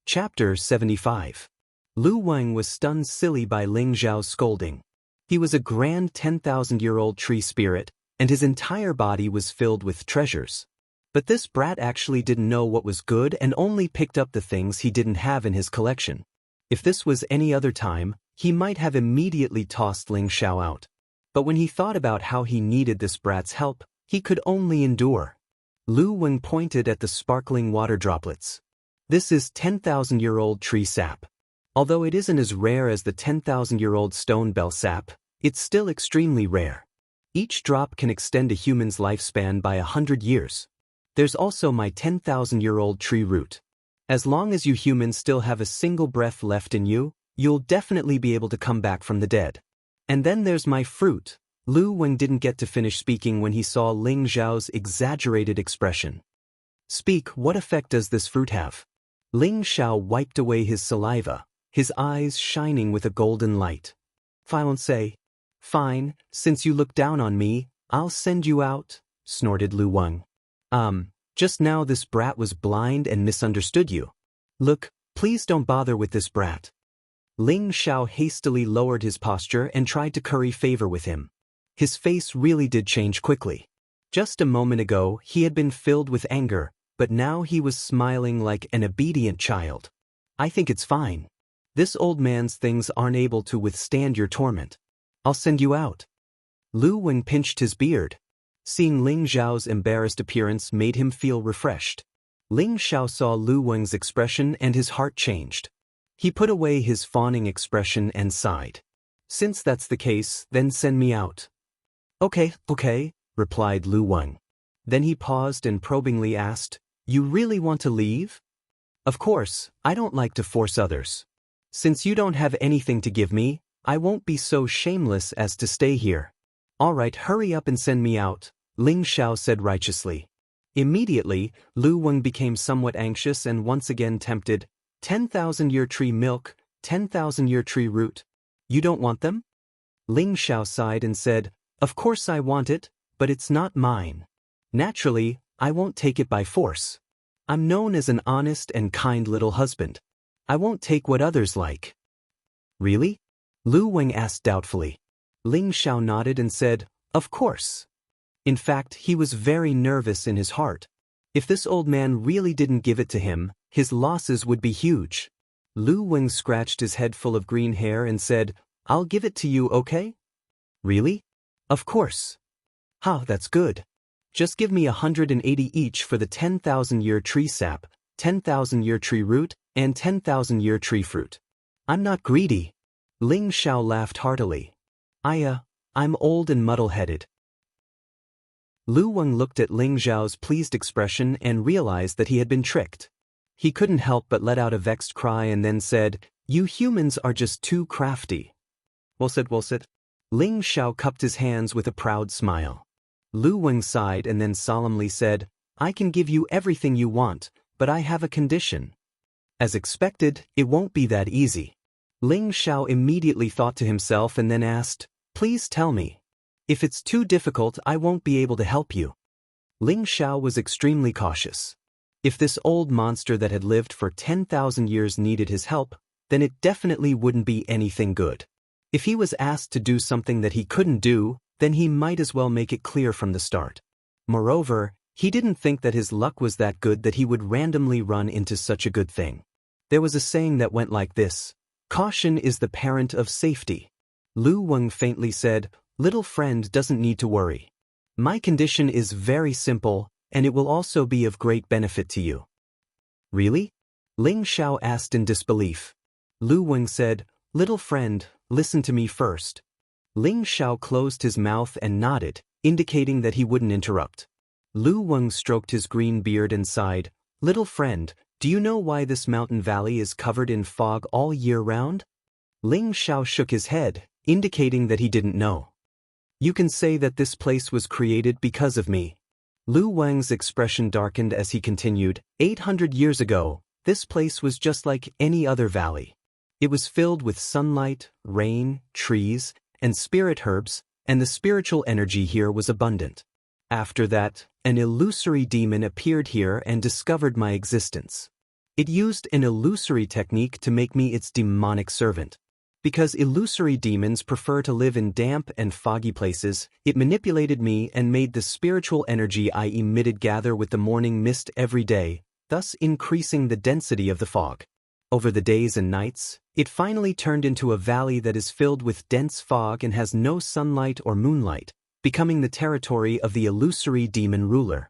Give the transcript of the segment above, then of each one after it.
Chapter 75. Lu Wang was stunned silly by Ling Zhao's scolding. He was a grand 10,000-year-old tree spirit, and his entire body was filled with treasures. But this brat actually didn't know what was good and only picked up the things he didn't have in his collection. If this was any other time, he might have immediately tossed Ling Zhao out. But when he thought about how he needed this brat's help, he could only endure. Lu Wang pointed at the sparkling water droplets. This is 10,000-year-old tree sap. Although it isn't as rare as the 10,000-year-old stone bell sap, it's still extremely rare. Each drop can extend a human's lifespan by 100 years. There's also my 10,000-year-old tree root. As long as you humans still have a single breath left in you, you'll definitely be able to come back from the dead. And then there's my fruit. Lu Wang didn't get to finish speaking when he saw Ling Zhao's exaggerated expression. Speak, what effect does this fruit have? Ling Zhao wiped away his saliva, his eyes shining with a golden light. Fiancé. Fine, since you look down on me, I'll send you out, snorted Lu Wang. Just now this brat was blind and misunderstood you. Look, please don't bother with this brat. Ling Zhao hastily lowered his posture and tried to curry favor with him. His face really did change quickly. Just a moment ago, he had been filled with anger, but now he was smiling like an obedient child. I think it's fine. This old man's things aren't able to withstand your torment. I'll send you out. Lu Wang pinched his beard. Seeing Ling Zhao's embarrassed appearance made him feel refreshed. Ling Zhao saw Lu Wang's expression and his heart changed. He put away his fawning expression and sighed. Since that's the case, then send me out. Okay, replied Lu Wang. Then he paused and probingly asked, You really want to leave? Of course, I don't like to force others. Since you don't have anything to give me, I won't be so shameless as to stay here. All right, hurry up and send me out, Ling Zhao said righteously. Immediately, Lu Wang became somewhat anxious and once again tempted. 10,000-year tree milk, 10,000-year tree root. You don't want them? Ling Zhao sighed and said, Of course I want it, but it's not mine. Naturally, I won't take it by force. I'm known as an honest and kind little husband. I won't take what others like. Really? Lu Wang asked doubtfully. Ling Zhao nodded and said, Of course. In fact, he was very nervous in his heart. If this old man really didn't give it to him, his losses would be huge. Lu Wang scratched his head full of green hair and said, I'll give it to you, okay? Really? Of course. That's good. Just give me 180 each for the 10,000-year tree sap, 10,000-year tree root, and 10,000-year tree fruit. I'm not greedy. Ling Zhao laughed heartily. I'm old and muddle-headed. Lu Wang looked at Ling Zhao's pleased expression and realized that he had been tricked. He couldn't help but let out a vexed cry and then said, You humans are just too crafty. Well said. Ling Zhao cupped his hands with a proud smile. Lu Wang sighed and then solemnly said, I can give you everything you want, but I have a condition. As expected, it won't be that easy. Ling Zhao immediately thought to himself and then asked, Please tell me. If it's too difficult, I won't be able to help you. Ling Zhao was extremely cautious. If this old monster that had lived for 10,000 years needed his help, then it definitely wouldn't be anything good. If he was asked to do something that he couldn't do, then he might as well make it clear from the start. Moreover, he didn't think that his luck was that good that he would randomly run into such a good thing. There was a saying that went like this, Caution is the parent of safety. Lu Wang faintly said, Little friend doesn't need to worry. My condition is very simple, and it will also be of great benefit to you. Really? Ling Zhao asked in disbelief. Lu Wang said, Little friend, listen to me first. Ling Zhao closed his mouth and nodded, indicating that he wouldn't interrupt. Lu Wang stroked his green beard and sighed, Little friend, do you know why this mountain valley is covered in fog all year round? Ling Zhao shook his head, indicating that he didn't know. You can say that this place was created because of me. Lu Wang's expression darkened as he continued, 800 years ago, this place was just like any other valley. It was filled with sunlight, rain, trees, and spirit herbs, and the spiritual energy here was abundant. After that, an illusory demon appeared here and discovered my existence. It used an illusory technique to make me its demonic servant. Because illusory demons prefer to live in damp and foggy places, it manipulated me and made the spiritual energy I emitted gather with the morning mist every day, thus increasing the density of the fog. Over the days and nights, it finally turned into a valley that is filled with dense fog and has no sunlight or moonlight, becoming the territory of the illusory demon ruler.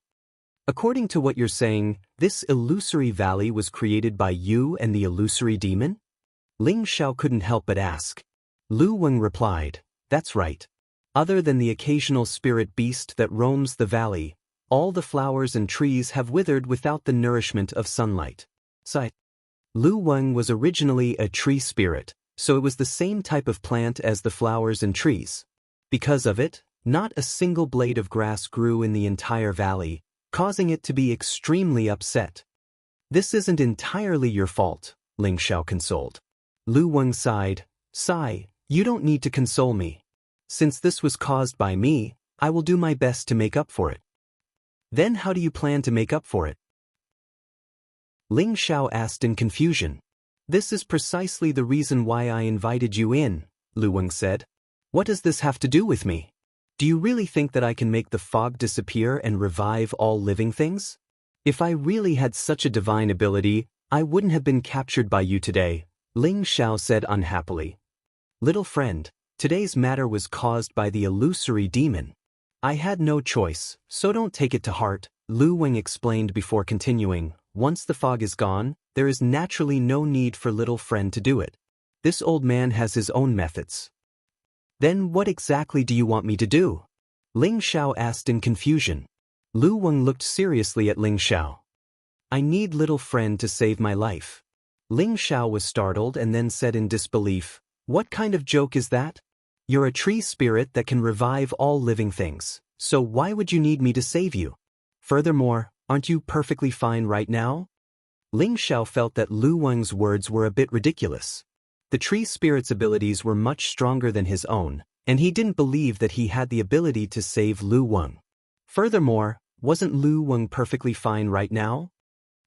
According to what you're saying, this illusory valley was created by you and the illusory demon? Ling Xiao couldn't help but ask. Lu Weng replied, "That's right. Other than the occasional spirit beast that roams the valley, all the flowers and trees have withered without the nourishment of sunlight." Sight. Lu Weng was originally a tree spirit, so it was the same type of plant as the flowers and trees. Because of it, not a single blade of grass grew in the entire valley, causing it to be extremely upset. "This isn't entirely your fault," Ling Xiao consoled. Lu Weng sighed, "Sigh, you don't need to console me. Since this was caused by me, I will do my best to make up for it." "Then how do you plan to make up for it?" Ling Xiao asked in confusion. "This is precisely the reason why I invited you in," Lu Weng said. "What does this have to do with me? Do you really think that I can make the fog disappear and revive all living things? If I really had such a divine ability, I wouldn't have been captured by you today," Ling Xiao said unhappily. "Little friend, today's matter was caused by the illusory demon. I had no choice, so don't take it to heart," Lu Weng explained before continuing. "Once the fog is gone, there is naturally no need for little friend to do it. This old man has his own methods." "Then what exactly do you want me to do?" Ling Xiao asked in confusion. Lu Weng looked seriously at Ling Xiao. "I need little friend to save my life." Ling Xiao was startled and then said in disbelief, "What kind of joke is that? You're a tree spirit that can revive all living things, so why would you need me to save you? Furthermore, aren't you perfectly fine right now?" Ling Xiao felt that Lu Weng's words were a bit ridiculous. The tree spirit's abilities were much stronger than his own, and he didn't believe that he had the ability to save Lu Weng. Furthermore, wasn't Lu Weng perfectly fine right now?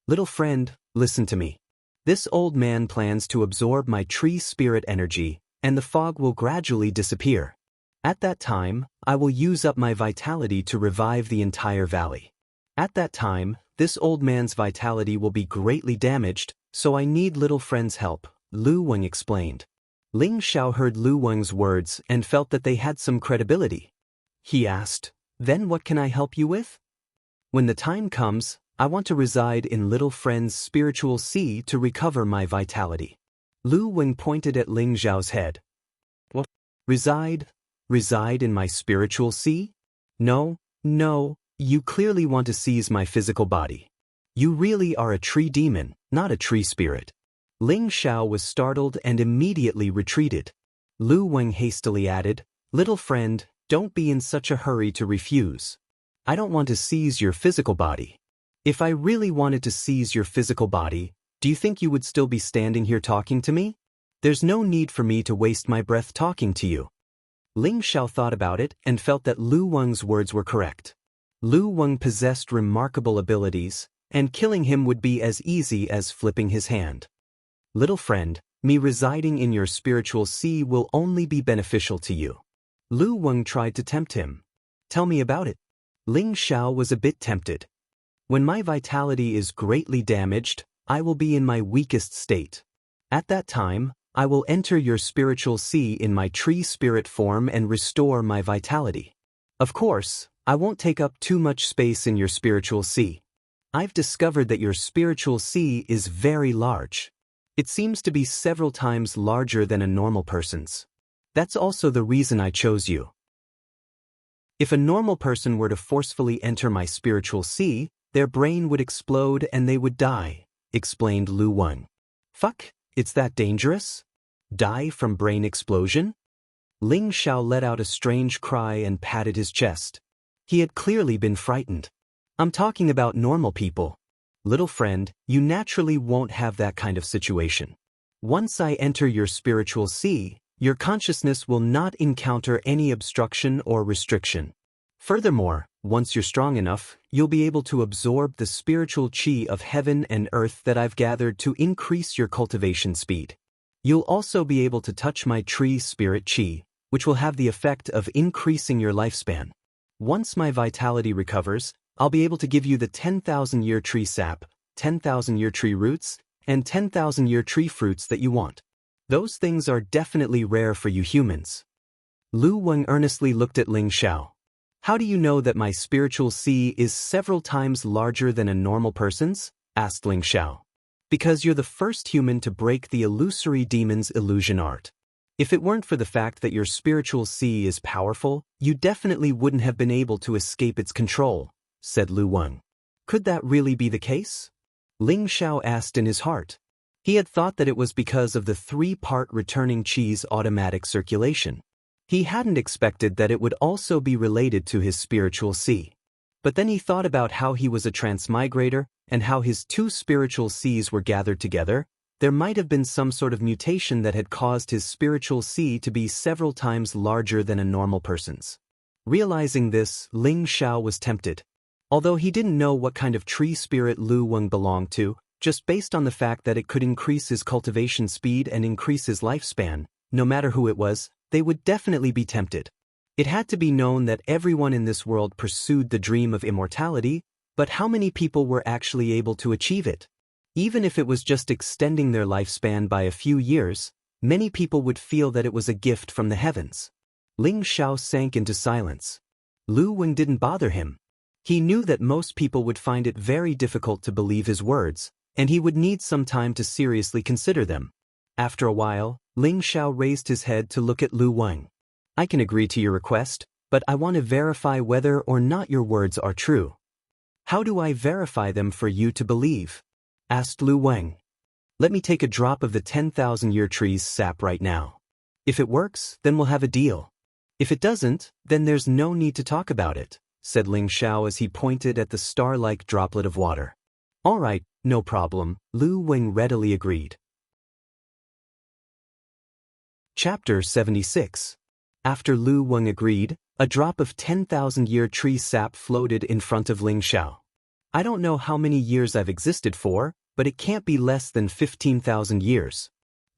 "Little friend, listen to me. This old man plans to absorb my tree spirit energy, and the fog will gradually disappear. At that time, I will use up my vitality to revive the entire valley. At that time, this old man's vitality will be greatly damaged, so I need little friend's help," Lu Weng explained. Ling Xiao heard Lu Weng's words and felt that they had some credibility. He asked, "Then what can I help you with?" "When the time comes, I want to reside in little friend's spiritual sea to recover my vitality." Lu Weng pointed at Ling Xiao's head. "What? Reside in my spiritual sea? No, you clearly want to seize my physical body. You really are a tree demon, not a tree spirit." Ling Xiao was startled and immediately retreated. Lu Weng hastily added, "Little friend, don't be in such a hurry to refuse. I don't want to seize your physical body. If I really wanted to seize your physical body, do you think you would still be standing here talking to me? There's no need for me to waste my breath talking to you." Ling Xiao thought about it and felt that Lu Weng's words were correct. Lu Weng possessed remarkable abilities, and killing him would be as easy as flipping his hand. "Little friend, me residing in your spiritual sea will only be beneficial to you." Lu Weng tried to tempt him. "Tell me about it." Ling Xiao was a bit tempted. "When my vitality is greatly damaged, I will be in my weakest state. At that time, I will enter your spiritual sea in my tree spirit form and restore my vitality. Of course, I won't take up too much space in your spiritual sea. I've discovered that your spiritual sea is very large. It seems to be several times larger than a normal person's. That's also the reason I chose you. If a normal person were to forcefully enter my spiritual sea, their brain would explode and they would die," explained Lu Weng. "Fuck, it's that dangerous? Die from brain explosion?" Ling Xiao let out a strange cry and patted his chest. He had clearly been frightened. "I'm talking about normal people. Little friend, you naturally won't have that kind of situation. Once I enter your spiritual sea, your consciousness will not encounter any obstruction or restriction. Furthermore, Once you're strong enough, you'll be able to absorb the spiritual qi of heaven and earth that I've gathered to increase your cultivation speed. You'll also be able to touch my tree spirit qi, which will have the effect of increasing your lifespan. Once my vitality recovers, I'll be able to give you the 10,000-year tree sap, 10,000-year tree roots, and 10,000-year tree fruits that you want. Those things are definitely rare for you humans. Lu Wang earnestly looked at Ling Xiao. How do you know that my spiritual qi is several times larger than a normal person's? Asked Ling Xiao. Because you're the first human to break the illusory demon's illusion art. If it weren't for the fact that your spiritual qi is powerful, you definitely wouldn't have been able to escape its control, said Lu Wang. Could that really be the case? Ling Xiao asked in his heart. He had thought that it was because of the 3-part returning qi's automatic circulation. He hadn't expected that it would also be related to his spiritual qi. But then he thought about how he was a transmigrator and how his 2 spiritual qis were gathered together. There might have been some sort of mutation that had caused his spiritual qi to be several times larger than a normal person's. Realizing this, Ling Xiao was tempted. Although he didn't know what kind of tree spirit Lu Wang belonged to, just based on the fact that it could increase his cultivation speed and increase his lifespan, no matter who it was, they would definitely be tempted. It had to be known that everyone in this world pursued the dream of immortality, but how many people were actually able to achieve it? Even if it was just extending their lifespan by a few years, many people would feel that it was a gift from the heavens. Ling Xiao sank into silence. Lu Wang didn't bother him. He knew that most people would find it very difficult to believe his words, and he would need some time to seriously consider them. After a while, Ling Xiao raised his head to look at Lu Wang. I can agree to your request, but I want to verify whether or not your words are true. How do I verify them for you to believe? Asked Lu Wang. Let me take a drop of the 10,000-year tree's sap right now. If it works, then we'll have a deal. If it doesn't, then there's no need to talk about it, said Ling Xiao as he pointed at the star-like droplet of water. All right, no problem, Lu Wang readily agreed. Chapter 76. After Lu Wang agreed, a drop of 10,000-year tree sap floated in front of Ling Xiao. I don't know how many years I've existed for, but it can't be less than 15,000 years.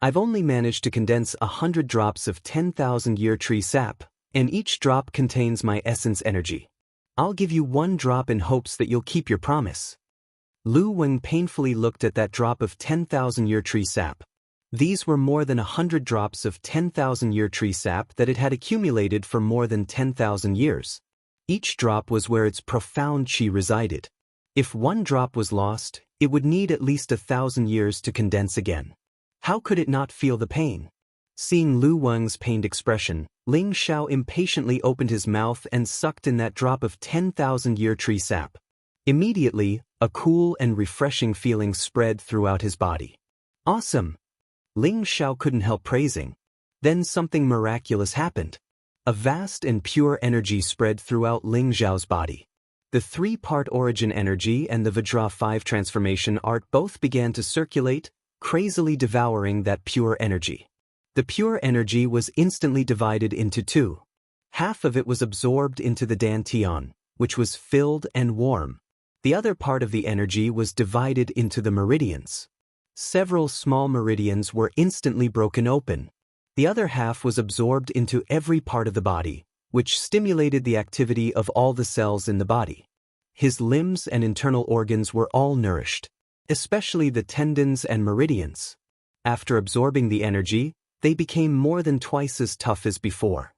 I've only managed to condense 100 drops of 10,000-year tree sap, and each drop contains my essence energy. I'll give you 1 drop in hopes that you'll keep your promise. Lu Wang painfully looked at that drop of 10,000-year tree sap. These were more than 100 drops of 10,000-year tree sap that it had accumulated for more than 10,000 years. Each drop was where its profound qi resided. If 1 drop was lost, it would need at least 1,000 years to condense again. How could it not feel the pain? Seeing Lu Wang's pained expression, Ling Xiao impatiently opened his mouth and sucked in that drop of 10,000-year tree sap. Immediately, a cool and refreshing feeling spread throughout his body. Awesome! Ling Xiao couldn't help praising. Then something miraculous happened. A vast and pure energy spread throughout Ling Xiao's body. The 3-part origin energy and the Vajra 5 transformation art both began to circulate, crazily devouring that pure energy. The pure energy was instantly divided into 2. Half of it was absorbed into the dantian, which was filled and warm. The other part of the energy was divided into the meridians. Several small meridians were instantly broken open. The other half was absorbed into every part of the body, which stimulated the activity of all the cells in the body. His limbs and internal organs were all nourished, especially the tendons and meridians. After absorbing the energy, they became more than twice as tough as before.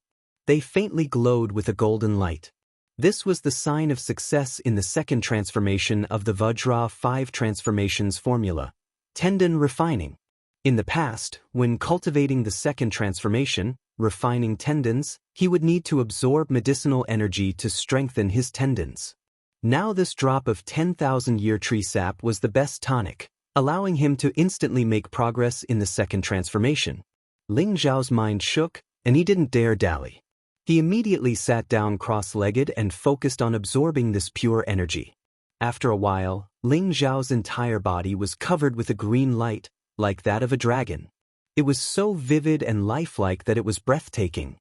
They faintly glowed with a golden light. This was the sign of success in the 2nd transformation of the Vajra 5 transformations formula, tendon refining. In the past, when cultivating the 2nd transformation, refining tendons, he would need to absorb medicinal energy to strengthen his tendons. Now this drop of 10,000-year tree sap was the best tonic, allowing him to instantly make progress in the 2nd transformation. Ling Xiao's mind shook, and he didn't dare dally. He immediately sat down cross-legged and focused on absorbing this pure energy. After a while, Ling Xiao's entire body was covered with a green light, like that of a dragon. It was so vivid and lifelike that it was breathtaking.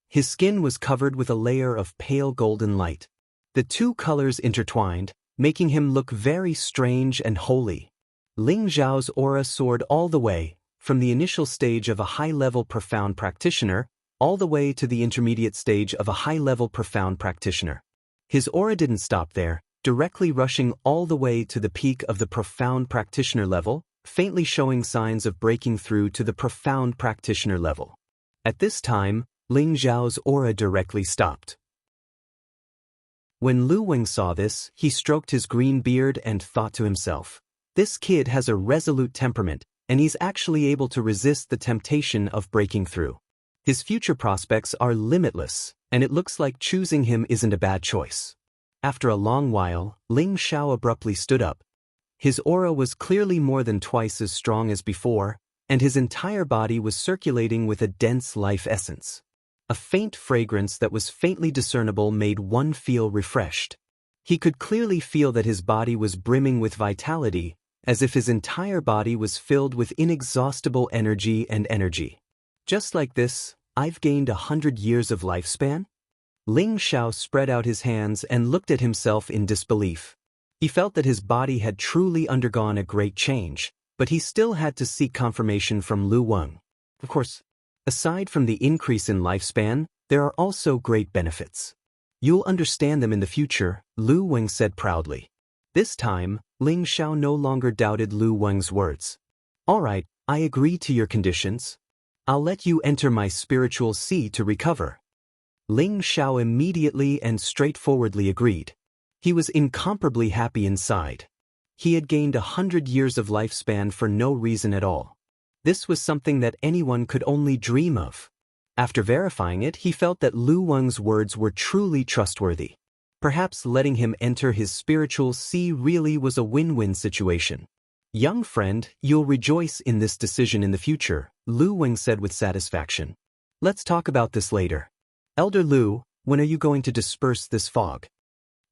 His skin was covered with a layer of pale golden light. The two colors intertwined, making him look very strange and holy. Ling Zhao's aura soared all the way, from the initial stage of a high-level profound practitioner, all the way to the intermediate stage of a high-level profound practitioner. His aura didn't stop there, directly rushing all the way to the peak of the profound practitioner level, faintly showing signs of breaking through to the profound practitioner level. At this time, Ling Zhao's aura directly stopped. When Lu Weng saw this, he stroked his green beard and thought to himself, "This kid has a resolute temperament, and he's actually able to resist the temptation of breaking through. His future prospects are limitless, and it looks like choosing him isn't a bad choice." After a long while, Ling Zhao abruptly stood up. His aura was clearly more than twice as strong as before, and his entire body was circulating with a dense life essence. A faint fragrance that was faintly discernible made one feel refreshed. He could clearly feel that his body was brimming with vitality, as if his entire body was filled with inexhaustible energy and energy. Just like this, I've gained 100 years of lifespan? Ling Zhao spread out his hands and looked at himself in disbelief. He felt that his body had truly undergone a great change, but he still had to seek confirmation from Lu Weng. Of course, aside from the increase in lifespan, there are also great benefits. You'll understand them in the future, Lu Weng said proudly. This time, Ling Zhao no longer doubted Lu Weng's words. "All right, I agree to your conditions. I'll let you enter my spiritual sea to recover." Ling Zhao immediately and straightforwardly agreed. He was incomparably happy inside. He had gained 100 years of lifespan for no reason at all. This was something that anyone could only dream of. After verifying it, he felt that Lu Weng's words were truly trustworthy. Perhaps letting him enter his spiritual sea really was a win-win situation. "Young friend, you'll rejoice in this decision in the future," Lu Weng said with satisfaction. "Let's talk about this later. Elder Lu, when are you going to disperse this fog?"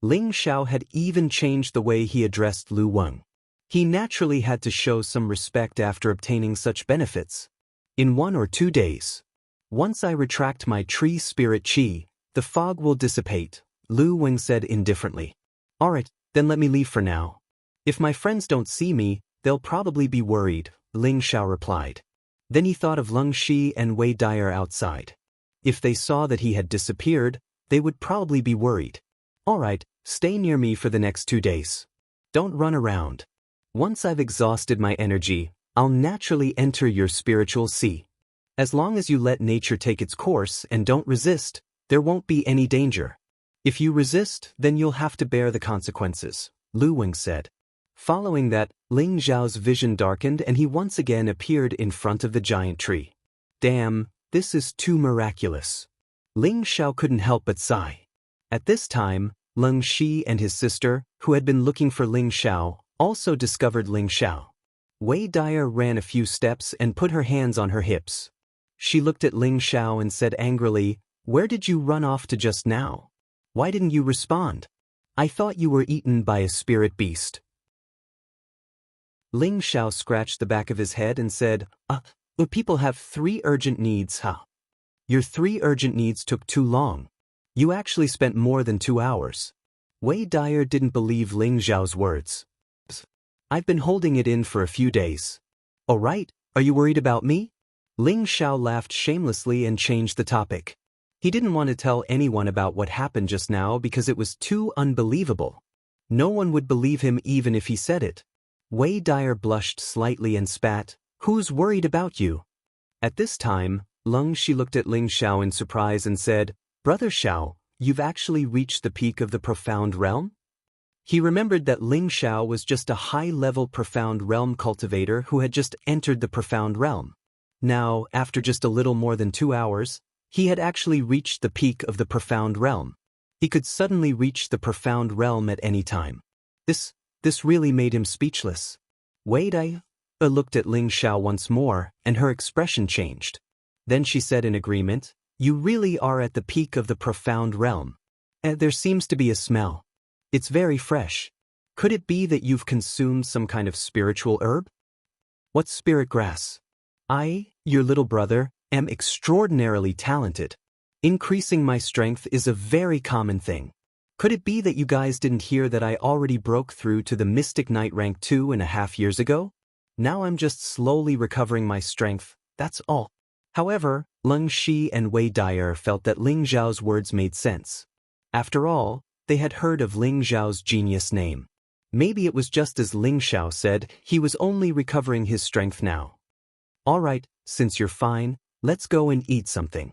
Ling Zhao had even changed the way he addressed Lu Weng. He naturally had to show some respect after obtaining such benefits. "In 1 or 2 days. Once I retract my tree spirit chi, the fog will dissipate," Lu Weng said indifferently. "Alright, then let me leave for now. If my friends don't see me, they'll probably be worried," Ling Zhao replied. Then he thought of Leng Shi and Wei Dyer outside. If they saw that he had disappeared, they would probably be worried. "Alright, stay near me for the next 2 days. Don't run around. Once I've exhausted my energy, I'll naturally enter your spiritual sea. As long as you let nature take its course and don't resist, there won't be any danger. If you resist, then you'll have to bear the consequences," Lu Weng said. Following that, Ling Zhao's vision darkened and he once again appeared in front of the giant tree. "Damn, this is too miraculous." Ling Zhao couldn't help but sigh. At this time, Leng Shi and his sister, who had been looking for Ling Zhao, also discovered Ling Zhao. Wei Dyer ran a few steps and put her hands on her hips. She looked at Ling Zhao and said angrily, "Where did you run off to just now? Why didn't you respond? I thought you were eaten by a spirit beast." Ling Zhao scratched the back of his head and said, "But people have 3 urgent needs, huh? Your 3 urgent needs took too long. You actually spent more than 2 hours." Wei Dyer didn't believe Ling Zhao's words. "I've been holding it in for a few days." "Oh right, are you worried about me?" Ling Zhao laughed shamelessly and changed the topic. He didn't want to tell anyone about what happened just now because it was too unbelievable. No one would believe him even if he said it. Wei Dyer blushed slightly and spat, "Who's worried about you?" At this time, Leng Shi looked at Ling Zhao in surprise and said, "Brother Zhao, you've actually reached the peak of the profound realm?" He remembered that Ling Zhao was just a high-level profound realm cultivator who had just entered the profound realm. Now, after just a little more than 2 hours, he had actually reached the peak of the profound realm. He could suddenly reach the profound realm at any time. This really made him speechless. Wei Dai looked at Ling Zhao once more, and her expression changed. Then she said in agreement, "You really are at the peak of the profound realm. There seems to be a smell. It's very fresh. Could it be that you've consumed some kind of spiritual herb?" "What spirit grass? I, your little brother, am extraordinarily talented. Increasing my strength is a very common thing. Could it be that you guys didn't hear that I already broke through to the Mystic Knight rank 2.5 years ago? Now I'm just slowly recovering my strength, that's all. However, Leng Shi and Wei Dyer felt that Ling Zhao's words made sense. After all, they had heard of Ling Zhao's genius name. Maybe it was just as Ling Xiao said, he was only recovering his strength now. Alright, since you're fine, let's go and eat something.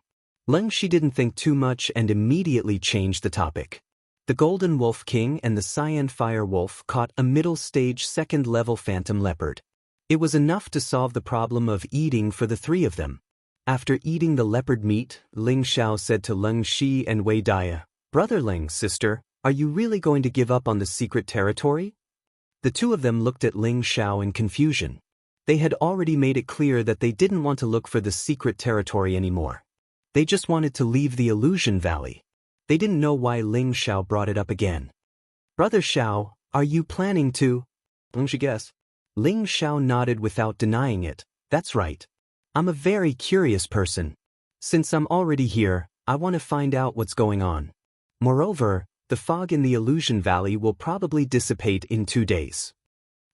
Leng Shi didn't think too much and immediately changed the topic. The Golden Wolf King and the Cyan Fire Wolf caught a middle-stage second-level phantom leopard. It was enough to solve the problem of eating for the three of them. After eating the leopard meat, Ling Xiao said to Leng Shi and Wei Daya, "Brother Ling, sister, are you really going to give up on the secret territory?" The two of them looked at Ling Xiao in confusion. They had already made it clear that they didn't want to look for the secret territory anymore. They just wanted to leave the Illusion Valley. They didn't know why Ling Xiao brought it up again. "Brother Xiao, are you planning to?" "Don't you guess?" Ling Xiao nodded without denying it. "That's right. I'm a very curious person. Since I'm already here, I want to find out what's going on. Moreover, the fog in the Illusion Valley will probably dissipate in 2 days."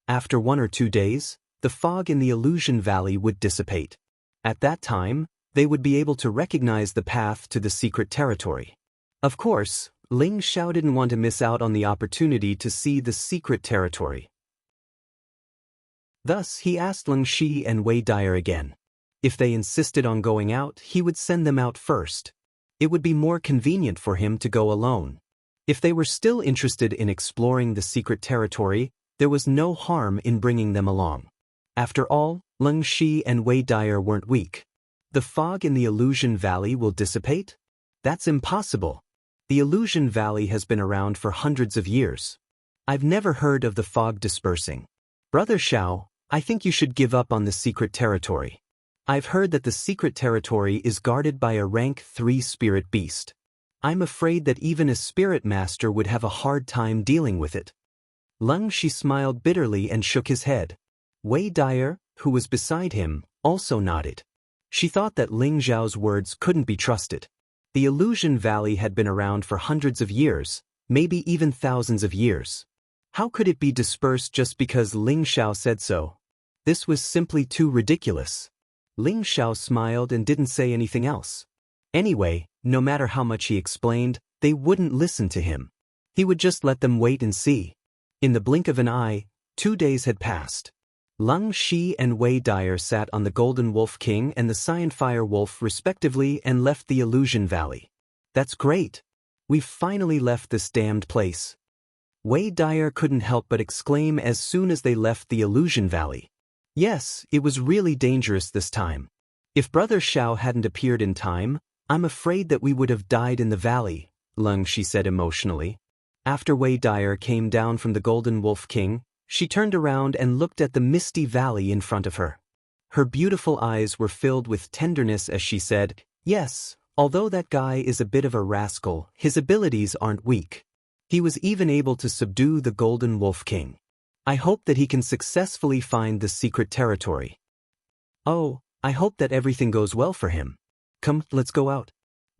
After 1 or 2 days, the fog in the Illusion Valley would dissipate. At that time, they would be able to recognize the path to the secret territory. Of course, Ling Xiao didn't want to miss out on the opportunity to see the secret territory. Thus, he asked Leng Shi and Wei Dyer again. If they insisted on going out, he would send them out first. It would be more convenient for him to go alone. If they were still interested in exploring the secret territory, there was no harm in bringing them along. After all, Leng Shi and Wei Dyer weren't weak. The fog in the Illusion Valley will dissipate? That's impossible. The Illusion Valley has been around for hundreds of years. I've never heard of the fog dispersing. Brother Xiao, I think you should give up on the secret territory. I've heard that the secret territory is guarded by a rank 3 spirit beast. I'm afraid that even a spirit master would have a hard time dealing with it. Leng Shi smiled bitterly and shook his head. Wei Dyer, who was beside him, also nodded. She thought that Ling Zhao's words couldn't be trusted. The Illusion Valley had been around for hundreds of years, maybe even thousands of years. How could it be dispersed just because Ling Xiao said so? This was simply too ridiculous. Ling Xiao smiled and didn't say anything else. Anyway, no matter how much he explained, they wouldn't listen to him. He would just let them wait and see. In the blink of an eye, 2 days had passed. Leng Shi and Wei Dyer sat on the Golden Wolf King and the Cyan Fire Wolf respectively and left the Illusion Valley. That's great. We've finally left this damned place. Wei Dyer couldn't help but exclaim as soon as they left the Illusion Valley. Yes, it was really dangerous this time. If Brother Xiao hadn't appeared in time, I'm afraid that we would have died in the valley, Leng Shi said emotionally. After Wei Dyer came down from the Golden Wolf King, she turned around and looked at the misty valley in front of her. Her beautiful eyes were filled with tenderness as she said, "Yes, although that guy is a bit of a rascal, his abilities aren't weak. He was even able to subdue the Golden Wolf King. I hope that he can successfully find the secret territory. Oh, I hope that everything goes well for him. Come, let's go out."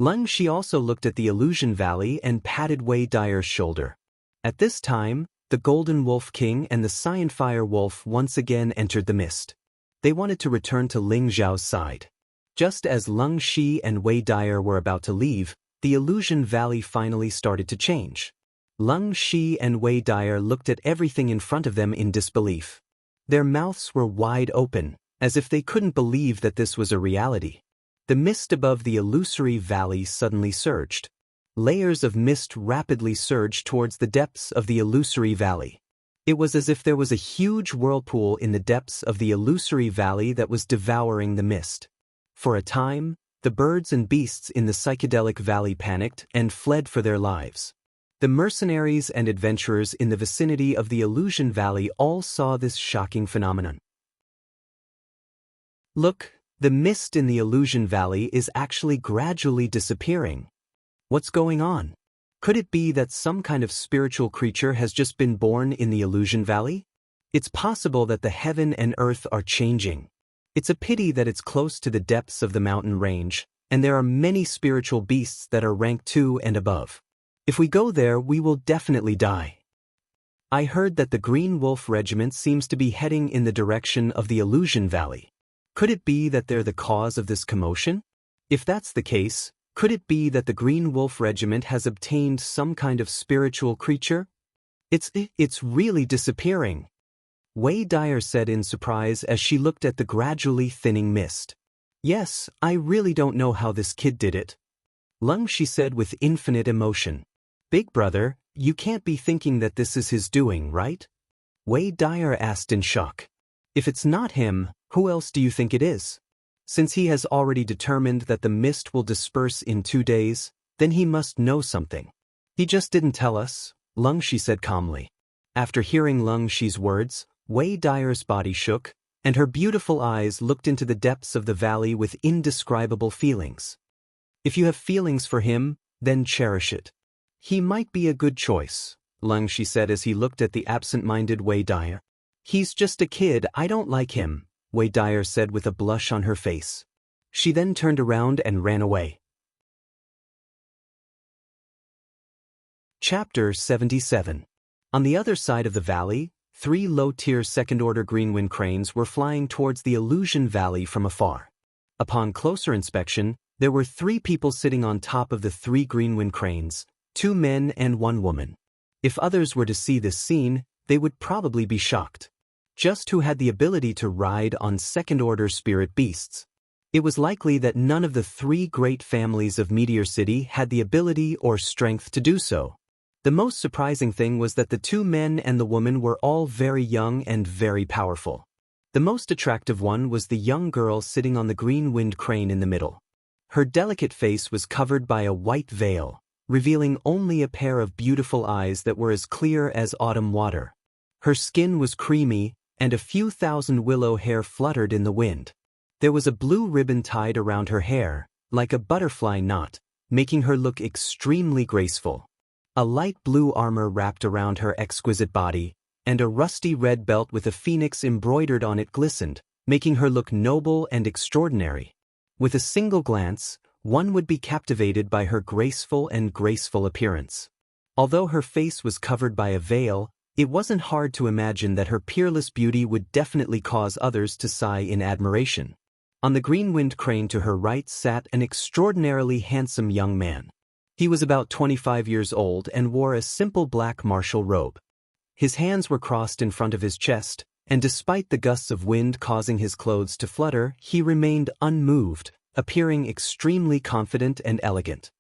Leng Shi also looked at the Illusion Valley and patted Wei Dyer's shoulder. At this time, the Golden Wolf King and the Cyan Fire Wolf once again entered the mist. They wanted to return to Ling Zhao's side. Just as Leng Shi and Wei Dyer were about to leave, the Illusion Valley finally started to change. Leng Shi and Wei Dyer looked at everything in front of them in disbelief. Their mouths were wide open, as if they couldn't believe that this was a reality. The mist above the illusory valley suddenly surged. Layers of mist rapidly surged towards the depths of the illusory valley. It was as if there was a huge whirlpool in the depths of the illusory valley that was devouring the mist. For a time, the birds and beasts in the psychedelic valley panicked and fled for their lives. The mercenaries and adventurers in the vicinity of the Illusion Valley all saw this shocking phenomenon. Look, the mist in the Illusion Valley is actually gradually disappearing. What's going on? Could it be that some kind of spiritual creature has just been born in the Illusion Valley? It's possible that the heaven and earth are changing. It's a pity that it's close to the depths of the mountain range, and there are many spiritual beasts that are rank 2 and above. If we go there, we will definitely die. I heard that the Green Wolf Regiment seems to be heading in the direction of the Illusion Valley. Could it be that they're the cause of this commotion? If that's the case, could it be that the Green Wolf Regiment has obtained some kind of spiritual creature? It's really disappearing, Wei Dyer said in surprise as she looked at the gradually thinning mist. Yes, I really don't know how this kid did it. Xianxia said with infinite emotion. Big brother, you can't be thinking that this is his doing, right? Wei Dyer asked in shock. If it's not him, who else do you think it is? Since he has already determined that the mist will disperse in 2 days, then he must know something. He just didn't tell us, Xianxia said calmly. After hearing Xiaxia's words, Wei Dyer's body shook, and her beautiful eyes looked into the depths of the valley with indescribable feelings. If you have feelings for him, then cherish it. He might be a good choice, Xianxia said as he looked at the absent-minded Wei Dyer. He's just a kid, I don't like him, Wei Dyer said with a blush on her face. She then turned around and ran away. Chapter 77. On the other side of the valley, 3 low-tier second-order greenwind cranes were flying towards the Illusion Valley from afar. Upon closer inspection, there were 3 people sitting on top of the 3 greenwind cranes, 2 men and 1 woman. If others were to see this scene, they would probably be shocked. Just who had the ability to ride on second-order spirit beasts? It was likely that none of the 3 great families of Meteor City had the ability or strength to do so. The most surprising thing was that the 2 men and the woman were all very young and very powerful. The most attractive one was the young girl sitting on the green wind crane in the middle. Her delicate face was covered by a white veil, revealing only a pair of beautiful eyes that were as clear as autumn water. Her skin was creamy, and a few thousand willow hair fluttered in the wind. There was a blue ribbon tied around her hair, like a butterfly knot, making her look extremely graceful. A light blue armor wrapped around her exquisite body, and a rusty red belt with a phoenix embroidered on it glistened, making her look noble and extraordinary. With a single glance, one would be captivated by her graceful appearance. Although her face was covered by a veil, it wasn't hard to imagine that her peerless beauty would definitely cause others to sigh in admiration. On the green wind crane to her right sat an extraordinarily handsome young man. He was about 25 years old and wore a simple black martial robe. His hands were crossed in front of his chest, and despite the gusts of wind causing his clothes to flutter, he remained unmoved, appearing extremely confident and elegant.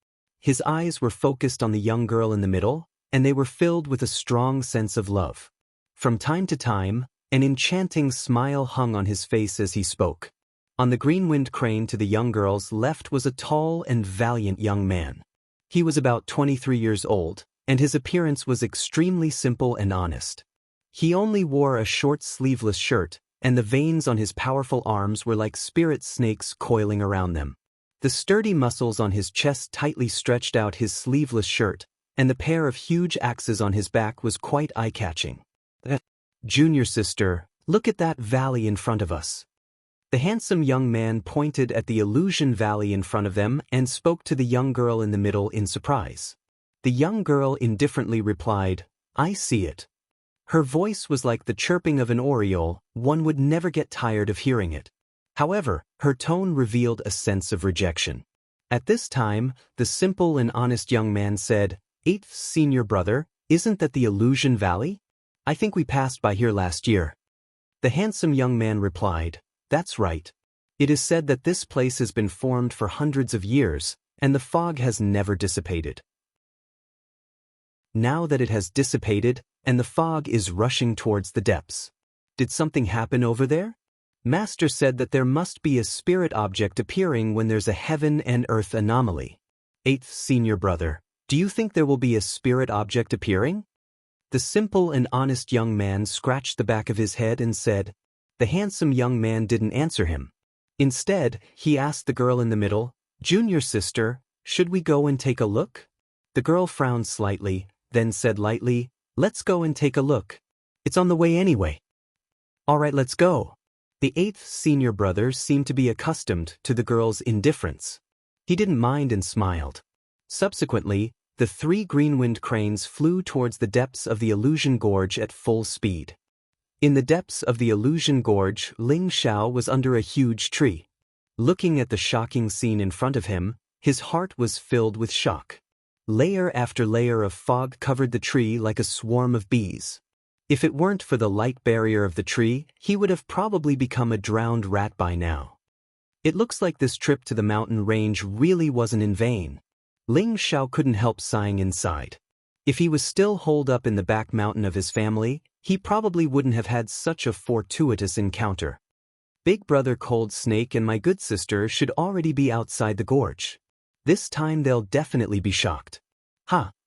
His eyes were focused on the young girl in the middle, and they were filled with a strong sense of love. From time to time, an enchanting smile hung on his face as he spoke. On the green wind crane to the young girl's left was a tall and valiant young man. He was about 23 years old, and his appearance was extremely simple and honest. He only wore a short sleeveless shirt, and the veins on his powerful arms were like spirit snakes coiling around them. The sturdy muscles on his chest tightly stretched out his sleeveless shirt, and the pair of huge axes on his back was quite eye-catching. Junior sister, look at that valley in front of us. The handsome young man pointed at the Illusion Valley in front of them and spoke to the young girl in the middle in surprise. The young girl indifferently replied, I see it. Her voice was like the chirping of an oriole, one would never get tired of hearing it. However, her tone revealed a sense of rejection. At this time, the simple and honest young man said, 8th senior brother, isn't that the Illusion Valley? I think we passed by here last year. The handsome young man replied, That's right. It is said that this place has been formed for hundreds of years, and the fog has never dissipated. Now that it has dissipated, and the fog is rushing towards the depths. Did something happen over there? Master said that there must be a spirit object appearing when there's a heaven and earth anomaly. 8th senior brother, do you think there will be a spirit object appearing? The simple and honest young man scratched the back of his head and said. The handsome young man didn't answer him. Instead, he asked the girl in the middle, Junior sister, should we go and take a look? The girl frowned slightly, then said lightly, Let's go and take a look. It's on the way anyway. All right, let's go. The 8th senior brother seemed to be accustomed to the girl's indifference. He didn't mind and smiled. Subsequently, the three green-winged cranes flew towards the depths of the illusion gorge at full speed. In the depths of the illusion gorge, Ling Xiao was under a huge tree. Looking at the shocking scene in front of him, his heart was filled with shock. Layer after layer of fog covered the tree like a swarm of bees. If it weren't for the light barrier of the tree, he would have probably become a drowned rat by now. It looks like this trip to the mountain range really wasn't in vain. Ling Xiao couldn't help sighing inside. If he was still holed up in the back mountain of his family, he probably wouldn't have had such a fortuitous encounter. Big Brother Cold Snake and my good sister should already be outside the gorge. This time they'll definitely be shocked.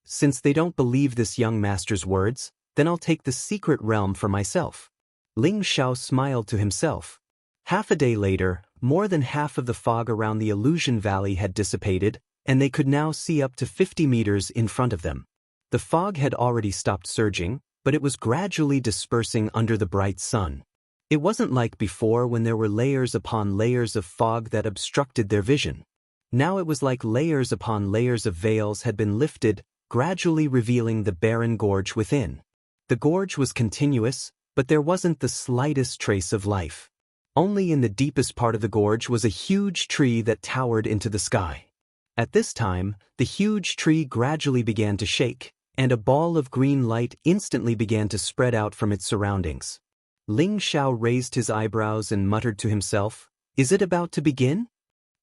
Since they don't believe this young master's words, then I'll take the secret realm for myself. Ling Xiao smiled to himself. Half a day later, more than half of the fog around the illusion valley had dissipated, and they could now see up to 50 meters in front of them. The fog had already stopped surging, but it was gradually dispersing under the bright sun. It wasn't like before when there were layers upon layers of fog that obstructed their vision. Now it was like layers upon layers of veils had been lifted, gradually revealing the barren gorge within. The gorge was continuous, but there wasn't the slightest trace of life. Only in the deepest part of the gorge was a huge tree that towered into the sky. At this time, the huge tree gradually began to shake, and a ball of green light instantly began to spread out from its surroundings. Ling Xiao raised his eyebrows and muttered to himself, "Is it about to begin?"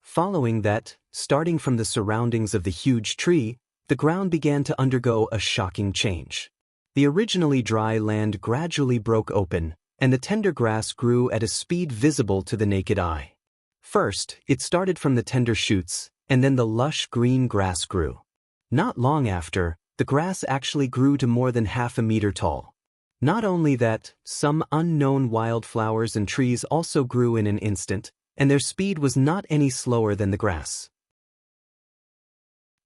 Following that, starting from the surroundings of the huge tree, the ground began to undergo a shocking change. The originally dry land gradually broke open, and the tender grass grew at a speed visible to the naked eye. First, it started from the tender shoots, and then the lush green grass grew. Not long after, the grass actually grew to more than half a meter tall. Not only that, some unknown wildflowers and trees also grew in an instant, and their speed was not any slower than the grass.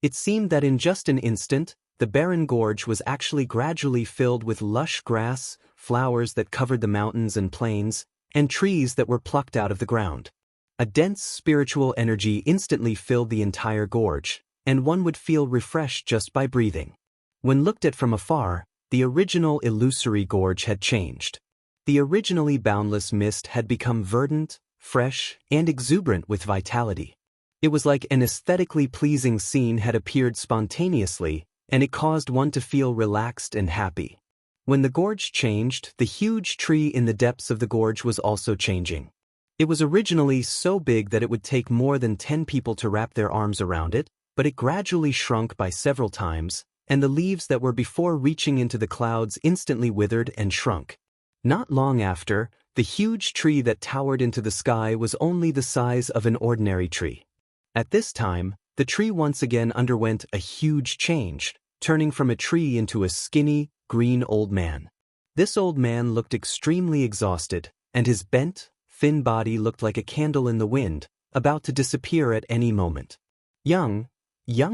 It seemed that in just an instant, the barren gorge was actually gradually filled with lush grass, flowers that covered the mountains and plains, and trees that were plucked out of the ground. A dense spiritual energy instantly filled the entire gorge, and one would feel refreshed just by breathing. When looked at from afar, the original illusory gorge had changed. The originally boundless mist had become verdant, fresh, and exuberant with vitality. It was like an aesthetically pleasing scene had appeared spontaneously, and it caused one to feel relaxed and happy. When the gorge changed, the huge tree in the depths of the gorge was also changing. It was originally so big that it would take more than 10 people to wrap their arms around it, but it gradually shrunk by several times, and the leaves that were before reaching into the clouds instantly withered and shrunk. Not long after, the huge tree that towered into the sky was only the size of an ordinary tree. At this time, the tree once again underwent a huge change, turning from a tree into a skinny, green old man. This old man looked extremely exhausted, and his bent, thin body looked like a candle in the wind, about to disappear at any moment. Young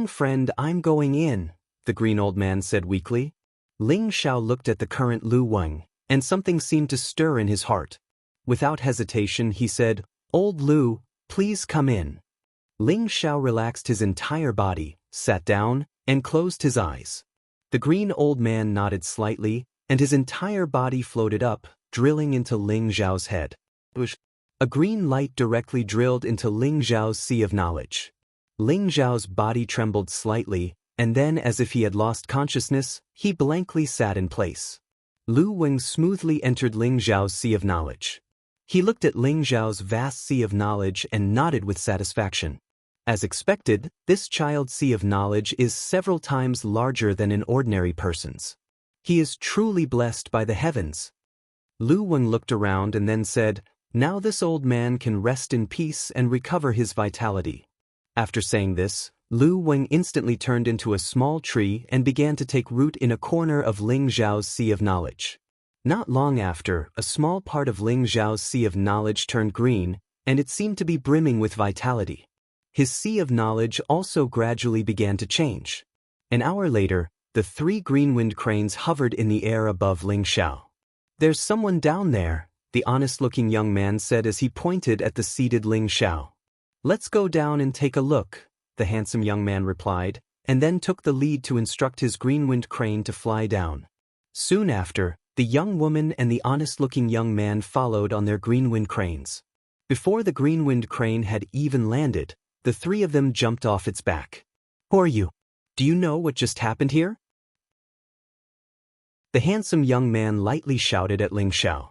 friend, I'm going in," the green old man said weakly. Ling Xiao looked at the current Lu Wang, and something seemed to stir in his heart. Without hesitation, he said, "Old Lu, please come in." Ling Xiao relaxed his entire body, sat down, and closed his eyes. The green old man nodded slightly, and his entire body floated up, drilling into Ling Xiao's head. A green light directly drilled into Ling Xiao's sea of knowledge. Ling Xiao's body trembled slightly, and then, as if he had lost consciousness, he blankly sat in place. Lu Wang smoothly entered Ling Xiao's sea of knowledge. He looked at Ling Xiao's vast sea of knowledge and nodded with satisfaction. As expected, this child's sea of knowledge is several times larger than an ordinary person's. He is truly blessed by the heavens. Lu Wang looked around and then said, "Now this old man can rest in peace and recover his vitality." After saying this, Lu Wang instantly turned into a small tree and began to take root in a corner of Ling Xiao's sea of knowledge. Not long after, a small part of Ling Xiao's sea of knowledge turned green, and it seemed to be brimming with vitality. His sea of knowledge also gradually began to change. An hour later, the three green-winged cranes hovered in the air above Ling Xiao. "There's someone down there," the honest-looking young man said as he pointed at the seated Ling Xiao. "Let's go down and take a look," the handsome young man replied, and then took the lead to instruct his green-winged crane to fly down. Soon after, the young woman and the honest-looking young man followed on their green-winged cranes. Before the green-winged crane had even landed, the three of them jumped off its back. "Who are you? Do you know what just happened here?" The handsome young man lightly shouted at Ling Xiao.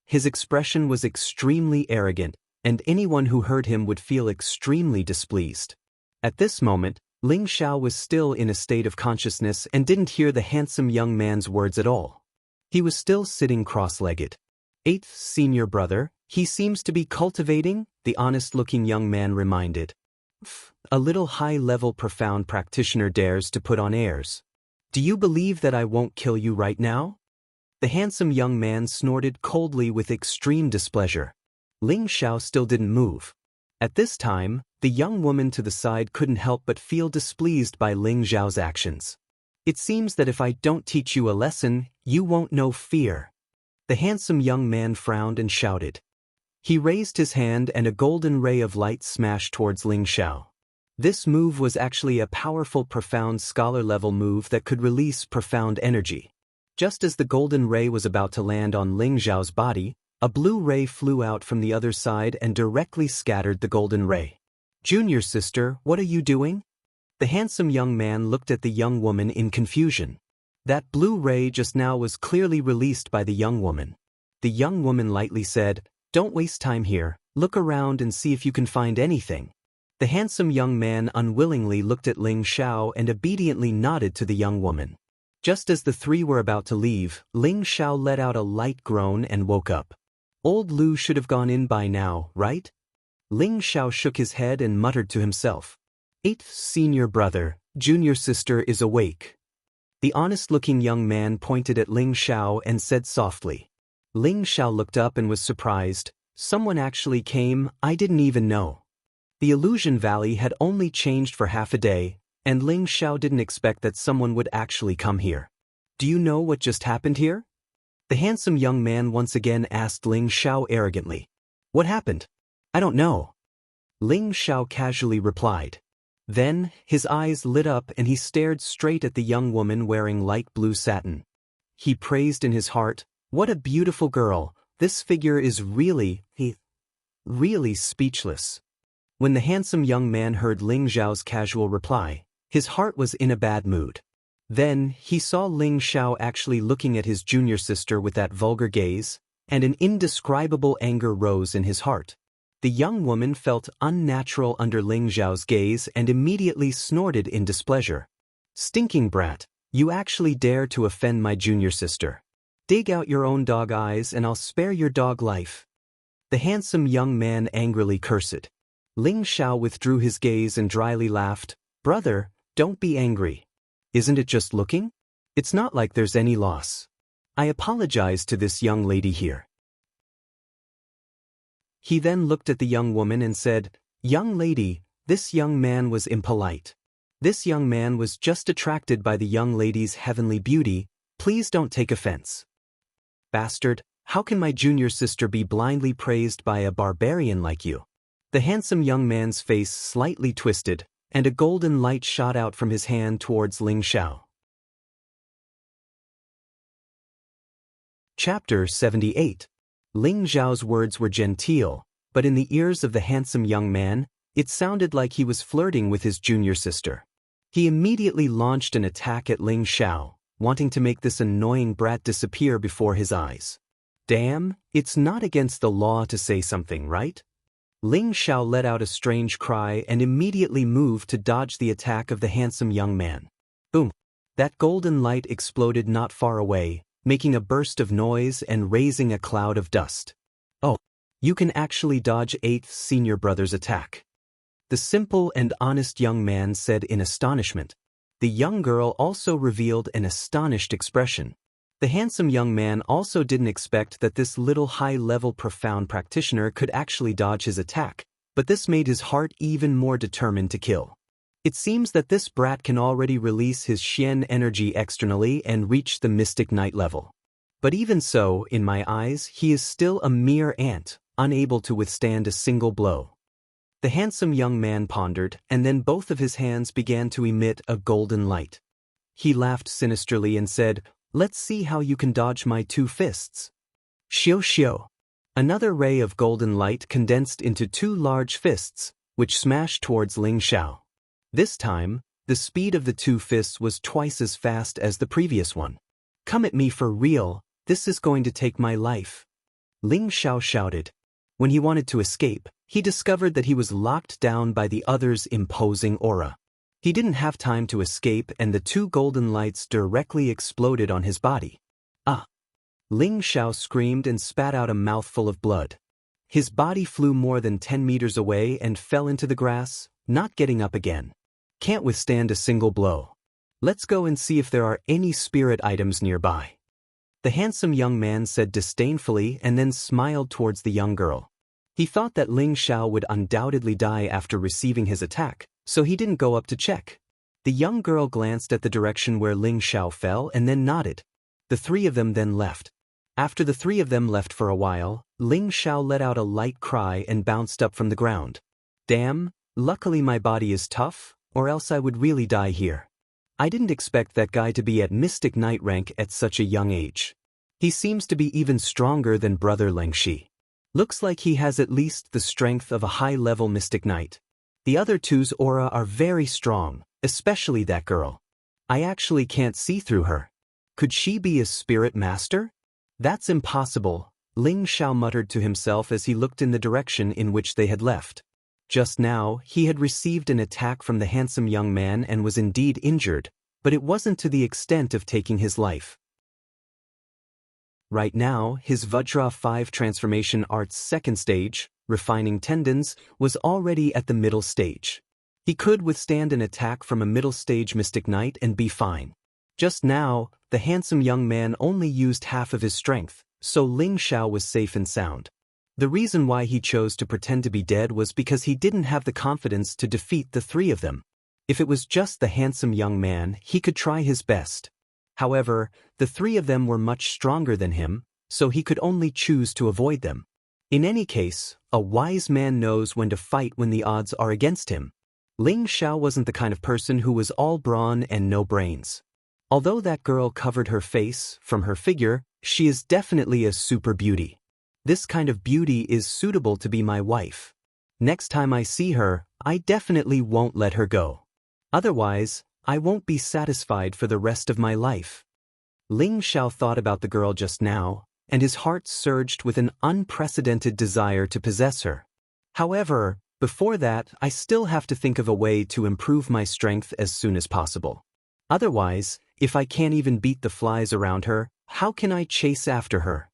His expression was extremely arrogant, and anyone who heard him would feel extremely displeased. At this moment, Ling Xiao was still in a state of consciousness and didn't hear the handsome young man's words at all. He was still sitting cross-legged. "Eighth senior brother, he seems to be cultivating," the honest-looking young man reminded. "A little high-level profound practitioner dares to put on airs. Do you believe that I won't kill you right now?" The handsome young man snorted coldly with extreme displeasure. Ling Xiao still didn't move. At this time, the young woman to the side couldn't help but feel displeased by Ling Xiao's actions. "It seems that if I don't teach you a lesson, you won't know fear." The handsome young man frowned and shouted. He raised his hand and a golden ray of light smashed towards Ling Xiao. This move was actually a powerful profound scholar-level move that could release profound energy. Just as the golden ray was about to land on Ling Xiao's body, a blue ray flew out from the other side and directly scattered the golden ray. "Junior sister, what are you doing?" The handsome young man looked at the young woman in confusion. That blue ray just now was clearly released by the young woman. The young woman lightly said, "Don't waste time here, look around and see if you can find anything." The handsome young man unwillingly looked at Ling Xiao and obediently nodded to the young woman. Just as the three were about to leave, Ling Xiao let out a light groan and woke up. "Old Lu should have gone in by now, right?" Ling Xiao shook his head and muttered to himself. "Eighth senior brother, junior sister is awake." The honest-looking young man pointed at Ling Xiao and said softly. Ling Xiao looked up and was surprised. "Someone actually came, I didn't even know." The Illusion Valley had only changed for half a day, and Ling Xiao didn't expect that someone would actually come here. "Do you know what just happened here?" The handsome young man once again asked Ling Xiao arrogantly. "What happened?" "I don't know." Ling Xiao casually replied. Then, his eyes lit up and he stared straight at the young woman wearing light blue satin. He praised in his heart, "What a beautiful girl, this figure is really speechless." When the handsome young man heard Ling Xiao's casual reply, his heart was in a bad mood. Then, he saw Ling Xiao actually looking at his junior sister with that vulgar gaze, and an indescribable anger rose in his heart. The young woman felt unnatural under Ling Xiao's gaze and immediately snorted in displeasure. "Stinking brat, you actually dare to offend my junior sister. Dig out your own dog eyes and I'll spare your dog life." The handsome young man angrily cursed. Ling Xiao withdrew his gaze and dryly laughed. "Brother, don't be angry. Isn't it just looking? It's not like there's any loss. I apologize to this young lady here." He then looked at the young woman and said, "Young lady, this young man was impolite. This young man was just attracted by the young lady's heavenly beauty. Please don't take offense." "Bastard, how can my junior sister be blindly praised by a barbarian like you?" The handsome young man's face slightly twisted, and a golden light shot out from his hand towards Ling Xiao. Chapter 78. Ling Xiao's words were genteel, but in the ears of the handsome young man, it sounded like he was flirting with his junior sister. He immediately launched an attack at Ling Xiao, wanting to make this annoying brat disappear before his eyes. "Damn, it's not against the law to say something, right?" Ling Xiao let out a strange cry and immediately moved to dodge the attack of the handsome young man. Boom! That golden light exploded not far away, making a burst of noise and raising a cloud of dust. "Oh, you can actually dodge 8th senior brother's attack," the simple and honest young man said in astonishment. The young girl also revealed an astonished expression. The handsome young man also didn't expect that this little high-level profound practitioner could actually dodge his attack, but this made his heart even more determined to kill. It seems that this brat can already release his Xian energy externally and reach the Mystic Knight level. But even so, in my eyes, he is still a mere ant, unable to withstand a single blow. The handsome young man pondered, and then both of his hands began to emit a golden light. He laughed sinisterly and said, "Let's see how you can dodge my 2 fists." Xiu xiu. Another ray of golden light condensed into 2 large fists, which smashed towards Ling Xiao. This time, the speed of the 2 fists was twice as fast as the previous one. "Come at me for real, this is going to take my life," Ling Xiao shouted. When he wanted to escape, he discovered that he was locked down by the other's imposing aura. He didn't have time to escape, and the 2 golden lights directly exploded on his body. "Ah!" Ling Xiao screamed and spat out a mouthful of blood. His body flew more than 10 meters away and fell into the grass, not getting up again. "Can't withstand a single blow. Let's go and see if there are any spirit items nearby," the handsome young man said disdainfully and then smiled towards the young girl. He thought that Ling Xiao would undoubtedly die after receiving his attack, so he didn't go up to check. The young girl glanced at the direction where Ling Xiao fell and then nodded. The 3 of them then left. After the 3 of them left for a while, Ling Xiao let out a light cry and bounced up from the ground. "Damn, luckily my body is tough, or else I would really die here. I didn't expect that guy to be at Mystic Knight rank at such a young age. He seems to be even stronger than Brother Lengxi. Looks like he has at least the strength of a high-level Mystic Knight. The other 2's aura are very strong, especially that girl. I actually can't see through her. Could she be a spirit master? That's impossible," Ling Xiao muttered to himself as he looked in the direction in which they had left. Just now, he had received an attack from the handsome young man and was indeed injured, but it wasn't to the extent of taking his life. Right now, his Vajra 5 transformation art's 2nd stage, refining tendons, was already at the middle stage. He could withstand an attack from a middle stage Mystic Knight and be fine. Just now, the handsome young man only used half of his strength, so Ling Xiao was safe and sound. The reason why he chose to pretend to be dead was because he didn't have the confidence to defeat the 3 of them. If it was just the handsome young man, he could try his best. However, the 3 of them were much stronger than him, so he could only choose to avoid them. In any case, a wise man knows when to fight when the odds are against him. Ling Xiao wasn't the kind of person who was all brawn and no brains. Although that girl covered her face, from her figure, she is definitely a super beauty. This kind of beauty is suitable to be my wife. Next time I see her, I definitely won't let her go. Otherwise, I won't be satisfied for the rest of my life. Ling Xiao thought about the girl just now, and his heart surged with an unprecedented desire to possess her. However, before that, I still have to think of a way to improve my strength as soon as possible. Otherwise, if I can't even beat the flies around her, how can I chase after her?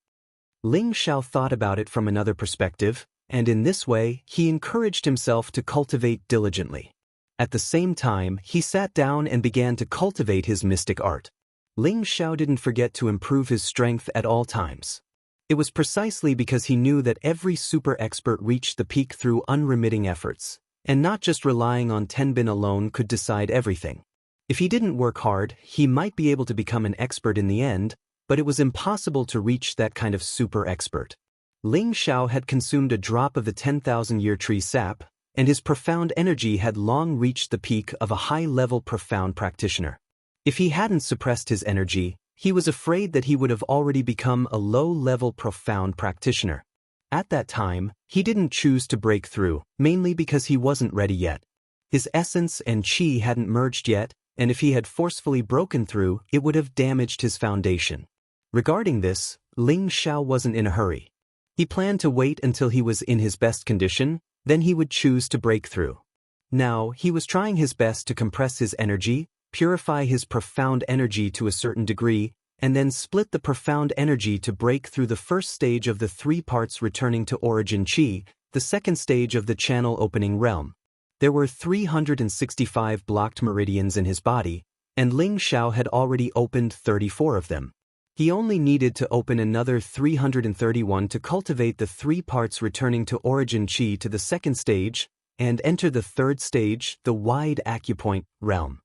Ling Xiao thought about it from another perspective, and in this way, he encouraged himself to cultivate diligently. At the same time, he sat down and began to cultivate his mystic art. Ling Xiao didn't forget to improve his strength at all times. It was precisely because he knew that every super expert reached the peak through unremitting efforts, and not just relying on Tenbin alone could decide everything. If he didn't work hard, he might be able to become an expert in the end, but it was impossible to reach that kind of super expert. Ling Xiao had consumed a drop of the 10,000-year tree sap, and his profound energy had long reached the peak of a high-level profound practitioner. If he hadn't suppressed his energy, he was afraid that he would have already become a low-level profound practitioner. At that time, he didn't choose to break through, mainly because he wasn't ready yet. His essence and qi hadn't merged yet, and if he had forcefully broken through, it would have damaged his foundation. Regarding this, Ling Xiao wasn't in a hurry. He planned to wait until he was in his best condition, then he would choose to break through. Now, he was trying his best to compress his energy, purify his profound energy to a certain degree, and then split the profound energy to break through the first stage of the 3 parts returning to origin qi, the second stage of the channel opening realm. There were 365 blocked meridians in his body, and Ling Xiao had already opened 34 of them. He only needed to open another 331 to cultivate the 3 parts returning to origin qi to the second stage, and enter the third stage, the wide acupoint realm.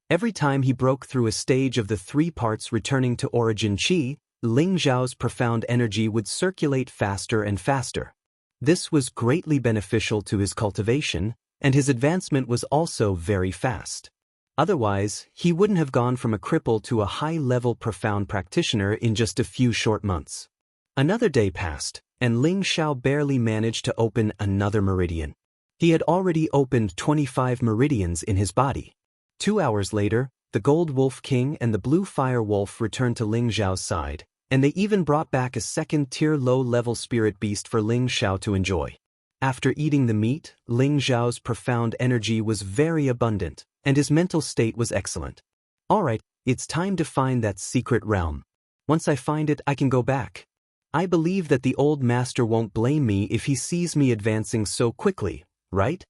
Every time he broke through a stage of the 3 parts returning to origin qi, Ling Xiao's profound energy would circulate faster and faster. This was greatly beneficial to his cultivation, and his advancement was also very fast. Otherwise, he wouldn't have gone from a cripple to a high-level profound practitioner in just a few short months. Another day passed, and Ling Xiao barely managed to open another meridian. He had already opened 25 meridians in his body. 2 hours later, the Gold Wolf King and the Blue Fire Wolf returned to Ling Xiao's side, and they even brought back a second-tier low-level spirit beast for Ling Xiao to enjoy. After eating the meat, Ling Xiao's profound energy was very abundant, and his mental state was excellent. Alright, it's time to find that secret realm. Once I find it, I can go back. I believe that the old master won't blame me if he sees me advancing so quickly, right?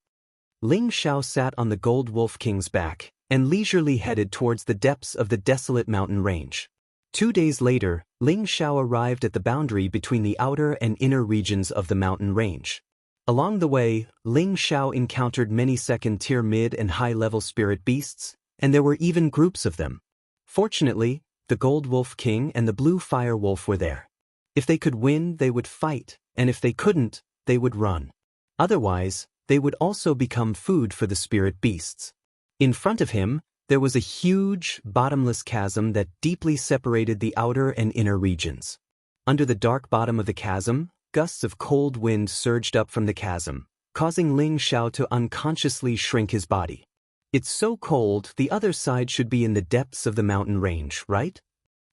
Ling Xiao sat on the Gold Wolf King's back, and leisurely headed towards the depths of the desolate mountain range. 2 days later, Ling Xiao arrived at the boundary between the outer and inner regions of the mountain range. Along the way, Ling Xiao encountered many second-tier mid- and high-level spirit beasts, and there were even groups of them. Fortunately, the Gold Wolf King and the Blue Fire Wolf were there. If they could win, they would fight, and if they couldn't, they would run. Otherwise, they would also become food for the spirit beasts. In front of him, there was a huge, bottomless chasm that deeply separated the outer and inner regions. Under the dark bottom of the chasm, gusts of cold wind surged up from the chasm, causing Ling Xiao to unconsciously shrink his body. It's so cold, the other side should be in the depths of the mountain range, right?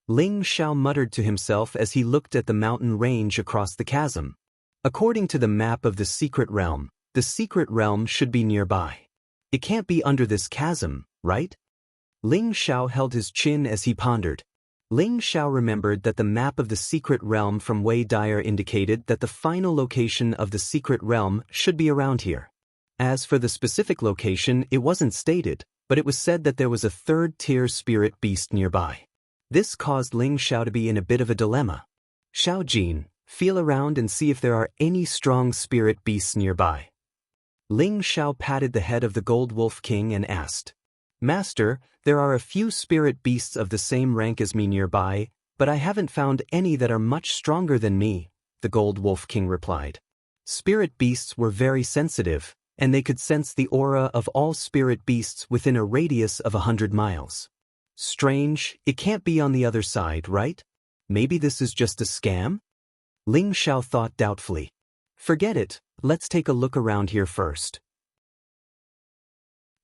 Ling Xiao muttered to himself as he looked at the mountain range across the chasm. According to the map of the secret realm should be nearby. It can't be under this chasm, right? Ling Xiao held his chin as he pondered. Ling Xiao remembered that the map of the secret realm from Wei Dyer indicated that the final location of the secret realm should be around here. As for the specific location, it wasn't stated, but it was said that there was a third-tier spirit beast nearby. This caused Ling Xiao to be in a bit of a dilemma. Xiao Jin, feel around and see if there are any strong spirit beasts nearby. Ling Xiao patted the head of the Gold Wolf King and asked, Master, there are a few spirit beasts of the same rank as me nearby, but I haven't found any that are much stronger than me, the Gold Wolf King replied. Spirit beasts were very sensitive, and they could sense the aura of all spirit beasts within a radius of 100 miles. Strange, it can't be on the other side, right? Maybe this is just a scam? Ling Xiao thought doubtfully. Forget it, let's take a look around here first.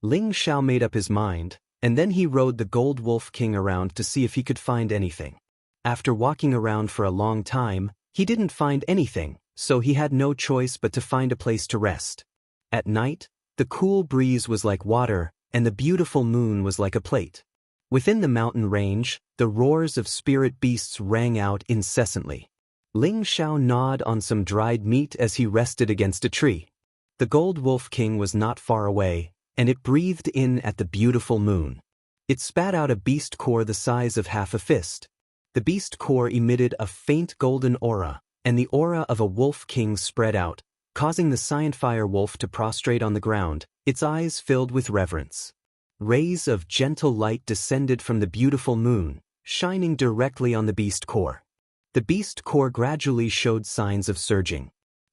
Ling Xiao made up his mind, and then he rode the Gold Wolf King around to see if he could find anything. After walking around for a long time, he didn't find anything, so he had no choice but to find a place to rest. At night, the cool breeze was like water, and the beautiful moon was like a plate. Within the mountain range, the roars of spirit beasts rang out incessantly. Ling Xiao gnawed on some dried meat as he rested against a tree. The Gold Wolf King was not far away, and it breathed in at the beautiful moon. It spat out a beast core the size of half a fist. The beast core emitted a faint golden aura, and the aura of a wolf king spread out, causing the Xianxia wolf to prostrate on the ground, its eyes filled with reverence. Rays of gentle light descended from the beautiful moon, shining directly on the beast core. The beast core gradually showed signs of surging.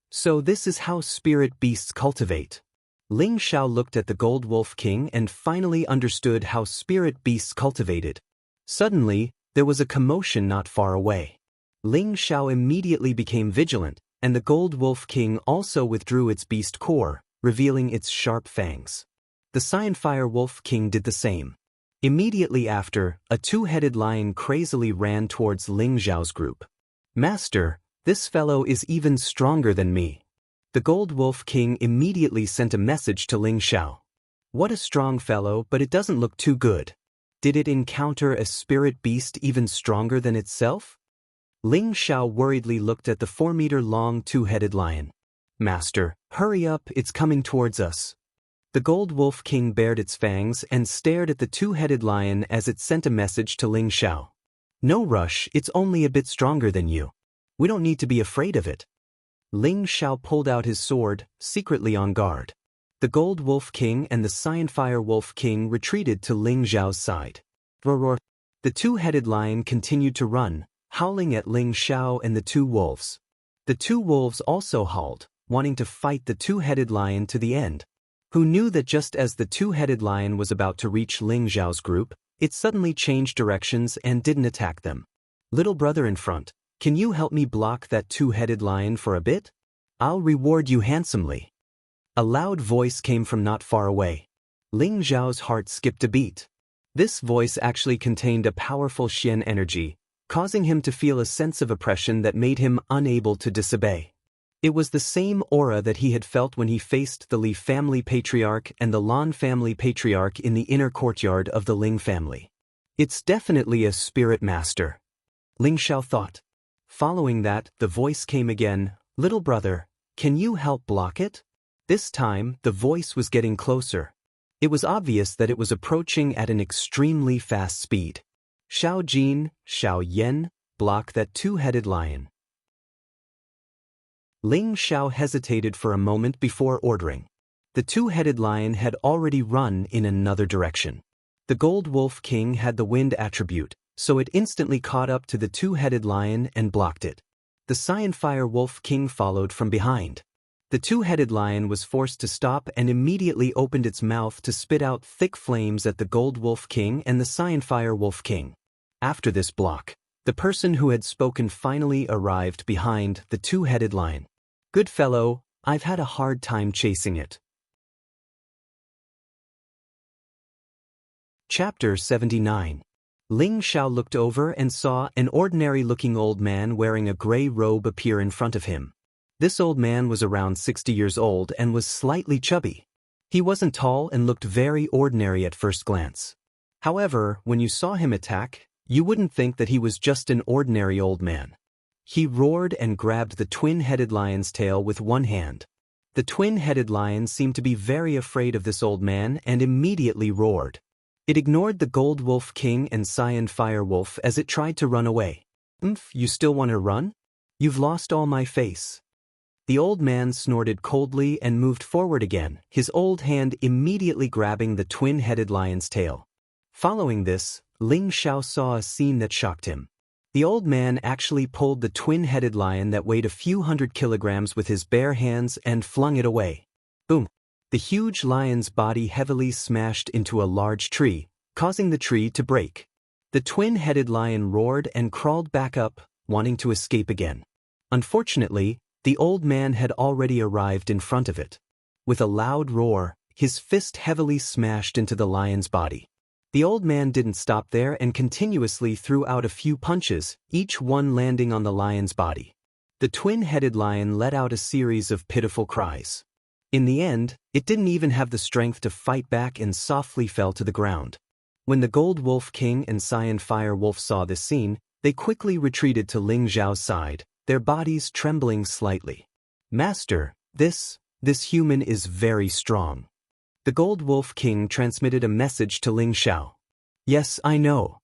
So this is how spirit beasts cultivate. Ling Xiao looked at the Gold Wolf King and finally understood how spirit beasts cultivated. Suddenly, there was a commotion not far away. Ling Xiao immediately became vigilant, and the Gold Wolf King also withdrew its beast core, revealing its sharp fangs. The Xianxia Wolf King did the same. Immediately after, a two-headed lion crazily ran towards Ling Xiao's group. Master, this fellow is even stronger than me. The Gold Wolf King immediately sent a message to Ling Xiao. What a strong fellow, but it doesn't look too good. Did it encounter a spirit beast even stronger than itself? Ling Xiao worriedly looked at the 4-meter-long two-headed lion. Master, hurry up, it's coming towards us. The Gold Wolf King bared its fangs and stared at the two-headed lion as it sent a message to Ling Xiao. No rush, it's only a bit stronger than you. We don't need to be afraid of it. Ling Xiao pulled out his sword, secretly on guard. The Gold Wolf King and the Xianxia Wolf King retreated to Ling Xiao's side. Roar. The two-headed lion continued to run, howling at Ling Xiao and the two wolves. The two wolves also howled, wanting to fight the two-headed lion to the end. Who knew that just as the two-headed lion was about to reach Ling Zhao's group, it suddenly changed directions and didn't attack them. Little brother in front, can you help me block that two-headed lion for a bit? I'll reward you handsomely. A loud voice came from not far away. Ling Zhao's heart skipped a beat. This voice actually contained a powerful Xian energy, causing him to feel a sense of oppression that made him unable to disobey. It was the same aura that he had felt when he faced the Li family patriarch and the Lan family patriarch in the inner courtyard of the Ling family. It's definitely a spirit master, Ling Xiao thought. Following that, the voice came again, little brother, can you help block it? This time, the voice was getting closer. It was obvious that it was approaching at an extremely fast speed. Xiao Jin, Xiao Yan, block that two-headed lion. Ling Xiao hesitated for a moment before ordering. The two-headed lion had already run in another direction. The Gold Wolf King had the wind attribute, so it instantly caught up to the two-headed lion and blocked it. The Xianxia Wolf King followed from behind. The two-headed lion was forced to stop and immediately opened its mouth to spit out thick flames at the Gold Wolf King and the Xianxia Wolf King. After this block, the person who had spoken finally arrived behind the two-headed lion. Good fellow, I've had a hard time chasing it. Chapter 79. Ling Xiao looked over and saw an ordinary-looking old man wearing a gray robe appear in front of him. This old man was around 60 years old and was slightly chubby. He wasn't tall and looked very ordinary at first glance. However, when you saw him attack, you wouldn't think that he was just an ordinary old man. He roared and grabbed the twin-headed lion's tail with one hand. The twin-headed lion seemed to be very afraid of this old man and immediately roared. It ignored the Gold Wolf King and Xianxia Wolf as it tried to run away. You still want to run? You've lost all my face. The old man snorted coldly and moved forward again, his old hand immediately grabbing the twin-headed lion's tail. Following this, Ling Xiao saw a scene that shocked him. The old man actually pulled the twin-headed lion that weighed a few hundred kilograms with his bare hands and flung it away. Boom! The huge lion's body heavily smashed into a large tree, causing the tree to break. The twin-headed lion roared and crawled back up, wanting to escape again. Unfortunately, the old man had already arrived in front of it. With a loud roar, his fist heavily smashed into the lion's body. The old man didn't stop there and continuously threw out a few punches, each one landing on the lion's body. The twin-headed lion let out a series of pitiful cries. In the end, it didn't even have the strength to fight back and softly fell to the ground. When the Gold Wolf King and Xianxia Wolf saw this scene, they quickly retreated to Ling Zhao's side, their bodies trembling slightly. Master, this human is very strong. The Gold Wolf King transmitted a message to Ling Xiao. Yes, I know.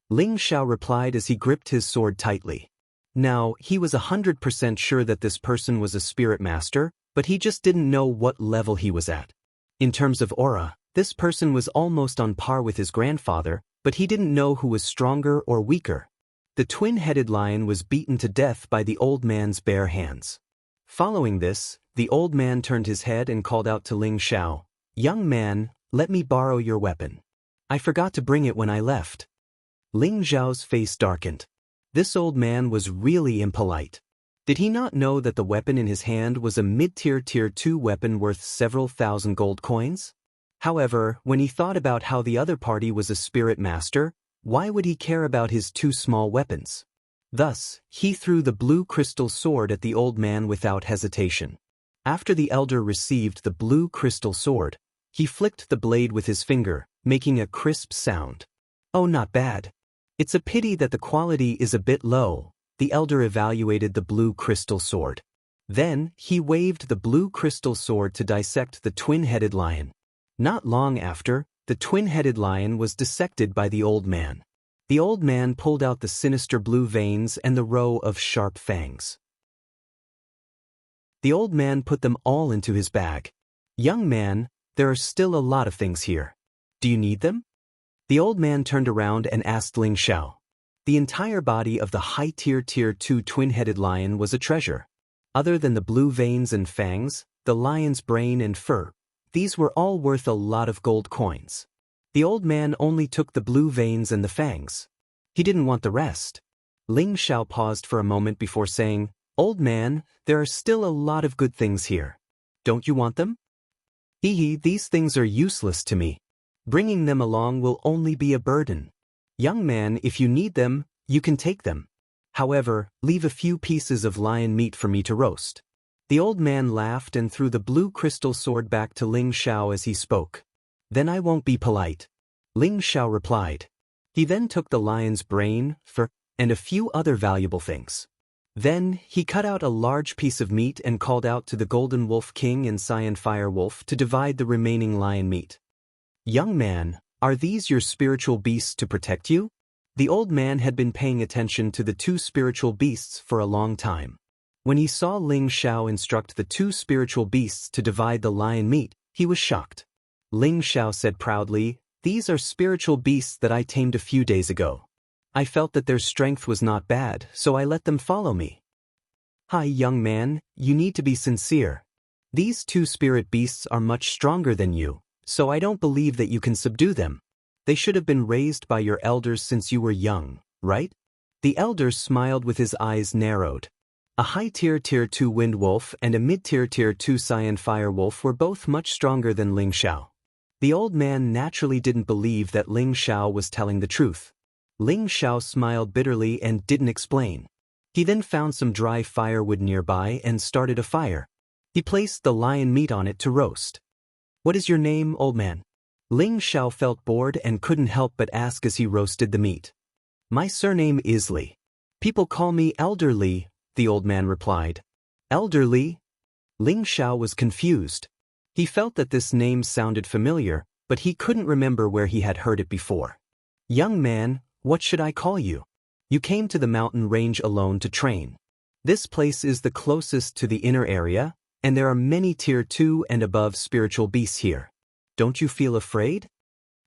Ling Xiao replied as he gripped his sword tightly. Now, he was 100% sure that this person was a spirit master, but he just didn't know what level he was at. In terms of aura, this person was almost on par with his grandfather, but he didn't know who was stronger or weaker. The twin-headed lion was beaten to death by the old man's bare hands. Following this, the old man turned his head and called out to Ling Xiao, "Young man, let me borrow your weapon. I forgot to bring it when I left." Ling Zhao's face darkened. This old man was really impolite. Did he not know that the weapon in his hand was a mid-tier Tier 2 weapon worth several thousand gold coins? However, when he thought about how the other party was a spirit master, why would he care about his two small weapons? Thus, he threw the blue crystal sword at the old man without hesitation. After the elder received the blue crystal sword, he flicked the blade with his finger, making a crisp sound. Oh, not bad. It's a pity that the quality is a bit low. The elder evaluated the blue crystal sword. Then, he waved the blue crystal sword to dissect the twin-headed lion. Not long after, the twin-headed lion was dissected by the old man. The old man pulled out the sinister blue veins and the row of sharp fangs. The old man put them all into his bag. "Young man, there are still a lot of things here. Do you need them?" The old man turned around and asked Ling Xiao. The entire body of the high-tier Tier 2 twin-headed lion was a treasure. Other than the blue veins and fangs, the lion's brain and fur, these were all worth a lot of gold coins. The old man only took the blue veins and the fangs. He didn't want the rest. Ling Xiao paused for a moment before saying, "Old man, there are still a lot of good things here. Don't you want them?" "Hee, these things are useless to me. Bringing them along will only be a burden. Young man, if you need them, you can take them. However, leave a few pieces of lion meat for me to roast." The old man laughed and threw the blue crystal sword back to Ling Xiao as he spoke. "Then I won't be polite," Ling Xiao replied. He then took the lion's brain, fur, and a few other valuable things. Then, he cut out a large piece of meat and called out to the Golden Wolf King and Cyan Fire Wolf to divide the remaining lion meat. "Young man, are these your spiritual beasts to protect you?" The old man had been paying attention to the two spiritual beasts for a long time. When he saw Ling Xiao instruct the two spiritual beasts to divide the lion meat, he was shocked. Ling Xiao said proudly, "These are spiritual beasts that I tamed a few days ago. I felt that their strength was not bad, so I let them follow me." "Hi, young man, you need to be sincere. These two spirit beasts are much stronger than you, so I don't believe that you can subdue them. They should have been raised by your elders since you were young, right?" The elder smiled with his eyes narrowed. A high-tier Tier 2 Wind Wolf and a mid-tier Tier 2 Cyan Fire Wolf were both much stronger than Ling Xiao. The old man naturally didn't believe that Ling Xiao was telling the truth. Ling Xiao smiled bitterly and didn't explain. He then found some dry firewood nearby and started a fire. He placed the lion meat on it to roast. "What is your name, old man?" Ling Xiao felt bored and couldn't help but ask as he roasted the meat. "My surname is Li. People call me Elder Li," the old man replied. "Elder Li?" Ling Xiao was confused. He felt that this name sounded familiar, but he couldn't remember where he had heard it before. "Young man, what should I call you? You came to the mountain range alone to train. This place is the closest to the inner area, and there are many Tier 2 and above spiritual beasts here. Don't you feel afraid?"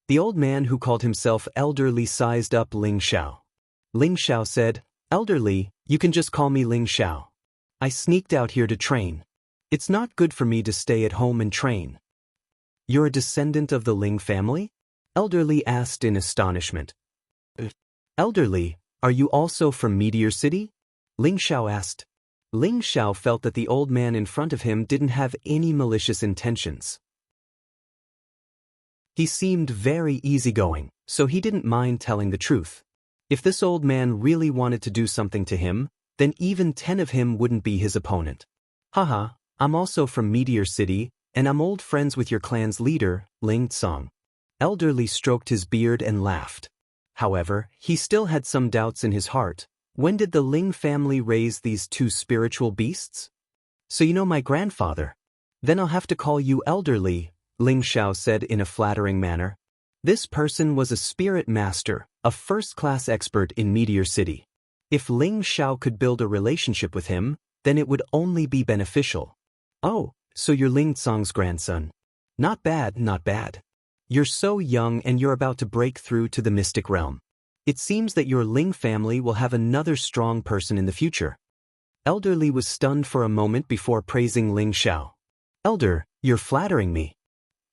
The old man who called himself Elder Li sized up Ling Xiao. Ling Xiao said, "Elder Li, you can just call me Ling Xiao. I sneaked out here to train. It's not good for me to stay at home and train." "You're a descendant of the Ling family?" Elder Li asked in astonishment. "Elder Li, are you also from Meteor City?" Ling Xiao asked. Ling Xiao felt that the old man in front of him didn't have any malicious intentions. He seemed very easygoing, so he didn't mind telling the truth. If this old man really wanted to do something to him, then even 10 of him wouldn't be his opponent. "Haha, I'm also from Meteor City, and I'm old friends with your clan's leader, Ling Tsong." Elder Li stroked his beard and laughed. However, he still had some doubts in his heart. When did the Ling family raise these two spiritual beasts? "So you know my grandfather? Then I'll have to call you Elder Li," Ling Xiao said in a flattering manner. This person was a spirit master, a first-class expert in Meteor City. If Ling Xiao could build a relationship with him, then it would only be beneficial. "Oh, so you're Ling Tsong's grandson. Not bad, not bad. You're so young and you're about to break through to the mystic realm. It seems that your Ling family will have another strong person in the future." Elder Li was stunned for a moment before praising Ling Xiao. "Elder, you're flattering me."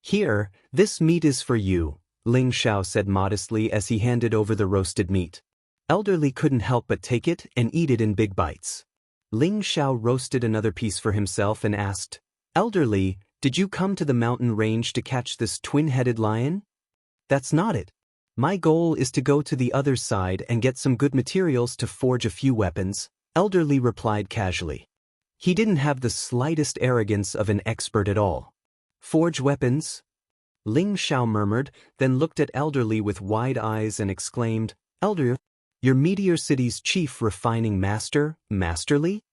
"Here, this meat is for you," Ling Xiao said modestly as he handed over the roasted meat. Elder Li couldn't help but take it and eat it in big bites. Ling Xiao roasted another piece for himself and asked, "Elder Li, did you come to the mountain range to catch this twin-headed lion?" "That's not it. My goal is to go to the other side and get some good materials to forge a few weapons," Elder Li replied casually. He didn't have the slightest arrogance of an expert at all. "Forge weapons?" Ling Xiao murmured, then looked at Elder Li with wide eyes and exclaimed, "Elder, you're Meteor City's chief refining master, Master Li?"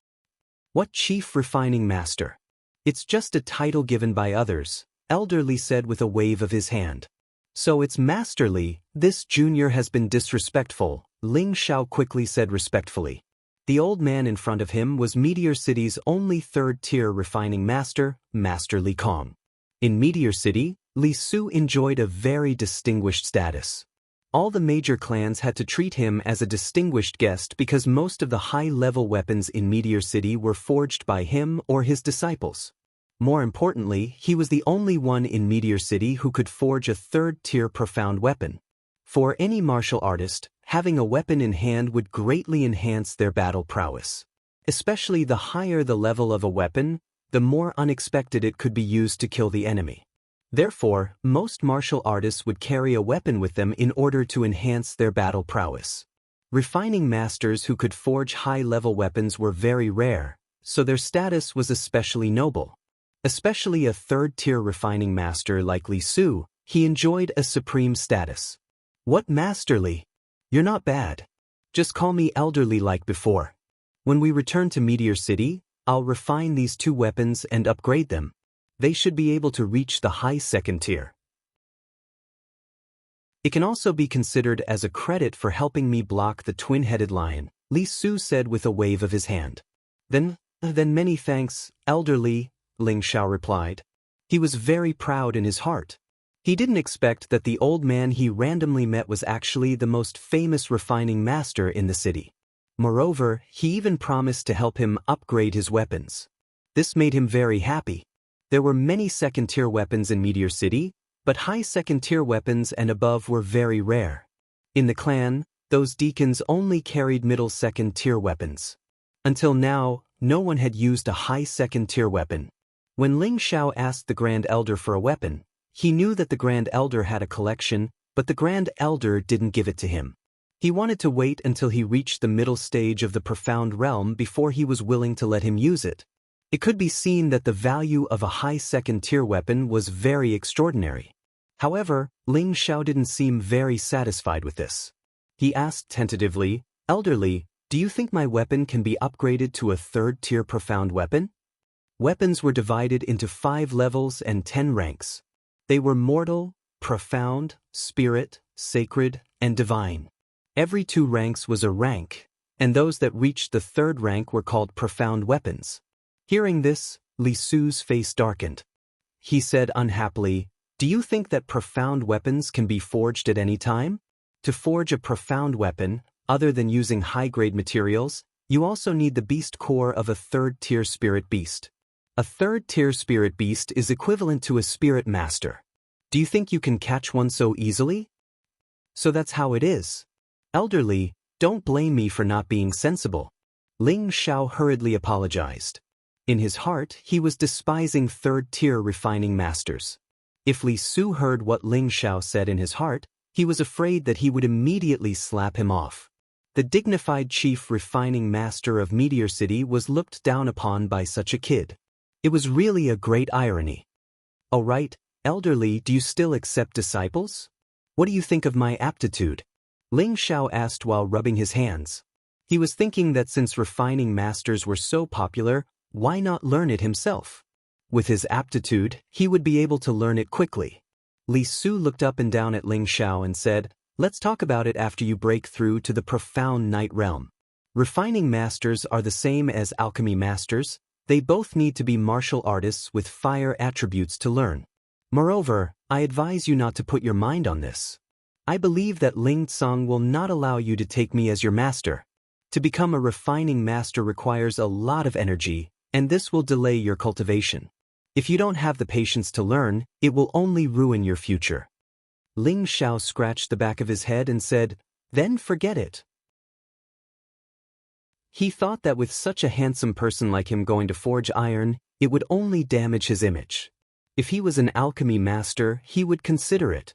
"What chief refining master? It's just a title given by others," Elder Li said with a wave of his hand. "So it's Master Li, this junior has been disrespectful," Ling Xiao quickly said respectfully. The old man in front of him was Meteor City's only third-tier refining master, Master Li Kong. In Meteor City, Li Su enjoyed a very distinguished status. All the major clans had to treat him as a distinguished guest because most of the high-level weapons in Meteor City were forged by him or his disciples. More importantly, he was the only one in Meteor City who could forge a third-tier profound weapon. For any martial artist, having a weapon in hand would greatly enhance their battle prowess. Especially the higher the level of a weapon, the more unexpected it could be used to kill the enemy. Therefore, most martial artists would carry a weapon with them in order to enhance their battle prowess. Refining masters who could forge high-level weapons were very rare, so their status was especially noble. Especially a third-tier refining master like Li Su, he enjoyed a supreme status. What masterly? You're not bad. Just call me elderly like before. When we return to Meteor City, I'll refine these two weapons and upgrade them. They should be able to reach the high second tier. It can also be considered as a credit for helping me block the twin-headed lion, Li Su said with a wave of his hand. Then many thanks, elderly, Ling Xiao replied. He was very proud in his heart. He didn't expect that the old man he randomly met was actually the most famous refining master in the city. Moreover, he even promised to help him upgrade his weapons. This made him very happy. There were many second-tier weapons in Meteor City, but high second-tier weapons and above were very rare. In the clan, those deacons only carried middle second-tier weapons. Until now, no one had used a high second-tier weapon. When Ling Xiao asked the Grand Elder for a weapon, he knew that the Grand Elder had a collection, but the Grand Elder didn't give it to him. He wanted to wait until he reached the middle stage of the profound realm before he was willing to let him use it. It could be seen that the value of a high second-tier weapon was very extraordinary. However, Ling Xiao didn't seem very satisfied with this. He asked tentatively, "Elderly, do you think my weapon can be upgraded to a third-tier profound weapon?" Weapons were divided into 5 levels and 10 ranks. They were mortal, profound, spirit, sacred, and divine. Every 2 ranks was a rank, and those that reached the 3rd rank were called profound weapons. Hearing this, Li Su's face darkened. He said unhappily, "Do you think that profound weapons can be forged at any time? To forge a profound weapon, other than using high-grade materials, you also need the beast core of a 3rd-tier spirit beast. A 3rd-tier spirit beast is equivalent to a spirit master. Do you think you can catch one so easily? So that's how it is. Elderly, don't blame me for not being sensible." Ling Xiao hurriedly apologized. In his heart, he was despising 3rd-tier refining masters. If Li Su heard what Ling Xiao said in his heart, he was afraid that he would immediately slap him off. The dignified chief refining master of Meteor City was looked down upon by such a kid. It was really a great irony. "All right, elderly, do you still accept disciples? What do you think of my aptitude?" Ling Xiao asked while rubbing his hands. He was thinking that since refining masters were so popular, why not learn it himself? With his aptitude, he would be able to learn it quickly. Li Su looked up and down at Ling Xiao and said, "Let's talk about it after you break through to the profound night realm. Refining masters are the same as alchemy masters. They both need to be martial artists with fire attributes to learn. Moreover, I advise you not to put your mind on this. I believe that Ling Tsang will not allow you to take me as your master. To become a refining master requires a lot of energy, and this will delay your cultivation. If you don't have the patience to learn, it will only ruin your future." Ling Xiao scratched the back of his head and said, "Then forget it." He thought that with such a handsome person like him going to forge iron, it would only damage his image. If he was an alchemy master, he would consider it.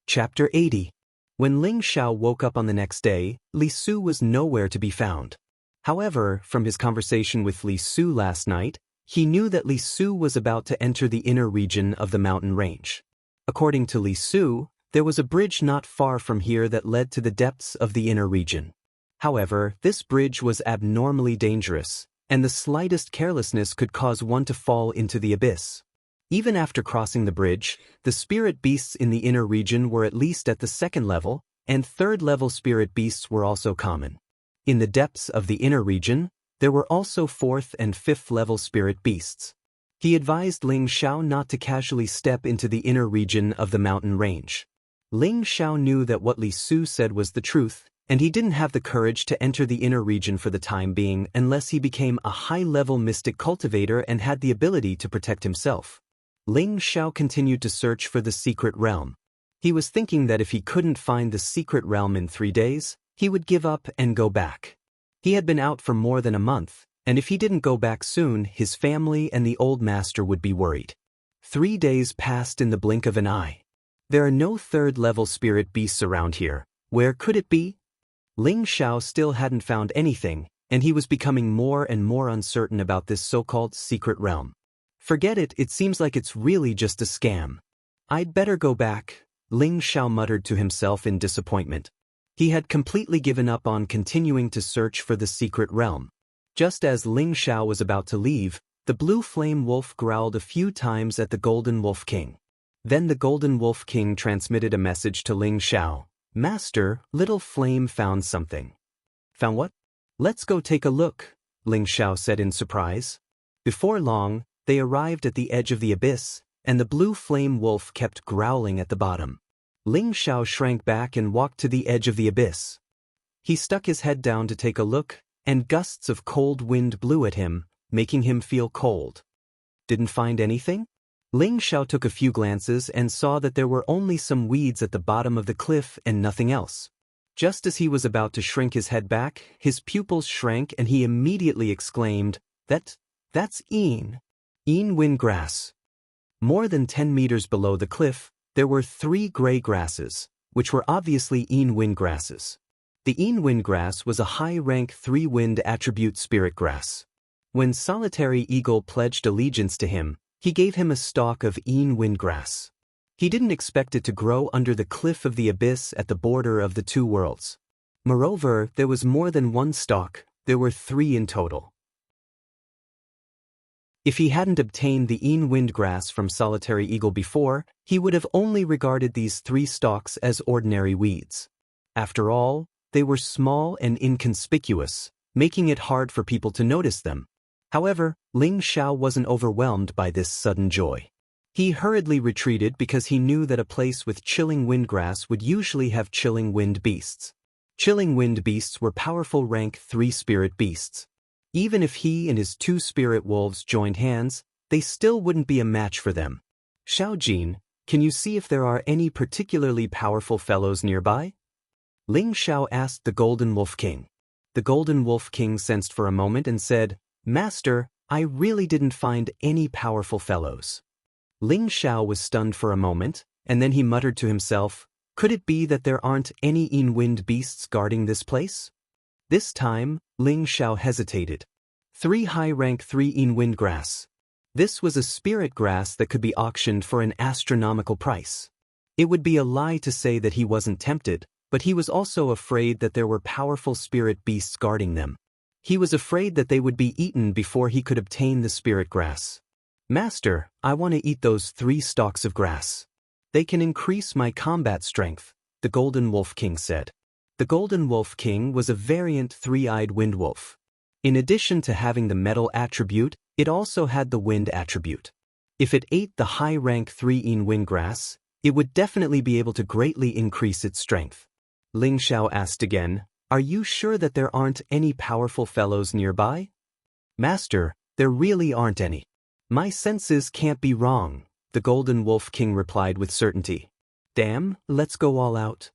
Chapter 80. When Ling Xiao woke up on the next day, Li Su was nowhere to be found. However, from his conversation with Li Su last night, he knew that Li Su was about to enter the inner region of the mountain range. According to Li Su, there was a bridge not far from here that led to the depths of the inner region. However, this bridge was abnormally dangerous, and the slightest carelessness could cause one to fall into the abyss. Even after crossing the bridge, the spirit beasts in the inner region were at least at the 2nd level, and 3rd-level spirit beasts were also common. In the depths of the inner region, there were also 4th and 5th-level spirit beasts. He advised Ling Xiao not to casually step into the inner region of the mountain range. Ling Xiao knew that what Li Su said was the truth, and he didn't have the courage to enter the inner region for the time being unless he became a high-level mystic cultivator and had the ability to protect himself. Ling Xiao continued to search for the secret realm. He was thinking that if he couldn't find the secret realm in 3 days, he would give up and go back. He had been out for more than a month, and if he didn't go back soon, his family and the old master would be worried. 3 days passed in the blink of an eye. There are no third-level spirit beasts around here. Where could it be? Ling Xiao still hadn't found anything, and he was becoming more and more uncertain about this so-called secret realm. Forget it, it seems like it's really just a scam. I'd better go back, Ling Xiao muttered to himself in disappointment. He had completely given up on continuing to search for the secret realm. Just as Ling Xiao was about to leave, the blue flame wolf growled a few times at the Golden Wolf King. Then the Golden Wolf King transmitted a message to Ling Xiao. Master, Little Flame found something. Found what? Let's go take a look, Ling Xiao said in surprise. Before long, they arrived at the edge of the abyss, and the blue flame wolf kept growling at the bottom. Ling Xiao shrank back and walked to the edge of the abyss. He stuck his head down to take a look, and gusts of cold wind blew at him, making him feel cold. Didn't find anything? Ling Xiao took a few glances and saw that there were only some weeds at the bottom of the cliff and nothing else. Just as he was about to shrink his head back, his pupils shrank and he immediately exclaimed, That's Een wind grass. More than 10 meters below the cliff, there were 3 gray grasses, which were obviously Een wind grasses. The Een wind grass was a high-rank 3-wind attribute spirit grass. When Solitary Eagle pledged allegiance to him, he gave him a stalk of Een wind grass. He didn't expect it to grow under the cliff of the abyss at the border of the 2 worlds. Moreover, there was more than 1 stalk, there were 3 in total. If he hadn't obtained the Een wind grass from Solitary Eagle before, he would have only regarded these 3 stalks as ordinary weeds. After all, they were small and inconspicuous, making it hard for people to notice them. However, Ling Xiao wasn't overwhelmed by this sudden joy. He hurriedly retreated because he knew that a place with chilling wind grass would usually have chilling wind beasts. Chilling wind beasts were powerful rank 3 spirit beasts. Even if he and his 2 spirit wolves joined hands, they still wouldn't be a match for them. Xiaojin, can you see if there are any particularly powerful fellows nearby? Ling Xiao asked the Golden Wolf King. The Golden Wolf King sensed for a moment and said, Master, I really didn't find any powerful fellows. Ling Xiao was stunned for a moment, and then he muttered to himself, could it be that there aren't any Een wind beasts guarding this place? This time, Ling Xiao hesitated. 3 high-rank 3 Een wind grass. This was a spirit grass that could be auctioned for an astronomical price. It would be a lie to say that he wasn't tempted, but he was also afraid that there were powerful spirit beasts guarding them. He was afraid that they would be eaten before he could obtain the spirit grass. Master, I want to eat those 3 stalks of grass. They can increase my combat strength, the Golden Wolf King said. The Golden Wolf King was a variant 3-eyed wind wolf. In addition to having the metal attribute, it also had the wind attribute. If it ate the high-rank 3 Een wind grass, it would definitely be able to greatly increase its strength. Ling Xiao asked again, are you sure that there aren't any powerful fellows nearby? Master, there really aren't any. My senses can't be wrong, the Golden Wolf King replied with certainty. Damn, let's go all out.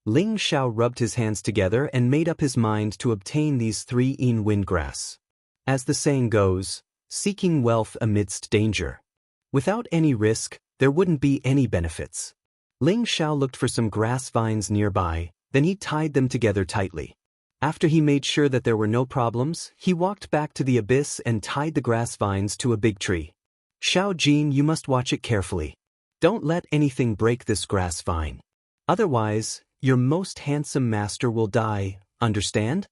Ling Xiao rubbed his hands together and made up his mind to obtain these 3 Een wind grass. As the saying goes, seeking wealth amidst danger. Without any risk, there wouldn't be any benefits. Ling Xiao looked for some grass vines nearby, then he tied them together tightly. After he made sure that there were no problems, he walked back to the abyss and tied the grass vines to a big tree. Xiaojin, you must watch it carefully. Don't let anything break this grass vine. Otherwise, your most handsome master will die, understand?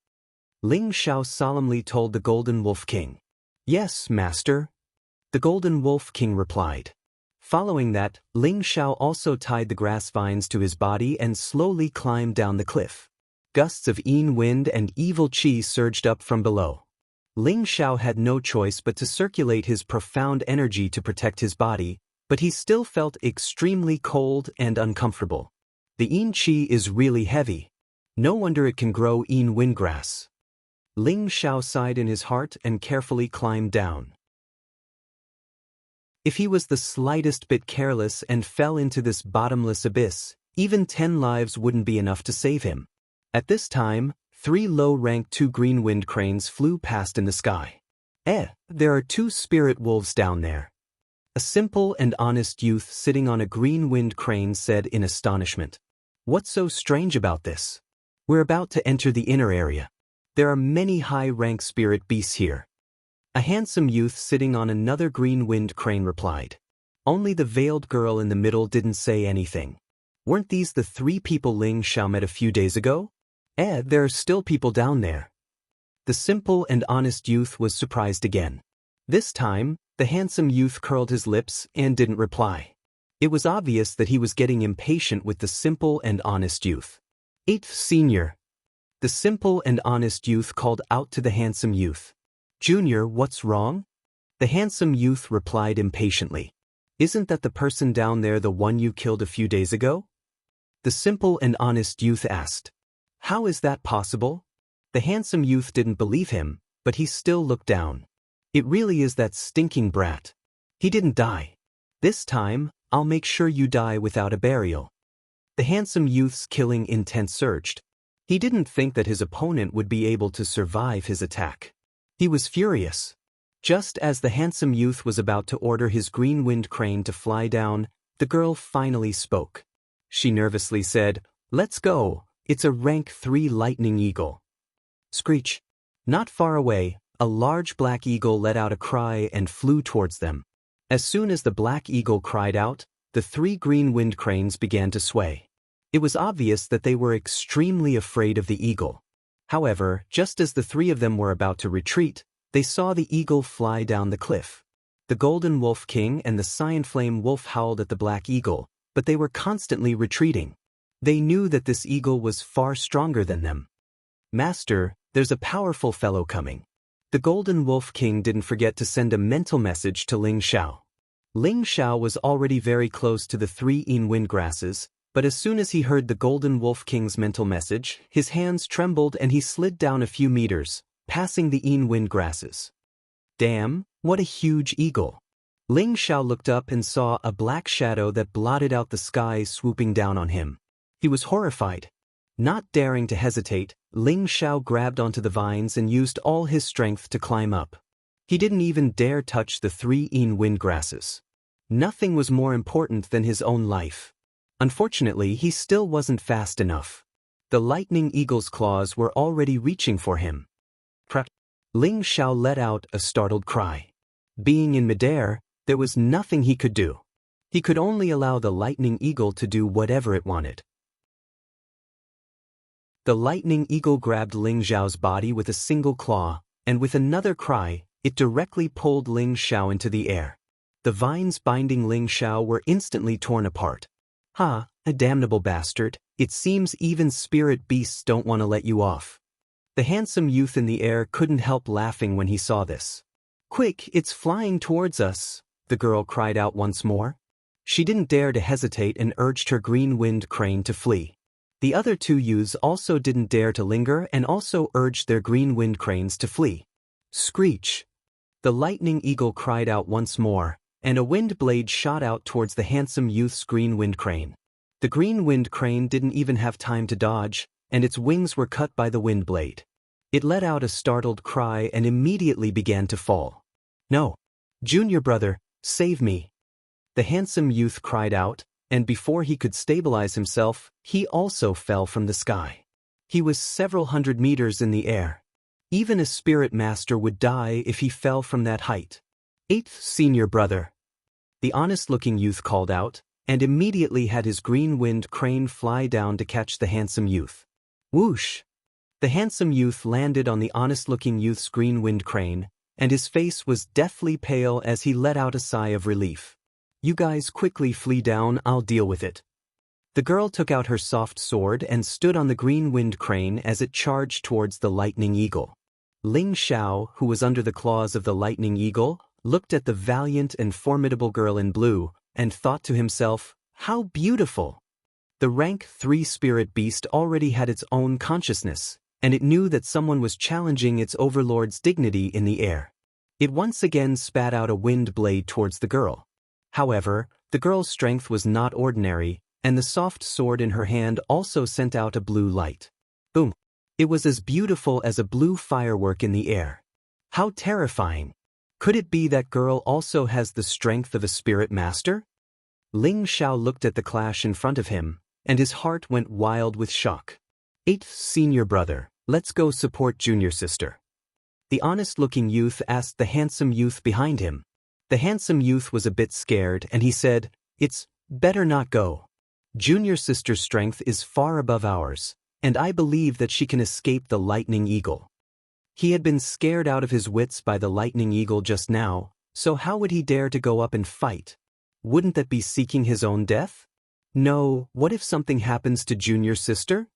Ling Xiao solemnly told the Golden Wolf King. Yes, master. The Golden Wolf King replied. Following that, Ling Xiao also tied the grass vines to his body and slowly climbed down the cliff. Gusts of Een wind and evil chi surged up from below. Ling Xiao had no choice but to circulate his profound energy to protect his body, but he still felt extremely cold and uncomfortable. The yin qi is really heavy. No wonder it can grow yin windgrass. Ling Xiao sighed in his heart and carefully climbed down. If he was the slightest bit careless and fell into this bottomless abyss, even 10 lives wouldn't be enough to save him. At this time, 3 low-rank 2 green wind cranes flew past in the sky. There are 2 spirit wolves down there. A simple and honest youth sitting on a green wind crane said in astonishment. What's so strange about this? We're about to enter the inner area. There are many high-rank spirit beasts here. A handsome youth sitting on another green wind crane replied. Only the veiled girl in the middle didn't say anything. Weren't these the 3 people Ling Xiao met a few days ago? There are still people down there. The simple and honest youth was surprised again. This time, the handsome youth curled his lips and didn't reply. It was obvious that he was getting impatient with the simple and honest youth. 8th Senior. The simple and honest youth called out to the handsome youth. Junior, what's wrong? The handsome youth replied impatiently. Isn't that the person down there the one you killed a few days ago? The simple and honest youth asked. How is that possible? The handsome youth didn't believe him, but he still looked down. It really is that stinking brat. He didn't die. This time, I'll make sure you die without a burial. The handsome youth's killing intent surged. He didn't think that his opponent would be able to survive his attack. He was furious. Just as the handsome youth was about to order his green wind crane to fly down, the girl finally spoke. She nervously said, Let's go, it's a rank 3 lightning eagle. Screech. Not far away, a large black eagle let out a cry and flew towards them. As soon as the black eagle cried out, the 3 green wind cranes began to sway. It was obvious that they were extremely afraid of the eagle. However, just as the 3 of them were about to retreat, they saw the eagle fly down the cliff. The Golden Wolf King and the Cyan Flame Wolf howled at the Black Eagle, but they were constantly retreating. They knew that this eagle was far stronger than them. Master, there's a powerful fellow coming. The Golden Wolf King didn't forget to send a mental message to Ling Xiao. Ling Xiao was already very close to the 3 yin windgrasses, but as soon as he heard the Golden Wolf King's mental message, his hands trembled and he slid down a few meters, passing the yin windgrasses. Damn, what a huge eagle! Ling Xiao looked up and saw a black shadow that blotted out the sky swooping down on him. He was horrified. Not daring to hesitate, Ling Xiao grabbed onto the vines and used all his strength to climb up. He didn't even dare touch the 3 yin windgrasses. Nothing was more important than his own life. Unfortunately, he still wasn't fast enough. The lightning eagle's claws were already reaching for him. Ling Xiao let out a startled cry. Being in midair, there was nothing he could do. He could only allow the lightning eagle to do whatever it wanted. The lightning eagle grabbed Ling Xiao's body with a single claw, and with another cry, it directly pulled Ling Xiao into the air. The vines binding Ling Xiao were instantly torn apart. Ha, a damnable bastard, it seems even spirit beasts don't want to let you off. The handsome youth in the air couldn't help laughing when he saw this. Quick, it's flying towards us, the girl cried out once more. She didn't dare to hesitate and urged her green wind crane to flee. The other 2 youths also didn't dare to linger and also urged their green wind cranes to flee. Screech! The lightning eagle cried out once more, and a wind blade shot out towards the handsome youth's green wind crane. The green wind crane didn't even have time to dodge, and its wings were cut by the wind blade. It let out a startled cry and immediately began to fall. No! Junior brother, save me! The handsome youth cried out, and before he could stabilize himself, he also fell from the sky. He was several hundred meters in the air. Even a spirit master would die if he fell from that height. 8th Senior brother. The honest-looking youth called out, and immediately had his green wind crane fly down to catch the handsome youth. Whoosh! The handsome youth landed on the honest-looking youth's green wind crane, and his face was deathly pale as he let out a sigh of relief. You guys quickly flee down, I'll deal with it. The girl took out her soft sword and stood on the green wind crane as it charged towards the lightning eagle. Ling Xiao, who was under the claws of the lightning eagle, looked at the valiant and formidable girl in blue, and thought to himself, how beautiful! The rank 3 spirit beast already had its own consciousness, and it knew that someone was challenging its overlord's dignity in the air. It once again spat out a wind blade towards the girl. However, the girl's strength was not ordinary, and the soft sword in her hand also sent out a blue light. Boom! It was as beautiful as a blue firework in the air. How terrifying! Could it be that girl also has the strength of a spirit master? Ling Xiao looked at the clash in front of him, and his heart went wild with shock. 8th senior brother, let's go support junior sister. The honest-looking youth asked the handsome youth behind him. The handsome youth was a bit scared, and he said, it's better not go. Junior sister's strength is far above ours, and I believe that she can escape the lightning eagle. He had been scared out of his wits by the lightning eagle just now, so how would he dare to go up and fight? Wouldn't that be seeking his own death? No, what if something happens to junior sister?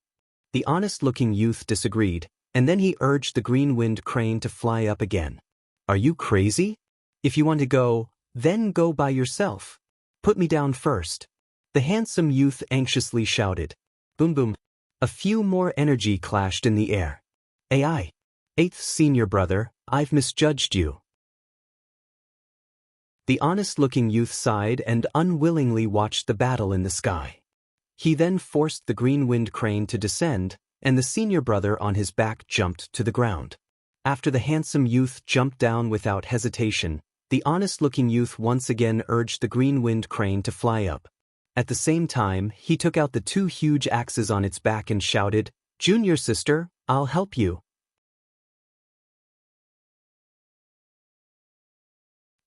The honest-looking youth disagreed, and then he urged the green wind crane to fly up again. Are you crazy? If you want to go, then go by yourself. Put me down first. The handsome youth anxiously shouted. Boom boom. A few more energy clashed in the air. AI. 8th senior brother, I've misjudged you. The honest-looking youth sighed and unwillingly watched the battle in the sky. He then forced the green wind crane to descend, and the senior brother on his back jumped to the ground. After the handsome youth jumped down without hesitation, the honest-looking youth once again urged the green wind crane to fly up. At the same time, he took out the 2 huge axes on its back and shouted, Junior sister, I'll help you.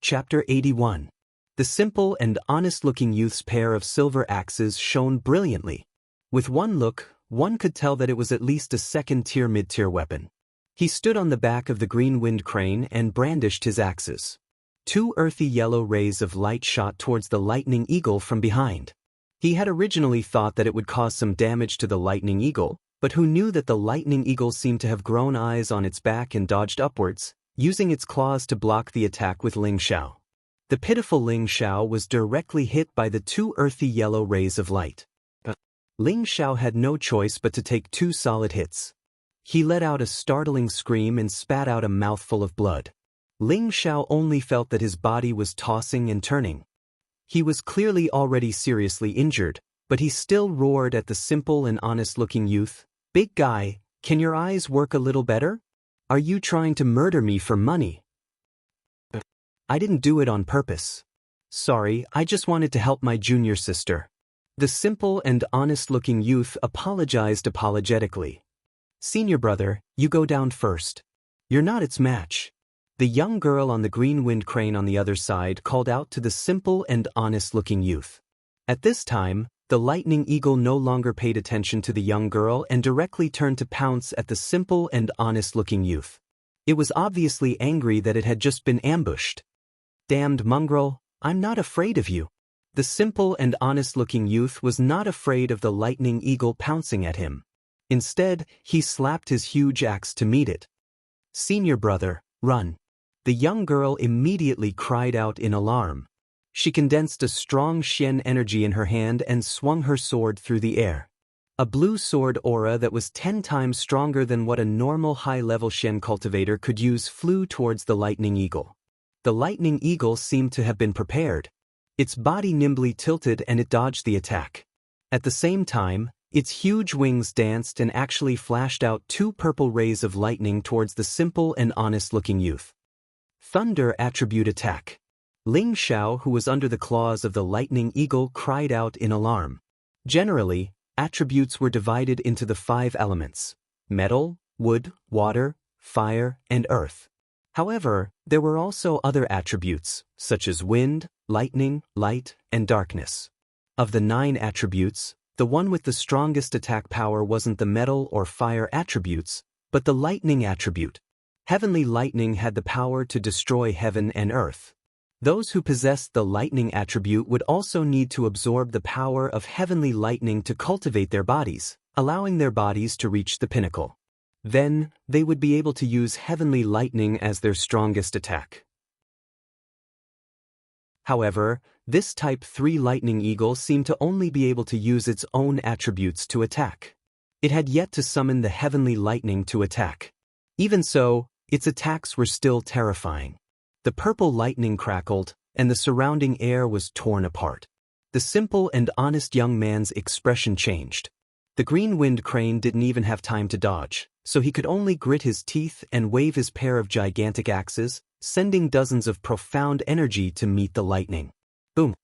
Chapter 81. The simple and honest-looking youth's pair of silver axes shone brilliantly. With one look, one could tell that it was at least a second-tier mid-tier weapon. He stood on the back of the green wind crane and brandished his axes. 2 earthy yellow rays of light shot towards the lightning eagle from behind. He had originally thought that it would cause some damage to the lightning eagle, but who knew that the lightning eagle seemed to have grown eyes on its back and dodged upwards, using its claws to block the attack with Ling Xiao. The pitiful Ling Xiao was directly hit by the 2 earthy yellow rays of light. Ling Xiao had no choice but to take 2 solid hits. He let out a startling scream and spat out a mouthful of blood. Ling Xiao only felt that his body was tossing and turning. He was clearly already seriously injured, but he still roared at the simple and honest-looking youth, Big guy, can your eyes work a little better? Are you trying to murder me for money? I didn't do it on purpose. Sorry, I just wanted to help my junior sister. The simple and honest-looking youth apologized apologetically. Senior brother, you go down first. You're not its match. The young girl on the green wind crane on the other side called out to the simple and honest-looking youth. At this time, the lightning eagle no longer paid attention to the young girl and directly turned to pounce at the simple and honest-looking youth. It was obviously angry that it had just been ambushed. Damned mongrel, I'm not afraid of you. The simple and honest-looking youth was not afraid of the lightning eagle pouncing at him. Instead, he slapped his huge axe to meet it. Senior brother, run. The young girl immediately cried out in alarm. She condensed a strong Xian energy in her hand and swung her sword through the air. A blue sword aura that was 10 times stronger than what a normal high-level Xian cultivator could use flew towards the lightning eagle. The lightning eagle seemed to have been prepared. Its body nimbly tilted and it dodged the attack. At the same time, its huge wings danced and actually flashed out 2 purple rays of lightning towards the simple and honest-looking youth. Thunder attribute attack. Ling Xiao, who was under the claws of the lightning eagle, cried out in alarm. Generally, attributes were divided into the 5 elements: metal, wood, water, fire, and earth. However, there were also other attributes, such as wind, lightning, light, and darkness. Of the 9 attributes, the one with the strongest attack power wasn't the metal or fire attributes, but the lightning attribute. Heavenly lightning had the power to destroy heaven and earth. Those who possessed the lightning attribute would also need to absorb the power of heavenly lightning to cultivate their bodies, allowing their bodies to reach the pinnacle. Then, they would be able to use heavenly lightning as their strongest attack. However, this Type 3 lightning eagle seemed to only be able to use its own attributes to attack. It had yet to summon the heavenly lightning to attack. Even so, its attacks were still terrifying. The purple lightning crackled, and the surrounding air was torn apart. The simple and honest young man's expression changed. The green-winged crane didn't even have time to dodge, so he could only grit his teeth and wave his pair of gigantic axes, sending dozens of profound energy to meet the lightning. Boom!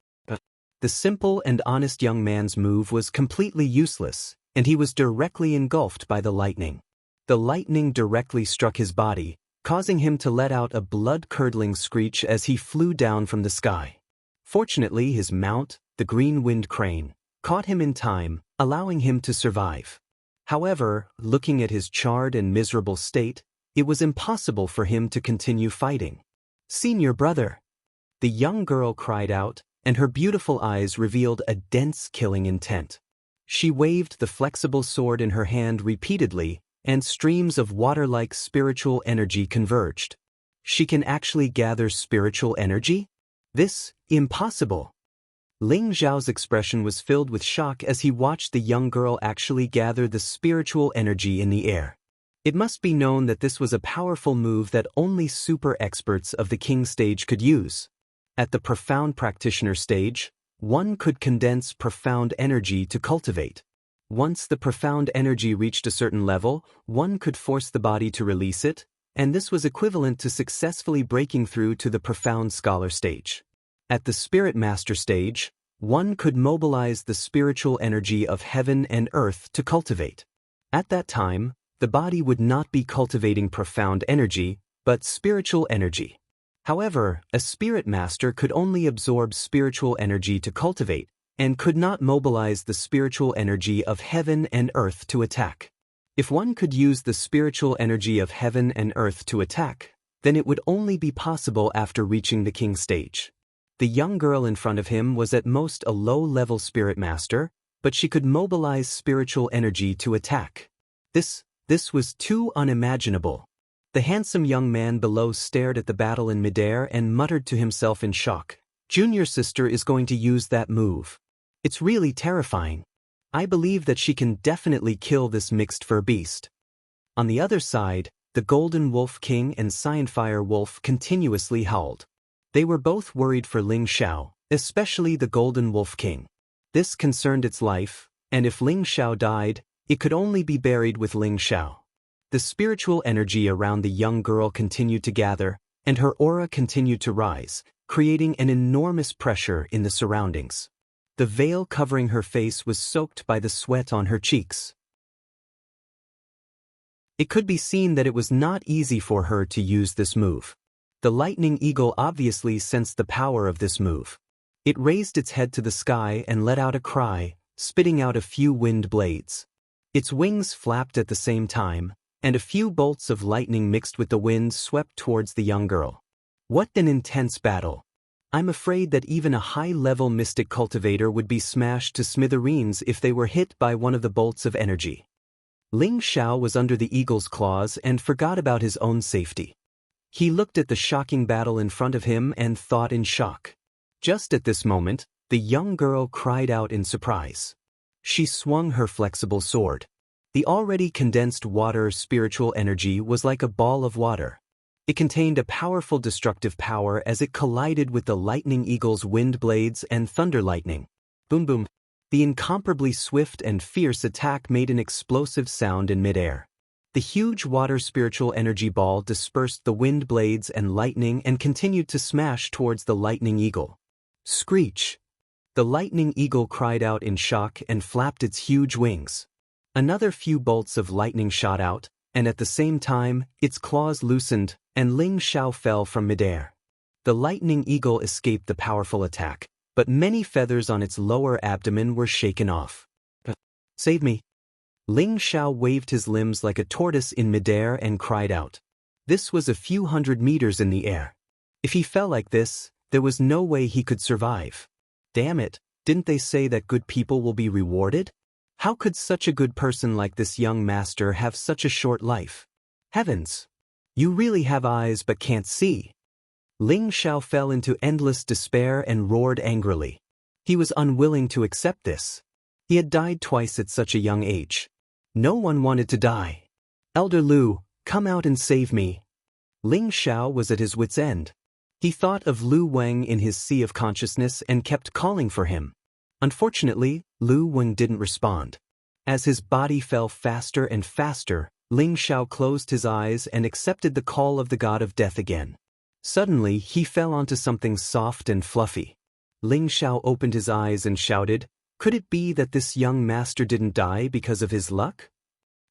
The simple and honest young man's move was completely useless, and he was directly engulfed by the lightning. The lightning directly struck his body, causing him to let out a blood-curdling screech as he flew down from the sky. Fortunately, his mount, the green-winged crane, caught him in time, allowing him to survive. However, looking at his charred and miserable state, it was impossible for him to continue fighting. "Senior brother!" The young girl cried out, and her beautiful eyes revealed a dense killing intent. She waved the flexible sword in her hand repeatedly, and streams of water-like spiritual energy converged. She can actually gather spiritual energy? This, impossible. Ling Zhao's expression was filled with shock as he watched the young girl actually gather the spiritual energy in the air. It must be known that this was a powerful move that only super experts of the king stage could use. At the profound practitioner stage, one could condense profound energy to cultivate. Once the profound energy reached a certain level, one could force the body to release it, and this was equivalent to successfully breaking through to the profound scholar stage. At the spirit master stage, one could mobilize the spiritual energy of heaven and earth to cultivate. At that time, the body would not be cultivating profound energy, but spiritual energy. However, a spirit master could only absorb spiritual energy to cultivate, and could not mobilize the spiritual energy of heaven and earth to attack. If one could use the spiritual energy of heaven and earth to attack, then it would only be possible after reaching the king stage. The young girl in front of him was at most a low-level spirit master, but she could mobilize spiritual energy to attack. This was too unimaginable. The handsome young man below stared at the battle in midair and muttered to himself in shock. "Junior sister is going to use that move. It's really terrifying. I believe that she can definitely kill this mixed fur beast." On the other side, the Golden Wolf King and Xianxia Wolf continuously howled. They were both worried for Ling Xiao, especially the Golden Wolf King. This concerned its life, and if Ling Xiao died, it could only be buried with Ling Xiao. The spiritual energy around the young girl continued to gather, and her aura continued to rise, creating an enormous pressure in the surroundings. The veil covering her face was soaked by the sweat on her cheeks. It could be seen that it was not easy for her to use this move. The lightning eagle obviously sensed the power of this move. It raised its head to the sky and let out a cry, spitting out a few wind blades. Its wings flapped at the same time, and a few bolts of lightning mixed with the wind swept towards the young girl. What an intense battle! I'm afraid that even a high-level mystic cultivator would be smashed to smithereens if they were hit by one of the bolts of energy. Ling Xiao was under the eagle's claws and forgot about his own safety. He looked at the shocking battle in front of him and thought in shock. Just at this moment, the young girl cried out in surprise. She swung her flexible sword. The already condensed water spiritual energy was like a ball of water. It contained a powerful destructive power as it collided with the lightning eagle's wind blades and thunder lightning. Boom boom. The incomparably swift and fierce attack made an explosive sound in midair. The huge water spiritual energy ball dispersed the wind blades and lightning and continued to smash towards the lightning eagle. Screech! The lightning eagle cried out in shock and flapped its huge wings. Another few bolts of lightning shot out, and at the same time, its claws loosened, and Ling Xiao fell from midair. The lightning eagle escaped the powerful attack, but many feathers on its lower abdomen were shaken off. "Save me!" Ling Xiao waved his limbs like a tortoise in midair and cried out. This was a few hundred meters in the air. If he fell like this, there was no way he could survive. Damn it, didn't they say that good people will be rewarded? How could such a good person like this young master have such a short life? Heavens! You really have eyes but can't see. Ling Xiao fell into endless despair and roared angrily. He was unwilling to accept this. He had died twice at such a young age. No one wanted to die. Elder Lu, come out and save me. Ling Xiao was at his wit's end. He thought of Lu Wang in his sea of consciousness and kept calling for him. Unfortunately, Lu Wang didn't respond. As his body fell faster and faster, Ling Xiao closed his eyes and accepted the call of the god of death again. Suddenly, he fell onto something soft and fluffy. Ling Xiao opened his eyes and shouted, "Could it be that this young master didn't die because of his luck?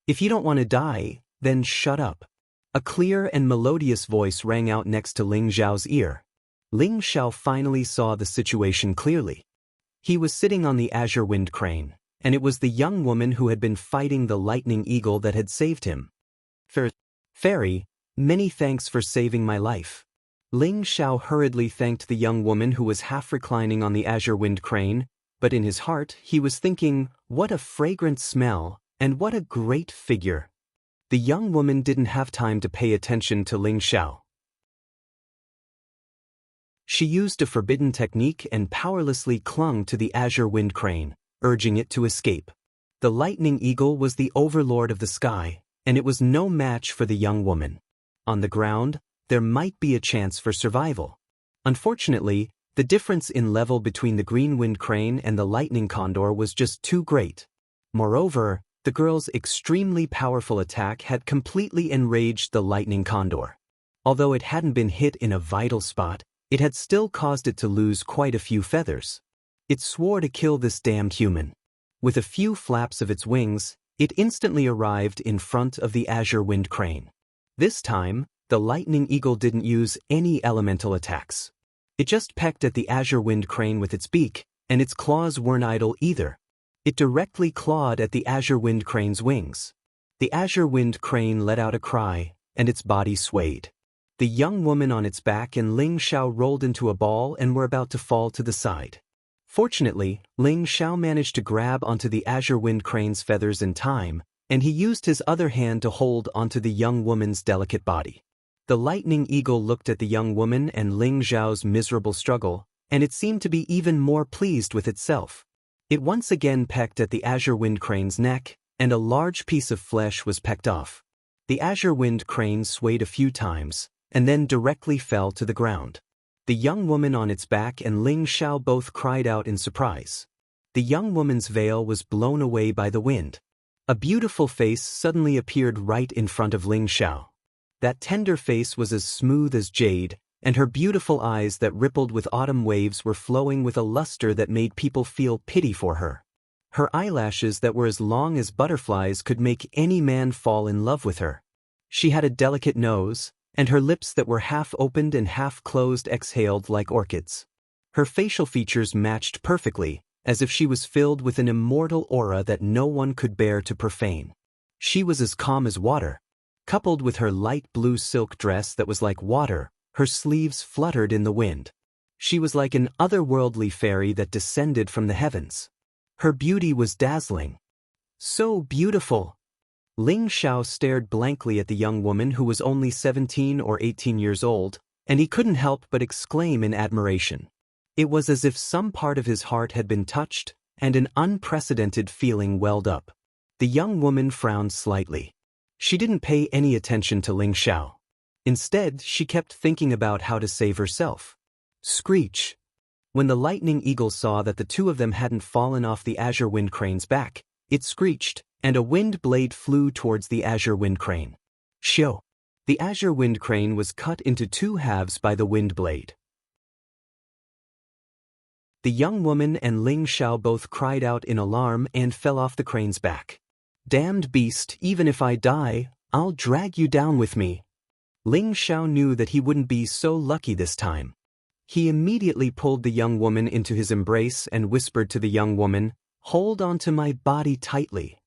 If you don't want to die, then shut up." A clear and melodious voice rang out next to Ling Xiao's ear. Ling Xiao finally saw the situation clearly. He was sitting on the azure wind crane, and it was the young woman who had been fighting the lightning eagle that had saved him. Fairy, many thanks for saving my life." Ling Xiao hurriedly thanked the young woman who was half reclining on the azure wind crane, but in his heart he was thinking, what a fragrant smell, and what a great figure. The young woman didn't have time to pay attention to Ling Xiao. She used a forbidden technique and powerlessly clung to the azure wind crane, urging it to escape. The lightning eagle was the overlord of the sky, and it was no match for the young woman. On the ground, there might be a chance for survival. Unfortunately, the difference in level between the green wind crane and the lightning condor was just too great. Moreover, the girl's extremely powerful attack had completely enraged the lightning condor. Although it hadn't been hit in a vital spot, it had still caused it to lose quite a few feathers. It swore to kill this damned human. With a few flaps of its wings, it instantly arrived in front of the azure wind crane. This time, the lightning eagle didn't use any elemental attacks. It just pecked at the azure wind crane with its beak, and its claws weren't idle either. It directly clawed at the azure wind crane's wings. The azure wind crane let out a cry, and its body swayed. The young woman on its back and Ling Xiao rolled into a ball and were about to fall to the side. Fortunately, Ling Xiao managed to grab onto the azure wind crane's feathers in time, and he used his other hand to hold onto the young woman's delicate body. The lightning eagle looked at the young woman and Ling Xiao's miserable struggle, and it seemed to be even more pleased with itself. It once again pecked at the azure wind crane's neck, and a large piece of flesh was pecked off. The azure wind crane swayed a few times, and then directly fell to the ground. The young woman on its back and Ling Xiao both cried out in surprise. The young woman's veil was blown away by the wind. A beautiful face suddenly appeared right in front of Ling Xiao. That tender face was as smooth as jade, and her beautiful eyes that rippled with autumn waves were flowing with a luster that made people feel pity for her. Her eyelashes that were as long as butterflies could make any man fall in love with her. She had a delicate nose, and her lips that were half opened and half closed exhaled like orchids. Her facial features matched perfectly, as if she was filled with an immortal aura that no one could bear to profane. She was as calm as water. Coupled with her light blue silk dress that was like water, her sleeves fluttered in the wind. She was like an otherworldly fairy that descended from the heavens. Her beauty was dazzling. So beautiful! Ling Xiao stared blankly at the young woman who was only 17 or 18 years old, and he couldn't help but exclaim in admiration. It was as if some part of his heart had been touched, and an unprecedented feeling welled up. The young woman frowned slightly. She didn't pay any attention to Ling Xiao. Instead, she kept thinking about how to save herself. Screech! When the lightning eagle saw that the two of them hadn't fallen off the azure wind crane's back, it screeched, and a wind blade flew towards the azure wind crane. Shoo! The azure wind crane was cut into two halves by the wind blade. The young woman and Ling Xiao both cried out in alarm and fell off the crane's back. Damned beast, even if I die, I'll drag you down with me. Ling Xiao knew that he wouldn't be so lucky this time. He immediately pulled the young woman into his embrace and whispered to the young woman, "Hold on to my body tightly."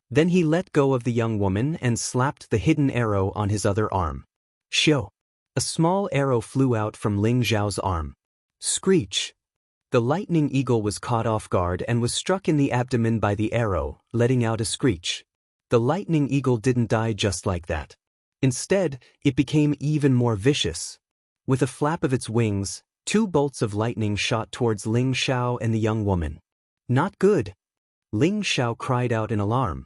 Then he let go of the young woman and slapped the hidden arrow on his other arm. Shoo! A small arrow flew out from Ling Xiao's arm. Screech! The lightning eagle was caught off guard and was struck in the abdomen by the arrow, letting out a screech. The lightning eagle didn't die just like that. Instead, it became even more vicious. With a flap of its wings, 2 bolts of lightning shot towards Ling Xiao and the young woman. Not good. Ling Xiao cried out in alarm.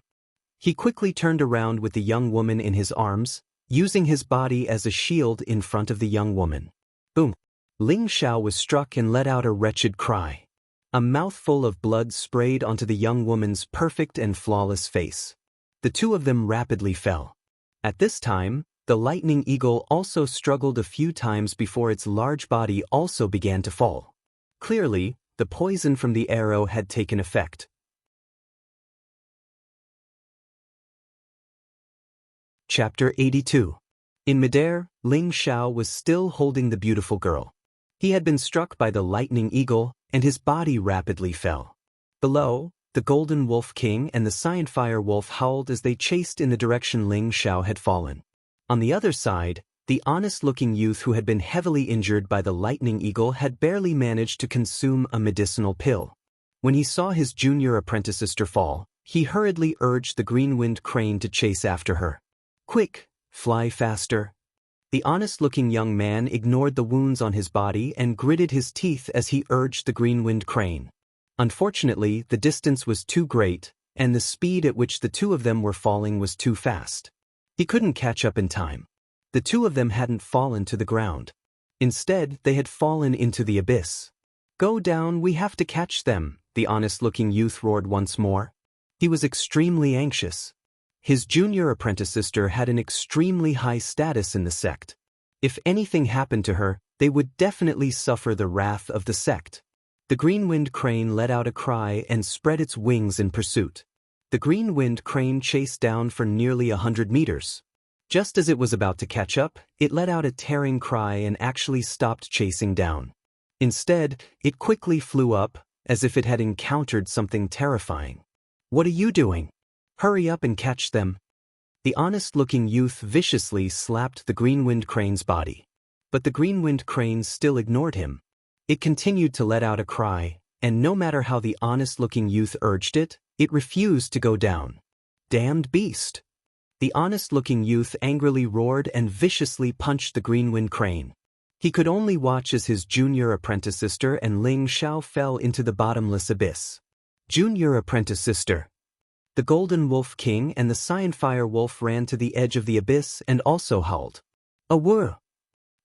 He quickly turned around with the young woman in his arms, using his body as a shield in front of the young woman. Boom! Ling Xiao was struck and let out a wretched cry. A mouthful of blood sprayed onto the young woman's perfect and flawless face. The 2 of them rapidly fell. At this time, the lightning eagle also struggled a few times before its large body also began to fall. Clearly, the poison from the arrow had taken effect. Chapter 82. In midair, Ling Xiao was still holding the beautiful girl. He had been struck by the lightning eagle, and his body rapidly fell. Below, the golden wolf king and the Xianxia wolf howled as they chased in the direction Ling Xiao had fallen. On the other side, the honest-looking youth who had been heavily injured by the lightning eagle had barely managed to consume a medicinal pill. When he saw his junior apprentice sister fall, he hurriedly urged the green-winged crane to chase after her. Quick, fly faster. The honest-looking young man ignored the wounds on his body and gritted his teeth as he urged the green-winged crane. Unfortunately, the distance was too great, and the speed at which the 2 of them were falling was too fast. He couldn't catch up in time. The 2 of them hadn't fallen to the ground. Instead, they had fallen into the abyss. Go down, we have to catch them, the honest-looking youth roared once more. He was extremely anxious. His junior apprentice sister had an extremely high status in the sect. If anything happened to her, they would definitely suffer the wrath of the sect. The green-winged crane let out a cry and spread its wings in pursuit. The green-winged crane chased down for nearly 100 meters. Just as it was about to catch up, it let out a tearing cry and actually stopped chasing down. Instead, it quickly flew up, as if it had encountered something terrifying. What are you doing? Hurry up and catch them. The honest-looking youth viciously slapped the green-winged crane's body. But the green-winged crane still ignored him. It continued to let out a cry, and no matter how the honest-looking youth urged it, it refused to go down. Damned beast! The honest-looking youth angrily roared and viciously punched the green-winged crane. He could only watch as his junior apprentice sister and Ling Xiao fell into the bottomless abyss. Junior apprentice sister. The golden wolf king and the Xianxia wolf ran to the edge of the abyss and also howled. Awoo!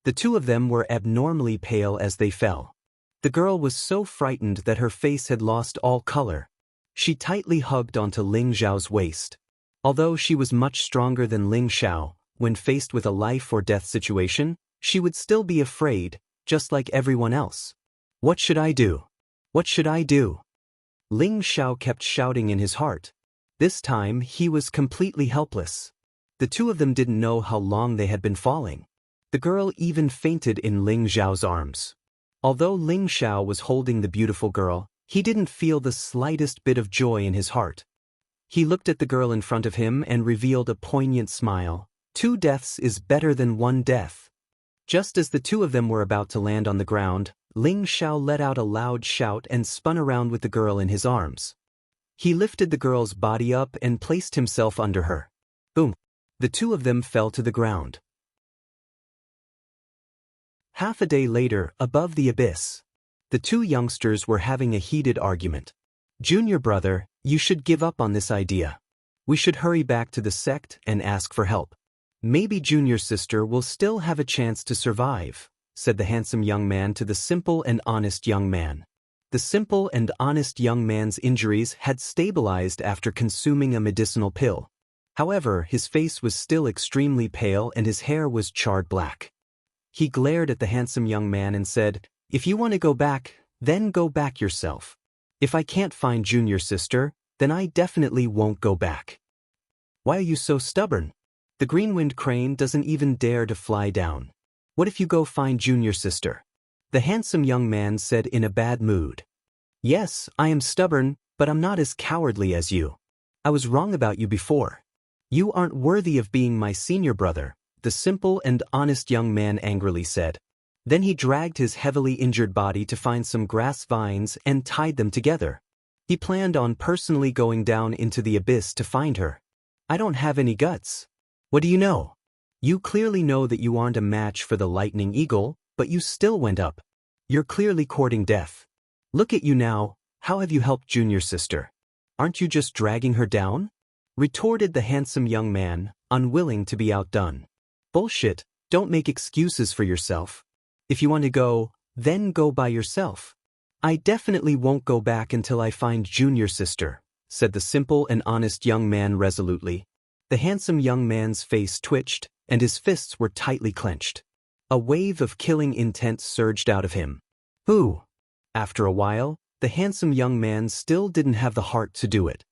The 2 of them were abnormally pale as they fell. The girl was so frightened that her face had lost all color. She tightly hugged onto Ling Xiao's waist. Although she was much stronger than Ling Xiao, when faced with a life-or-death situation, she would still be afraid, just like everyone else. What should I do? What should I do? Ling Xiao kept shouting in his heart. This time, he was completely helpless. The 2 of them didn't know how long they had been falling. The girl even fainted in Ling Xiao's arms. Although Ling Xiao was holding the beautiful girl, he didn't feel the slightest bit of joy in his heart. He looked at the girl in front of him and revealed a poignant smile. 2 deaths is better than 1 death. Just as the 2 of them were about to land on the ground, Ling Xiao let out a loud shout and spun around with the girl in his arms. He lifted the girl's body up and placed himself under her. Boom! The 2 of them fell to the ground. Half a day later, above the abyss, the 2 youngsters were having a heated argument. Junior brother, you should give up on this idea. We should hurry back to the sect and ask for help. Maybe junior sister will still have a chance to survive, said the handsome young man to the simple and honest young man. The simple and honest young man's injuries had stabilized after consuming a medicinal pill. However, his face was still extremely pale and his hair was charred black. He glared at the handsome young man and said, "If you want to go back, then go back yourself. If I can't find junior sister, then I definitely won't go back." Why are you so stubborn? The green-winged crane doesn't even dare to fly down. What if you go find junior sister? The handsome young man said in a bad mood. Yes, I am stubborn, but I'm not as cowardly as you. I was wrong about you before. You aren't worthy of being my senior brother, the simple and honest young man angrily said. Then he dragged his heavily injured body to find some grass vines and tied them together. He planned on personally going down into the abyss to find her. I don't have any guts. What do you know? You clearly know that you aren't a match for the lightning eagle, but you still went up. You're clearly courting death. Look at you now, how have you helped Junior Sister? Aren't you just dragging her down? Retorted the handsome young man, unwilling to be outdone. Bullshit, don't make excuses for yourself. If you want to go, then go by yourself. I definitely won't go back until I find Junior Sister, said the simple and honest young man resolutely. The handsome young man's face twitched, and his fists were tightly clenched. A wave of killing intent surged out of him. Who? After a while, the handsome young man still didn't have the heart to do it.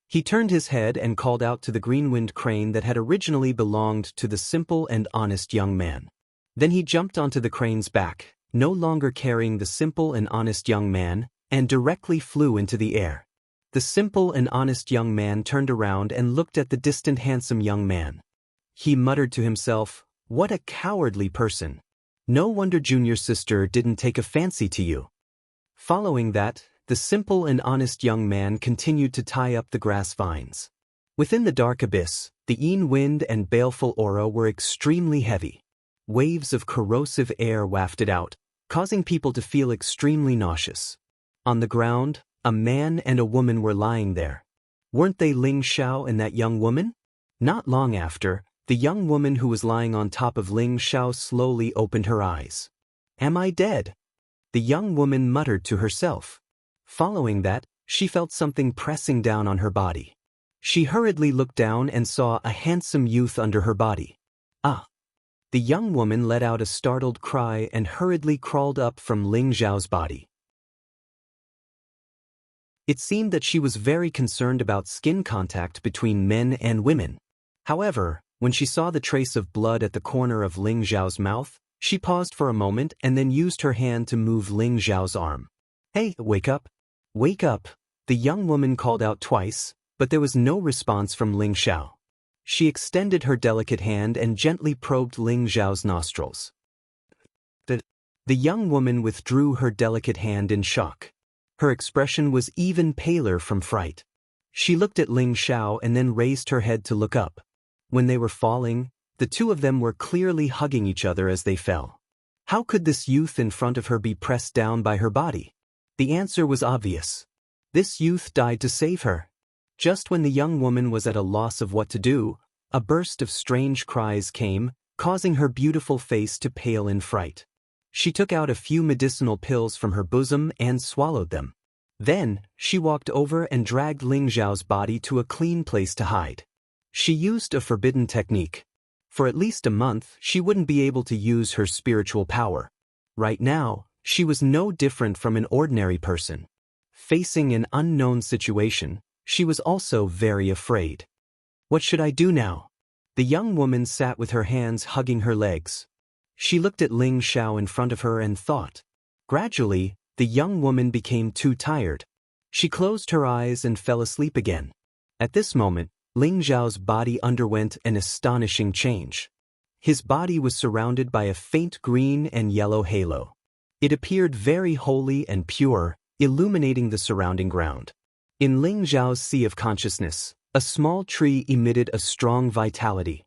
He turned his head and called out to the green-winged crane that had originally belonged to the simple and honest young man. Then he jumped onto the crane's back, no longer carrying the simple and honest young man, and directly flew into the air. The simple and honest young man turned around and looked at the distant handsome young man. He muttered to himself, "What a cowardly person. No wonder Junior Sister didn't take a fancy to you." Following that, the simple and honest young man continued to tie up the grass vines. Within the dark abyss, the keen wind and baleful aura were extremely heavy. Waves of corrosive air wafted out, causing people to feel extremely nauseous. On the ground, a man and a woman were lying there. Weren't they Ling Xiao and that young woman? Not long after, the young woman who was lying on top of Ling Xiao slowly opened her eyes. "Am I dead?" the young woman muttered to herself. Following that, she felt something pressing down on her body. She hurriedly looked down and saw a handsome youth under her body. "Ah!" The young woman let out a startled cry and hurriedly crawled up from Ling Xiao's body. It seemed that she was very concerned about skin contact between men and women. However, when she saw the trace of blood at the corner of Ling Xiao's mouth, she paused for a moment and then used her hand to move Ling Xiao's arm. "Hey, wake up! Wake up!" the young woman called out twice, but there was no response from Ling Xiao. She extended her delicate hand and gently probed Ling Xiao's nostrils. The young woman withdrew her delicate hand in shock. Her expression was even paler from fright. She looked at Ling Xiao and then raised her head to look up. When they were falling, the two of them were clearly hugging each other as they fell. How could this youth in front of her be pressed down by her body? The answer was obvious. This youth died to save her. Just when the young woman was at a loss of what to do, a burst of strange cries came, causing her beautiful face to pale in fright. She took out a few medicinal pills from her bosom and swallowed them. Then, she walked over and dragged Ling Xiao's body to a clean place to hide. She used a forbidden technique. For at least a month, she wouldn't be able to use her spiritual power. Right now, she was no different from an ordinary person. Facing an unknown situation, she was also very afraid. What should I do now? The young woman sat with her hands hugging her legs. She looked at Ling Xiao in front of her and thought. Gradually, the young woman became too tired. She closed her eyes and fell asleep again. At this moment, Ling Xiao's body underwent an astonishing change. His body was surrounded by a faint green and yellow halo. It appeared very holy and pure, illuminating the surrounding ground. In Ling Xiao's sea of consciousness, a small tree emitted a strong vitality.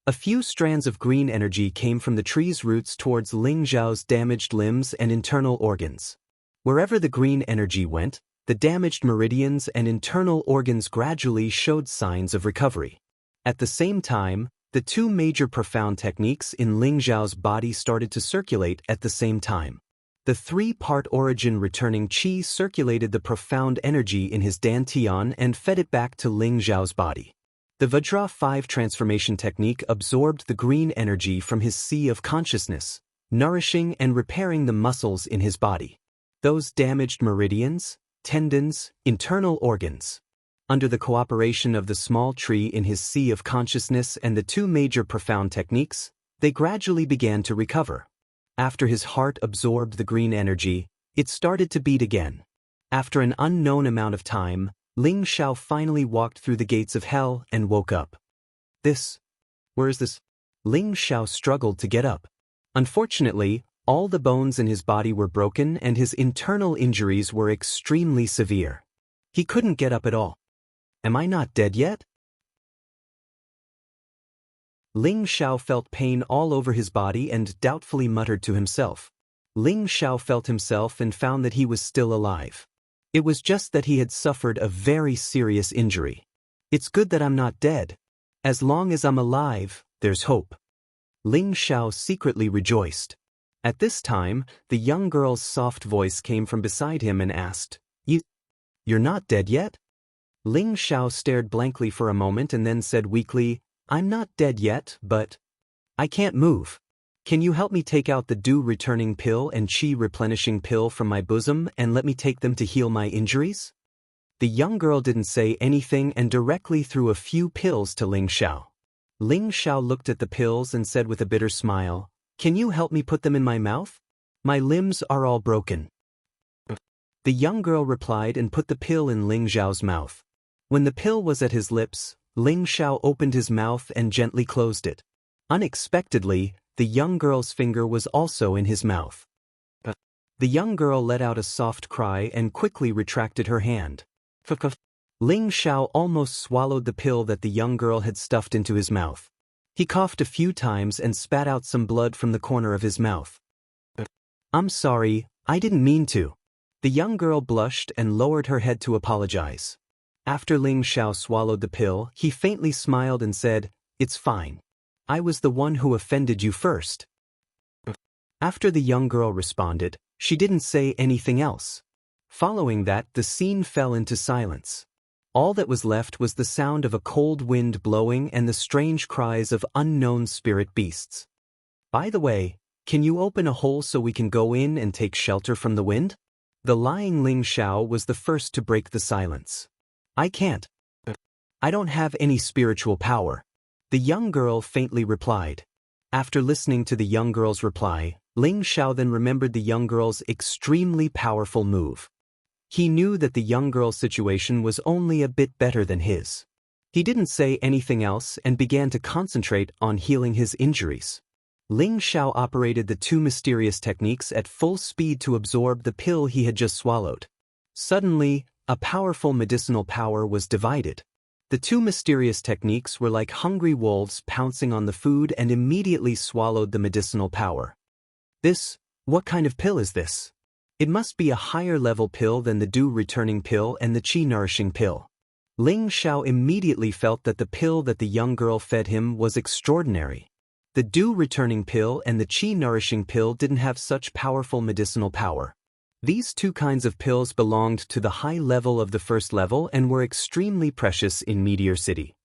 A few strands of green energy came from the tree's roots towards Ling Xiao's damaged limbs and internal organs. Wherever the green energy went, the damaged meridians and internal organs gradually showed signs of recovery. At the same time, the two major profound techniques in Ling Xiao's body started to circulate at the same time. The three-part origin returning qi circulated the profound energy in his dantian and fed it back to Ling Xiao's body. The Vajra 5 transformation technique absorbed the green energy from his sea of consciousness, nourishing and repairing the muscles in his body. Those damaged meridians, tendons, internal organs. Under the cooperation of the small tree in his sea of consciousness and the two major profound techniques, they gradually began to recover. After his heart absorbed the green energy, it started to beat again. After an unknown amount of time, Ling Xiao finally walked through the gates of hell and woke up. Where is this? Ling Xiao struggled to get up. Unfortunately, All the bones in his body were broken and his internal injuries were extremely severe. He couldn't get up at all. Am I not dead yet? Ling Xiao felt pain all over his body and doubtfully muttered to himself. Ling Xiao felt himself and found that he was still alive. It was just that he had suffered a very serious injury. It's good that I'm not dead. As long as I'm alive, there's hope. Ling Xiao secretly rejoiced. At this time, the young girl's soft voice came from beside him and asked, You're not dead yet? Ling Xiao stared blankly for a moment and then said weakly, I'm not dead yet, but I can't move. Can you help me take out the dew returning pill and qi replenishing pill from my bosom and let me take them to heal my injuries? The young girl didn't say anything and directly threw a few pills to Ling Xiao. Ling Xiao looked at the pills and said with a bitter smile, Can you help me put them in my mouth? My limbs are all broken. The young girl replied and put the pill in Ling Xiao's mouth. When the pill was at his lips, Ling Xiao opened his mouth and gently closed it. Unexpectedly, the young girl's finger was also in his mouth. The young girl let out a soft cry and quickly retracted her hand. Ling Xiao almost swallowed the pill that the young girl had stuffed into his mouth. He coughed a few times and spat out some blood from the corner of his mouth. I'm sorry, I didn't mean to. The young girl blushed and lowered her head to apologize. After Ling Xiao swallowed the pill, he faintly smiled and said, It's fine. I was the one who offended you first. After the young girl responded, she didn't say anything else. Following that, the scene fell into silence. All that was left was the sound of a cold wind blowing and the strange cries of unknown spirit beasts. By the way, can you open a hole so we can go in and take shelter from the wind? The lying Ling Xiao was the first to break the silence. I can't. I don't have any spiritual power. The young girl faintly replied. After listening to the young girl's reply, Ling Xiao then remembered the young girl's extremely powerful move. He knew that the young girl's situation was only a bit better than his. He didn't say anything else and began to concentrate on healing his injuries. Ling Xiao operated the two mysterious techniques at full speed to absorb the pill he had just swallowed. Suddenly, a powerful medicinal power was divided. The two mysterious techniques were like hungry wolves pouncing on the food and immediately swallowed the medicinal power. What kind of pill is this? It must be a higher level pill than the dew returning pill and the qi nourishing pill. Ling Xiao immediately felt that the pill that the young girl fed him was extraordinary. The dew returning pill and the qi nourishing pill didn't have such powerful medicinal power. These two kinds of pills belonged to the high level of the first level and were extremely precious in Meteor City.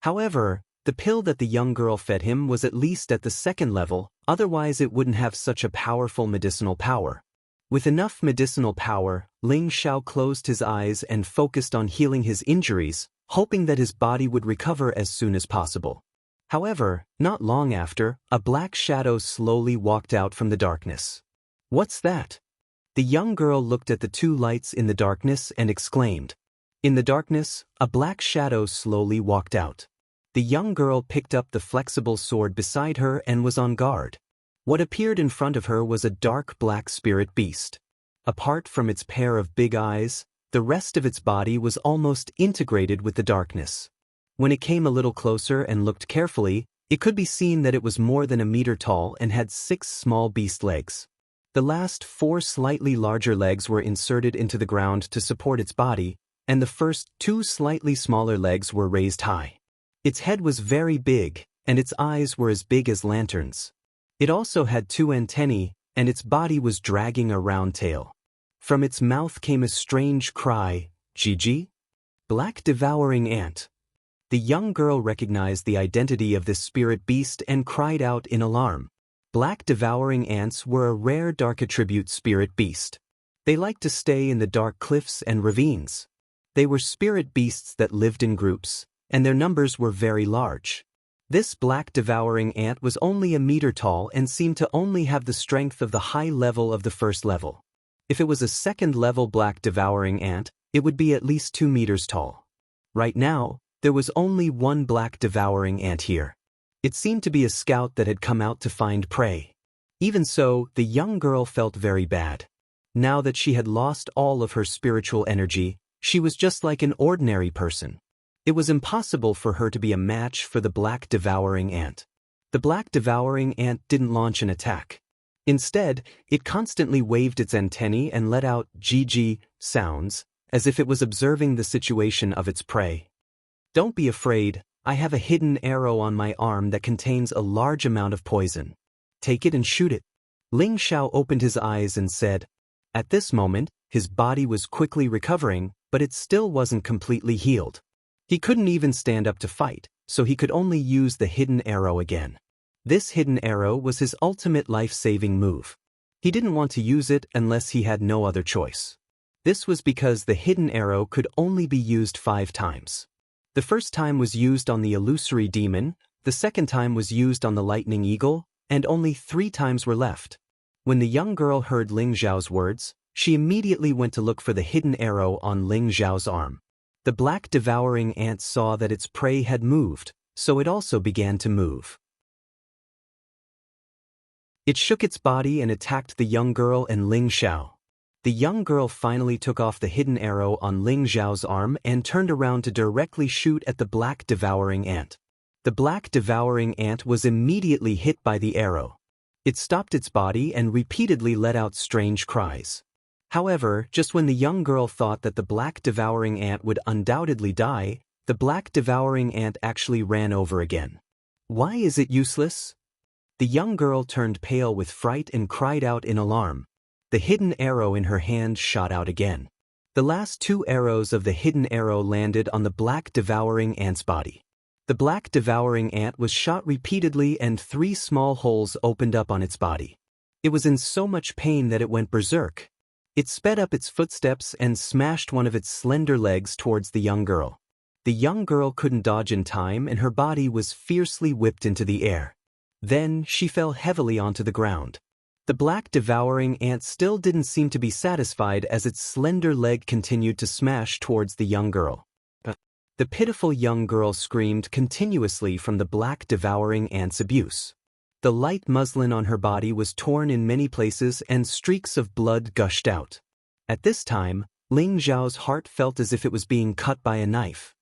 However, the pill that the young girl fed him was at least at the second level, otherwise it wouldn't have such a powerful medicinal power. With enough medicinal power, Ling Xiao closed his eyes and focused on healing his injuries, hoping that his body would recover as soon as possible. However, not long after, a black shadow slowly walked out from the darkness. What's that? The young girl looked at the two lights in the darkness and exclaimed. In the darkness, a black shadow slowly walked out. The young girl picked up the flexible sword beside her and was on guard. What appeared in front of her was a dark black spirit beast. Apart from its pair of big eyes, the rest of its body was almost integrated with the darkness. When it came a little closer and looked carefully, it could be seen that it was more than a meter tall and had 6 small beast legs. The last 4 slightly larger legs were inserted into the ground to support its body, and the first 2 slightly smaller legs were raised high. Its head was very big, and its eyes were as big as lanterns. It also had 2 antennae, and its body was dragging a round tail. From its mouth came a strange cry, Gigi? Black devouring ant. The young girl recognized the identity of this spirit beast and cried out in alarm. Black devouring ants were a rare dark attribute spirit beast. They liked to stay in the dark cliffs and ravines. They were spirit beasts that lived in groups, and their numbers were very large. This black devouring ant was only a meter tall and seemed to only have the strength of the high level of the first level. If it was a second level black devouring ant, it would be at least 2 meters tall. Right now, there was only one black devouring ant here. It seemed to be a scout that had come out to find prey. Even so, the young girl felt very bad. Now that she had lost all of her spiritual energy, she was just like an ordinary person. It was impossible for her to be a match for the black devouring ant. The black devouring ant didn't launch an attack. Instead, it constantly waved its antennae and let out GG sounds, as if it was observing the situation of its prey. Don't be afraid, I have a hidden arrow on my arm that contains a large amount of poison. Take it and shoot it. Ling Xiao opened his eyes and said. At this moment, his body was quickly recovering, but it still wasn't completely healed. He couldn't even stand up to fight, so he could only use the hidden arrow again. This hidden arrow was his ultimate life-saving move. He didn't want to use it unless he had no other choice. This was because the hidden arrow could only be used 5 times. The first time was used on the illusory demon, the second time was used on the lightning eagle, and only 3 times were left. When the young girl heard Ling Xiao's words, she immediately went to look for the hidden arrow on Ling Xiao's arm. The black devouring ant saw that its prey had moved, so it also began to move. It shook its body and attacked the young girl and Ling Xiao. The young girl finally took off the hidden arrow on Ling Xiao's arm and turned around to directly shoot at the black devouring ant. The black devouring ant was immediately hit by the arrow. It stopped its body and repeatedly let out strange cries. However, just when the young girl thought that the black devouring ant would undoubtedly die, the black devouring ant actually ran over again. Why is it useless? The young girl turned pale with fright and cried out in alarm. The hidden arrow in her hand shot out again. The last 2 arrows of the hidden arrow landed on the black devouring ant's body. The black devouring ant was shot repeatedly and 3 small holes opened up on its body. It was in so much pain that it went berserk. It sped up its footsteps and smashed one of its slender legs towards the young girl. The young girl couldn't dodge in time and her body was fiercely whipped into the air. Then she fell heavily onto the ground. The black devouring ant still didn't seem to be satisfied as its slender leg continued to smash towards the young girl. The pitiful young girl screamed continuously from the black devouring ant's abuse. The light muslin on her body was torn in many places and streaks of blood gushed out. At this time, Ling Xiao's heart felt as if it was being cut by a knife.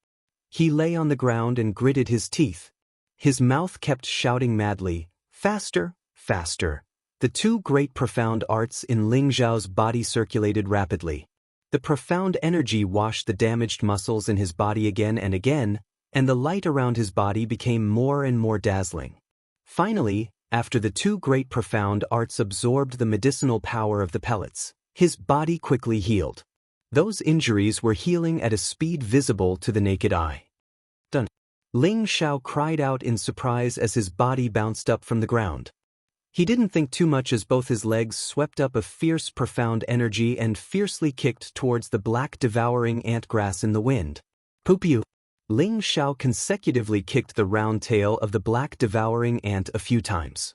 He lay on the ground and gritted his teeth. His mouth kept shouting madly, "Faster, faster." The 2 great profound arts in Ling Xiao's body circulated rapidly. The profound energy washed the damaged muscles in his body again and again, and the light around his body became more and more dazzling. Finally, after the 2 great profound arts absorbed the medicinal power of the pellets, his body quickly healed. Those injuries were healing at a speed visible to the naked eye. Done. Ling Xiao cried out in surprise as his body bounced up from the ground. He didn't think too much as both his legs swept up a fierce profound energy and fiercely kicked towards the black devouring ant grass in the wind. Poop-you! Ling Xiao consecutively kicked the round tail of the black devouring ant a few times.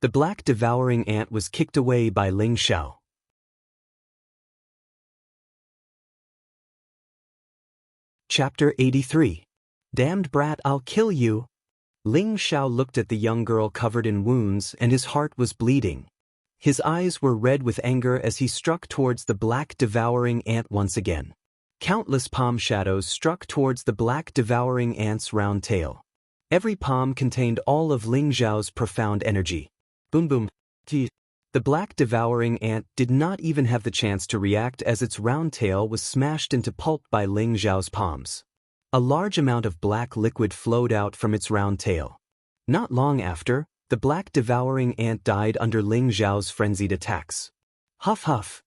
The black devouring ant was kicked away by Ling Xiao. Chapter 83. Damned brat, I'll kill you! Ling Xiao looked at the young girl covered in wounds and his heart was bleeding. His eyes were red with anger as he struck towards the black devouring ant once again. Countless palm shadows struck towards the black devouring ant's round tail. Every palm contained all of Ling Xiao's profound energy. Boom boom. The black devouring ant did not even have the chance to react as its round tail was smashed into pulp by Ling Xiao's palms. A large amount of black liquid flowed out from its round tail. Not long after, the black devouring ant died under Ling Xiao's frenzied attacks. Huff huff.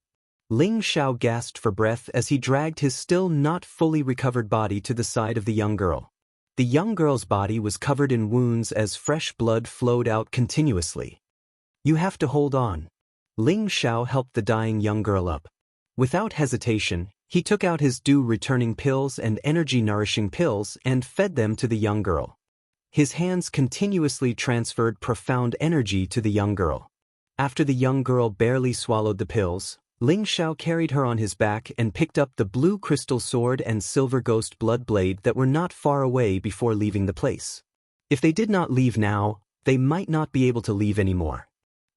Ling Xiao gasped for breath as he dragged his still not fully recovered body to the side of the young girl. The young girl's body was covered in wounds as fresh blood flowed out continuously. You have to hold on. Ling Xiao helped the dying young girl up. Without hesitation, he took out his dew-returning pills and energy-nourishing pills and fed them to the young girl. His hands continuously transferred profound energy to the young girl. After the young girl barely swallowed the pills, Ling Xiao carried her on his back and picked up the blue crystal sword and silver ghost blood blade that were not far away before leaving the place. If they did not leave now, they might not be able to leave anymore.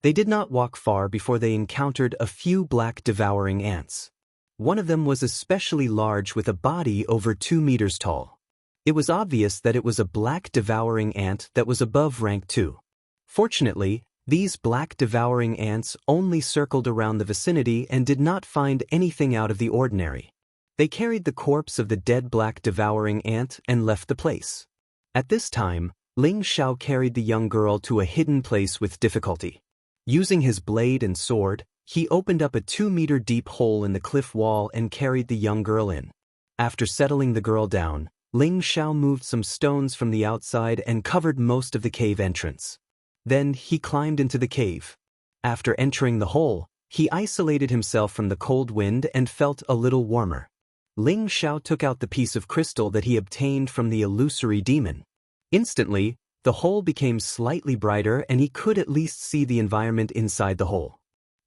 They did not walk far before they encountered a few black devouring ants. One of them was especially large with a body over 2 meters tall. It was obvious that it was a black devouring ant that was above rank 2. Fortunately, these black devouring ants only circled around the vicinity and did not find anything out of the ordinary. They carried the corpse of the dead black devouring ant and left the place. At this time, Ling Xiao carried the young girl to a hidden place with difficulty. Using his blade and sword, he opened up a 2-meter-deep hole in the cliff wall and carried the young girl in. After settling the girl down, Ling Xiao moved some stones from the outside and covered most of the cave entrance. Then he climbed into the cave. After entering the hole, he isolated himself from the cold wind and felt a little warmer. Ling Xiao took out the piece of crystal that he obtained from the illusory demon. Instantly, the hole became slightly brighter and he could at least see the environment inside the hole.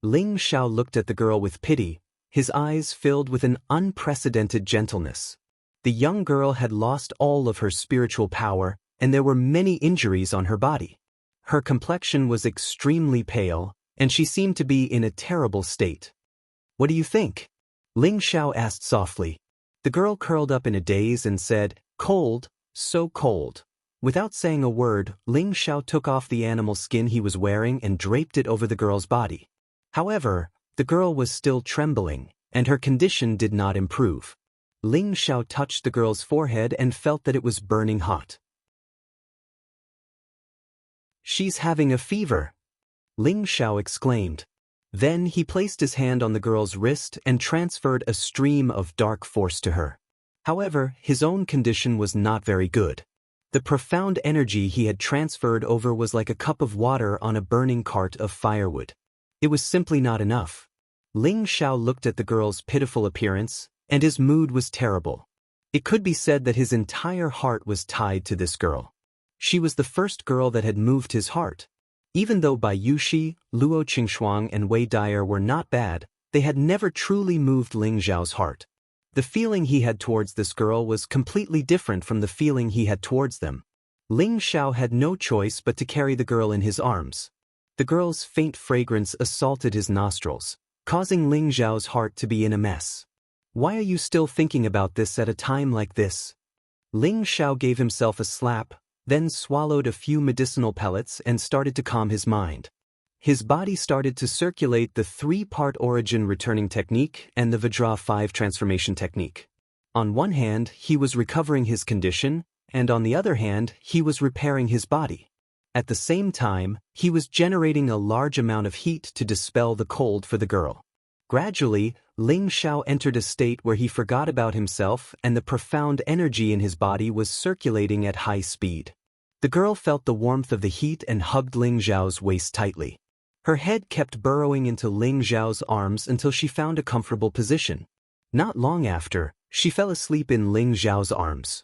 Ling Xiao looked at the girl with pity, his eyes filled with an unprecedented gentleness. The young girl had lost all of her spiritual power, and there were many injuries on her body. Her complexion was extremely pale, and she seemed to be in a terrible state. "What do you think?" Ling Xiao asked softly. The girl curled up in a daze and said, "Cold, so cold." Without saying a word, Ling Xiao took off the animal skin he was wearing and draped it over the girl's body. However, the girl was still trembling, and her condition did not improve. Ling Xiao touched the girl's forehead and felt that it was burning hot. "She's having a fever," Ling Xiao exclaimed. Then he placed his hand on the girl's wrist and transferred a stream of dark force to her. However, his own condition was not very good. The profound energy he had transferred over was like a cup of water on a burning cart of firewood. It was simply not enough. Ling Xiao looked at the girl's pitiful appearance, and his mood was terrible. It could be said that his entire heart was tied to this girl. She was the first girl that had moved his heart. Even though Bai Yuxi, Luo Qingxuang and Wei Dyer were not bad, they had never truly moved Ling Xiao's heart. The feeling he had towards this girl was completely different from the feeling he had towards them. Ling Xiao had no choice but to carry the girl in his arms. The girl's faint fragrance assaulted his nostrils, causing Ling Xiao's heart to be in a mess. "Why are you still thinking about this at a time like this?" Ling Xiao gave himself a slap, then swallowed a few medicinal pellets and started to calm his mind. His body started to circulate the 3-part origin returning technique and the Vajra 5 transformation technique. On one hand, he was recovering his condition, and on the other hand, he was repairing his body. At the same time, he was generating a large amount of heat to dispel the cold for the girl. Gradually, Ling Xiao entered a state where he forgot about himself and the profound energy in his body was circulating at high speed. The girl felt the warmth of the heat and hugged Ling Xiao's waist tightly. Her head kept burrowing into Ling Xiao's arms until she found a comfortable position. Not long after, she fell asleep in Ling Xiao's arms.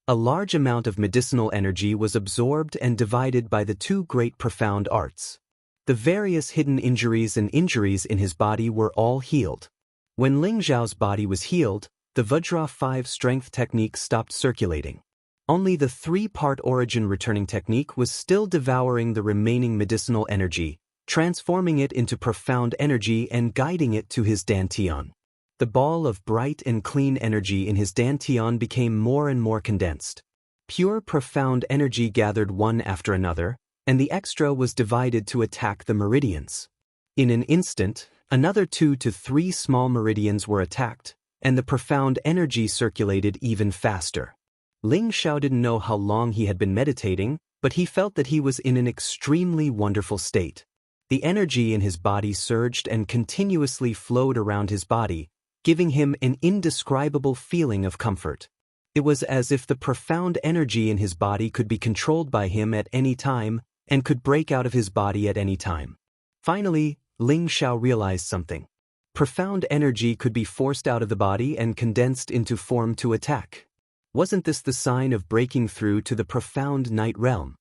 A large amount of medicinal energy was absorbed and divided by the 2 great profound arts. The various hidden injuries and injuries in his body were all healed. When Ling Xiao's body was healed, the Vajra 5 strength technique stopped circulating. Only the 3-part origin returning technique was still devouring the remaining medicinal energy, transforming it into profound energy and guiding it to his dantian. The ball of bright and clean energy in his dantian became more and more condensed. Pure profound energy gathered one after another, and the extra was divided to attack the meridians. In an instant, another 2 to 3 small meridians were attacked, and the profound energy circulated even faster. Ling Xiao didn't know how long he had been meditating, but he felt that he was in an extremely wonderful state. The energy in his body surged and continuously flowed around his body, giving him an indescribable feeling of comfort. It was as if the profound energy in his body could be controlled by him at any time and could break out of his body at any time. Finally, Ling Xiao realized something. Profound energy could be forced out of the body and condensed into form to attack. Wasn't this the sign of breaking through to the profound night realm?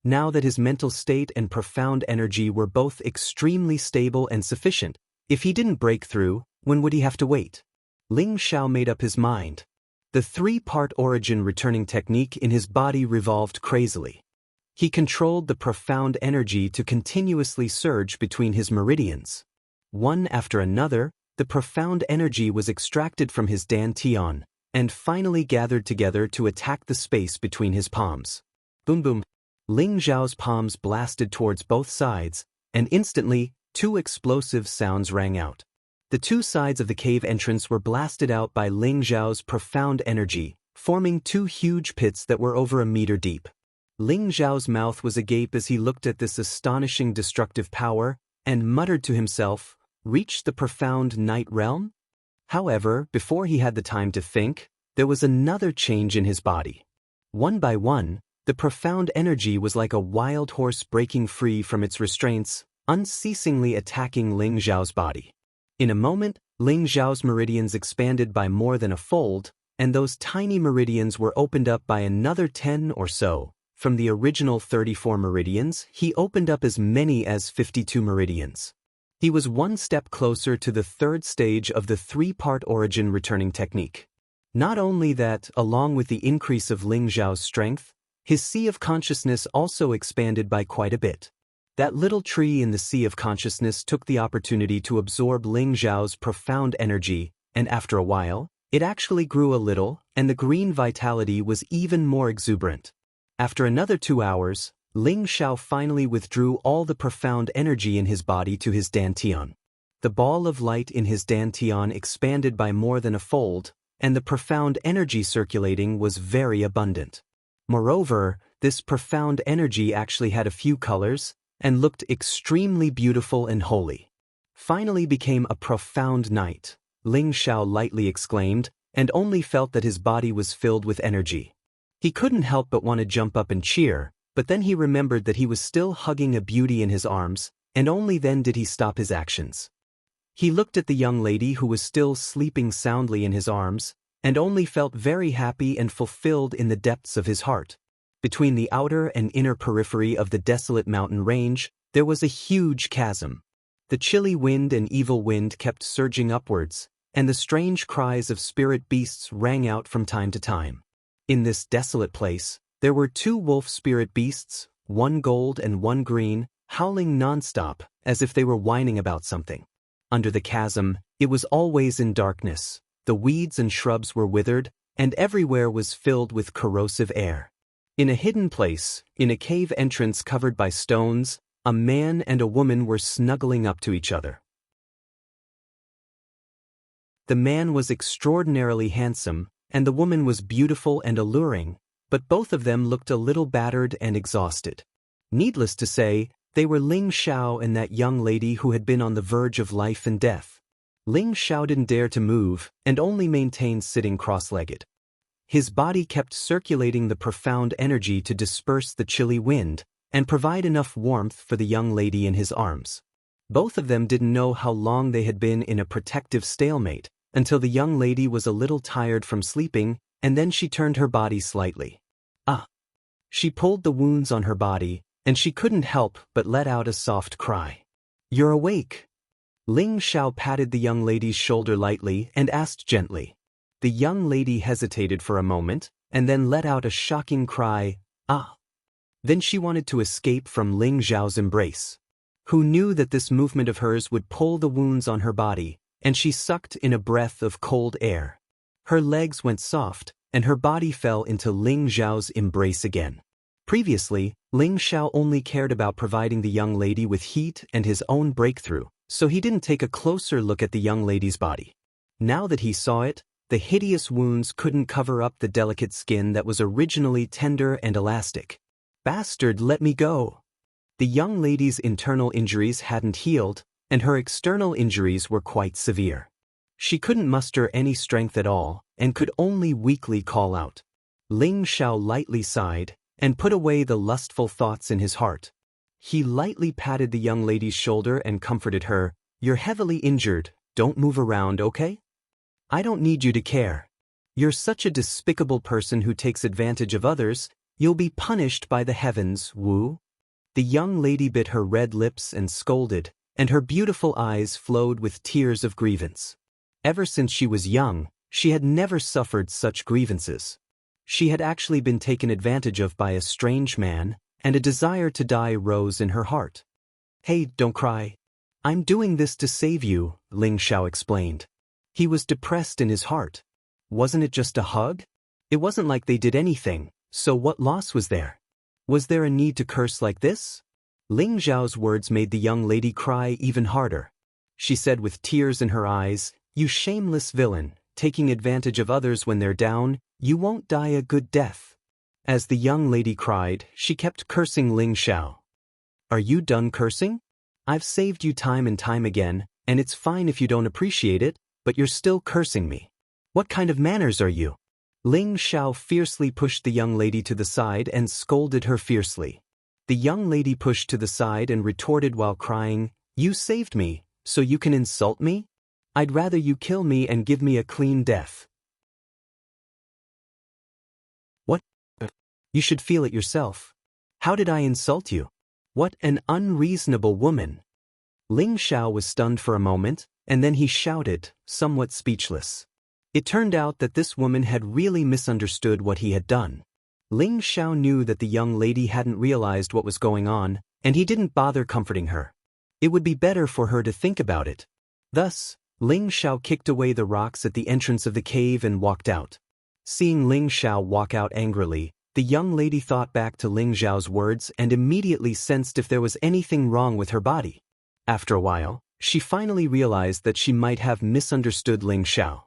Now that his mental state and profound energy were both extremely stable and sufficient, if he didn't break through, when would he have to wait? Ling Xiao made up his mind. The three-part origin returning technique in his body revolved crazily. He controlled the profound energy to continuously surge between his meridians. One after another, the profound energy was extracted from his dantian, and finally gathered together to attack the space between his palms. Boom boom. Ling Zhao's palms blasted towards both sides, and instantly, two explosive sounds rang out. The two sides of the cave entrance were blasted out by Ling Zhao's profound energy, forming two huge pits that were over a meter deep. Ling Zhao's mouth was agape as he looked at this astonishing destructive power, and muttered to himself, "Reach the profound night realm?" However, before he had the time to think, there was another change in his body. One by one, the profound energy was like a wild horse breaking free from its restraints, unceasingly attacking Ling Zhao's body. In a moment, Ling Zhao's meridians expanded by more than a fold, and those tiny meridians were opened up by another 10 or so. From the original 34 meridians, he opened up as many as 52 meridians. He was one step closer to the third stage of the three-part origin returning technique. Not only that, along with the increase of Ling Zhao's strength, his sea of consciousness also expanded by quite a bit. That little tree in the sea of consciousness took the opportunity to absorb Ling Zhao's profound energy, and after a while, it actually grew a little, and the green vitality was even more exuberant. After another 2 hours, Ling Zhao finally withdrew all the profound energy in his body to his dantian. The ball of light in his dantian expanded by more than a fold, and the profound energy circulating was very abundant. Moreover, this profound energy actually had a few colors, and looked extremely beautiful and holy. Finally became a profound night, Ling Zhao lightly exclaimed, and only felt that his body was filled with energy. He couldn't help but want to jump up and cheer, but then he remembered that he was still hugging a beauty in his arms, and only then did he stop his actions. He looked at the young lady who was still sleeping soundly in his arms, and only felt very happy and fulfilled in the depths of his heart. Between the outer and inner periphery of the desolate mountain range, there was a huge chasm. The chilly wind and evil wind kept surging upwards, and the strange cries of spirit beasts rang out from time to time. In this desolate place, there were 2 wolf spirit beasts, one gold and one green, howling nonstop, as if they were whining about something. Under the chasm, it was always in darkness, the weeds and shrubs were withered, and everywhere was filled with corrosive air. In a hidden place, in a cave entrance covered by stones, a man and a woman were snuggling up to each other. The man was extraordinarily handsome, and the woman was beautiful and alluring, but both of them looked a little battered and exhausted. Needless to say, they were Ling Zhao and that young lady who had been on the verge of life and death. Ling Zhao didn't dare to move, and only maintained sitting cross-legged. His body kept circulating the profound energy to disperse the chilly wind, and provide enough warmth for the young lady in his arms. Both of them didn't know how long they had been in a protective stalemate, until the young lady was a little tired from sleeping, and then she turned her body slightly. She pulled the wounds on her body, and she couldn't help but let out a soft cry. "You're awake." Ling Zhao patted the young lady's shoulder lightly and asked gently. The young lady hesitated for a moment, and then let out a shocking cry, "Ah!" Then she wanted to escape from Ling Zhao's embrace. Who knew that this movement of hers would pull the wounds on her body, and she sucked in a breath of cold air. Her legs went soft, and her body fell into Ling Zhao's embrace again. Previously, Ling Zhao only cared about providing the young lady with heat and his own breakthrough, so he didn't take a closer look at the young lady's body. Now that he saw it, the hideous wounds couldn't cover up the delicate skin that was originally tender and elastic. "Bastard, let me go." The young lady's internal injuries hadn't healed, and her external injuries were quite severe. She couldn't muster any strength at all, and could only weakly call out. Ling Zhao lightly sighed, and put away the lustful thoughts in his heart. He lightly patted the young lady's shoulder and comforted her. "You're heavily injured, don't move around, okay? I don't need you to care. You're such a despicable person who takes advantage of others, you'll be punished by the heavens, Wu." The young lady bit her red lips and scolded, and her beautiful eyes flowed with tears of grievance. Ever since she was young, She had never suffered such grievances. She had actually been taken advantage of by a strange man, and a desire to die rose in her heart. "Hey, don't cry. I'm doing this to save you," Ling Xiao explained. He was depressed in his heart. Wasn't it just a hug? It wasn't like they did anything, so what loss was there? Was there a need to curse like this? Ling Xiao's words made the young lady cry even harder. She said with tears in her eyes, "You shameless villain, taking advantage of others when they're down, you won't die a good death." As the young lady cried, she kept cursing Ling Xiao. "Are you done cursing? I've saved you time and time again, and it's fine if you don't appreciate it, but you're still cursing me. What kind of manners are you?" Ling Xiao fiercely pushed the young lady to the side and scolded her fiercely. The young lady pushed to the side and retorted while crying, "You saved me, so you can insult me? I'd rather you kill me and give me a clean death." "What? You should feel it yourself. How did I insult you? What an unreasonable woman." Ling Xiao was stunned for a moment, and then he shouted, somewhat speechless. It turned out that this woman had really misunderstood what he had done. Ling Xiao knew that the young lady hadn't realized what was going on, and he didn't bother comforting her. It would be better for her to think about it. Thus, Ling Xiao kicked away the rocks at the entrance of the cave and walked out. Seeing Ling Xiao walk out angrily, the young lady thought back to Ling Xiao's words and immediately sensed if there was anything wrong with her body. After a while, she finally realized that she might have misunderstood Ling Xiao.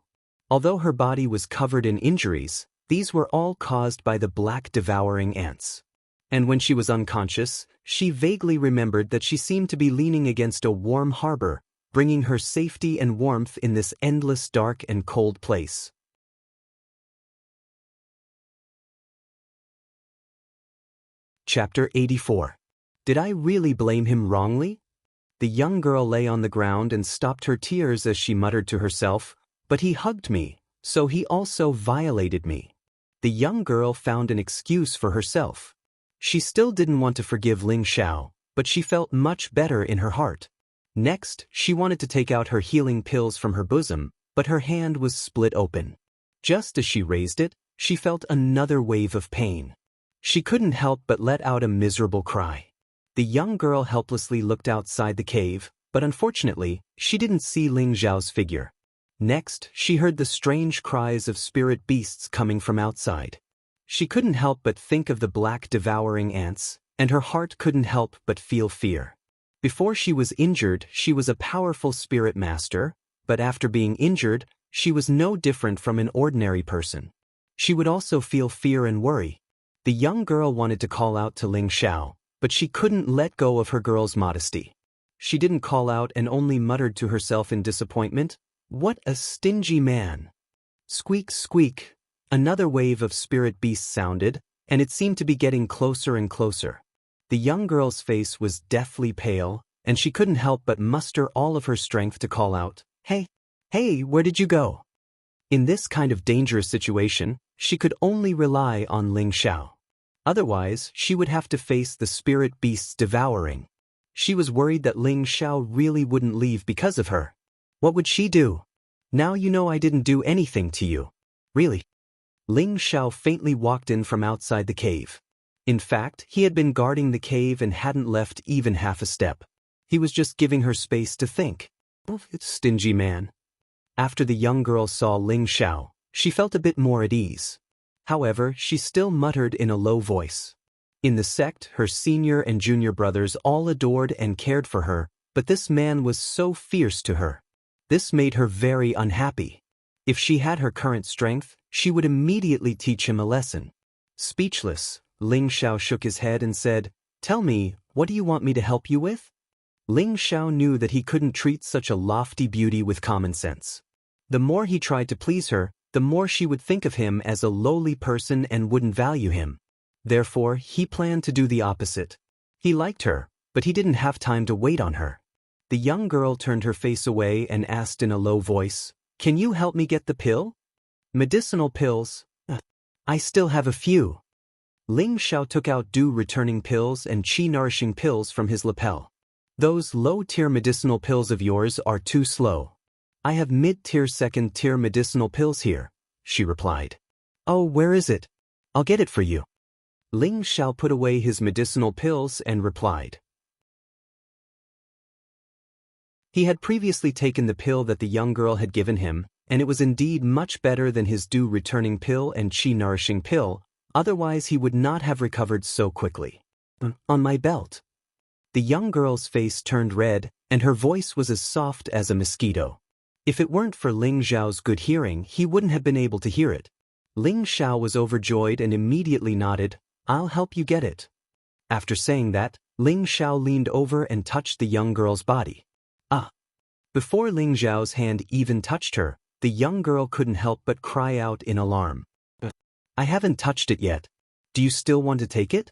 Although her body was covered in injuries, these were all caused by the black devouring ants. And when she was unconscious, she vaguely remembered that she seemed to be leaning against a warm harbor, bringing her safety and warmth in this endless dark and cold place. Chapter 84. Did I really blame him wrongly? The young girl lay on the ground and stopped her tears as she muttered to herself, "But he hugged me, so he also violated me." The young girl found an excuse for herself. She still didn't want to forgive Ling Xiao, but she felt much better in her heart. Next, she wanted to take out her healing pills from her bosom, but her hand was split open. Just as she raised it, she felt another wave of pain. She couldn't help but let out a miserable cry. The young girl helplessly looked outside the cave, but unfortunately, she didn't see Ling Xiao's figure. Next, she heard the strange cries of spirit beasts coming from outside. She couldn't help but think of the black devouring ants, and her heart couldn't help but feel fear. Before she was injured, she was a powerful spirit master, but after being injured, she was no different from an ordinary person. She would also feel fear and worry. The young girl wanted to call out to Ling Xiao, but she couldn't let go of her girl's modesty. She didn't call out and only muttered to herself in disappointment, "What a stingy man." Squeak, squeak. Another wave of spirit beasts sounded, and it seemed to be getting closer and closer. The young girl's face was deathly pale, and she couldn't help but muster all of her strength to call out, Hey, where did you go?" In this kind of dangerous situation, she could only rely on Ling Xiao. Otherwise, she would have to face the spirit beasts devouring. She was worried that Ling Xiao really wouldn't leave because of her. What would she do? "Now you know I didn't do anything to you." "Really?" Ling Xiao faintly walked in from outside the cave. In fact, he had been guarding the cave and hadn't left even half a step. He was just giving her space to think. "Oh, stingy man." After the young girl saw Ling Xiao, she felt a bit more at ease. However, she still muttered in a low voice. In the sect, her senior and junior brothers all adored and cared for her, but this man was so fierce to her. This made her very unhappy. If she had her current strength, she would immediately teach him a lesson. Speechless, Ling Xiao shook his head and said, "Tell me, what do you want me to help you with?" Ling Xiao knew that he couldn't treat such a lofty beauty with common sense. The more he tried to please her, the more she would think of him as a lowly person and wouldn't value him. Therefore, he planned to do the opposite. He liked her, but he didn't have time to wait on her. The young girl turned her face away and asked in a low voice, "Can you help me get the pill?" "Medicinal pills? I still have a few." Ling Xiao took out dew-returning pills and qi-nourishing pills from his lapel. "Those low-tier medicinal pills of yours are too slow. I have mid-tier second-tier medicinal pills here, she replied. Oh, where is it? I'll get it for you. Ling Xiao put away his medicinal pills and replied. He had previously taken the pill that the young girl had given him, and it was indeed much better than his dew-returning pill and qi-nourishing pill, otherwise he would not have recovered so quickly. On my belt. The young girl's face turned red, and her voice was as soft as a mosquito. If it weren't for Ling Xiao's good hearing, he wouldn't have been able to hear it. Ling Xiao was overjoyed and immediately nodded, I'll help you get it. After saying that, Ling Xiao leaned over and touched the young girl's body. Ah! Before Ling Xiao's hand even touched her, the young girl couldn't help but cry out in alarm. I haven't touched it yet. Do you still want to take it?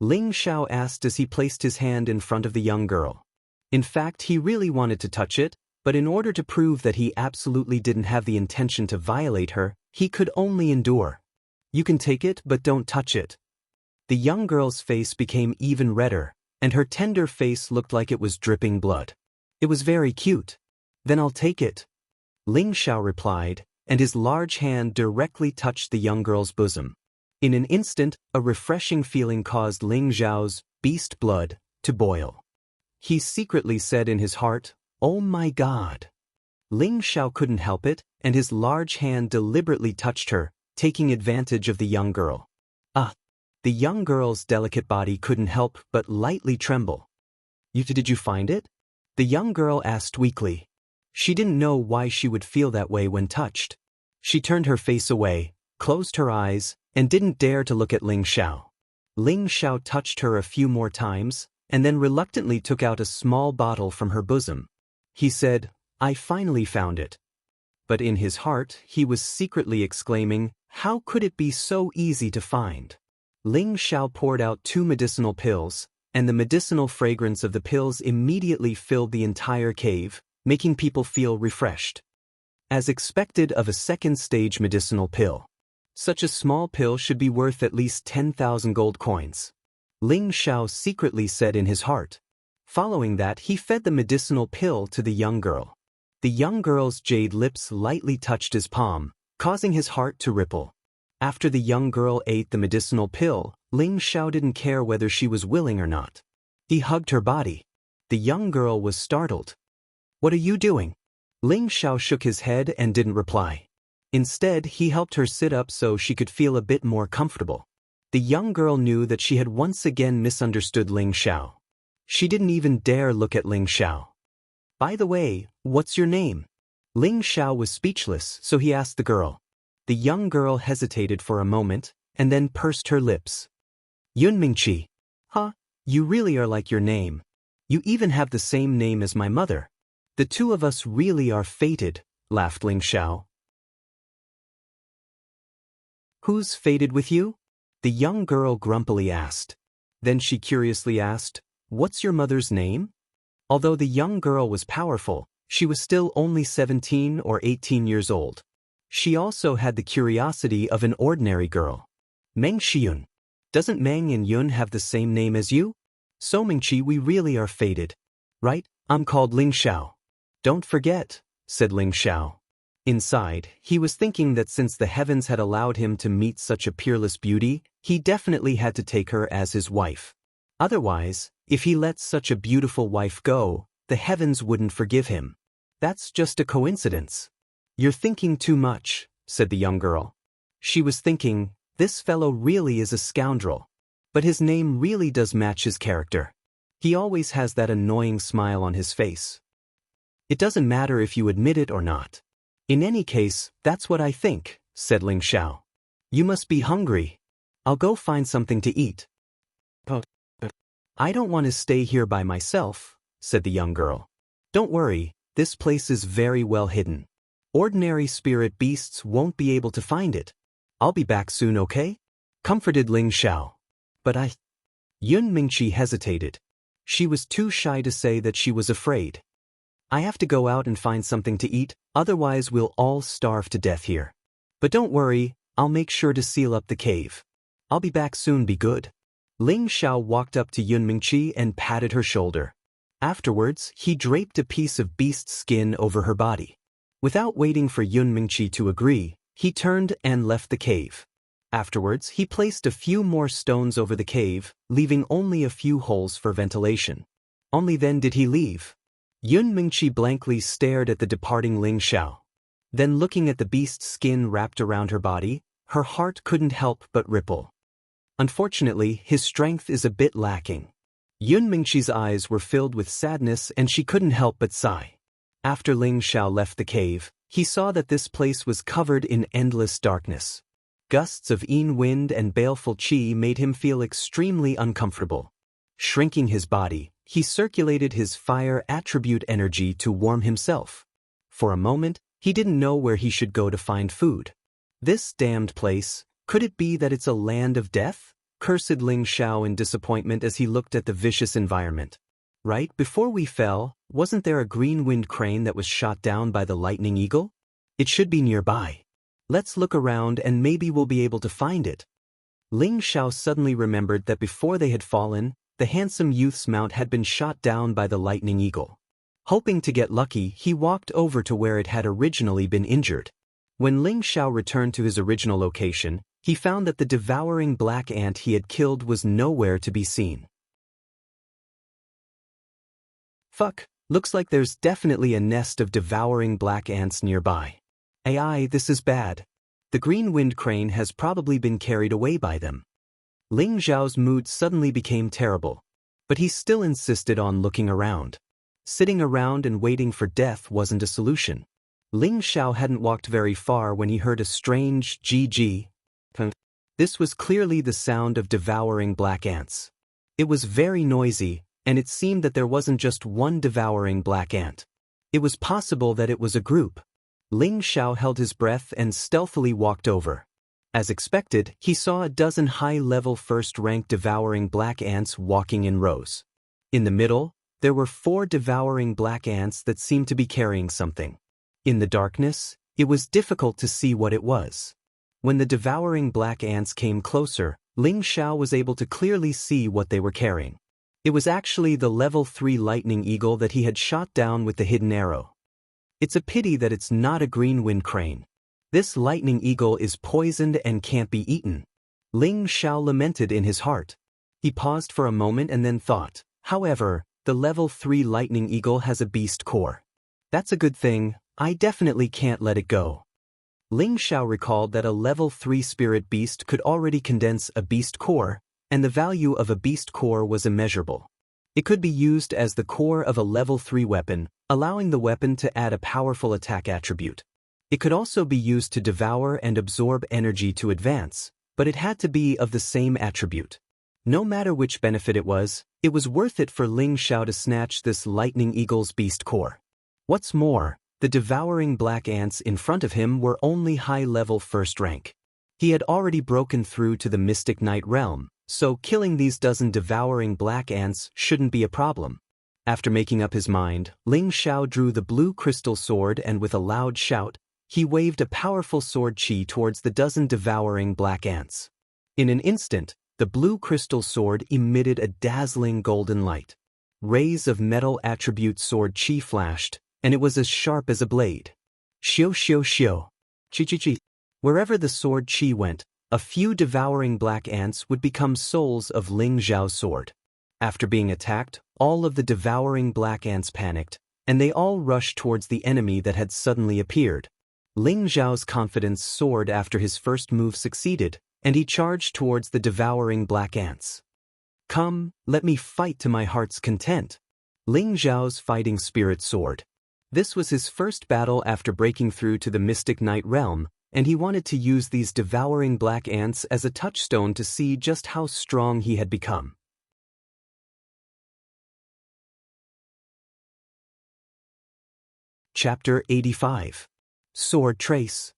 Ling Xiao asked as he placed his hand in front of the young girl. In fact, he really wanted to touch it, but in order to prove that he absolutely didn't have the intention to violate her, he could only endure. You can take it, but don't touch it. The young girl's face became even redder, and her tender face looked like it was dripping blood. It was very cute. Then I'll take it. Ling Xiao replied, and his large hand directly touched the young girl's bosom. In an instant, a refreshing feeling caused Ling Xiao's beast blood to boil. He secretly said in his heart, Oh my God! Ling Xiao couldn't help it, and his large hand deliberately touched her, taking advantage of the young girl. Ah! The young girl's delicate body couldn't help but lightly tremble. Did you find it? The young girl asked weakly. She didn't know why she would feel that way when touched. She turned her face away, closed her eyes, and didn't dare to look at Ling Xiao. Ling Xiao touched her a few more times, and then reluctantly took out a small bottle from her bosom. He said, I finally found it. But in his heart, he was secretly exclaiming, how could it be so easy to find? Ling Xiao poured out 2 medicinal pills, and the medicinal fragrance of the pills immediately filled the entire cave, making people feel refreshed. As expected of a second-stage medicinal pill. Such a small pill should be worth at least 10,000 gold coins. Ling Xiao secretly said in his heart. Following that, he fed the medicinal pill to the young girl. The young girl's jade lips lightly touched his palm, causing his heart to ripple. After the young girl ate the medicinal pill, Ling Xiao didn't care whether she was willing or not. He hugged her body. The young girl was startled. What are you doing? Ling Xiao shook his head and didn't reply. Instead, he helped her sit up so she could feel a bit more comfortable. The young girl knew that she had once again misunderstood Ling Xiao. She didn't even dare look at Ling Xiao. By the way, what's your name? Ling Xiao was speechless, so he asked the girl. The young girl hesitated for a moment, and then pursed her lips. Yunmingqi. Huh? You really are like your name. You even have the same name as my mother. The two of us really are fated, laughed Ling Xiao. Who's fated with you? The young girl grumpily asked. Then she curiously asked, What's your mother's name? Although the young girl was powerful, she was still only 17 or 18 years old. She also had the curiosity of an ordinary girl. Meng Xiyun. Doesn't Meng and Yun have the same name as you? So Mingqi, we really are fated. Right? I'm called Ling Xiao. Don't forget, said Ling Xiao. Inside, he was thinking that since the heavens had allowed him to meet such a peerless beauty, he definitely had to take her as his wife. Otherwise, if he let such a beautiful wife go, the heavens wouldn't forgive him. That's just a coincidence. You're thinking too much, said the young girl. She was thinking, this fellow really is a scoundrel. But his name really does match his character. He always has that annoying smile on his face. It doesn't matter if you admit it or not. In any case, that's what I think, said Ling Xiao. You must be hungry. I'll go find something to eat. I don't want to stay here by myself, said the young girl. Don't worry, this place is very well hidden. Ordinary spirit beasts won't be able to find it. I'll be back soon, okay? Comforted Ling Xiao. But Yun Mingqi hesitated. She was too shy to say that she was afraid. I have to go out and find something to eat, otherwise we'll all starve to death here. But don't worry, I'll make sure to seal up the cave. I'll be back soon, be good. Ling Xiao walked up to Yun Mingqi and patted her shoulder. Afterwards, he draped a piece of beast skin over her body. Without waiting for Yun Mingqi to agree, he turned and left the cave. Afterwards, he placed a few more stones over the cave, leaving only a few holes for ventilation. Only then did he leave. Yun Mingqi blankly stared at the departing Ling Xiao. Then looking at the beast's skin wrapped around her body, her heart couldn't help but ripple. Unfortunately, his strength is a bit lacking. Yun Mingqi's eyes were filled with sadness and she couldn't help but sigh. After Ling Xiao left the cave, he saw that this place was covered in endless darkness. Gusts of Yin wind and baleful qi made him feel extremely uncomfortable. Shrinking his body, he circulated his fire attribute energy to warm himself. For a moment, he didn't know where he should go to find food. This damned place, could it be that it's a land of death? Cursed Ling Xiao in disappointment as he looked at the vicious environment. Right before we fell, wasn't there a green wind crane that was shot down by the lightning eagle? It should be nearby. Let's look around and maybe we'll be able to find it. Ling Xiao suddenly remembered that before they had fallen, the handsome youth's mount had been shot down by the lightning eagle. Hoping to get lucky, he walked over to where it had originally been injured. When Ling Xiao returned to his original location, he found that the devouring black ant he had killed was nowhere to be seen. Fuck, looks like there's definitely a nest of devouring black ants nearby. AI, this is bad. The green wind crane has probably been carried away by them. Ling Xiao's mood suddenly became terrible, but he still insisted on looking around. Sitting around and waiting for death wasn't a solution. Ling Xiao hadn't walked very far when he heard a strange GG. This was clearly the sound of devouring black ants. It was very noisy, and it seemed that there wasn't just one devouring black ant. It was possible that it was a group. Ling Xiao held his breath and stealthily walked over. As expected, he saw a dozen high-level first-rank devouring black ants walking in rows. In the middle, there were 4 devouring black ants that seemed to be carrying something. In the darkness, it was difficult to see what it was. When the devouring black ants came closer, Ling Xiao was able to clearly see what they were carrying. It was actually the level 3 lightning eagle that he had shot down with the hidden arrow. It's a pity that it's not a green wind crane. This lightning eagle is poisoned and can't be eaten. Ling Xiao lamented in his heart. He paused for a moment and then thought, however, the level 3 lightning eagle has a beast core. That's a good thing, I definitely can't let it go. Ling Xiao recalled that a level 3 spirit beast could already condense a beast core, and the value of a beast core was immeasurable. It could be used as the core of a level 3 weapon, allowing the weapon to add a powerful attack attribute. It could also be used to devour and absorb energy to advance, but it had to be of the same attribute. No matter which benefit it was worth it for Ling Xiao to snatch this lightning eagle's beast core. What's more, the devouring black ants in front of him were only high-level first rank. He had already broken through to the Mystic Night realm, so killing these dozen devouring black ants shouldn't be a problem. After making up his mind, Ling Xiao drew the blue crystal sword and with a loud shout, he waved a powerful sword qi towards the dozen devouring black ants. In an instant, the blue crystal sword emitted a dazzling golden light. Rays of metal attribute sword qi flashed, and it was as sharp as a blade. Xiu xiu xiu. Chi chi chi. Wherever the sword qi went, a few devouring black ants would become souls of Ling Xiao's sword. After being attacked, all of the devouring black ants panicked, and they all rushed towards the enemy that had suddenly appeared. Ling Xiao's confidence soared after his first move succeeded, and he charged towards the devouring black ants. Come, let me fight to my heart's content. Ling Xiao's fighting spirit soared. This was his first battle after breaking through to the Mystic Night realm, and he wanted to use these devouring black ants as a touchstone to see just how strong he had become. Chapter 85. Sword Trace.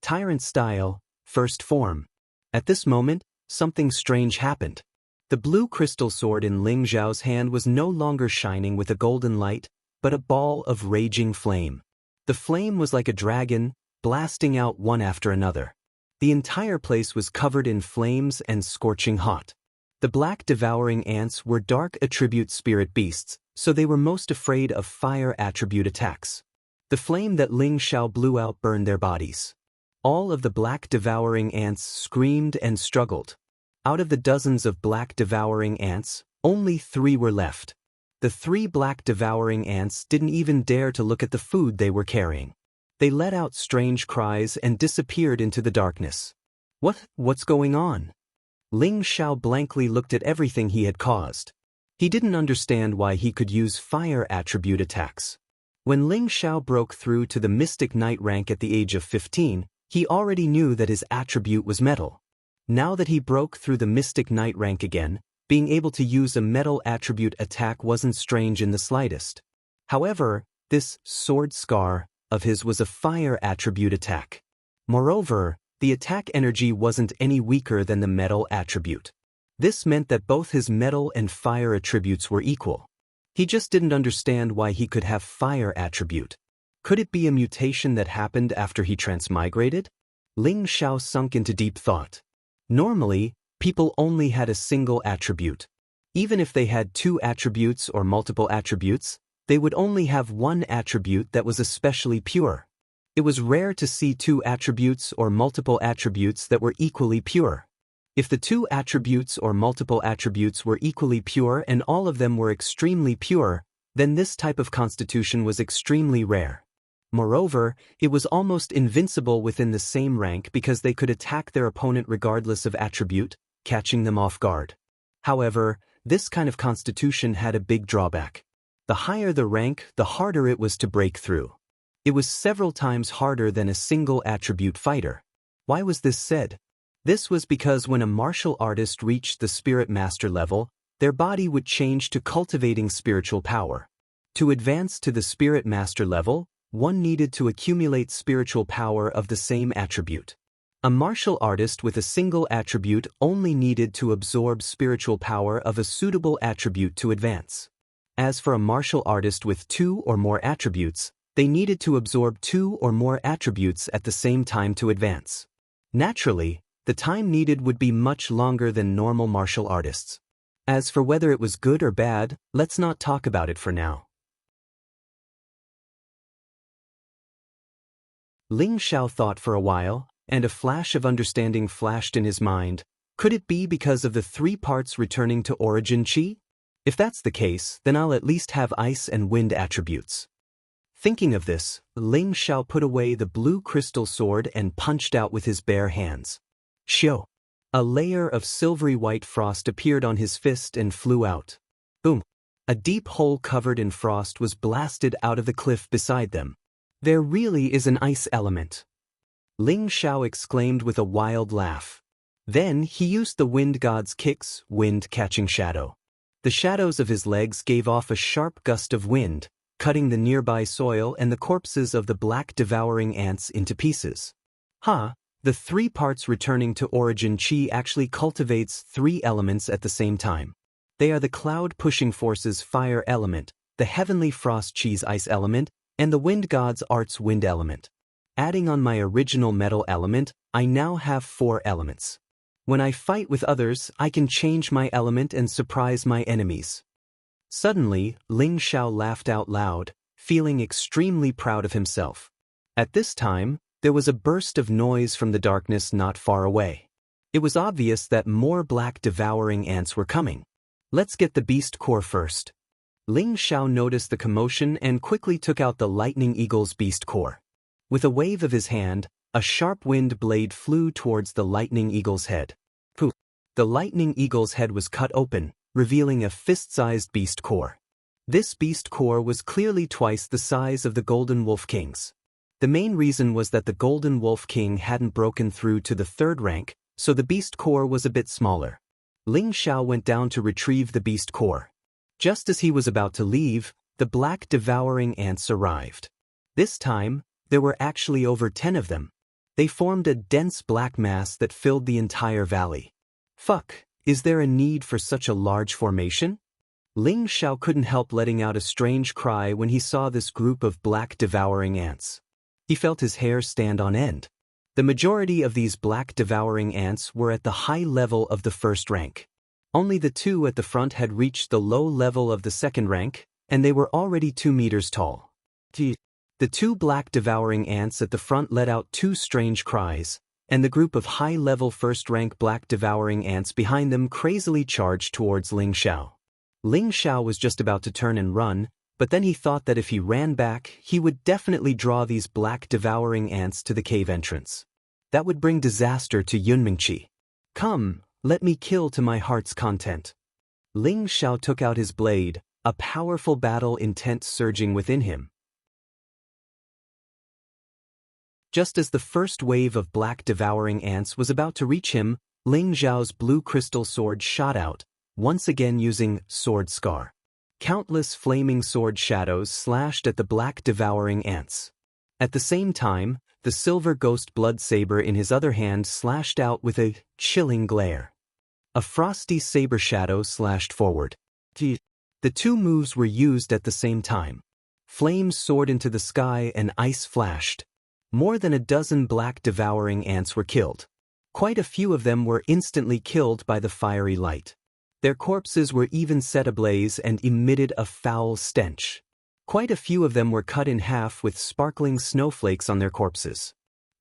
Tyrant Style, First Form. At this moment, something strange happened. The blue crystal sword in Ling Xiao's hand was no longer shining with a golden light, but a ball of raging flame. The flame was like a dragon, blasting out one after another. The entire place was covered in flames and scorching hot. The black devouring ants were dark attribute spirit beasts, so they were most afraid of fire attribute attacks. The flame that Ling Xiao blew out burned their bodies. All of the black devouring ants screamed and struggled. Out of the dozens of black devouring ants, only 3 were left. The 3 black devouring ants didn't even dare to look at the food they were carrying. They let out strange cries and disappeared into the darkness. What's going on? Ling Xiao blankly looked at everything he had caused. He didn't understand why he could use fire attribute attacks. When Ling Xiao broke through to the Mystic Knight rank at the age of 15, he already knew that his attribute was metal. Now that he broke through the Mystic Knight rank again, being able to use a metal attribute attack wasn't strange in the slightest. However, this sword scar of his was a fire attribute attack. Moreover, the attack energy wasn't any weaker than the metal attribute. This meant that both his metal and fire attributes were equal. He just didn't understand why he could have fire attribute. Could it be a mutation that happened after he transmigrated? Ling Xiao sunk into deep thought. Normally, people only had a single attribute. Even if they had 2 attributes or multiple attributes, they would only have 1 attribute that was especially pure. It was rare to see 2 attributes or multiple attributes that were equally pure. If the 2 attributes or multiple attributes were equally pure and all of them were extremely pure, then this type of constitution was extremely rare. Moreover, it was almost invincible within the same rank because they could attack their opponent regardless of attribute, catching them off guard. However, this kind of constitution had a big drawback. The higher the rank, the harder it was to break through. It was several times harder than a single attribute fighter. Why was this said? This was because when a martial artist reached the Spirit Master level, their body would change to cultivating spiritual power. To advance to the Spirit Master level, one needed to accumulate spiritual power of the same attribute. A martial artist with a single attribute only needed to absorb spiritual power of a suitable attribute to advance. As for a martial artist with 2 or more attributes, they needed to absorb 2 or more attributes at the same time to advance. Naturally, the time needed would be much longer than normal martial artists. As for whether it was good or bad, let's not talk about it for now. Ling Xiao thought for a while, and a flash of understanding flashed in his mind. Could it be because of the 3 parts returning to origin chi? If that's the case, then I'll at least have ice and wind attributes. Thinking of this, Ling Xiao put away the blue crystal sword and punched out with his bare hands. Shio! A layer of silvery white frost appeared on his fist and flew out. Boom! A deep hole covered in frost was blasted out of the cliff beside them. There really is an ice element. Ling Xiao exclaimed with a wild laugh. Then he used the wind god's kicks, wind catching shadow. The shadows of his legs gave off a sharp gust of wind, cutting the nearby soil and the corpses of the black devouring ants into pieces. The 3 parts returning to origin chi actually cultivates 3 elements at the same time. They are the cloud-pushing force's fire element, the heavenly frost chi's ice element, and the wind god's art's wind element. Adding on my original metal element, I now have 4 elements. When I fight with others, I can change my element and surprise my enemies. Suddenly, Ling Xiao laughed out loud, feeling extremely proud of himself. At this time, there was a burst of noise from the darkness not far away. It was obvious that more black devouring ants were coming. Let's get the beast core first. Ling Xiao noticed the commotion and quickly took out the lightning eagle's beast core. With a wave of his hand, a sharp wind blade flew towards the lightning eagle's head. Poof! The lightning eagle's head was cut open, revealing a fist-sized beast core. This beast core was clearly twice the size of the Golden Wolf King's. The main reason was that the Golden Wolf King hadn't broken through to the 3rd rank, so the beast core was a bit smaller. Ling Xiao went down to retrieve the beast core. Just as he was about to leave, the black devouring ants arrived. This time, there were actually over 10 of them. They formed a dense black mass that filled the entire valley. Fuck, is there a need for such a large formation? Ling Xiao couldn't help letting out a strange cry when he saw this group of black devouring ants. He felt his hair stand on end. The majority of these black devouring ants were at the high level of the 1st rank. Only the 2 at the front had reached the low level of the 2nd rank, and they were already 2 meters tall. The The two black devouring ants at the front let out two strange cries, and the group of high-level first-rank black devouring ants behind them crazily charged towards Ling Xiao. Ling Xiao was just about to turn and run, but then he thought that if he ran back, he would definitely draw these black devouring ants to the cave entrance. That would bring disaster to Yunmingqi. Come, let me kill to my heart's content. Ling Xiao took out his blade, a powerful battle intent surging within him. Just as the first wave of black devouring ants was about to reach him, Ling Xiao's blue crystal sword shot out, once again using Sword Scar. Countless flaming sword shadows slashed at the black devouring ants. At the same time, the silver ghost blood saber in his other hand slashed out with a chilling glare. A frosty saber shadow slashed forward. The two moves were used at the same time. Flames soared into the sky and ice flashed. More than a dozen black devouring ants were killed. Quite a few of them were instantly killed by the fiery light. Their corpses were even set ablaze and emitted a foul stench. Quite a few of them were cut in half with sparkling snowflakes on their corpses.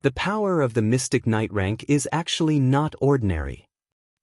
The power of the Mystic Knight rank is actually not ordinary.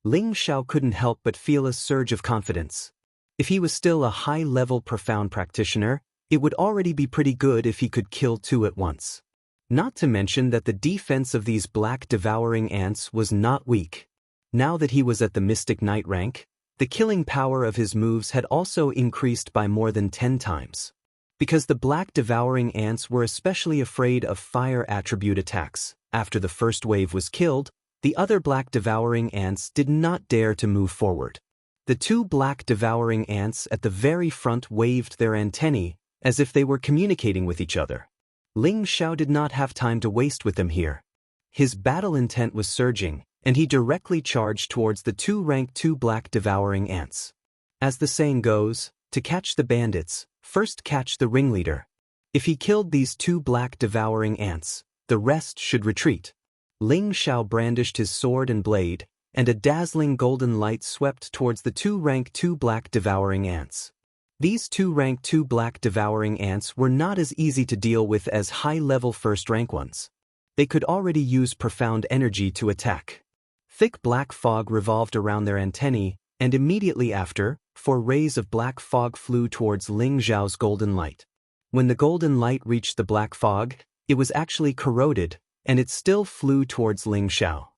Ling Xiao couldn't help but feel a surge of confidence. If he was still a high-level profound practitioner, it would already be pretty good if he could kill two at once. Not to mention that the defense of these black devouring ants was not weak. Now that he was at the Mystic Knight rank, the killing power of his moves had also increased by more than 10 times. Because the black devouring ants were especially afraid of fire attribute attacks, after the first wave was killed, the other black devouring ants did not dare to move forward. The two black devouring ants at the very front waved their antennae, as if they were communicating with each other. Ling Xiao did not have time to waste with them here. His battle intent was surging, and he directly charged towards the two rank 2 black devouring ants. As the saying goes, to catch the bandits, first catch the ringleader. If he killed these two black devouring ants, the rest should retreat. Ling Xiao brandished his sword and blade, and a dazzling golden light swept towards the two rank 2 black devouring ants. These two rank 2 black devouring ants were not as easy to deal with as high-level first-rank ones. They could already use profound energy to attack. Thick black fog revolved around their antennae, and immediately after, 4 rays of black fog flew towards Ling Xiao's golden light. When the golden light reached the black fog, it was actually corroded, and it still flew towards Ling Xiao.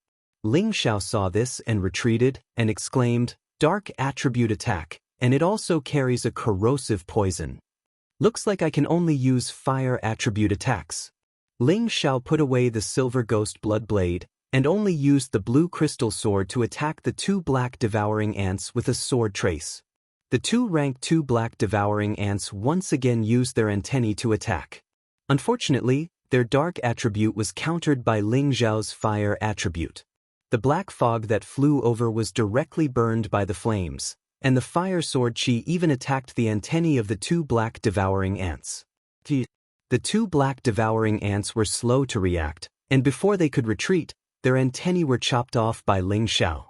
Ling Xiao saw this and retreated, and exclaimed, "Dark attribute attack, and it also carries a corrosive poison. Looks like I can only use fire attribute attacks." Ling Xiao put away the silver ghost blood blade, and only used the blue crystal sword to attack the two black devouring ants with a sword trace. The two rank 2 black devouring ants once again used their antennae to attack. Unfortunately, their dark attribute was countered by Ling Xiao's fire attribute. The black fog that flew over was directly burned by the flames, and the fire sword chi even attacked the antennae of the two black devouring ants. The two black devouring ants were slow to react, and before they could retreat, their antennae were chopped off by Ling Xiao.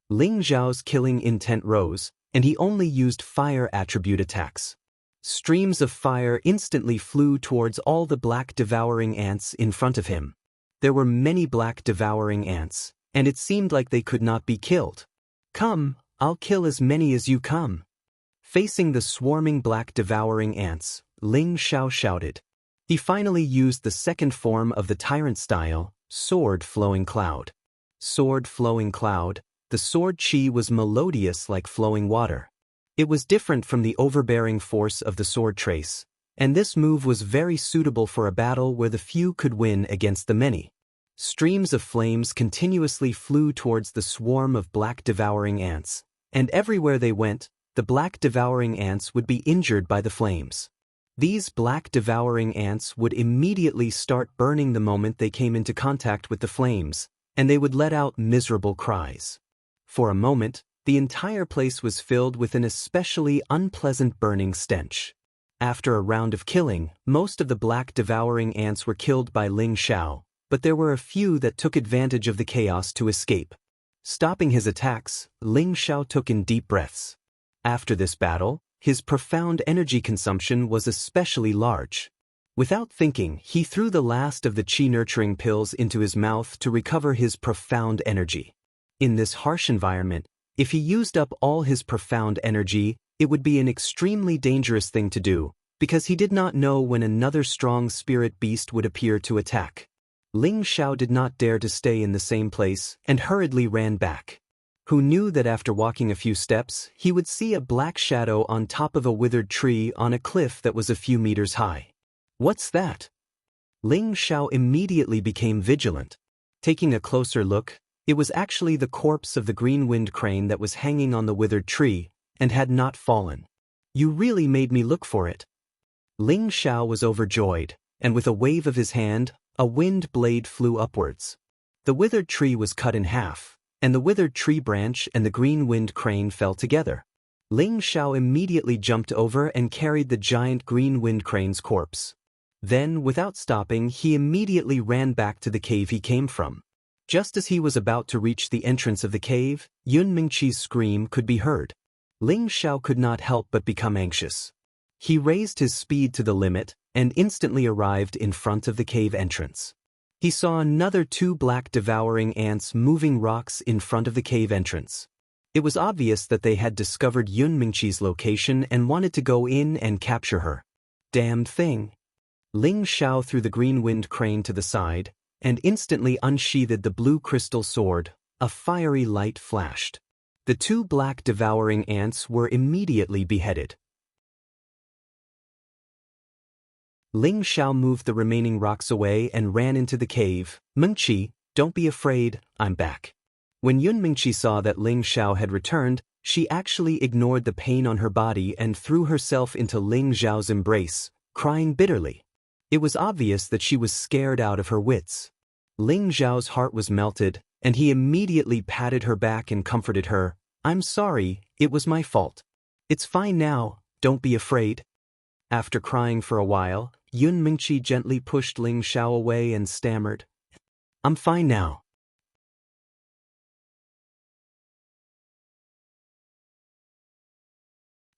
Ling Xiao's killing intent rose, and he only used fire attribute attacks. Streams of fire instantly flew towards all the black devouring ants in front of him. There were many black devouring ants, and it seemed like they could not be killed. "Come, I'll kill as many as you come." Facing the swarming black devouring ants, Ling Xiao shouted. He finally used the second form of the tyrant style, Sword Flowing Cloud. Sword Flowing Cloud, the sword chi was melodious like flowing water. It was different from the overbearing force of the sword trace, and this move was very suitable for a battle where the few could win against the many. Streams of flames continuously flew towards the swarm of black devouring ants, and everywhere they went, the black devouring ants would be injured by the flames. These black devouring ants would immediately start burning the moment they came into contact with the flames, and they would let out miserable cries. For a moment, the entire place was filled with an especially unpleasant burning stench. After a round of killing, most of the black devouring ants were killed by Ling Xiao, but there were a few that took advantage of the chaos to escape. Stopping his attacks, Ling Xiao took in deep breaths. After this battle, his profound energy consumption was especially large. Without thinking, he threw the last of the qi-nurturing pills into his mouth to recover his profound energy. In this harsh environment, if he used up all his profound energy, it would be an extremely dangerous thing to do, because he did not know when another strong spirit beast would appear to attack. Ling Xiao did not dare to stay in the same place and hurriedly ran back. Who knew that after walking a few steps, he would see a black shadow on top of a withered tree on a cliff that was a few meters high. What's that? Ling Xiao immediately became vigilant. Taking a closer look, it was actually the corpse of the green-winged crane that was hanging on the withered tree and had not fallen. You really made me look for it. Ling Xiao was overjoyed, and with a wave of his hand, a wind blade flew upwards. The withered tree was cut in half, and the withered tree branch and the green-winged crane fell together. Ling Xiao immediately jumped over and carried the giant green-winged crane's corpse. Then, without stopping, he immediately ran back to the cave he came from. Just as he was about to reach the entrance of the cave, Yun Mingqi's scream could be heard. Ling Xiao could not help but become anxious. He raised his speed to the limit and instantly arrived in front of the cave entrance. He saw another 2 black devouring ants moving rocks in front of the cave entrance. It was obvious that they had discovered Yun Mingqi's location and wanted to go in and capture her. Damned thing! Ling Xiao threw the green-winged crane to the side and instantly unsheathed the blue crystal sword. A fiery light flashed. The 2 black devouring ants were immediately beheaded. Ling Xiao moved the remaining rocks away and ran into the cave. Mingqi, don't be afraid, I'm back. When Yun Mingqi saw that Ling Xiao had returned, she actually ignored the pain on her body and threw herself into Ling Xiao's embrace, crying bitterly. It was obvious that she was scared out of her wits. Ling Xiao's heart was melted, and he immediately patted her back and comforted her. I'm sorry, it was my fault. It's fine now, don't be afraid. After crying for a while, Yun Mingqi gently pushed Ling Xiao away and stammered, I'm fine now.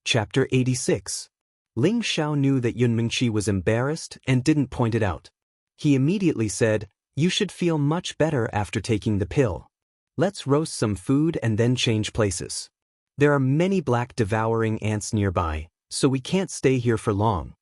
Chapter 86. Ling Xiao knew that Yun Mingqi was embarrassed and didn't point it out. He immediately said, You should feel much better after taking the pill. Let's roast some food and then change places. There are many black devouring ants nearby, so we can't stay here for long.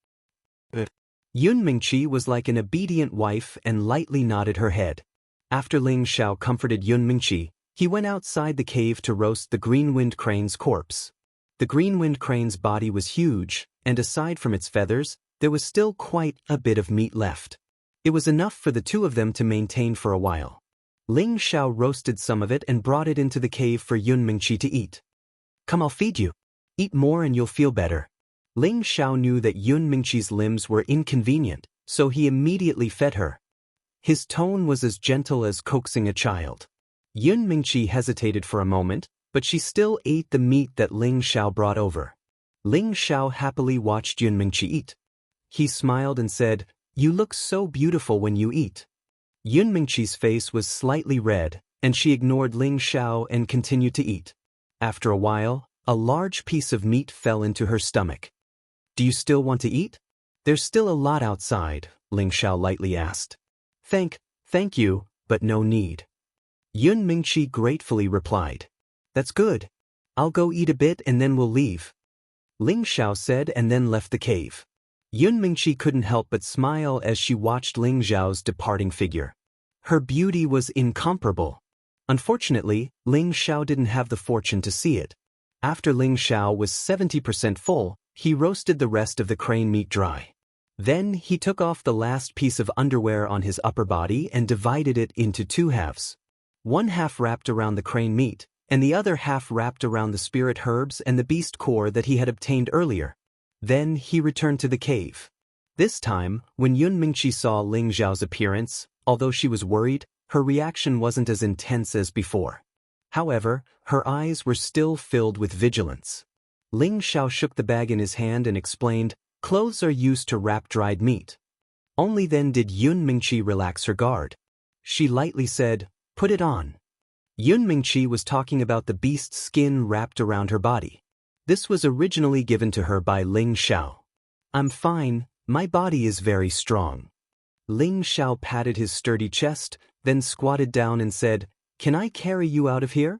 Yun Mingqi was like an obedient wife and lightly nodded her head. After Ling Xiao comforted Yun Mingqi, he went outside the cave to roast the green-winged crane's corpse. The green-winged crane's body was huge, and aside from its feathers, there was still quite a bit of meat left. It was enough for the 2 of them to maintain for a while. Ling Xiao roasted some of it and brought it into the cave for Yun Mingqi to eat. Come, I'll feed you. Eat more and you'll feel better. Ling Xiao knew that Yun Mingqi's limbs were inconvenient, so he immediately fed her. His tone was as gentle as coaxing a child. Yun Mingqi hesitated for a moment, but she still ate the meat that Ling Xiao brought over. Ling Xiao happily watched Yun Mingqi eat. He smiled and said, You look so beautiful when you eat. Yun Mingqi's face was slightly red, and she ignored Ling Xiao and continued to eat. After a while, a large piece of meat fell into her stomach. Do you still want to eat? There's still a lot outside, Ling Xiao lightly asked. Thank you, but no need. Yun Mingqi gratefully replied. That's good. I'll go eat a bit and then we'll leave. Ling Xiao said and then left the cave. Yun Mingqi couldn't help but smile as she watched Ling Xiao's departing figure. Her beauty was incomparable. Unfortunately, Ling Xiao didn't have the fortune to see it. After Ling Xiao was 70% full, he roasted the rest of the crane meat dry. Then he took off the last piece of underwear on his upper body and divided it into 2 halves. One half wrapped around the crane meat, and the other half wrapped around the spirit herbs and the beast core that he had obtained earlier. Then he returned to the cave. This time, when Yun Mingqi saw Ling Xiao's appearance, although she was worried, her reaction wasn't as intense as before. However, her eyes were still filled with vigilance. Ling Xiao shook the bag in his hand and explained, Clothes are used to wrap dried meat. Only then did Yun Mingqi relax her guard. She lightly said, Put it on. Yun Mingqi was talking about the beast's skin wrapped around her body. This was originally given to her by Ling Xiao. I'm fine, my body is very strong. Ling Xiao patted his sturdy chest, then squatted down and said, Can I carry you out of here?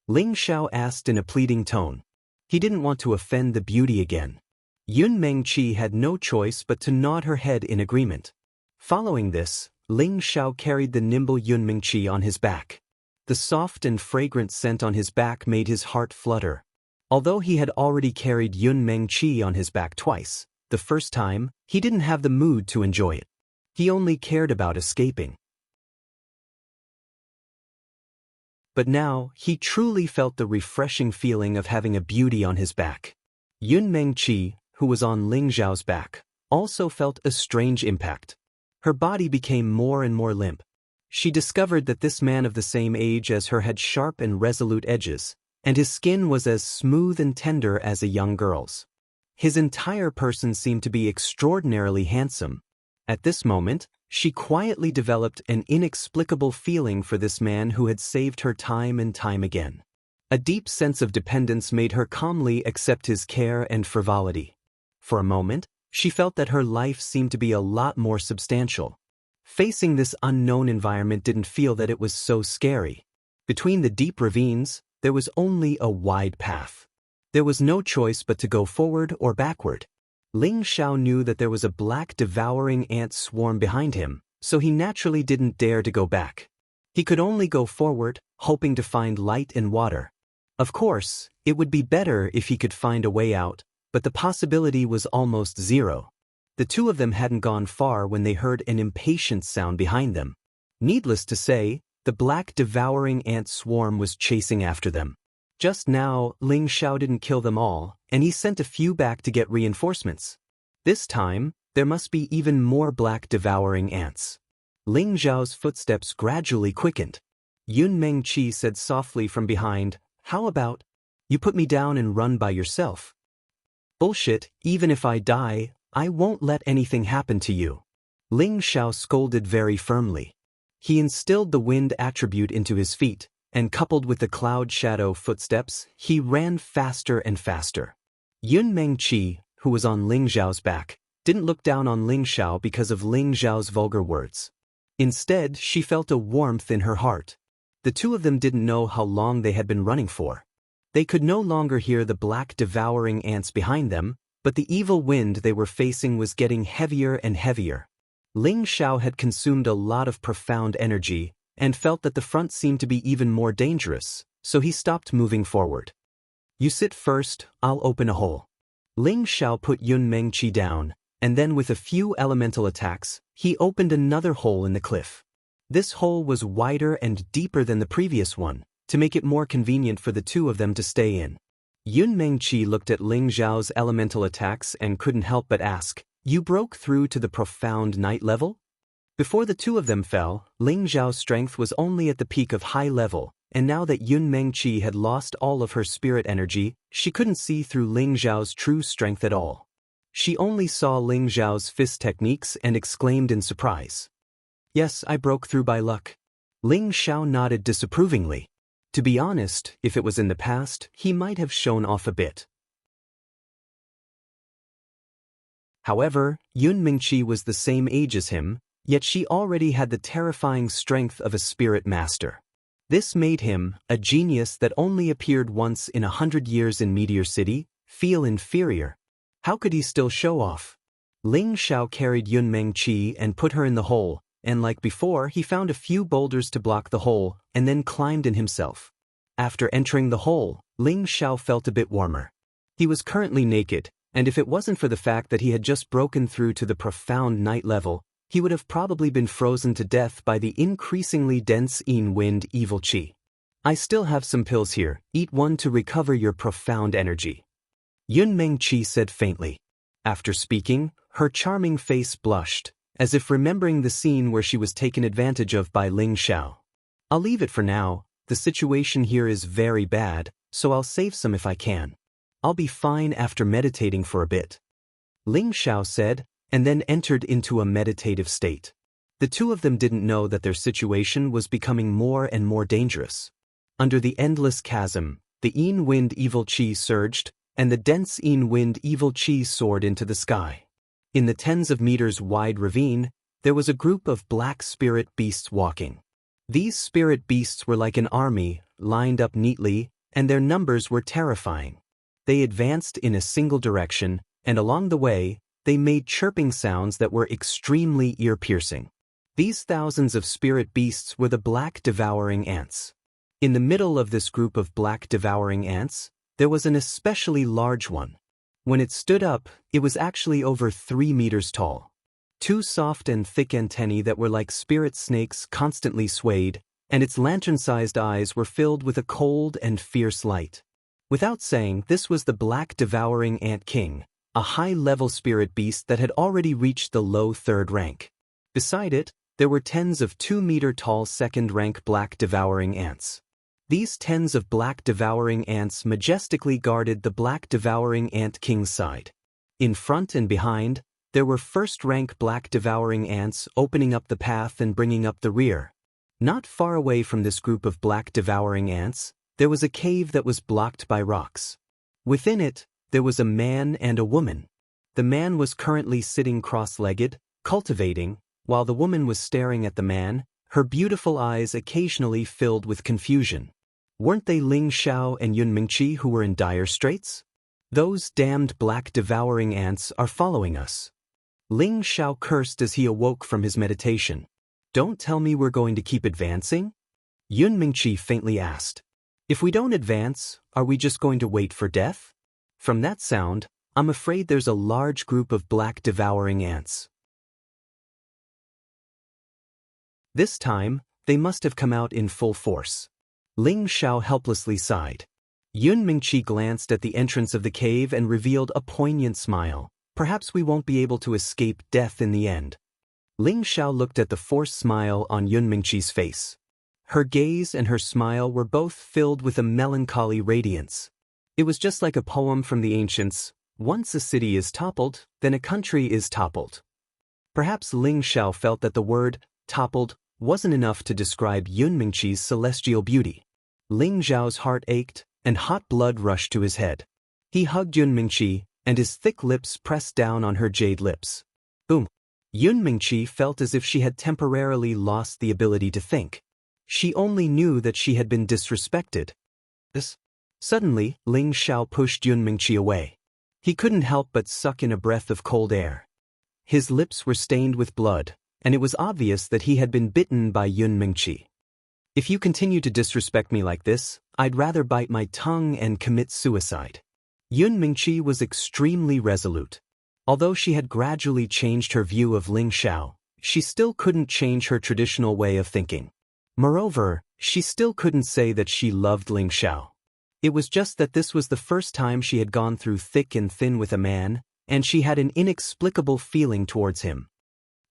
Ling Xiao asked in a pleading tone. He didn't want to offend the beauty again. Yun Mengqi had no choice but to nod her head in agreement. Following this, Ling Xiao carried the nimble Yun Mengqi on his back. The soft and fragrant scent on his back made his heart flutter. Although he had already carried Yun Mengqi on his back twice, the first time, he didn't have the mood to enjoy it. He only cared about escaping. But now, he truly felt the refreshing feeling of having a beauty on his back. Yun Mengqi, who was on Ling Xiao's back, also felt a strange impact. Her body became more and more limp. She discovered that this man of the same age as her had sharp and resolute edges, and his skin was as smooth and tender as a young girl's. His entire person seemed to be extraordinarily handsome. At this moment, she quietly developed an inexplicable feeling for this man who had saved her time and time again. A deep sense of dependence made her calmly accept his care and frivolity. For a moment, she felt that her life seemed to be a lot more substantial. Facing this unknown environment didn't feel that it was so scary. Between the deep ravines, there was only a wide path. There was no choice but to go forward or backward. Ling Xiao knew that there was a black devouring ant swarm behind him, so he naturally didn't dare to go back. He could only go forward, hoping to find light and water. Of course, it would be better if he could find a way out, but the possibility was almost zero. The two of them hadn't gone far when they heard an impatient sound behind them. Needless to say, the black devouring ant swarm was chasing after them. Just now, Ling Xiao didn't kill them all, and he sent a few back to get reinforcements. This time, there must be even more black devouring ants. Ling Xiao's footsteps gradually quickened. Yun Mengqi said softly from behind, How about, you put me down and run by yourself? Bullshit, even if I die, I won't let anything happen to you. Ling Xiao scolded very firmly. He instilled the wind attribute into his feet, and coupled with the cloud shadow footsteps, he ran faster and faster. Yun Mengqi, who was on Ling Xiao's back, didn't look down on Ling Xiao because of Ling Xiao's vulgar words. Instead, she felt a warmth in her heart. The two of them didn't know how long they had been running for. They could no longer hear the black devouring ants behind them, but the evil wind they were facing was getting heavier and heavier. Ling Xiao had consumed a lot of profound energy, and felt that the front seemed to be even more dangerous, so he stopped moving forward. You sit first, I'll open a hole. Ling Xiao put Yun Mengqi down, and then with a few elemental attacks, he opened another hole in the cliff. This hole was wider and deeper than the previous one, to make it more convenient for the two of them to stay in. Yun Mengqi looked at Ling Xiao's elemental attacks and couldn't help but ask, You broke through to the profound night level? Before the two of them fell, Ling Xiao's strength was only at the peak of high level, and now that Yun Mengqi had lost all of her spirit energy, she couldn't see through Ling Xiao's true strength at all. She only saw Ling Xiao's fist techniques and exclaimed in surprise. Yes, I broke through by luck. Ling Xiao nodded disapprovingly. To be honest, if it was in the past, he might have shown off a bit. However, Yun Mengqi was the same age as him, yet she already had the terrifying strength of a spirit master. This made him, a genius that only appeared once in 100 years in Meteor City, feel inferior. How could he still show off? Ling Xiao carried Yun Mengqi and put her in the hole, and like before, he found a few boulders to block the hole, and then climbed in himself. After entering the hole, Ling Xiao felt a bit warmer. He was currently naked, and if it wasn't for the fact that he had just broken through to the profound night level, he would have probably been frozen to death by the increasingly dense Yin Wind evil qi. I still have some pills here, eat one to recover your profound energy. Yun Mengqi said faintly. After speaking, her charming face blushed, as if remembering the scene where she was taken advantage of by Ling Xiao. I'll leave it for now, the situation here is very bad, so I'll save some if I can. I'll be fine after meditating for a bit. Ling Xiao said, and then entered into a meditative state. The two of them didn't know that their situation was becoming more and more dangerous. Under the endless chasm, the Yin Wind evil qi surged, and the dense wind evil chi soared into the sky. In the tens of meters wide ravine, there was a group of black spirit beasts walking. These spirit beasts were like an army, lined up neatly, and their numbers were terrifying. They advanced in a single direction, and along the way, they made chirping sounds that were extremely ear-piercing. These thousands of spirit beasts were the black devouring ants. In the middle of this group of black devouring ants, there was an especially large one. When it stood up, it was actually over 3 meters tall. Two soft and thick antennae that were like spirit snakes constantly swayed, and its lantern-sized eyes were filled with a cold and fierce light. Without saying, this was the black devouring ant king, a high-level spirit beast that had already reached the low 3rd rank. Beside it, there were tens of 2-meter-tall 2nd-rank black devouring ants. These tens of black devouring ants majestically guarded the black devouring ant king's side. In front and behind, there were 1st-rank black devouring ants opening up the path and bringing up the rear. Not far away from this group of black devouring ants, there was a cave that was blocked by rocks. Within it, there was a man and a woman. The man was currently sitting cross-legged, cultivating, while the woman was staring at the man, her beautiful eyes occasionally filled with confusion. Weren't they Ling Xiao and Yun Mingqi who were in dire straits? Those damned black devouring ants are following us. Ling Xiao cursed as he awoke from his meditation. Don't tell me we're going to keep advancing? Yun Mingqi faintly asked. If we don't advance, are we just going to wait for death? From that sound, I'm afraid there's a large group of black devouring ants. This time, they must have come out in full force. Ling Xiao helplessly sighed. Yun Mingqi glanced at the entrance of the cave and revealed a poignant smile. Perhaps we won't be able to escape death in the end. Ling Xiao looked at the forced smile on Yun Mingqi's face. Her gaze and her smile were both filled with a melancholy radiance. It was just like a poem from the ancients. Once a city is toppled, then a country is toppled. Perhaps Ling Xiao felt that the word toppled wasn't enough to describe Yun Mingqi's celestial beauty. Ling Xiao's heart ached, and hot blood rushed to his head. He hugged Yun Mingqi, and his thick lips pressed down on her jade lips. Boom! Yun Mingqi felt as if she had temporarily lost the ability to think. She only knew that she had been disrespected. Suddenly, Ling Xiao pushed Yun Mingqi away. He couldn't help but suck in a breath of cold air. His lips were stained with blood, and it was obvious that he had been bitten by Yun Mingqi. If you continue to disrespect me like this, I'd rather bite my tongue and commit suicide. Yun Mingqi was extremely resolute. Although she had gradually changed her view of Ling Xiao, she still couldn't change her traditional way of thinking. Moreover, she still couldn't say that she loved Ling Xiao. It was just that this was the first time she had gone through thick and thin with a man, and she had an inexplicable feeling towards him.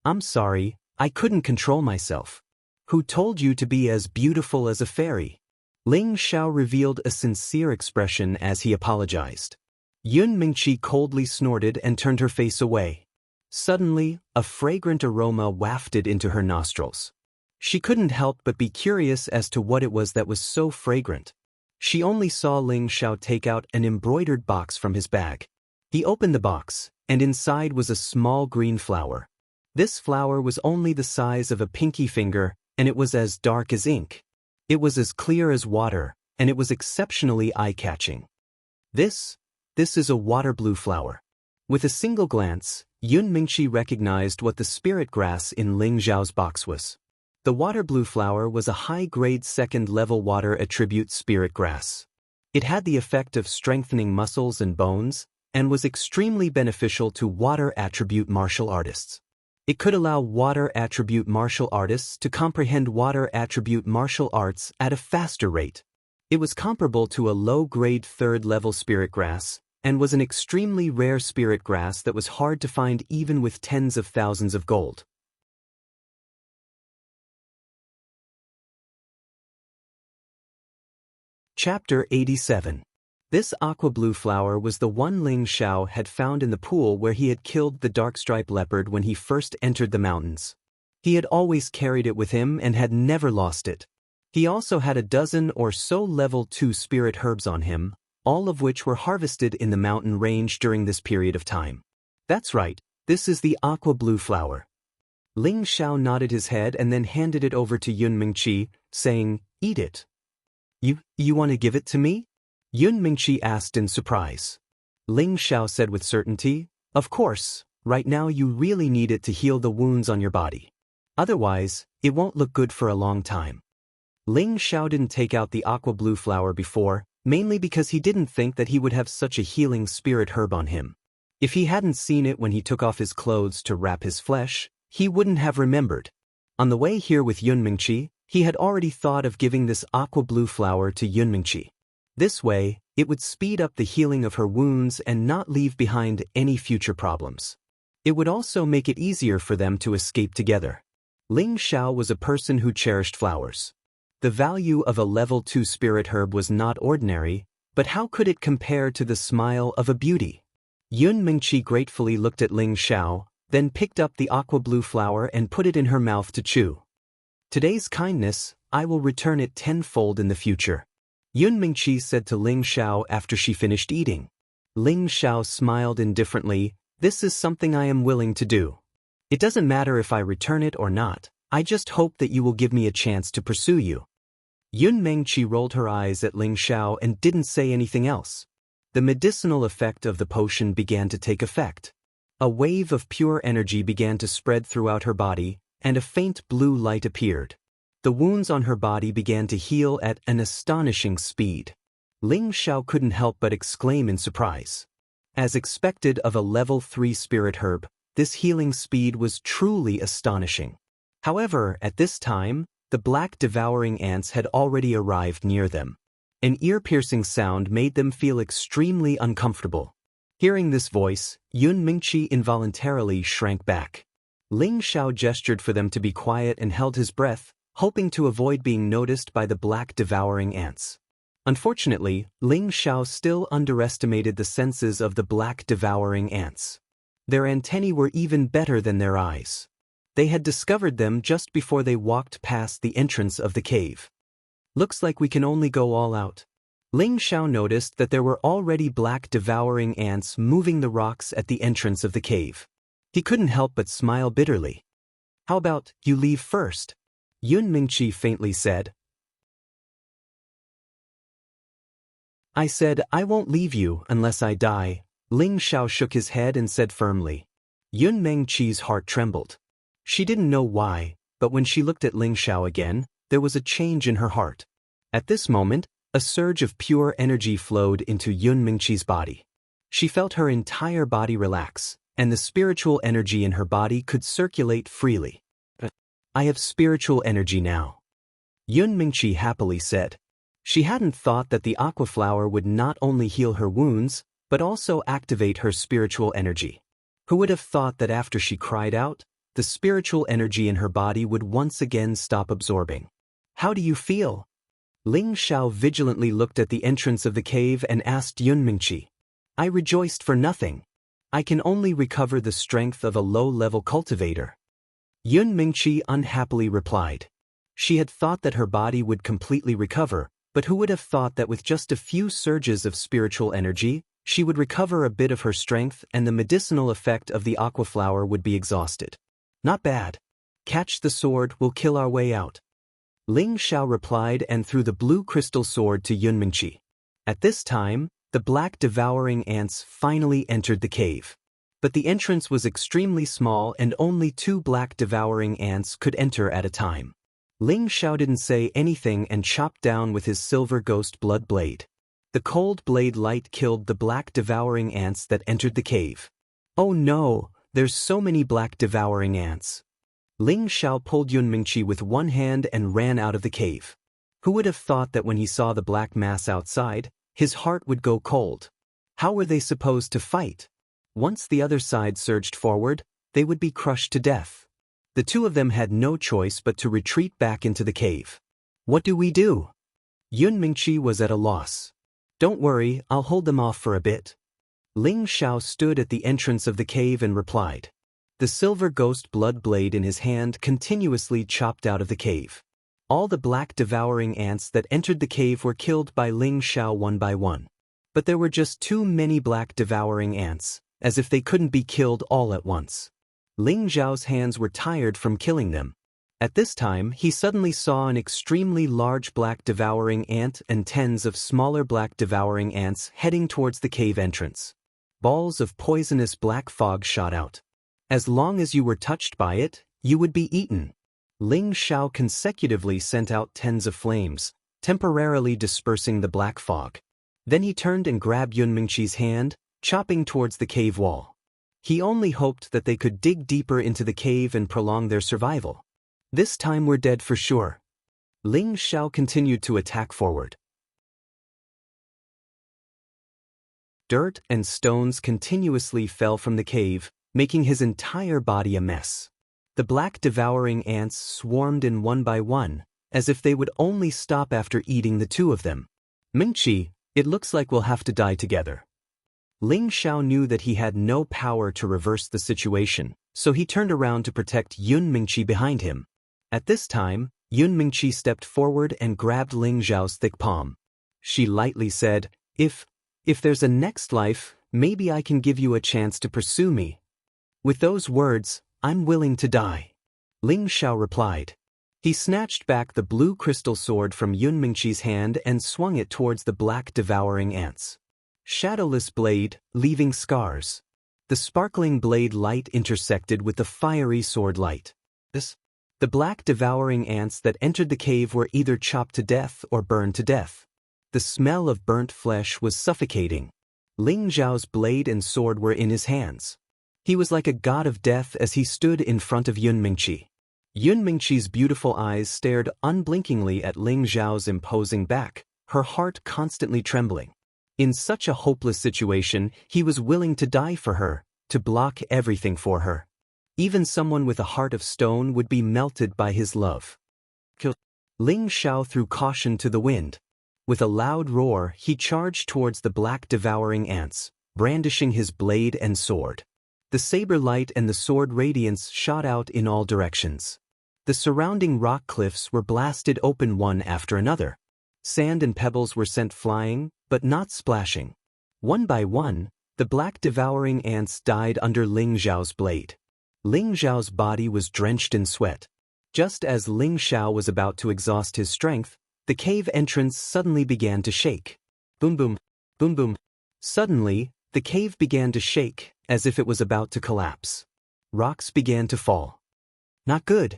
I'm sorry, I couldn't control myself. Who told you to be as beautiful as a fairy? Ling Xiao revealed a sincere expression as he apologized. Yun Mingqi coldly snorted and turned her face away. Suddenly, a fragrant aroma wafted into her nostrils. She couldn't help but be curious as to what it was that was so fragrant. She only saw Ling Xiao take out an embroidered box from his bag. He opened the box, and inside was a small green flower. This flower was only the size of a pinky finger, and it was as dark as ink. It was as clear as water, and it was exceptionally eye-catching. This is a water blue flower. With a single glance, Yun Mingqi recognized what the spirit grass in Ling Xiao's box was. The water blue flower was a high-grade 2nd-level water attribute spirit grass. It had the effect of strengthening muscles and bones, and was extremely beneficial to water attribute martial artists. It could allow water attribute martial artists to comprehend water attribute martial arts at a faster rate. It was comparable to a low-grade 3rd-level spirit grass, and was an extremely rare spirit grass that was hard to find even with tens of thousands of gold. Chapter 87. This aqua blue flower was the one Ling Xiao had found in the pool where he had killed the dark-striped leopard when he first entered the mountains. He had always carried it with him and had never lost it. He also had a dozen or so level 2 spirit herbs on him, all of which were harvested in the mountain range during this period of time. That's right, this is the aqua blue flower. Ling Xiao nodded his head and then handed it over to Yun Mingqi, saying, "Eat it." You want to give it to me?" Yun Mingqi asked in surprise. Ling Xiao said with certainty, "Of course, right now you really need it to heal the wounds on your body. Otherwise, it won't look good for a long time." Ling Xiao didn't take out the aqua blue flower before, mainly because he didn't think that he would have such a healing spirit herb on him. If he hadn't seen it when he took off his clothes to wrap his flesh, he wouldn't have remembered. On the way here with Yun Mingqi, he had already thought of giving this aqua blue flower to Yun Mingqi. This way, it would speed up the healing of her wounds and not leave behind any future problems. It would also make it easier for them to escape together. Ling Xiao was a person who cherished flowers. The value of a level 2 spirit herb was not ordinary, but how could it compare to the smile of a beauty? Yun Mingqi gratefully looked at Ling Xiao, then picked up the aqua blue flower and put it in her mouth to chew. "Today's kindness, I will return it tenfold in the future," Yun Mingqi said to Ling Xiao after she finished eating. Ling Xiao smiled indifferently. "This is something I am willing to do. It doesn't matter if I return it or not, I just hope that you will give me a chance to pursue you." Yun Mingqi rolled her eyes at Ling Xiao and didn't say anything else. The medicinal effect of the potion began to take effect. A wave of pure energy began to spread throughout her body, and a faint blue light appeared. The wounds on her body began to heal at an astonishing speed. Ling Xiao couldn't help but exclaim in surprise. As expected of a level 3 spirit herb, this healing speed was truly astonishing. However, at this time, the black devouring ants had already arrived near them. An ear-piercing sound made them feel extremely uncomfortable. Hearing this voice, Yun Mingqi involuntarily shrank back. Ling Xiao gestured for them to be quiet and held his breath, hoping to avoid being noticed by the black devouring ants. Unfortunately, Ling Xiao still underestimated the senses of the black devouring ants. Their antennae were even better than their eyes. They had discovered them just before they walked past the entrance of the cave. "Looks like we can only go all out." Ling Xiao noticed that there were already black devouring ants moving the rocks at the entrance of the cave. He couldn't help but smile bitterly. "How about you leave first?" Yun Mingqi faintly said. "I said I won't leave you unless I die." Ling Xiao shook his head and said firmly. Yun Mingqi's heart trembled. She didn't know why, but when she looked at Ling Xiao again, there was a change in her heart. At this moment, a surge of pure energy flowed into Yun Mingqi's body. She felt her entire body relax, and the spiritual energy in her body could circulate freely. "I have spiritual energy now," Yun Mingqi happily said. She hadn't thought that the aqua flower would not only heal her wounds, but also activate her spiritual energy. Who would have thought that after she cried out, the spiritual energy in her body would once again stop absorbing? "How do you feel?" Ling Xiao vigilantly looked at the entrance of the cave and asked Yun Mingqi. "I rejoiced for nothing. I can only recover the strength of a low-level cultivator." Yun Mingqi unhappily replied. She had thought that her body would completely recover, but who would have thought that with just a few surges of spiritual energy, she would recover a bit of her strength and the medicinal effect of the aqua flower would be exhausted. "Not bad. Catch the sword, we'll kill our way out." Ling Xiao replied and threw the blue crystal sword to Yun Mingqi. At this time, the black devouring ants finally entered the cave. But the entrance was extremely small and only 2 black devouring ants could enter at a time. Ling Xiao didn't say anything and chopped down with his silver ghost blood blade. The cold blade light killed the black devouring ants that entered the cave. "Oh no, there's so many black devouring ants." Ling Xiao pulled Yun Mingqi with one hand and ran out of the cave. Who would have thought that when he saw the black mass outside, his heart would go cold? How were they supposed to fight? Once the other side surged forward, they would be crushed to death. The 2 of them had no choice but to retreat back into the cave. "What do we do?" Yun Mingqi was at a loss. "Don't worry, I'll hold them off for a bit." Ling Xiao stood at the entrance of the cave and replied. The silver ghost blood blade in his hand continuously chopped out of the cave. All the black devouring ants that entered the cave were killed by Ling Xiao one by one. But there were just too many black devouring ants, as if they couldn't be killed all at once. Ling Zhao's hands were tired from killing them. At this time, he suddenly saw an extremely large black devouring ant and tens of smaller black devouring ants heading towards the cave entrance. Balls of poisonous black fog shot out. As long as you were touched by it, you would be eaten. Ling Zhao consecutively sent out tens of flames, temporarily dispersing the black fog. Then he turned and grabbed Yun Mingqi's hand, chopping towards the cave wall. He only hoped that they could dig deeper into the cave and prolong their survival. This time we're dead for sure. Ling Zhao continued to attack forward. Dirt and stones continuously fell from the cave, making his entire body a mess. The black devouring ants swarmed in one by one, as if they would only stop after eating the two of them. Mingqi, it looks like we'll have to die together. Ling Zhao knew that he had no power to reverse the situation, so he turned around to protect Yun Mingqi behind him. At this time, Yun Mingqi stepped forward and grabbed Ling Zhao's thick palm. She lightly said, If there's a next life, maybe I can give you a chance to pursue me. With those words, I'm willing to die. Ling Zhao replied. He snatched back the blue crystal sword from Yun Mingqi's hand and swung it towards the black devouring ants. Shadowless blade, leaving scars. The sparkling blade light intersected with the fiery sword light. The black devouring ants that entered the cave were either chopped to death or burned to death. The smell of burnt flesh was suffocating. Ling Zhao's blade and sword were in his hands. He was like a god of death as he stood in front of Yun Mingqi. Yun Mingqi's beautiful eyes stared unblinkingly at Ling Zhao's imposing back, her heart constantly trembling. In such a hopeless situation, he was willing to die for her, to block everything for her. Even someone with a heart of stone would be melted by his love. Ling Zhao threw caution to the wind. With a loud roar, he charged towards the black devouring ants, brandishing his blade and sword. The saber light and the sword radiance shot out in all directions. The surrounding rock cliffs were blasted open one after another. Sand and pebbles were sent flying, but not splashing. One by one, the black devouring ants died under Ling Zhao's blade. Ling Zhao's body was drenched in sweat. Just as Ling Zhao was about to exhaust his strength, the cave entrance suddenly began to shake. Boom boom, boom boom. Suddenly, the cave began to shake, as if it was about to collapse. Rocks began to fall. Not good.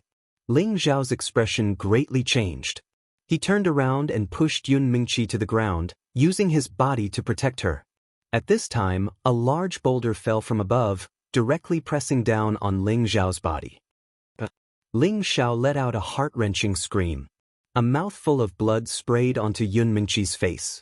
Ling Zhao's expression greatly changed. He turned around and pushed Yun Mingqi to the ground, using his body to protect her. At this time, a large boulder fell from above, directly pressing down on Ling Zhao's body. Ling Zhao let out a heart-wrenching scream. A mouthful of blood sprayed onto Yun Mingqi's face.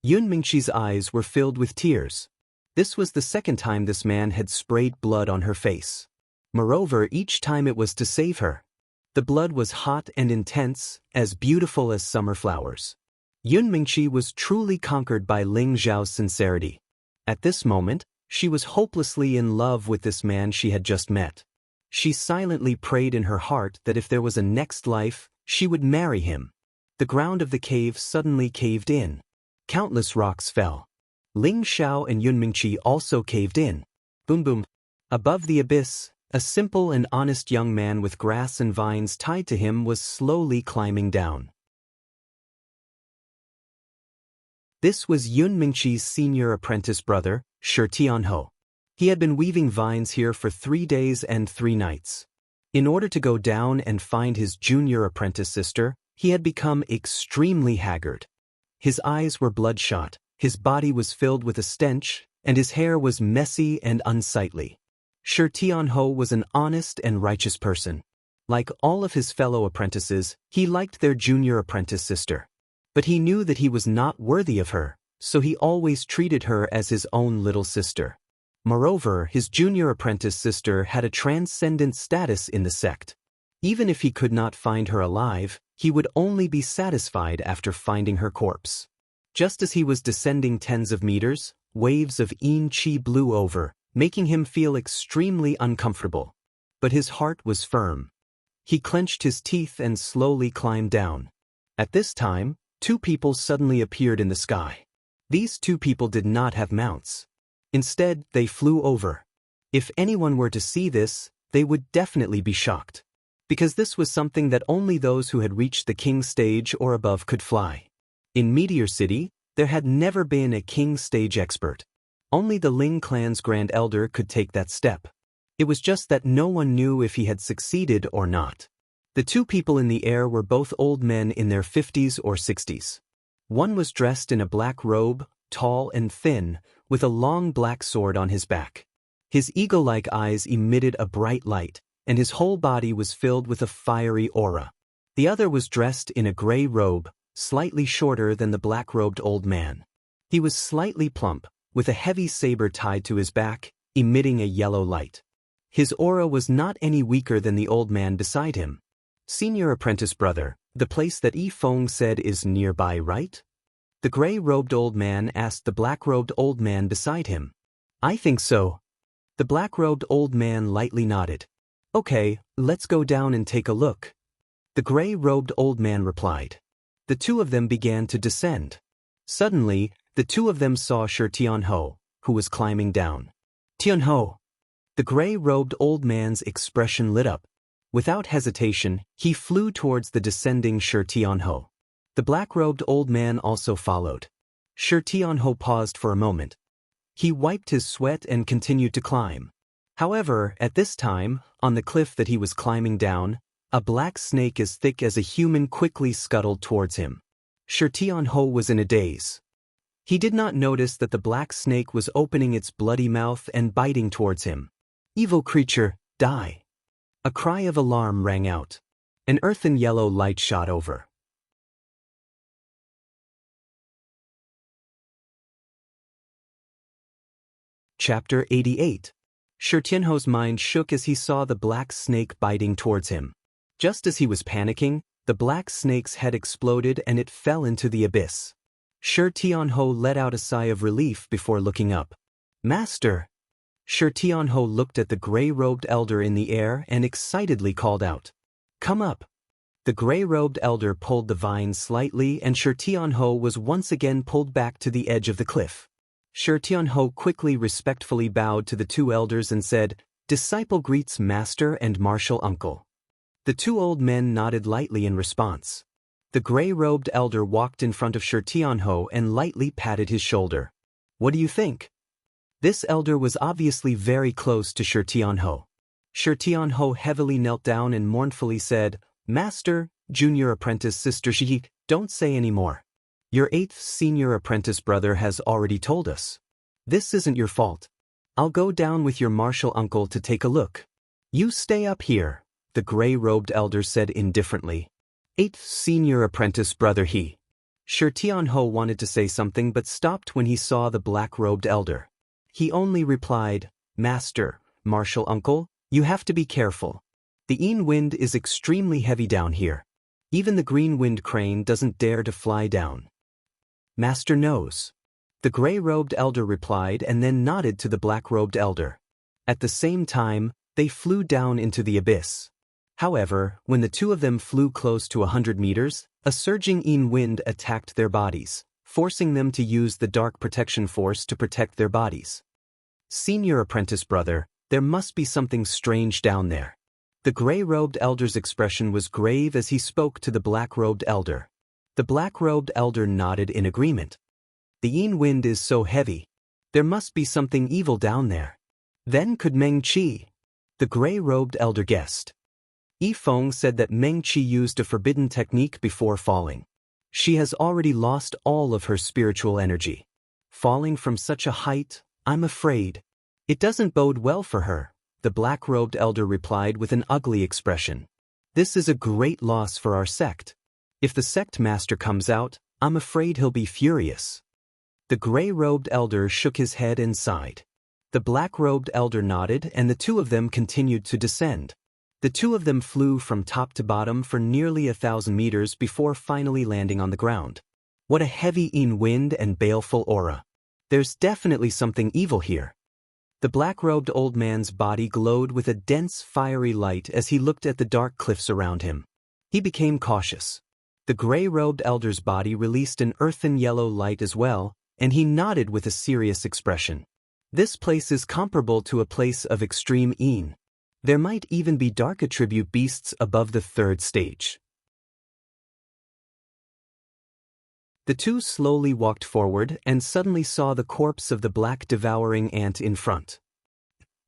Yun Mingqi's eyes were filled with tears. This was the second time this man had sprayed blood on her face. Moreover, each time it was to save her. The blood was hot and intense, as beautiful as summer flowers. Yun Mingqi was truly conquered by Ling Zhao's sincerity. At this moment, she was hopelessly in love with this man she had just met. She silently prayed in her heart that if there was a next life, she would marry him. The ground of the cave suddenly caved in. Countless rocks fell. Ling Zhao and Yun Mingqi also caved in. Boom boom. Above the abyss, a simple and honest young man with grass and vines tied to him was slowly climbing down. This was Yun Mingqi's senior apprentice brother, Shi Tianhou. He had been weaving vines here for 3 days and 3 nights. In order to go down and find his junior apprentice sister, he had become extremely haggard. His eyes were bloodshot, his body was filled with a stench, and his hair was messy and unsightly. Shi Tianhou was an honest and righteous person. Like all of his fellow apprentices, he liked their junior apprentice sister. But he knew that he was not worthy of her, so he always treated her as his own little sister. Moreover, his junior apprentice sister had a transcendent status in the sect. Even if he could not find her alive, he would only be satisfied after finding her corpse. Just as he was descending tens of meters, waves of yin qi blew over, making him feel extremely uncomfortable. But his heart was firm. He clenched his teeth and slowly climbed down. At this time, 2 people suddenly appeared in the sky. These two people did not have mounts. Instead, they flew over. If anyone were to see this, they would definitely be shocked. Because this was something that only those who had reached the king stage or above could fly. In Meteor City, there had never been a king stage expert. Only the Ling clan's grand elder could take that step. It was just that no one knew if he had succeeded or not. The two people in the air were both old men in their 50s or 60s. One was dressed in a black robe, tall and thin, with a long black sword on his back. His eagle-like eyes emitted a bright light, and his whole body was filled with a fiery aura. The other was dressed in a gray robe, slightly shorter than the black-robed old man. He was slightly plump, with a heavy saber tied to his back, emitting a yellow light. His aura was not any weaker than the old man beside him. "Senior apprentice brother, the place that Yi Feng said is nearby, right?" The gray-robed old man asked the black-robed old man beside him. "I think so." The black-robed old man lightly nodded. "Okay, let's go down and take a look." The gray-robed old man replied. The two of them began to descend. Suddenly, the two of them saw Shi Tianhou, who was climbing down. "Tianhou!" The gray-robed old man's expression lit up. Without hesitation, he flew towards the descending Shi Tianhou. The black-robed old man also followed. Shi Tianhou paused for a moment. He wiped his sweat and continued to climb. However, at this time, on the cliff that he was climbing down, a black snake as thick as a human quickly scuttled towards him. Shi Tianhou was in a daze. He did not notice that the black snake was opening its bloody mouth and biting towards him. "Evil creature, die!" A cry of alarm rang out. An earthen yellow light shot over. Chapter 88. Shi Tianhou's mind shook as he saw the black snake biting towards him. Just as he was panicking, the black snake's head exploded and it fell into the abyss. Shi Tianhou let out a sigh of relief before looking up. "Master!" Shi Tianhou looked at the gray-robed elder in the air and excitedly called out. "Come up!" The gray-robed elder pulled the vine slightly and Shi Tianhou was once again pulled back to the edge of the cliff. Shi Tianhou quickly respectfully bowed to the two elders and said, "Disciple greets master and martial uncle." The two old men nodded lightly in response. The gray-robed elder walked in front of Shi Tianhou and lightly patted his shoulder. "What do you think?" This elder was obviously very close to Shi Tianhou. Shi Tianhou heavily knelt down and mournfully said, "Master, junior apprentice sister Shi, don't say any more. Your 8th senior apprentice brother has already told us. This isn't your fault. I'll go down with your martial uncle to take a look. You stay up here," the gray-robed elder said indifferently. 8th senior apprentice brother he. Shi Tianhou wanted to say something but stopped when he saw the black-robed elder. He only replied, "Master, martial uncle, you have to be careful. The Yin wind is extremely heavy down here. Even the green wind crane doesn't dare to fly down." "Master knows," the gray-robed elder replied and then nodded to the black-robed elder. At the same time, they flew down into the abyss. However, when the two of them flew close to 100 meters, a surging Yin wind attacked their bodies, forcing them to use the dark protection force to protect their bodies. "Senior apprentice brother, there must be something strange down there." The gray-robed elder's expression was grave as he spoke to the black-robed elder. The black-robed elder nodded in agreement. "The Yin wind is so heavy. There must be something evil down there. Then could Meng Qi?" the gray-robed elder guessed. Yi Feng said that Meng Qi used a forbidden technique before falling. She has already lost all of her spiritual energy. Falling from such a height, I'm afraid. It doesn't bode well for her, the black-robed elder replied with an ugly expression. "This is a great loss for our sect. If the sect master comes out, I'm afraid he'll be furious." The gray-robed elder shook his head and sighed. The black-robed elder nodded and the two of them continued to descend. The two of them flew from top to bottom for nearly 1,000 meters before finally landing on the ground. What a heavy Yin wind and baleful aura. There's definitely something evil here. The black-robed old man's body glowed with a dense fiery light as he looked at the dark cliffs around him. He became cautious. The gray-robed elder's body released an earthen yellow light as well, and he nodded with a serious expression. This place is comparable to a place of extreme Yin. There might even be dark attribute beasts above the third stage. The two slowly walked forward and suddenly saw the corpse of the black devouring ant in front.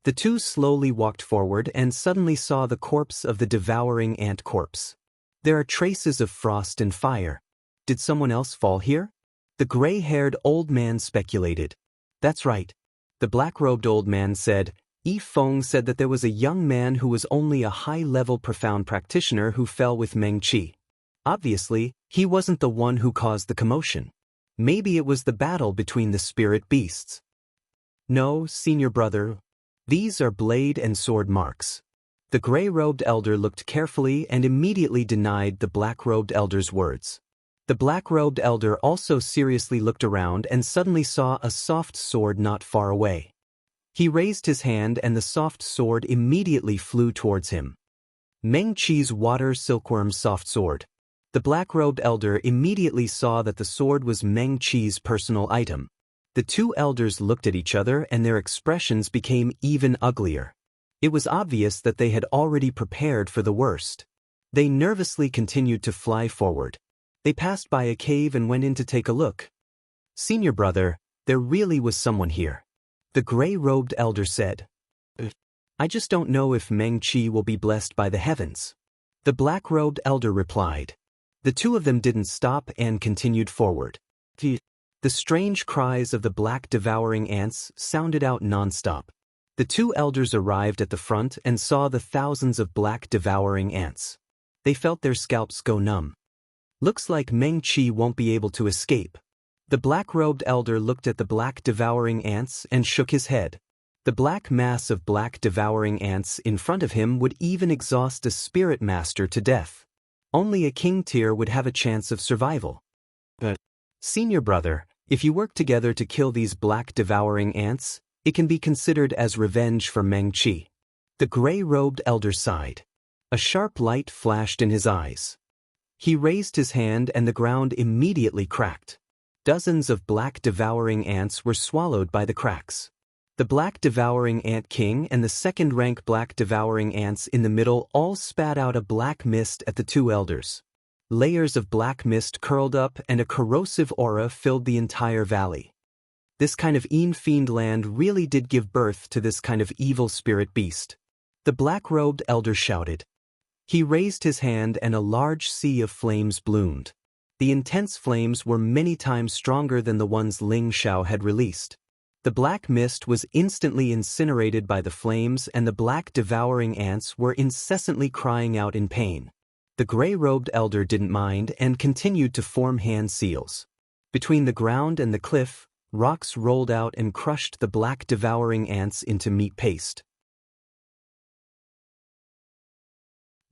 The two slowly walked forward and suddenly saw the corpse of the devouring ant corpse. There are traces of frost and fire. Did someone else fall here? The gray-haired old man speculated. That's right. The black-robed old man said. Yi Feng said that there was a young man who was only a high-level profound practitioner who fell with Meng Qi. Obviously, he wasn't the one who caused the commotion. Maybe it was the battle between the spirit beasts. No, senior brother. These are blade and sword marks. The gray-robed elder looked carefully and immediately denied the black-robed elder's words. The black-robed elder also seriously looked around and suddenly saw a soft sword not far away. He raised his hand and the soft sword immediately flew towards him. Meng Qi's water silkworm soft sword. The black-robed elder immediately saw that the sword was Meng Qi's personal item. The two elders looked at each other and their expressions became even uglier. It was obvious that they had already prepared for the worst. They nervously continued to fly forward. They passed by a cave and went in to take a look. Senior brother, there really was someone here. The gray-robed elder said. I just don't know if Meng Qi will be blessed by the heavens. The black-robed elder replied. The two of them didn't stop and continued forward. The strange cries of the black devouring ants sounded out non-stop. The two elders arrived at the front and saw the thousands of black devouring ants. They felt their scalps go numb. Looks like Meng Qi won't be able to escape. The black-robed elder looked at the black devouring ants and shook his head. The black mass of black devouring ants in front of him would even exhaust a spirit master to death. Only a king tier would have a chance of survival. But, senior brother, if you work together to kill these black devouring ants, it can be considered as revenge for Meng Qi. The gray-robed elder sighed. A sharp light flashed in his eyes. He raised his hand and the ground immediately cracked. Dozens of black devouring ants were swallowed by the cracks. The black devouring ant king and the second-rank black devouring ants in the middle all spat out a black mist at the two elders. Layers of black mist curled up and a corrosive aura filled the entire valley. This kind of fiend land really did give birth to this kind of evil spirit beast. The black-robed elder shouted. He raised his hand and a large sea of flames bloomed. The intense flames were many times stronger than the ones Ling Xiao had released. The black mist was instantly incinerated by the flames and the black devouring ants were incessantly crying out in pain. The gray-robed elder didn't mind and continued to form hand seals. Between the ground and the cliff, rocks rolled out and crushed the black devouring ants into meat paste.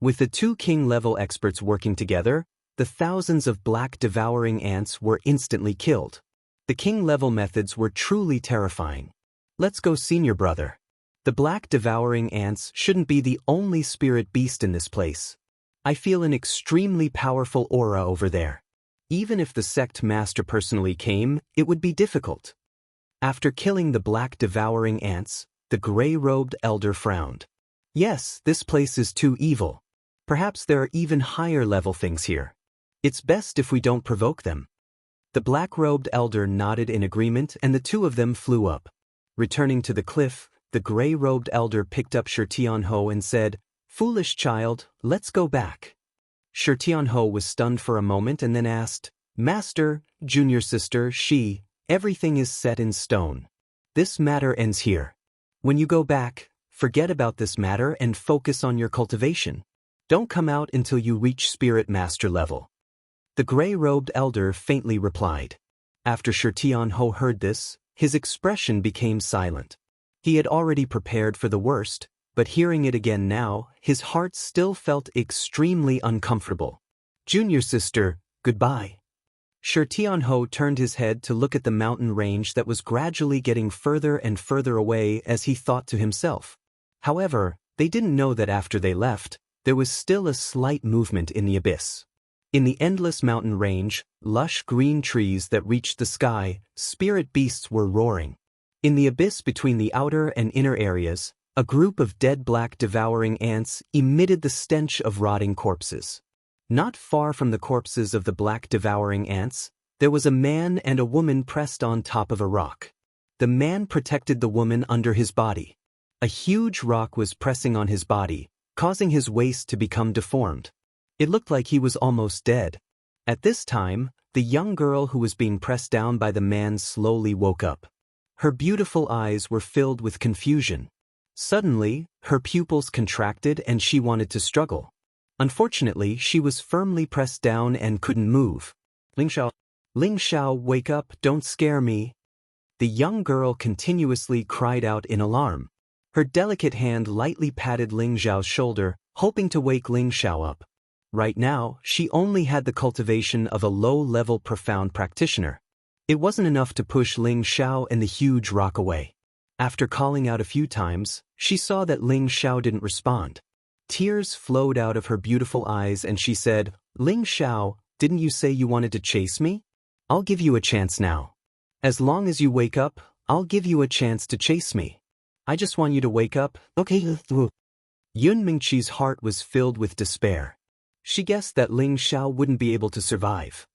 With the two king-level experts working together, the thousands of black devouring ants were instantly killed. The king-level methods were truly terrifying. Let's go, senior brother. The black devouring ants shouldn't be the only spirit beast in this place. I feel an extremely powerful aura over there. Even if the sect master personally came, it would be difficult. After killing the black devouring ants, the gray-robed elder frowned. Yes, this place is too evil. Perhaps there are even higher-level things here. It's best if we don't provoke them. The black-robed elder nodded in agreement and the two of them flew up. Returning to the cliff, the gray-robed elder picked up Tianho and said, Foolish child, let's go back. Tianho was stunned for a moment and then asked, Master, junior sister, everything is set in stone. This matter ends here. When you go back, forget about this matter and focus on your cultivation. Don't come out until you reach spirit master level. The gray-robed elder faintly replied. After Tianho heard this, his expression became silent. He had already prepared for the worst, but hearing it again now, his heart still felt extremely uncomfortable. Junior sister, goodbye. Tianho turned his head to look at the mountain range that was gradually getting further and further away as he thought to himself. However, they didn't know that after they left, there was still a slight movement in the abyss. In the endless mountain range, lush green trees that reached the sky, spirit beasts were roaring. In the abyss between the outer and inner areas, a group of dead black devouring ants emitted the stench of rotting corpses. Not far from the corpses of the black devouring ants, there was a man and a woman pressed on top of a rock. The man protected the woman under his body. A huge rock was pressing on his body, causing his waist to become deformed. It looked like he was almost dead. At this time, the young girl who was being pressed down by the man slowly woke up. Her beautiful eyes were filled with confusion. Suddenly, her pupils contracted and she wanted to struggle. Unfortunately, she was firmly pressed down and couldn't move. Ling Xiao, wake up, don't scare me. The young girl continuously cried out in alarm. Her delicate hand lightly patted Ling Xiao's shoulder, hoping to wake Ling Xiao up. Right now, she only had the cultivation of a low-level profound practitioner. It wasn't enough to push Ling Xiao and the huge rock away. After calling out a few times, she saw that Ling Xiao didn't respond. Tears flowed out of her beautiful eyes and she said, Ling Xiao, didn't you say you wanted to chase me? I'll give you a chance now. As long as you wake up, I'll give you a chance to chase me. I just want you to wake up, okay? Yun Mingqi's heart was filled with despair. She guessed that Ling Xiao wouldn't be able to survive.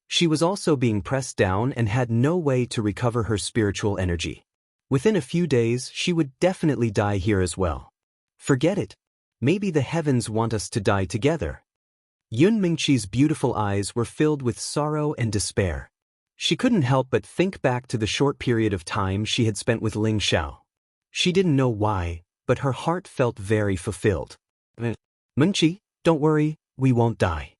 She was also being pressed down and had no way to recover her spiritual energy. Within a few days, she would definitely die here as well. Forget it. Maybe the heavens want us to die together. Yun Mingqi's beautiful eyes were filled with sorrow and despair. She couldn't help but think back to the short period of time she had spent with Ling Xiao. She didn't know why, but her heart felt very fulfilled. Mingqi, don't worry, we won't die.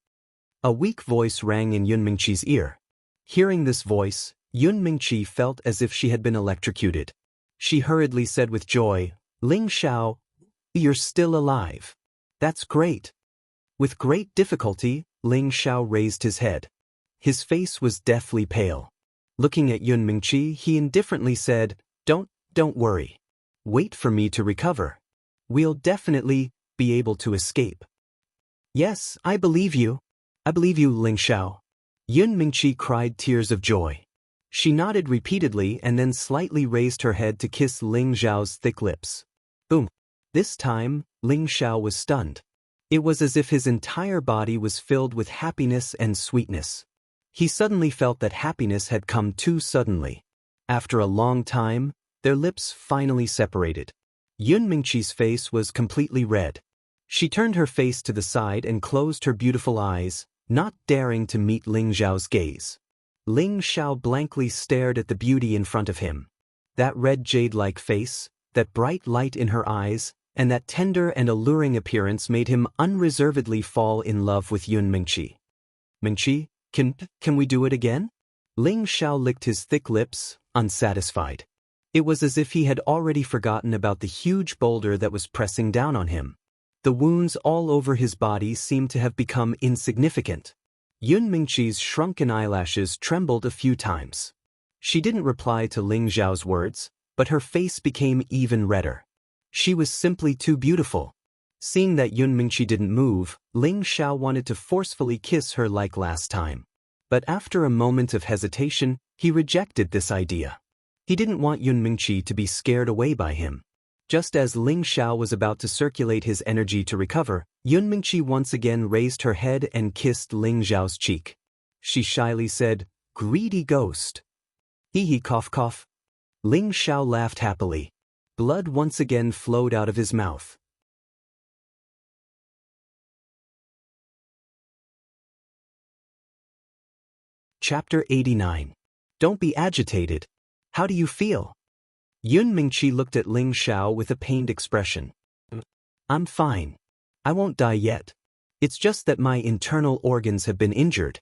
A weak voice rang in Yun Mingqi's ear. Hearing this voice, Yun Mingqi felt as if she had been electrocuted. She hurriedly said with joy, Ling Xiao, you're still alive. That's great. With great difficulty, Ling Xiao raised his head. His face was deathly pale. Looking at Yun Mingqi, he indifferently said, Don't worry. Wait for me to recover. We'll definitely be able to escape. Yes, I believe you. I believe you, Ling Xiao. Yun Mingqi cried tears of joy. She nodded repeatedly and then slightly raised her head to kiss Ling Xiao's thick lips. Boom. This time, Ling Xiao was stunned. It was as if his entire body was filled with happiness and sweetness. He suddenly felt that happiness had come too suddenly. After a long time, their lips finally separated. Yun Mingqi's face was completely red. She turned her face to the side and closed her beautiful eyes, not daring to meet Ling Xiao's gaze. Ling Xiao blankly stared at the beauty in front of him. That red jade-like face, that bright light in her eyes, and that tender and alluring appearance made him unreservedly fall in love with Yun Mingqi. Mingqi, can we do it again? Ling Xiao licked his thick lips, unsatisfied. It was as if he had already forgotten about the huge boulder that was pressing down on him. The wounds all over his body seemed to have become insignificant. Yun Mingqi's shrunken eyelashes trembled a few times. She didn't reply to Ling Xiao's words, but her face became even redder. She was simply too beautiful. Seeing that Yun Mingqi didn't move, Ling Xiao wanted to forcefully kiss her like last time. But after a moment of hesitation, he rejected this idea. He didn't want Yun Mingqi to be scared away by him. Just as Ling Xiao was about to circulate his energy to recover, Yun Mingqi once again raised her head and kissed Ling Xiao's cheek. She shyly said, "Greedy ghost." Hee cough cough. Ling Xiao laughed happily. Blood once again flowed out of his mouth. Chapter 89. Don't be agitated. How do you feel? Yun Mingqi looked at Ling Xiao with a pained expression. I'm fine. I won't die yet. It's just that my internal organs have been injured.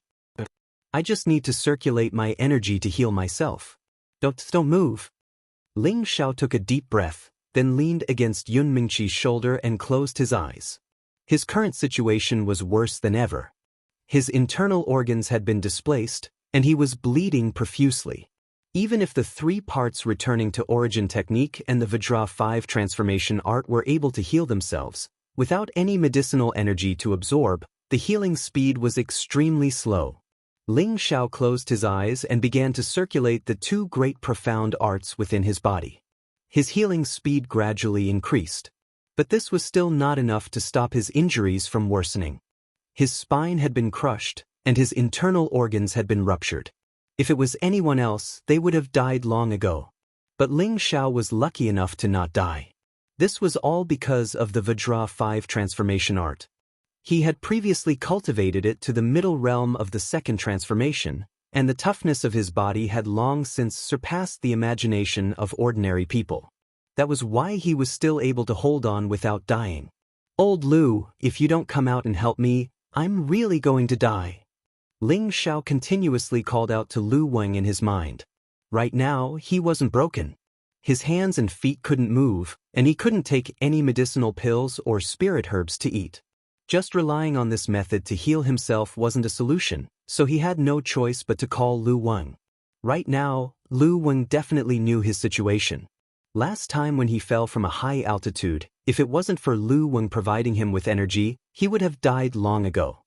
I just need to circulate my energy to heal myself. Don't move. Ling Xiao took a deep breath, then leaned against Yun Mingqi's shoulder and closed his eyes. His current situation was worse than ever. His internal organs had been displaced, and he was bleeding profusely. Even if the 3 parts returning to origin technique and the Vajra 5 transformation art were able to heal themselves, Without any medicinal energy to absorb, the healing speed was extremely slow. Ling Xiao closed his eyes and began to circulate the two great profound arts within his body. His healing speed gradually increased. But this was still not enough to stop his injuries from worsening. His spine had been crushed, and his internal organs had been ruptured. If it was anyone else, they would have died long ago. But Ling Xiao was lucky enough to not die. This was all because of the Vajra 5 transformation art. He had previously cultivated it to the middle realm of the second transformation, and the toughness of his body had long since surpassed the imagination of ordinary people. That was why he was still able to hold on without dying. "Old Lu, if you don't come out and help me, I'm really going to die." Ling Xiao continuously called out to Lu Wang in his mind. Right now, he wasn't broken. His hands and feet couldn't move, and he couldn't take any medicinal pills or spirit herbs to eat. Just relying on this method to heal himself wasn't a solution, so he had no choice but to call Lu Wang. Right now, Lu Wang definitely knew his situation. Last time when he fell from a high altitude, if it wasn't for Lu Wang providing him with energy, he would have died long ago.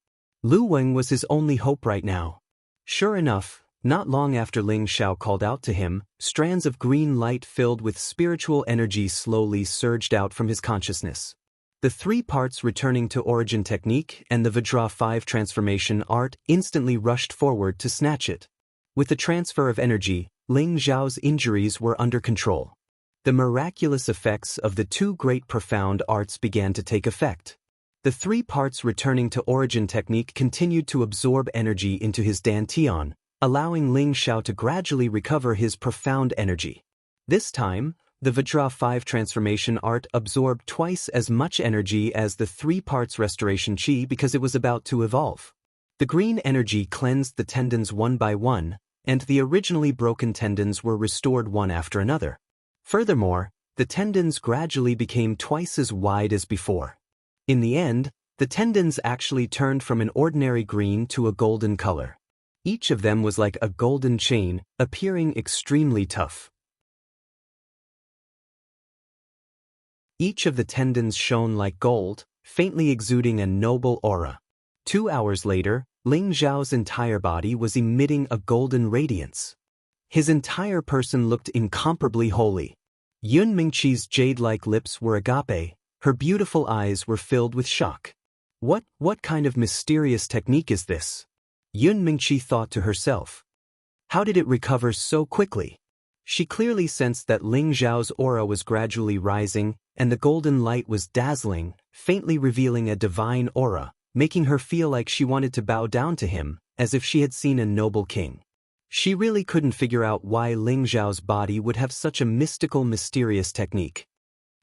Lu Wang was his only hope right now. Sure enough, not long after Ling Xiao called out to him, strands of green light filled with spiritual energy slowly surged out from his consciousness. The three parts returning to origin technique and the Vajra 5 transformation art instantly rushed forward to snatch it. With the transfer of energy, Ling Xiao's injuries were under control. The miraculous effects of the two great profound arts began to take effect. The three parts returning to origin technique continued to absorb energy into his dantian, allowing Ling Xiao to gradually recover his profound energy. This time, the Vajra 5 transformation art absorbed twice as much energy as the three parts restoration chi because it was about to evolve. The green energy cleansed the tendons one by one, and the originally broken tendons were restored one after another. Furthermore, the tendons gradually became twice as wide as before. In the end, the tendons actually turned from an ordinary green to a golden color. Each of them was like a golden chain, appearing extremely tough. Each of the tendons shone like gold, faintly exuding a noble aura. 2 hours later, Ling Xiao's entire body was emitting a golden radiance. His entire person looked incomparably holy. Yun Mingqi's jade-like lips were agape, her beautiful eyes were filled with shock. What kind of mysterious technique is this? Yun Mingqi thought to herself. How did it recover so quickly? She clearly sensed that Ling Xiao's aura was gradually rising, and the golden light was dazzling, faintly revealing a divine aura, making her feel like she wanted to bow down to him, as if she had seen a noble king. She really couldn't figure out why Ling Xiao's body would have such a mystical, mysterious technique.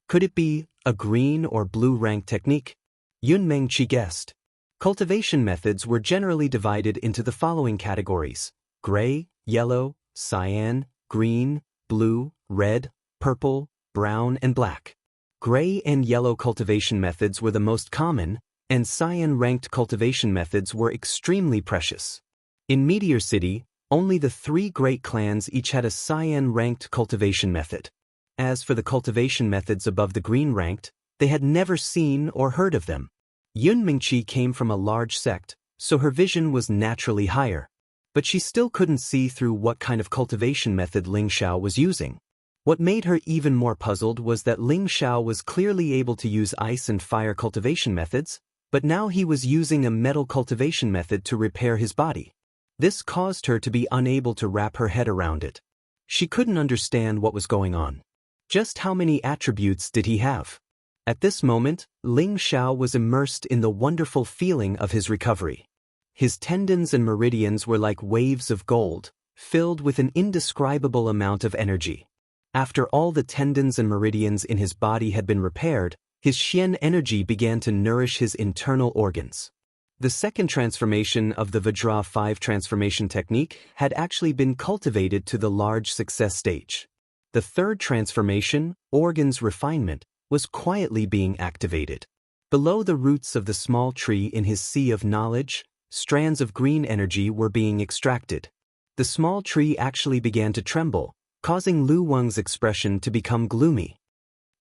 Could it be a green or blue rank technique? Yun Mengqi guessed. Cultivation methods were generally divided into the following categories: gray, yellow, cyan, green, blue, red, purple, brown, and black. Gray and yellow cultivation methods were the most common, and cyan-ranked cultivation methods were extremely precious. In Meteor City, only the three great clans each had a cyan-ranked cultivation method. As for the cultivation methods above the green-ranked, they had never seen or heard of them. Yun Mingqi came from a large sect, so her vision was naturally higher. But she still couldn't see through what kind of cultivation method Ling Xiao was using. What made her even more puzzled was that Ling Xiao was clearly able to use ice and fire cultivation methods, but now he was using a metal cultivation method to repair his body. This caused her to be unable to wrap her head around it. She couldn't understand what was going on. Just how many attributes did he have? At this moment, Ling Xiao was immersed in the wonderful feeling of his recovery. His tendons and meridians were like waves of gold, filled with an indescribable amount of energy. After all the tendons and meridians in his body had been repaired, his Xian energy began to nourish his internal organs. The second transformation of the Vajra 5 transformation technique had actually been cultivated to the large success stage. The third transformation, organs refinement, was quietly being activated. Below the roots of the small tree in his sea of knowledge, strands of green energy were being extracted. The small tree actually began to tremble, causing Lu Wang's expression to become gloomy.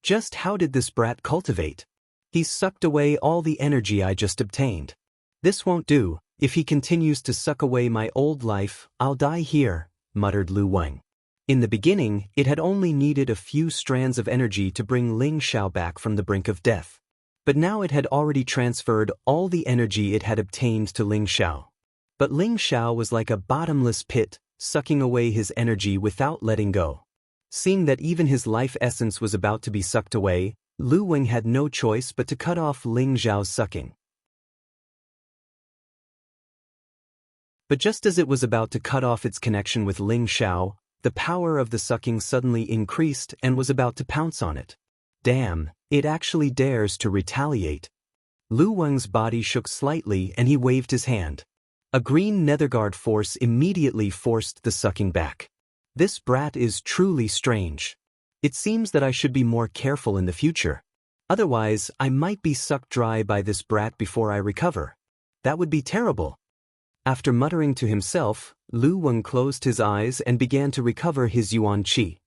Just how did this brat cultivate? He's sucked away all the energy I just obtained. This won't do. If he continues to suck away my old life, I'll die here, muttered Lu Wang. In the beginning, it had only needed a few strands of energy to bring Ling Xiao back from the brink of death. But now it had already transferred all the energy it had obtained to Ling Xiao. But Ling Xiao was like a bottomless pit, sucking away his energy without letting go. Seeing that even his life essence was about to be sucked away, Lu Wang had no choice but to cut off Ling Xiao's sucking. But just as it was about to cut off its connection with Ling Xiao, the power of the sucking suddenly increased and was about to pounce on it. Damn, it actually dares to retaliate. Lu Wang's body shook slightly and he waved his hand. A green netherguard force immediately forced the sucking back. This brat is truly strange. It seems that I should be more careful in the future. Otherwise, I might be sucked dry by this brat before I recover. That would be terrible. After muttering to himself, Lu Wang closed his eyes and began to recover his yuan qi.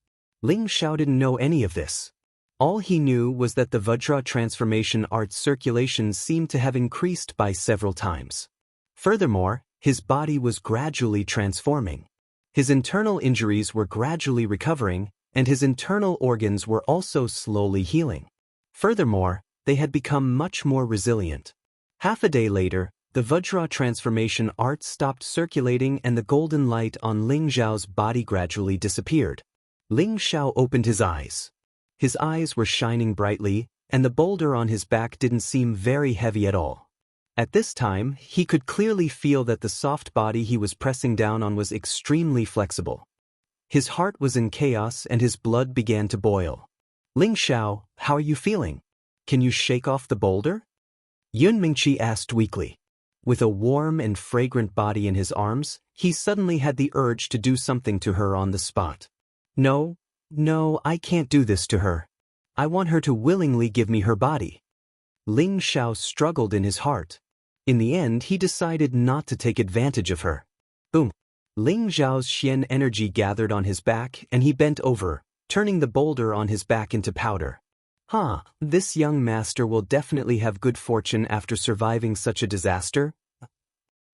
Ling Xiao didn't know any of this. All he knew was that the Vajra transformation art's circulation seemed to have increased by several times. Furthermore, his body was gradually transforming. His internal injuries were gradually recovering, and his internal organs were also slowly healing. Furthermore, they had become much more resilient. Half a day later, the Vajra transformation art stopped circulating and the golden light on Ling Xiao's body gradually disappeared. Ling Xiao opened his eyes. His eyes were shining brightly, and the boulder on his back didn't seem very heavy at all. At this time, he could clearly feel that the soft body he was pressing down on was extremely flexible. His heart was in chaos and his blood began to boil. Ling Xiao, how are you feeling? Can you shake off the boulder? Yun Mingqi asked weakly. With a warm and fragrant body in his arms, he suddenly had the urge to do something to her on the spot. No, I can't do this to her. I want her to willingly give me her body. Ling Xiao struggled in his heart. In the end, he decided not to take advantage of her. Boom! Ling Xiao's Xian energy gathered on his back and he bent over, turning the boulder on his back into powder. This young master will definitely have good fortune after surviving such a disaster.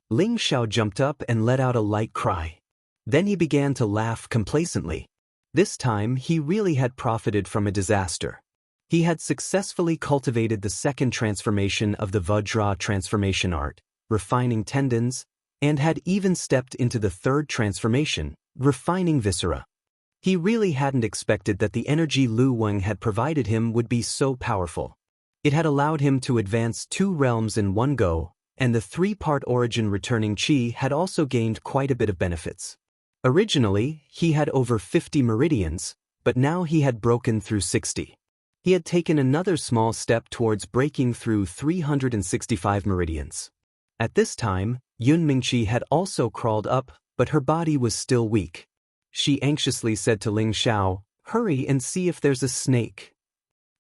Ling Xiao jumped up and let out a light cry. Then he began to laugh complacently. This time he really had profited from a disaster. He had successfully cultivated the second transformation of the Vajra transformation art, refining tendons, and had even stepped into the third transformation, refining viscera. He really hadn't expected that the energy Lu Wang had provided him would be so powerful. It had allowed him to advance 2 realms in one go, and the 3-part origin returning qi had also gained quite a bit of benefits. Originally, he had over 50 meridians, but now he had broken through 60. He had taken another small step towards breaking through 365 meridians. At this time, Yun Mingqi had also crawled up, but her body was still weak. She anxiously said to Ling Xiao, "Hurry and see if there's a snake."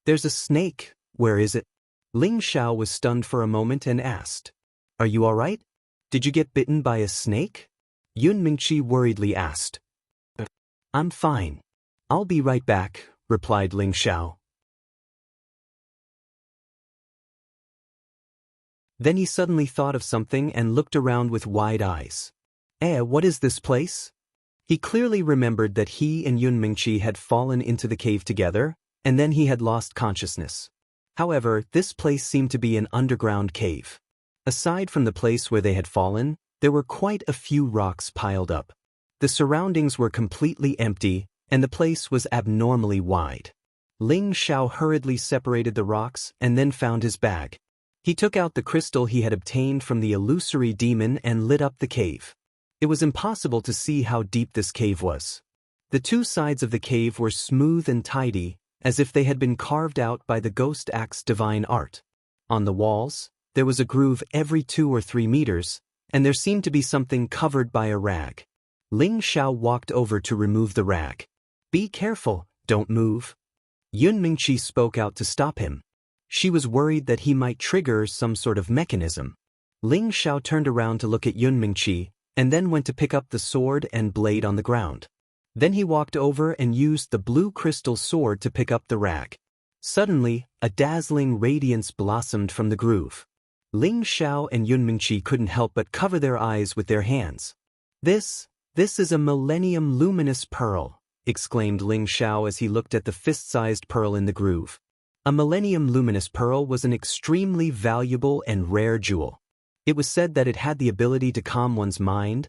"There's a snake? Where is it?" Ling Xiao was stunned for a moment and asked, "Are you all right? Did you get bitten by a snake?" Yun Mingqi worriedly asked. "I'm fine. I'll be right back," replied Ling Xiao. Then he suddenly thought of something and looked around with wide eyes. What is this place?" He clearly remembered that he and Yun Mingqi had fallen into the cave together, and then he had lost consciousness. However, this place seemed to be an underground cave. Aside from the place where they had fallen, there were quite a few rocks piled up. The surroundings were completely empty, and the place was abnormally wide. Ling Xiao hurriedly separated the rocks and then found his bag. He took out the crystal he had obtained from the illusory demon and lit up the cave. It was impossible to see how deep this cave was. The 2 sides of the cave were smooth and tidy, as if they had been carved out by the Ghost Axe's divine art. On the walls, there was a groove every 2 or 3 meters, and there seemed to be something covered by a rag. Ling Xiao walked over to remove the rag. "Be careful, don't move." Yun Mingqi spoke out to stop him. She was worried that he might trigger some sort of mechanism. Ling Xiao turned around to look at Yun Mingqi, and then went to pick up the sword and blade on the ground. Then he walked over and used the blue crystal sword to pick up the rag. Suddenly, a dazzling radiance blossomed from the groove. Ling Xiao and Yun Mingqi couldn't help but cover their eyes with their hands. This is a Millennium Luminous Pearl, exclaimed Ling Xiao as he looked at the fist-sized pearl in the groove. A Millennium Luminous Pearl was an extremely valuable and rare jewel. It was said that it had the ability to calm one's mind,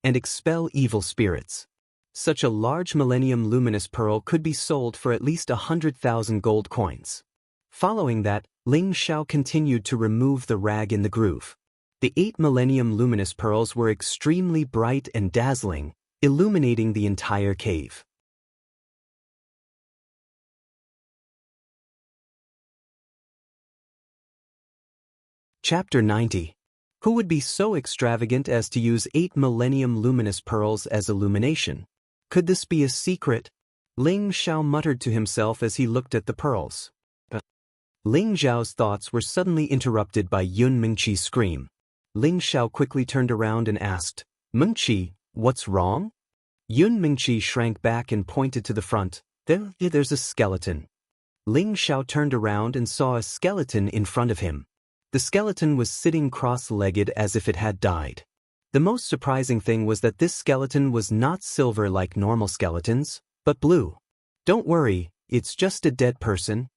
and expel evil spirits. Such a large Millennium Luminous Pearl could be sold for at least 100,000 gold coins. Following that, Ling Xiao continued to remove the rag in the groove. The 8 Millennium Luminous Pearls were extremely bright and dazzling, illuminating the entire cave. Chapter 90. Who would be so extravagant as to use 8 Millennium Luminous Pearls as illumination? Could this be a secret? Ling Xiao muttered to himself as he looked at the pearls. Ling Xiao's thoughts were suddenly interrupted by Yun Mingqi's scream. Ling Xiao quickly turned around and asked, "Mingqi, what's wrong?" Yun Mingqi shrank back and pointed to the front. There's a skeleton. Ling Xiao turned around and saw a skeleton in front of him. The skeleton was sitting cross-legged as if it had died. The most surprising thing was that this skeleton was not silver like normal skeletons, but blue. "Don't worry, it's just a dead person."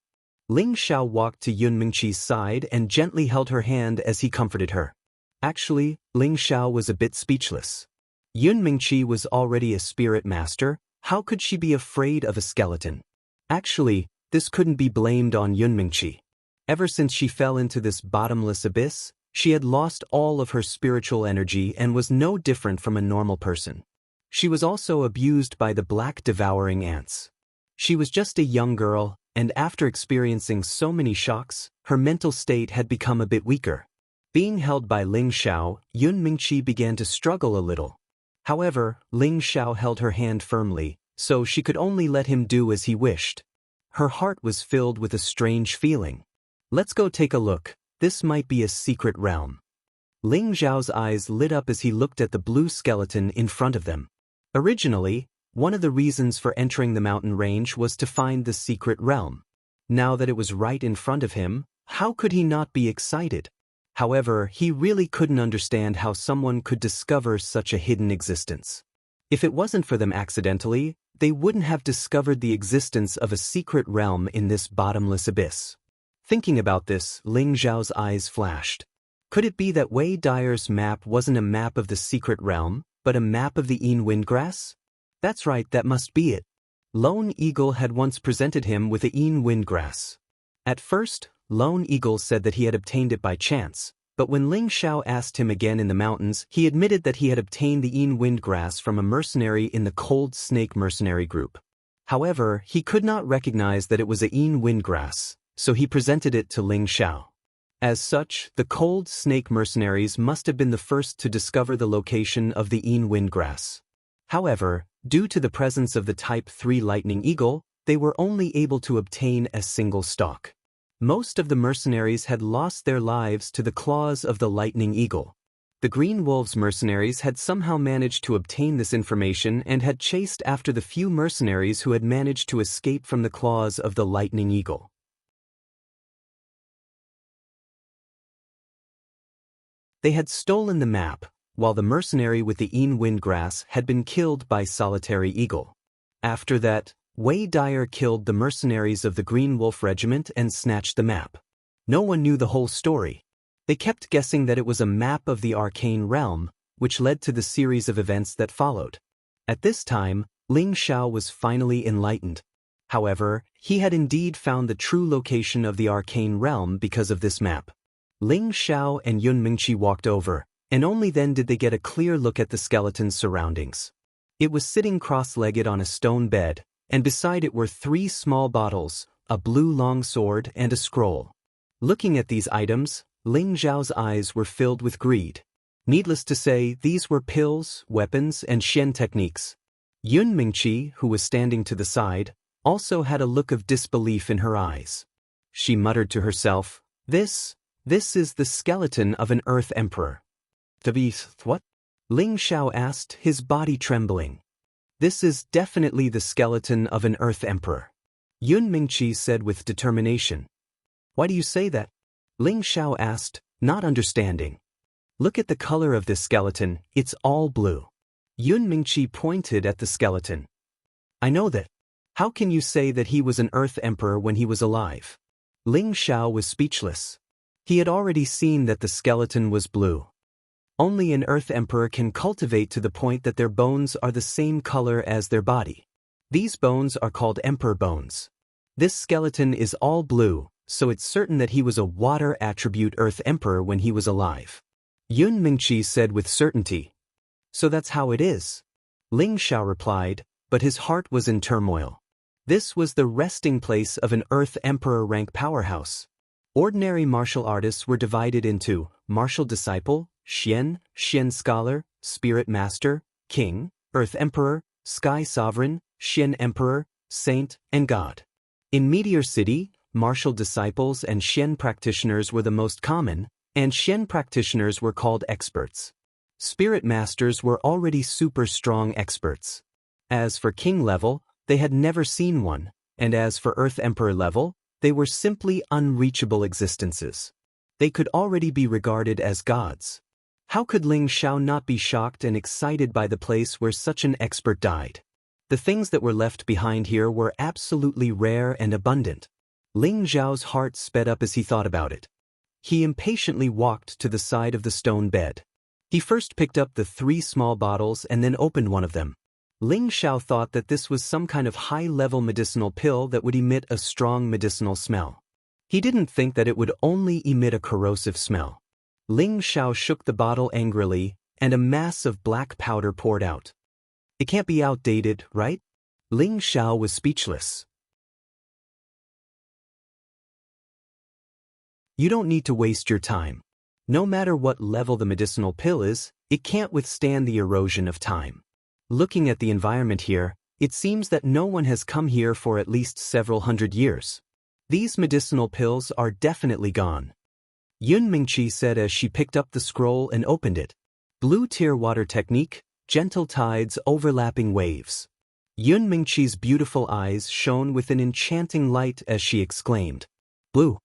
Ling Xiao walked to Yun Mingqi's side and gently held her hand as he comforted her. Actually, Ling Xiao was a bit speechless. Yun Mingqi was already a spirit master. How could she be afraid of a skeleton? Actually, this couldn't be blamed on Yun Mingqi. Ever since she fell into this bottomless abyss, she had lost all of her spiritual energy and was no different from a normal person. She was also abused by the black devouring ants. She was just a young girl, and after experiencing so many shocks, her mental state had become a bit weaker. Being held by Ling Xiao, Yun Mingqi began to struggle a little. However, Ling Xiao held her hand firmly, so she could only let him do as he wished. Her heart was filled with a strange feeling. "Let's go take a look. This might be a secret realm." Ling Xiao's eyes lit up as he looked at the blue skeleton in front of them. Originally, one of the reasons for entering the mountain range was to find the secret realm. Now that it was right in front of him, how could he not be excited? However, he really couldn't understand how someone could discover such a hidden existence. If it wasn't for them accidentally, they wouldn't have discovered the existence of a secret realm in this bottomless abyss. Thinking about this, Ling Xiao's eyes flashed. Could it be that Wei Dyer's map wasn't a map of the secret realm, but a map of the Yin Windgrass? That's right, that must be it. Lone Eagle had once presented him with the Yin Windgrass. At first, Lone Eagle said that he had obtained it by chance, but when Ling Xiao asked him again in the mountains, he admitted that he had obtained the Yin Windgrass from a mercenary in the Cold Snake mercenary group. However, he could not recognize that it was a Yin Windgrass, so he presented it to Ling Xiao. As such, the Cold Snake mercenaries must have been the first to discover the location of the Yin Windgrass. However, due to the presence of the Type 3 Lightning Eagle, they were only able to obtain a single stalk. Most of the mercenaries had lost their lives to the claws of the Lightning Eagle. The Green Wolves mercenaries had somehow managed to obtain this information and had chased after the few mercenaries who had managed to escape from the claws of the Lightning Eagle. They had stolen the map, while the mercenary with the Yin Windgrass had been killed by Solitary Eagle. After that, Wei Dyer killed the mercenaries of the Green Wolf Regiment and snatched the map. No one knew the whole story. They kept guessing that it was a map of the arcane realm, which led to the series of events that followed. At this time, Ling Xiao was finally enlightened. However, he had indeed found the true location of the arcane realm because of this map. Ling Xiao and Yun Mingqi walked over, and only then did they get a clear look at the skeleton's surroundings. It was sitting cross-legged on a stone bed, and beside it were 3 small bottles, a blue long sword, and a scroll. Looking at these items, Ling Xiao's eyes were filled with greed. Needless to say, these were pills, weapons, and Xian techniques. Yun Mingqi, who was standing to the side, also had a look of disbelief in her eyes. She muttered to herself, This is the skeleton of an Earth Emperor." "What?" Ling Xiao asked, his body trembling. "This is definitely the skeleton of an Earth Emperor." Yun Mingqi said with determination. Why do you say that? Ling Xiao asked, not understanding. Look at the color of this skeleton, it's all blue. Yun Mingqi pointed at the skeleton. I know that. How can you say that he was an Earth Emperor when he was alive? Ling Xiao was speechless. He had already seen that the skeleton was blue. Only an Earth Emperor can cultivate to the point that their bones are the same color as their body. These bones are called Emperor bones. This skeleton is all blue, so it's certain that he was a water attribute Earth Emperor when he was alive. Yun Mingqi said with certainty. So that's how it is. Ling Xiao replied, but his heart was in turmoil. This was the resting place of an Earth Emperor rank powerhouse. Ordinary martial artists were divided into martial disciple, Xian scholar, spirit master, king, Earth Emperor, sky sovereign, Xian emperor, saint, and god. In Meteor City, martial disciples and Xian practitioners were the most common, and Xian practitioners were called experts. Spirit masters were already super strong experts. As for king level, they had never seen one, and as for Earth Emperor level, they were simply unreachable existences. They could already be regarded as gods. How could Ling Xiao not be shocked and excited by the place where such an expert died? The things that were left behind here were absolutely rare and abundant. Ling Xiao's heart sped up as he thought about it. He impatiently walked to the side of the stone bed. He first picked up the 3 small bottles and then opened one of them. Ling Xiao thought that this was some kind of high-level medicinal pill that would emit a strong medicinal smell. He didn't think that it would only emit a corrosive smell. Ling Xiao shook the bottle angrily, and a mass of black powder poured out. It can't be outdated, right? Ling Xiao was speechless. You don't need to waste your time. No matter what level the medicinal pill is, it can't withstand the erosion of time. Looking at the environment here, it seems that no one has come here for at least several hundred years. These medicinal pills are definitely gone. Yun Mingqi said as she picked up the scroll and opened it. Blue tier water technique, gentle tides overlapping waves. Yun Mingqi's beautiful eyes shone with an enchanting light as she exclaimed. Blue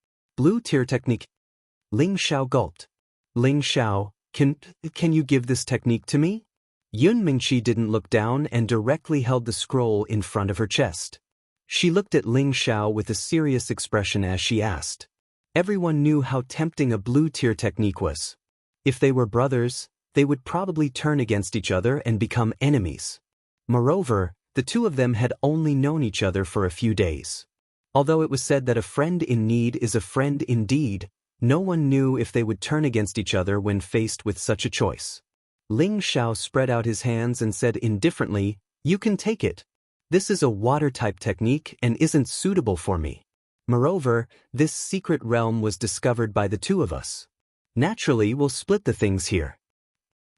tier technique. Ling Xiao gulped. Ling Xiao, can you give this technique to me? Yun Mingqi didn't look down and directly held the scroll in front of her chest. She looked at Ling Xiao with a serious expression as she asked. Everyone knew how tempting a blue tier technique was. If they were brothers, they would probably turn against each other and become enemies. Moreover, the two of them had only known each other for a few days. Although it was said that a friend in need is a friend indeed, no one knew if they would turn against each other when faced with such a choice. Ling Xiao spread out his hands and said indifferently, "You can take it. This is a water-type technique and isn't suitable for me. Moreover, this secret realm was discovered by the two of us. Naturally, we'll split the things here."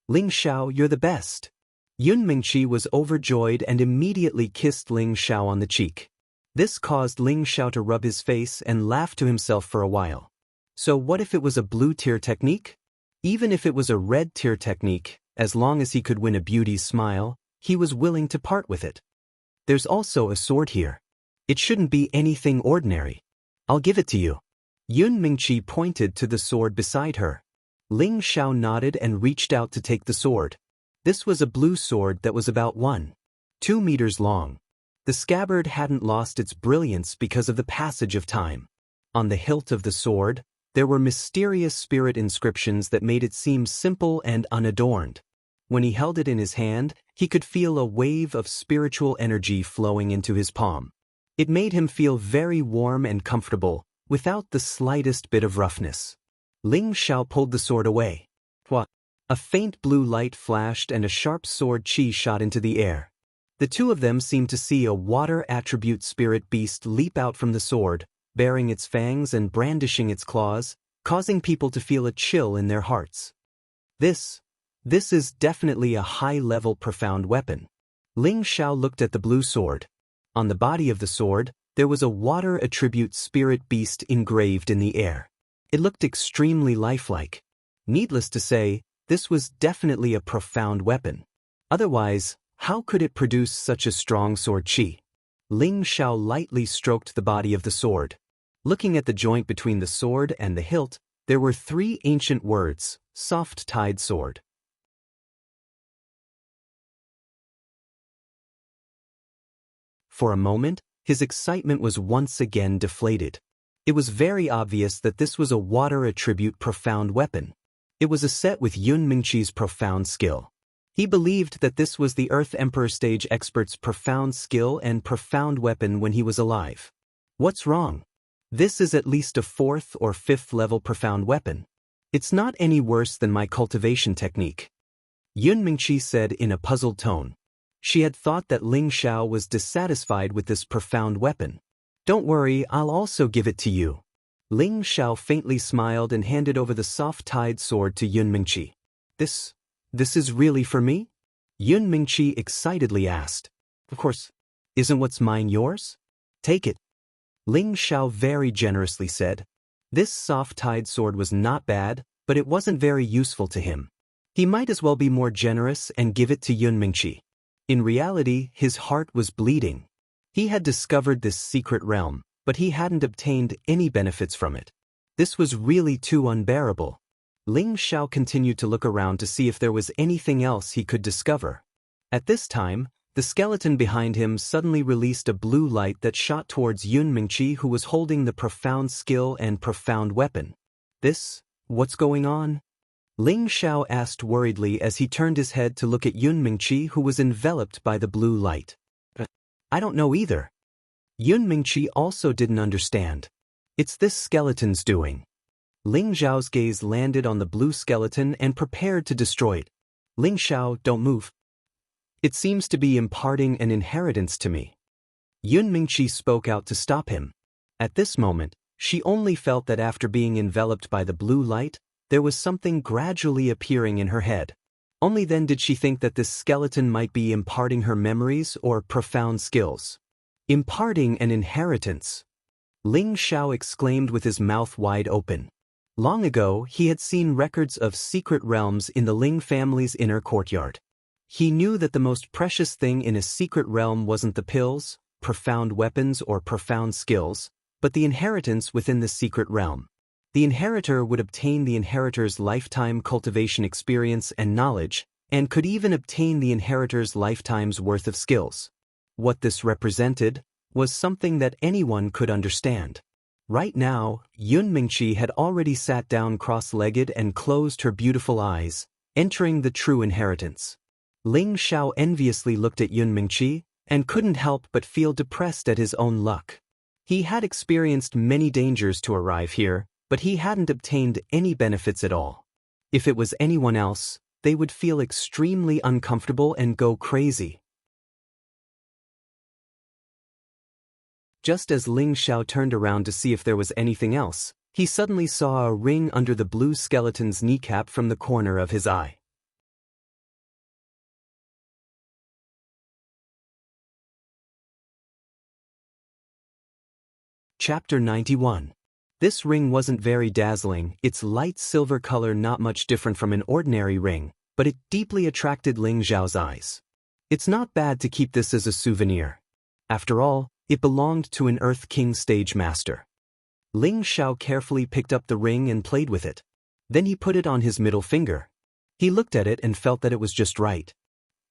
Ling Xiao, you're the best. Yun Mingqi was overjoyed and immediately kissed Ling Xiao on the cheek. This caused Ling Xiao to rub his face and laugh to himself for a while. So what if it was a blue tier technique? Even if it was a red tier technique, as long as he could win a beauty's smile, he was willing to part with it. There's also a sword here. It shouldn't be anything ordinary. I'll give it to you. Yun Mingqi pointed to the sword beside her. Ling Xiao nodded and reached out to take the sword. This was a blue sword that was about 1.2 meters long. The scabbard hadn't lost its brilliance because of the passage of time. On the hilt of the sword, there were mysterious spirit inscriptions that made it seem simple and unadorned. When he held it in his hand, he could feel a wave of spiritual energy flowing into his palm. It made him feel very warm and comfortable, without the slightest bit of roughness. Ling Xiao pulled the sword away. What? A faint blue light flashed and a sharp sword chi shot into the air. The two of them seemed to see a water attribute spirit beast leap out from the sword, baring its fangs and brandishing its claws, causing people to feel a chill in their hearts. This is definitely a high-level profound weapon. Ling Xiao looked at the blue sword. On the body of the sword, there was a water attribute spirit beast engraved in the air. It looked extremely lifelike. Needless to say, this was definitely a profound weapon. Otherwise, how could it produce such a strong sword chi? Ling Xiao lightly stroked the body of the sword. Looking at the joint between the sword and the hilt, there were 3 ancient words: soft-tied sword. For a moment, his excitement was once again deflated. It was very obvious that this was a water attribute profound weapon. It was a set with Yun Mingqi's profound skill. He believed that this was the Earth Emperor stage expert's profound skill and profound weapon when he was alive. What's wrong? This is at least a 4th or 5th level profound weapon. It's not any worse than my cultivation technique. Yun Mingqi said in a puzzled tone. She had thought that Ling Xiao was dissatisfied with this profound weapon. Don't worry, I'll also give it to you. Ling Xiao faintly smiled and handed over the soft-tied sword to Yun Mingqi. This is really for me? Yun Mingqi excitedly asked. Of course. Isn't what's mine yours? Take it. Ling Xiao very generously said. This soft-tied sword was not bad, but it wasn't very useful to him. He might as well be more generous and give it to Yun Mingqi. In reality, his heart was bleeding. He had discovered this secret realm, but he hadn't obtained any benefits from it. This was really too unbearable. Ling Xiao continued to look around to see if there was anything else he could discover. At this time, the skeleton behind him suddenly released a blue light that shot towards Yun Mingqi, who was holding the profound skill and profound weapon. What's going on? Ling Xiao asked worriedly as he turned his head to look at Yun Mingqi, who was enveloped by the blue light. I don't know either. Yun Mingqi also didn't understand. It's this skeleton's doing. Ling Xiao's gaze landed on the blue skeleton and prepared to destroy it. Ling Xiao, don't move. It seems to be imparting an inheritance to me. Yun Mingqi spoke out to stop him. At this moment, she only felt that after being enveloped by the blue light, there was something gradually appearing in her head. Only then did she think that this skeleton might be imparting her memories or profound skills. Imparting an inheritance. Ling Xiao exclaimed with his mouth wide open. Long ago, he had seen records of secret realms in the Ling family's inner courtyard. He knew that the most precious thing in a secret realm wasn't the pills, profound weapons, or profound skills, but the inheritance within the secret realm. The inheritor would obtain the inheritor's lifetime cultivation experience and knowledge, and could even obtain the inheritor's lifetime's worth of skills. What this represented was something that anyone could understand. Right now, Yun Mingqi had already sat down cross-legged and closed her beautiful eyes, entering the true inheritance. Ling Xiao enviously looked at Yun Mingqi and couldn't help but feel depressed at his own luck. He had experienced many dangers to arrive here, but he hadn't obtained any benefits at all. If it was anyone else, they would feel extremely uncomfortable and go crazy. Just as Ling Xiao turned around to see if there was anything else, he suddenly saw a ring under the blue skeleton's kneecap from the corner of his eye. Chapter 91. This ring wasn't very dazzling, its light silver color not much different from an ordinary ring, but it deeply attracted Ling Xiao's eyes. It's not bad to keep this as a souvenir. After all, it belonged to an Earth King stage master. Ling Xiao carefully picked up the ring and played with it. Then he put it on his middle finger. He looked at it and felt that it was just right.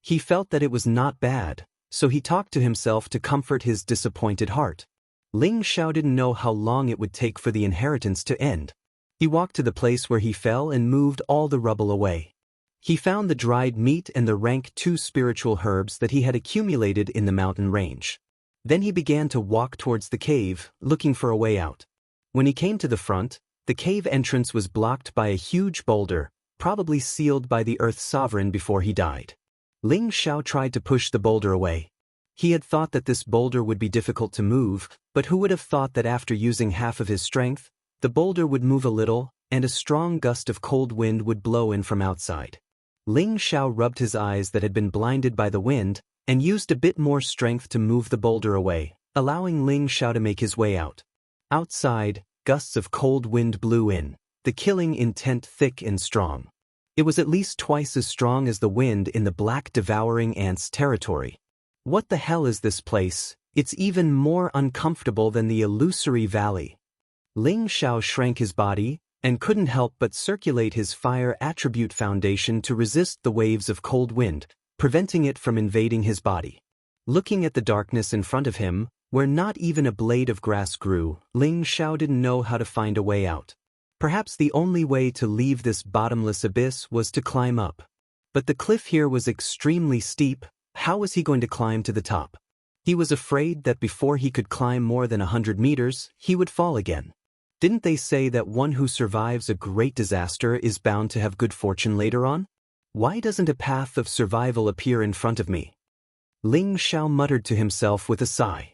He felt that it was not bad, so he talked to himself to comfort his disappointed heart. Ling Xiao didn't know how long it would take for the inheritance to end. He walked to the place where he fell and moved all the rubble away. He found the dried meat and the rank 2 spiritual herbs that he had accumulated in the mountain range. Then he began to walk towards the cave, looking for a way out. When he came to the front, the cave entrance was blocked by a huge boulder, probably sealed by the Earth Sovereign before he died. Ling Xiao tried to push the boulder away. He had thought that this boulder would be difficult to move, but who would have thought that after using half of his strength, the boulder would move a little, and a strong gust of cold wind would blow in from outside. Ling Xiao rubbed his eyes that had been blinded by the wind, and used a bit more strength to move the boulder away, allowing Ling Xiao to make his way out. Outside, gusts of cold wind blew in, the killing intent thick and strong. It was at least twice as strong as the wind in the black devouring ants' territory. What the hell is this place? It's even more uncomfortable than the illusory valley. Ling Xiao shrank his body, and couldn't help but circulate his fire attribute foundation to resist the waves of cold wind, preventing it from invading his body. Looking at the darkness in front of him, where not even a blade of grass grew, Ling Xiao didn't know how to find a way out. Perhaps the only way to leave this bottomless abyss was to climb up. But the cliff here was extremely steep. How was he going to climb to the top? He was afraid that before he could climb more than 100 meters, he would fall again. Didn't they say that one who survives a great disaster is bound to have good fortune later on? Why doesn't a path of survival appear in front of me? Ling Xiao muttered to himself with a sigh.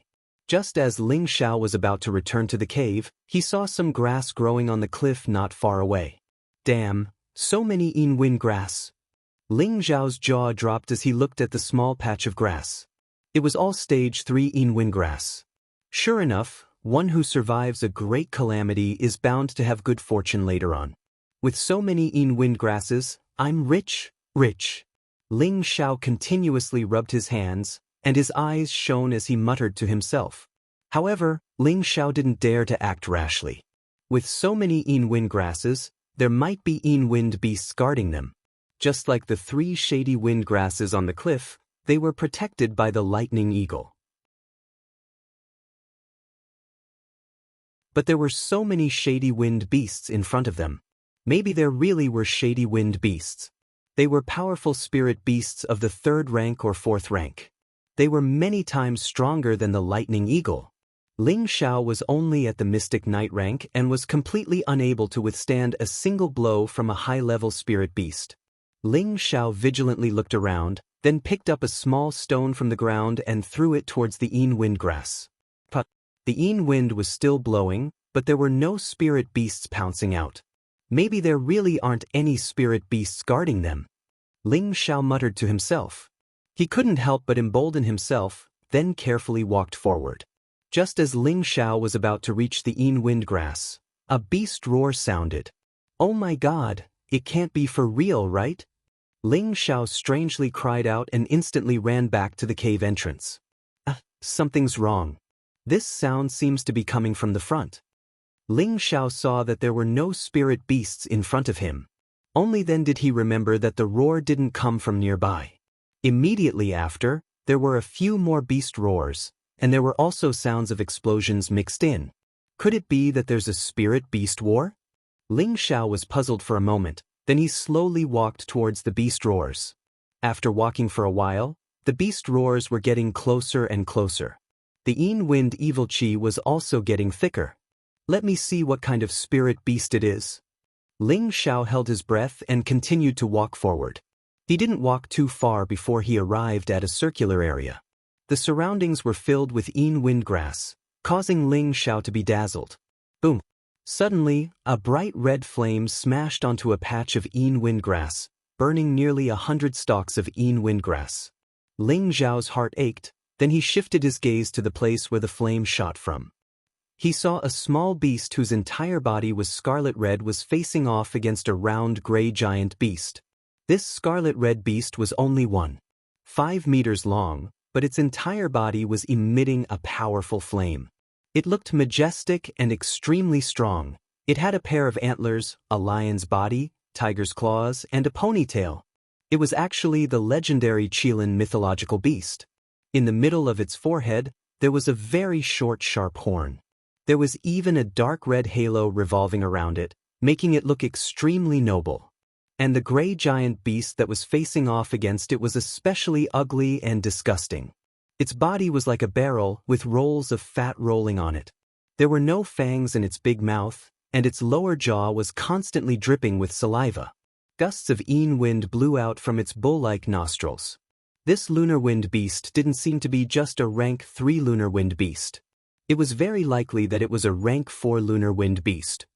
Just as Ling Xiao was about to return to the cave, he saw some grass growing on the cliff not far away. Damn, so many wind grass. Ling Xiao's jaw dropped as he looked at the small patch of grass. It was all stage 3 wind grass. Sure enough, one who survives a great calamity is bound to have good fortune later on. With so many wind grasses, I'm rich, rich. Ling Xiao continuously rubbed his hands, and his eyes shone as he muttered to himself. However, Ling Xiao didn't dare to act rashly. With so many wind grasses, there might be wind beasts guarding them. Just like the 3 shady wind grasses on the cliff, they were protected by the lightning eagle. But there were so many shady wind beasts in front of them. Maybe there really were shady wind beasts. They were powerful spirit beasts of the 3rd rank or 4th rank. They were many times stronger than the lightning eagle. Ling Xiao was only at the mystic knight rank and was completely unable to withstand a single blow from a high-level spirit beast. Ling Xiao vigilantly looked around, then picked up a small stone from the ground and threw it towards the wind grass. The wind was still blowing, but there were no spirit beasts pouncing out. Maybe there really aren't any spirit beasts guarding them. Ling Xiao muttered to himself. He couldn't help but embolden himself, then carefully walked forward. Just as Ling Xiao was about to reach the wind grass, a beast roar sounded. Oh my God, it can't be for real, right? Ling Xiao strangely cried out and instantly ran back to the cave entrance. Something's wrong. This sound seems to be coming from the front. Ling Xiao saw that there were no spirit beasts in front of him. Only then did he remember that the roar didn't come from nearby. Immediately after, there were a few more beast roars, and there were also sounds of explosions mixed in. Could it be that there's a spirit beast war? Ling Xiao was puzzled for a moment, then he slowly walked towards the beast roars. After walking for a while, the beast roars were getting closer and closer. The wind evil chi was also getting thicker. Let me see what kind of spirit beast it is. Ling Xiao held his breath and continued to walk forward. He didn't walk too far before he arrived at a circular area. The surroundings were filled with wind grass, causing Ling Xiao to be dazzled. Boom! Suddenly, a bright red flame smashed onto a patch of wind grass, burning nearly 100 stalks of wind grass. Ling Xiao's heart ached. Then he shifted his gaze to the place where the flame shot from. He saw a small beast whose entire body was scarlet red was facing off against a round gray giant beast. This scarlet red beast was only 1.5 meters long, but its entire body was emitting a powerful flame. It looked majestic and extremely strong. It had a pair of antlers, a lion's body, tiger's claws, and a ponytail. It was actually the legendary Qilin mythological beast. In the middle of its forehead, there was a very short, sharp horn. There was even a dark red halo revolving around it, making it look extremely noble. And the gray giant beast that was facing off against it was especially ugly and disgusting. Its body was like a barrel with rolls of fat rolling on it. There were no fangs in its big mouth, and its lower jaw was constantly dripping with saliva. Gusts of wind blew out from its bull-like nostrils. This lunar wind beast didn't seem to be just a rank 3 lunar wind beast. It was very likely that it was a rank 4 lunar wind beast.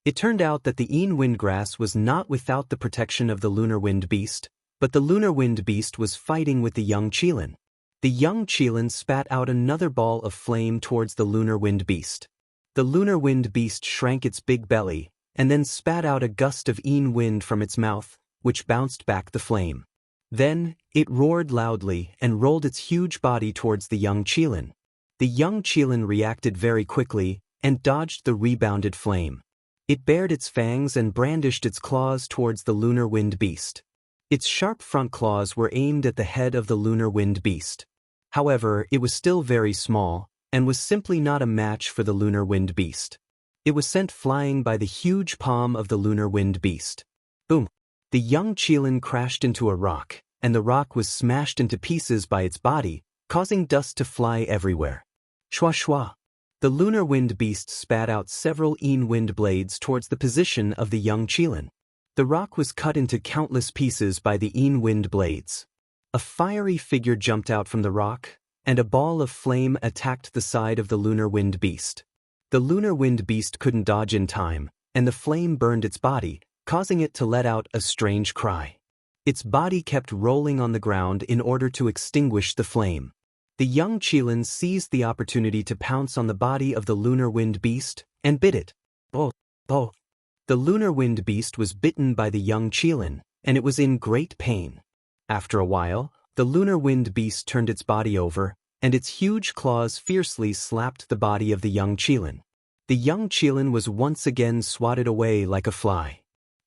It turned out that the wind grass was not without the protection of the lunar wind beast, but the lunar wind beast was fighting with the young Qilin. The young Qilin spat out another ball of flame towards the lunar wind beast. The lunar wind beast shrank its big belly, and then spat out a gust of wind from its mouth, which bounced back the flame. Then, it roared loudly and rolled its huge body towards the young Qilin. The young Qilin reacted very quickly and dodged the rebounded flame. It bared its fangs and brandished its claws towards the lunar wind beast. Its sharp front claws were aimed at the head of the lunar wind beast. However, it was still very small, and was simply not a match for the lunar wind beast. It was sent flying by the huge palm of the lunar wind beast. Boom! The young Qilin crashed into a rock, and the rock was smashed into pieces by its body, causing dust to fly everywhere. Shwa shwa! The lunar wind beast spat out several wind blades towards the position of the young Qilin. The rock was cut into countless pieces by the wind blades. A fiery figure jumped out from the rock, and a ball of flame attacked the side of the lunar wind beast. The lunar wind beast couldn't dodge in time, and the flame burned its body, causing it to let out a strange cry. Its body kept rolling on the ground in order to extinguish the flame. The young Qilin seized the opportunity to pounce on the body of the lunar wind beast and bit it. Oh, oh! The lunar wind beast was bitten by the young Qilin, and it was in great pain. After a while, the lunar wind beast turned its body over, and its huge claws fiercely slapped the body of the young Qilin. The young Qilin was once again swatted away like a fly.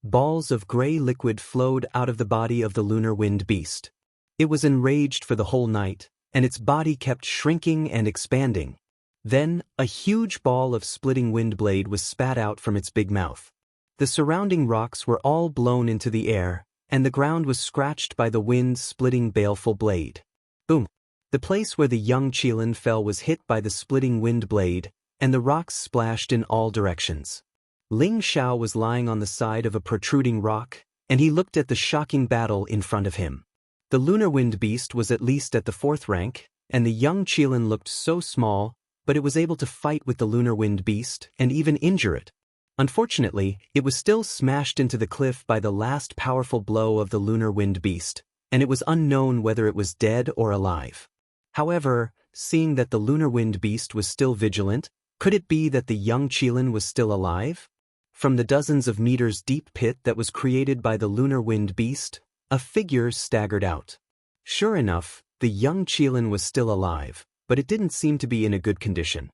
Balls of gray liquid flowed out of the body of the lunar wind beast. It was enraged for the whole night, and its body kept shrinking and expanding. Then, a huge ball of splitting wind blade was spat out from its big mouth. The surrounding rocks were all blown into the air, and the ground was scratched by the wind-splitting baleful blade. Boom! The place where the young Qilin fell was hit by the splitting wind blade, and the rocks splashed in all directions. Ling Xiao was lying on the side of a protruding rock, and he looked at the shocking battle in front of him. The lunar wind beast was at least at the 4th rank, and the young Qilin looked so small, but it was able to fight with the lunar wind beast and even injure it. Unfortunately, it was still smashed into the cliff by the last powerful blow of the lunar wind beast, and it was unknown whether it was dead or alive. However, seeing that the lunar wind beast was still vigilant, could it be that the young Qilin was still alive? From the dozens of meters deep pit that was created by the lunar wind beast, a figure staggered out. Sure enough, the young Qilin was still alive, but it didn't seem to be in a good condition.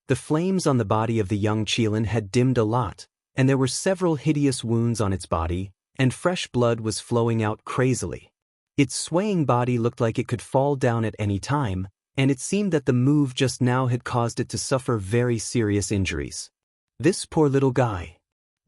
The flames on the body of the young Qilin had dimmed a lot, and there were several hideous wounds on its body, and fresh blood was flowing out crazily. Its swaying body looked like it could fall down at any time, and it seemed that the move just now had caused it to suffer very serious injuries. This poor little guy.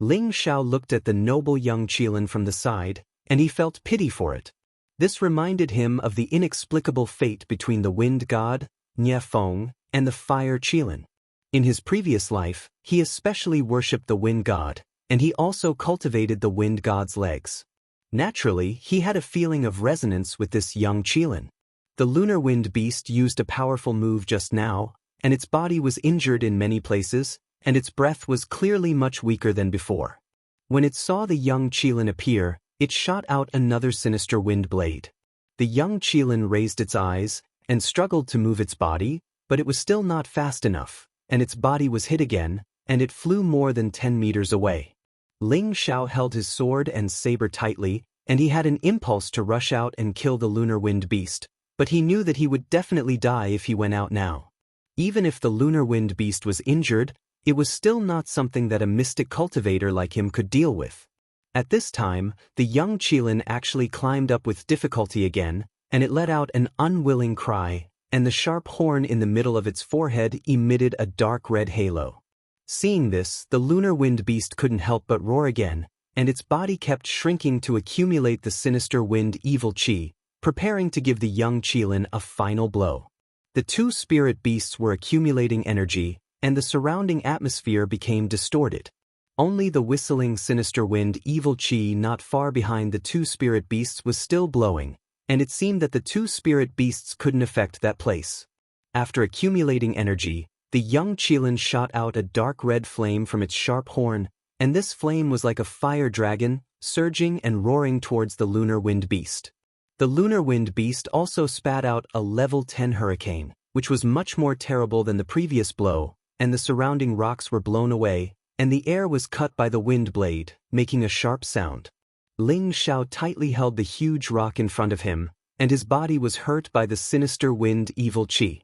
Ling Xiao looked at the noble young Qilin from the side, and he felt pity for it. This reminded him of the inexplicable fate between the wind god, Nie Feng, and the fire Qilin. In his previous life, he especially worshipped the wind god, and he also cultivated the wind god's legs. Naturally, he had a feeling of resonance with this young Qilin. The lunar wind beast used a powerful move just now, and its body was injured in many places, and its breath was clearly much weaker than before. When it saw the young Qilin appear, it shot out another sinister wind blade. The young Qilin raised its eyes and struggled to move its body, but it was still not fast enough, and its body was hit again, and it flew more than 10 meters away. Ling Xiao held his sword and saber tightly, and he had an impulse to rush out and kill the lunar wind beast, but he knew that he would definitely die if he went out now. Even if the lunar wind beast was injured, it was still not something that a mystic cultivator like him could deal with. At this time, the young Qilin actually climbed up with difficulty again, and it let out an unwilling cry, and the sharp horn in the middle of its forehead emitted a dark red halo. Seeing this, the lunar wind beast couldn't help but roar again, and its body kept shrinking to accumulate the sinister wind evil chi, preparing to give the young Qilin a final blow. The two spirit beasts were accumulating energy, and the surrounding atmosphere became distorted. Only the whistling sinister wind evil chi not far behind the two spirit beasts was still blowing, and it seemed that the two spirit beasts couldn't affect that place. After accumulating energy, the young Qilin shot out a dark red flame from its sharp horn, and this flame was like a fire dragon, surging and roaring towards the lunar wind beast. The lunar wind beast also spat out a level 10 hurricane, which was much more terrible than the previous blow, and the surrounding rocks were blown away, and the air was cut by the wind blade, making a sharp sound. Ling Xiao tightly held the huge rock in front of him, and his body was hurt by the sinister wind evil qi.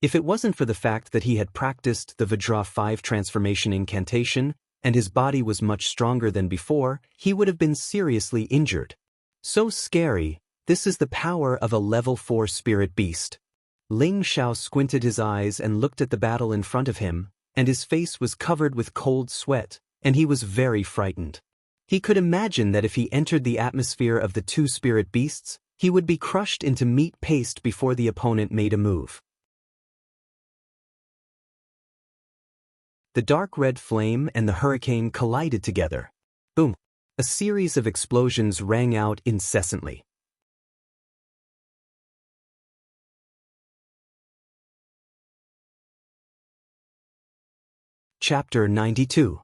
If it wasn't for the fact that he had practiced the Vajra 5 transformation incantation, and his body was much stronger than before, he would have been seriously injured. So scary, this is the power of a level 4 spirit beast. Ling Xiao squinted his eyes and looked at the battle in front of him, and his face was covered with cold sweat, and he was very frightened. He could imagine that if he entered the atmosphere of the 2 spirit beasts, he would be crushed into meat paste before the opponent made a move. The dark red flame and the hurricane collided together. Boom! A series of explosions rang out incessantly. Chapter 92.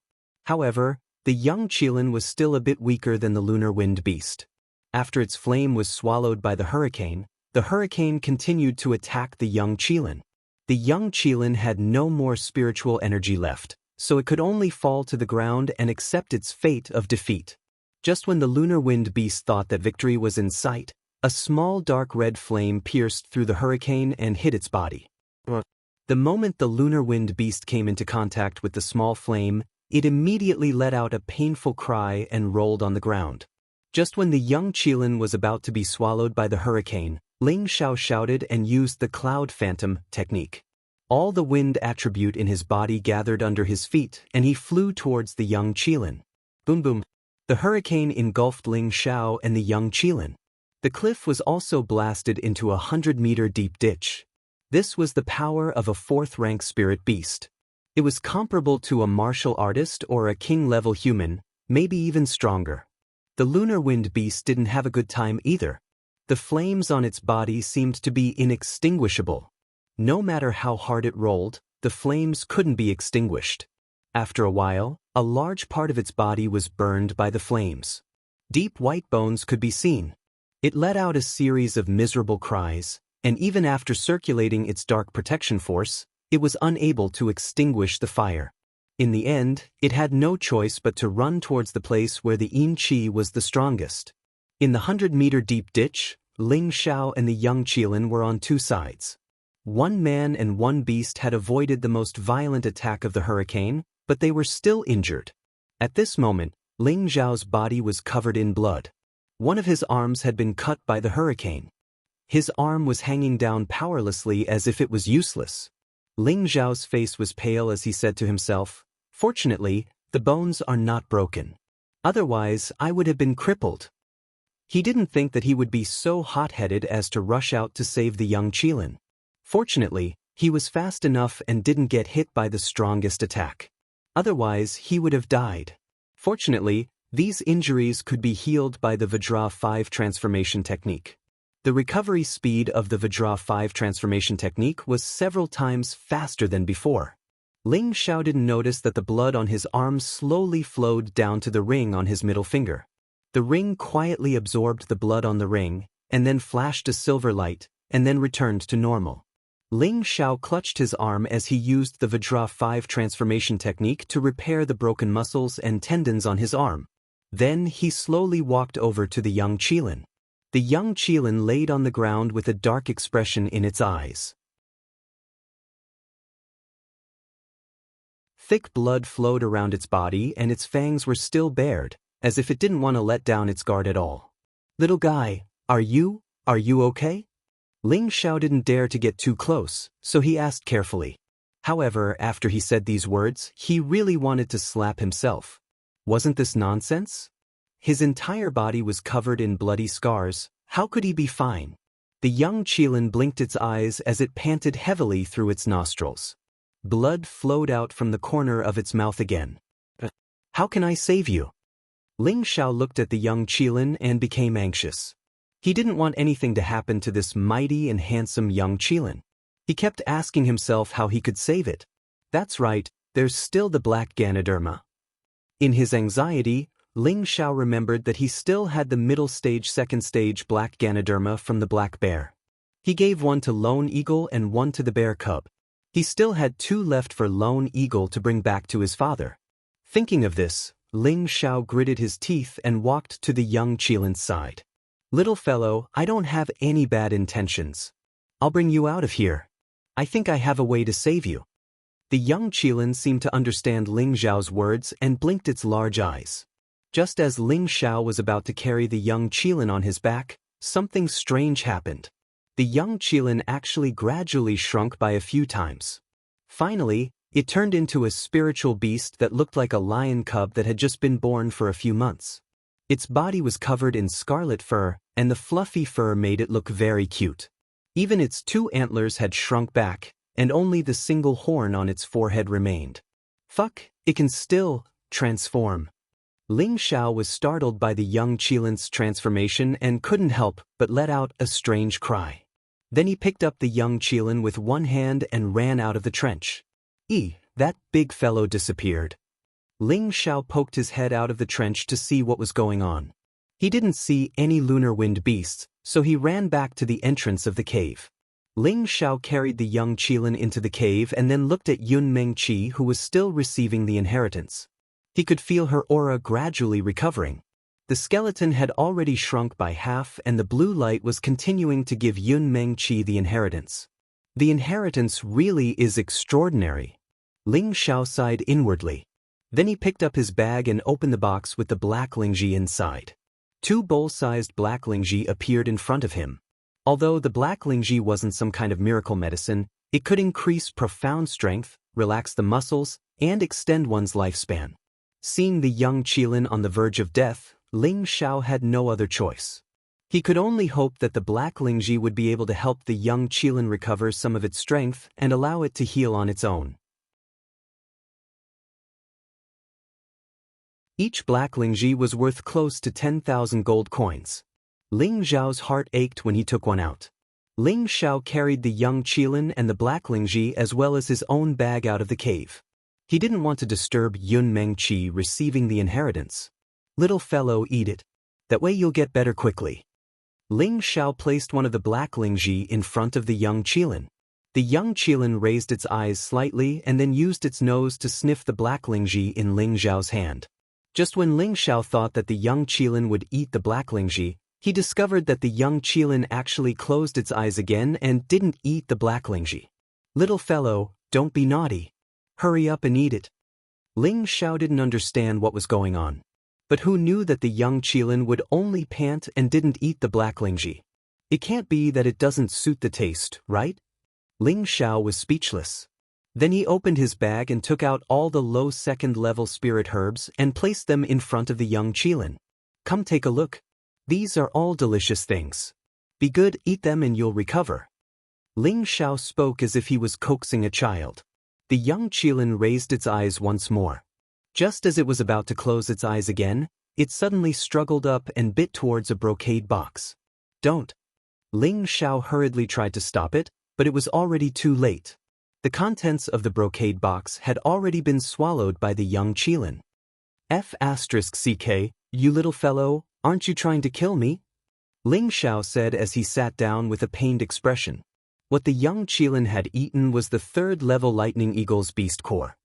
However, the young Qilin was still a bit weaker than the lunar wind beast. After its flame was swallowed by the hurricane continued to attack the young Qilin. The young Qilin had no more spiritual energy left, so it could only fall to the ground and accept its fate of defeat. Just when the lunar wind beast thought that victory was in sight, a small dark red flame pierced through the hurricane and hit its body. The moment the lunar wind beast came into contact with the small flame, it immediately let out a painful cry and rolled on the ground. Just when the young Qilin was about to be swallowed by the hurricane, Ling Xiao shouted and used the Cloud Phantom technique. All the wind attribute in his body gathered under his feet, and he flew towards the young Qilin. Boom boom. The hurricane engulfed Ling Xiao and the young Qilin. The cliff was also blasted into a 100-meter deep ditch. This was the power of a 4th-rank spirit beast. It was comparable to a martial artist or a king-level human, maybe even stronger. The lunar wind beast didn't have a good time either. The flames on its body seemed to be inextinguishable. No matter how hard it rolled, the flames couldn't be extinguished. After a while, a large part of its body was burned by the flames. Deep white bones could be seen. It let out a series of miserable cries, and even after circulating its dark protection force, it was unable to extinguish the fire. In the end, it had no choice but to run towards the place where the Yin Qi was the strongest. In the 100-meter deep ditch, Ling Xiao and the young Qilin were on 2 sides. 1 man and 1 beast had avoided the most violent attack of the hurricane, but they were still injured. At this moment, Ling Xiao's body was covered in blood. One of his arms had been cut by the hurricane. His arm was hanging down powerlessly as if it was useless. Ling Xiao's face was pale as he said to himself, "Fortunately, the bones are not broken. Otherwise, I would have been crippled." He didn't think that he would be so hot-headed as to rush out to save the young Qilin. Fortunately, he was fast enough and didn't get hit by the strongest attack. Otherwise, he would have died. Fortunately, these injuries could be healed by the Vajra 5 transformation technique. The recovery speed of the Vajra 5 transformation technique was several times faster than before. Ling Xiao didn't notice that the blood on his arm slowly flowed down to the ring on his middle finger. The ring quietly absorbed the blood on the ring, and then flashed a silver light, and then returned to normal. Ling Xiao clutched his arm as he used the Vajra 5 transformation technique to repair the broken muscles and tendons on his arm. Then he slowly walked over to the young Qilin. The young Qilin laid on the ground with a dark expression in its eyes. Thick blood flowed around its body and its fangs were still bared, as if it didn't want to let down its guard at all. "Little guy, are you okay?" Ling Xiao didn't dare to get too close, so he asked carefully. However, after he said these words, he really wanted to slap himself. Wasn't this nonsense? His entire body was covered in bloody scars. How could he be fine? The young Qilin blinked its eyes as it panted heavily through its nostrils. Blood flowed out from the corner of its mouth again. "How can I save you?" Ling Xiao looked at the young Qilin and became anxious. He didn't want anything to happen to this mighty and handsome young Qilin. He kept asking himself how he could save it. That's right, there's still the black Ganoderma. In his anxiety, Ling Xiao remembered that he still had the middle stage, second stage black Ganoderma from the black bear. He gave one to Lone Eagle and one to the bear cub. He still had 2 left for Lone Eagle to bring back to his father. Thinking of this, Ling Xiao gritted his teeth and walked to the young Qilin's side. "Little fellow, I don't have any bad intentions. I'll bring you out of here. I think I have a way to save you." The young Qilin seemed to understand Ling Xiao's words and blinked its large eyes. Just as Ling Xiao was about to carry the young Qilin on his back, something strange happened. The young Qilin actually gradually shrunk by a few times. Finally, it turned into a spiritual beast that looked like a lion cub that had just been born for a few months. Its body was covered in scarlet fur, and the fluffy fur made it look very cute. Even its 2 antlers had shrunk back, and only the single horn on its forehead remained. Fuck, it can still transform. Ling Xiao was startled by the young Qilin's transformation and couldn't help but let out a strange cry. Then he picked up the young Qilin with one hand and ran out of the trench. That big fellow disappeared. Ling Xiao poked his head out of the trench to see what was going on. He didn't see any lunar wind beasts, so he ran back to the entrance of the cave. Ling Xiao carried the young Qilin into the cave and then looked at Yun Mengqi, who was still receiving the inheritance. He could feel her aura gradually recovering. The skeleton had already shrunk by half and the blue light was continuing to give Yun Mengqi the inheritance. The inheritance really is extraordinary. Ling Xiao sighed inwardly. Then he picked up his bag and opened the box with the black lingji inside. 2 bowl-sized black lingji appeared in front of him. Although the black lingji wasn't some kind of miracle medicine, it could increase profound strength, relax the muscles, and extend one's lifespan. Seeing the young Qilin on the verge of death, Ling Xiao had no other choice. He could only hope that the black lingji would be able to help the young Qilin recover some of its strength and allow it to heal on its own. Each black lingji was worth close to 10,000 gold coins. Ling Xiao's heart ached when he took one out. Ling Xiao carried the young Qilin and the black lingji as well as his own bag out of the cave. He didn't want to disturb Yun Mengqi receiving the inheritance. "Little fellow, eat it. That way you'll get better quickly." Ling Xiao placed one of the black lingji in front of the young Qilin. The young Qilin raised its eyes slightly and then used its nose to sniff the black lingji in Ling Xiao's hand. Just when Ling Xiao thought that the young Qilin would eat the black lingji, he discovered that the young Qilin actually closed its eyes again and didn't eat the black lingji. "Little fellow, don't be naughty. Hurry up and eat it." Ling Xiao didn't understand what was going on. But who knew that the young Qilin would only pant and didn't eat the black lingji? It can't be that it doesn't suit the taste, right? Ling Xiao was speechless. Then he opened his bag and took out all the low second-level spirit herbs and placed them in front of the young Qilin. "Come take a look. These are all delicious things. Be good, eat them and you'll recover." Ling Xiao spoke as if he was coaxing a child. The young Qilin raised its eyes once more. Just as it was about to close its eyes again, it suddenly struggled up and bit towards a brocade box. "Don't." Ling Xiao hurriedly tried to stop it, but it was already too late. The contents of the brocade box had already been swallowed by the young Qilin. "F***ck, you little fellow, aren't you trying to kill me?" Ling Xiao said as he sat down with a pained expression. What the young Qilin had eaten was the 3rd-level Lightning Eagle's beast core.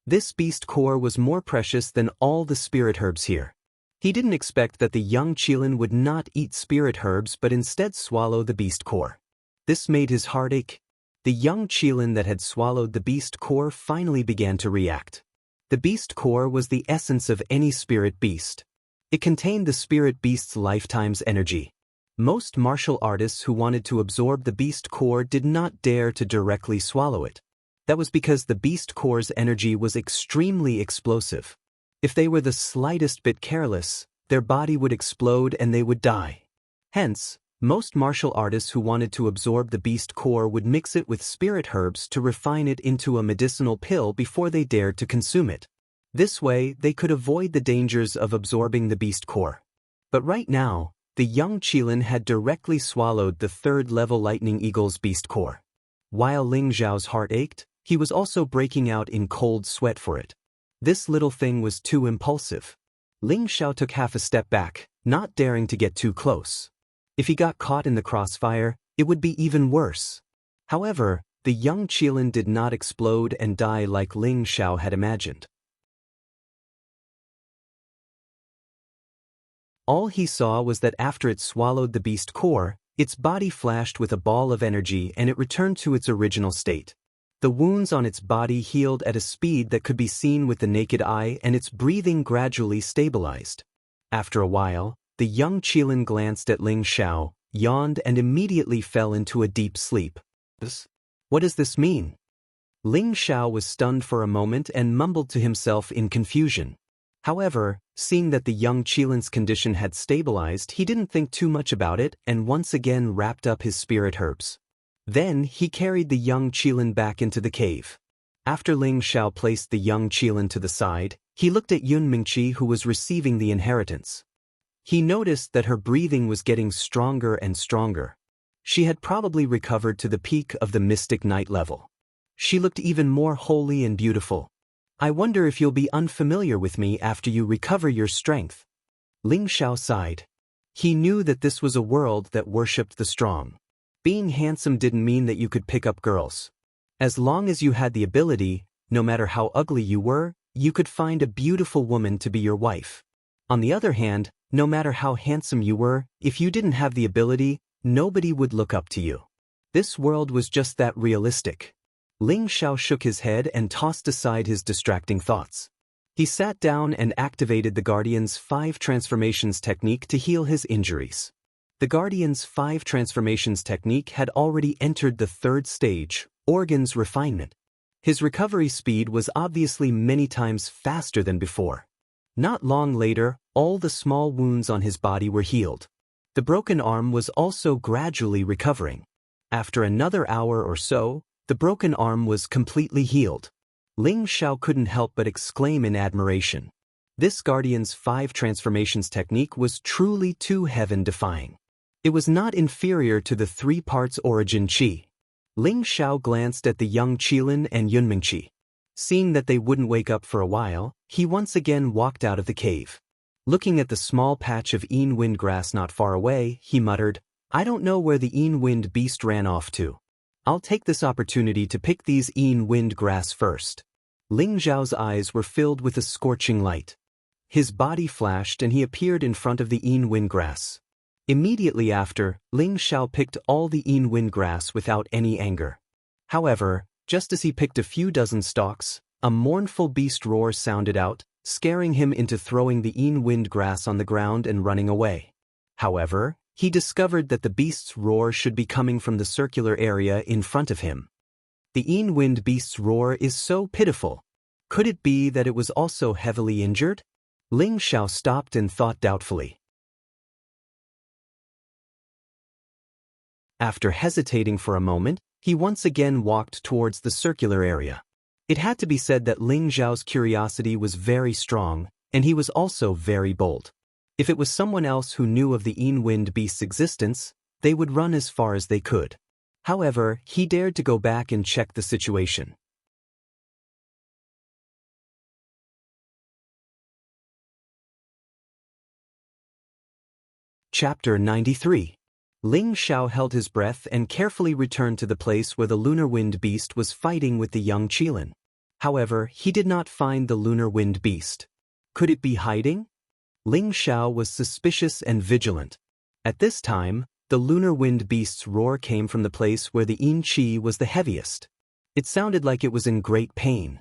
This beast core was more precious than all the spirit herbs here. He didn't expect that the young Qilin would not eat spirit herbs but instead swallow the beast core. This made his heart ache. The young Qilin that had swallowed the beast core finally began to react. The beast core was the essence of any spirit beast. It contained the spirit beast's lifetime's energy. Most martial artists who wanted to absorb the beast core did not dare to directly swallow it. That was because the beast core's energy was extremely explosive. If they were the slightest bit careless, their body would explode and they would die. Hence, most martial artists who wanted to absorb the beast core would mix it with spirit herbs to refine it into a medicinal pill before they dared to consume it. This way, they could avoid the dangers of absorbing the beast core. But right now, the young Qilin had directly swallowed the 3rd-level Lightning Eagle's beast core. While Ling Xiao's heart ached, he was also breaking out in cold sweat for it. This little thing was too impulsive. Ling Xiao took half a step back, not daring to get too close. If he got caught in the crossfire, it would be even worse. However, the young Qilin did not explode and die like Ling Xiao had imagined. All he saw was that after it swallowed the beast core, its body flashed with a ball of energy and it returned to its original state. The wounds on its body healed at a speed that could be seen with the naked eye and its breathing gradually stabilized. After a while, the young Qilin glanced at Ling Xiao, yawned and immediately fell into a deep sleep. What does this mean? Ling Xiao was stunned for a moment and mumbled to himself in confusion. However, seeing that the young Qilin's condition had stabilized, he didn't think too much about it and once again wrapped up his spirit herbs. Then he carried the young Qilin back into the cave. After Ling Xiao placed the young Qilin to the side, he looked at Yun Mingqi, who was receiving the inheritance. He noticed that her breathing was getting stronger and stronger. She had probably recovered to the peak of the mystic night level. She looked even more holy and beautiful. I wonder if you'll be unfamiliar with me after you recover your strength. Ling Xiao sighed. He knew that this was a world that worshipped the strong. Being handsome didn't mean that you could pick up girls. As long as you had the ability, no matter how ugly you were, you could find a beautiful woman to be your wife. On the other hand, no matter how handsome you were, if you didn't have the ability, nobody would look up to you. This world was just that realistic. Ling Xiao shook his head and tossed aside his distracting thoughts. He sat down and activated the Guardian's 5 transformations technique to heal his injuries. The Guardian's 5 transformations technique had already entered the 3rd stage, organs refinement. His recovery speed was obviously many times faster than before. Not long later, all the small wounds on his body were healed. The broken arm was also gradually recovering. After another hour or so, the broken arm was completely healed. Ling Xiao couldn't help but exclaim in admiration. This Guardian's 5 transformations technique was truly too heaven-defying. It was not inferior to the 3 parts origin qi. Ling Xiao glanced at the young Qilin and Yunmingqi. Seeing that they wouldn't wake up for a while, he once again walked out of the cave. Looking at the small patch of Yin wind grass not far away, he muttered, I don't know where the Yin wind beast ran off to. I'll take this opportunity to pick these Yin wind grass first. Ling Xiao's eyes were filled with a scorching light. His body flashed and he appeared in front of the Yin wind grass. Immediately after, Ling Xiao picked all the Yin wind grass without any anger. However, just as he picked a few dozen stalks, a mournful beast roar sounded out, scaring him into throwing the Yin wind grass on the ground and running away. However, he discovered that the beast's roar should be coming from the circular area in front of him. The Yin wind beast's roar is so pitiful. Could it be that it was also heavily injured? Ling Xiao stopped and thought doubtfully. After hesitating for a moment, he once again walked towards the circular area. It had to be said that Ling Xiao's curiosity was very strong, and he was also very bold. If it was someone else who knew of the Yin wind beast's existence, they would run as far as they could. However, he dared to go back and check the situation. Chapter 93. Ling Xiao held his breath and carefully returned to the place where the lunar wind beast was fighting with the young Qilin. However, he did not find the lunar wind beast. Could it be hiding? Ling Xiao was suspicious and vigilant. At this time, the lunar wind beast's roar came from the place where the Yin Qi was the heaviest. It sounded like it was in great pain.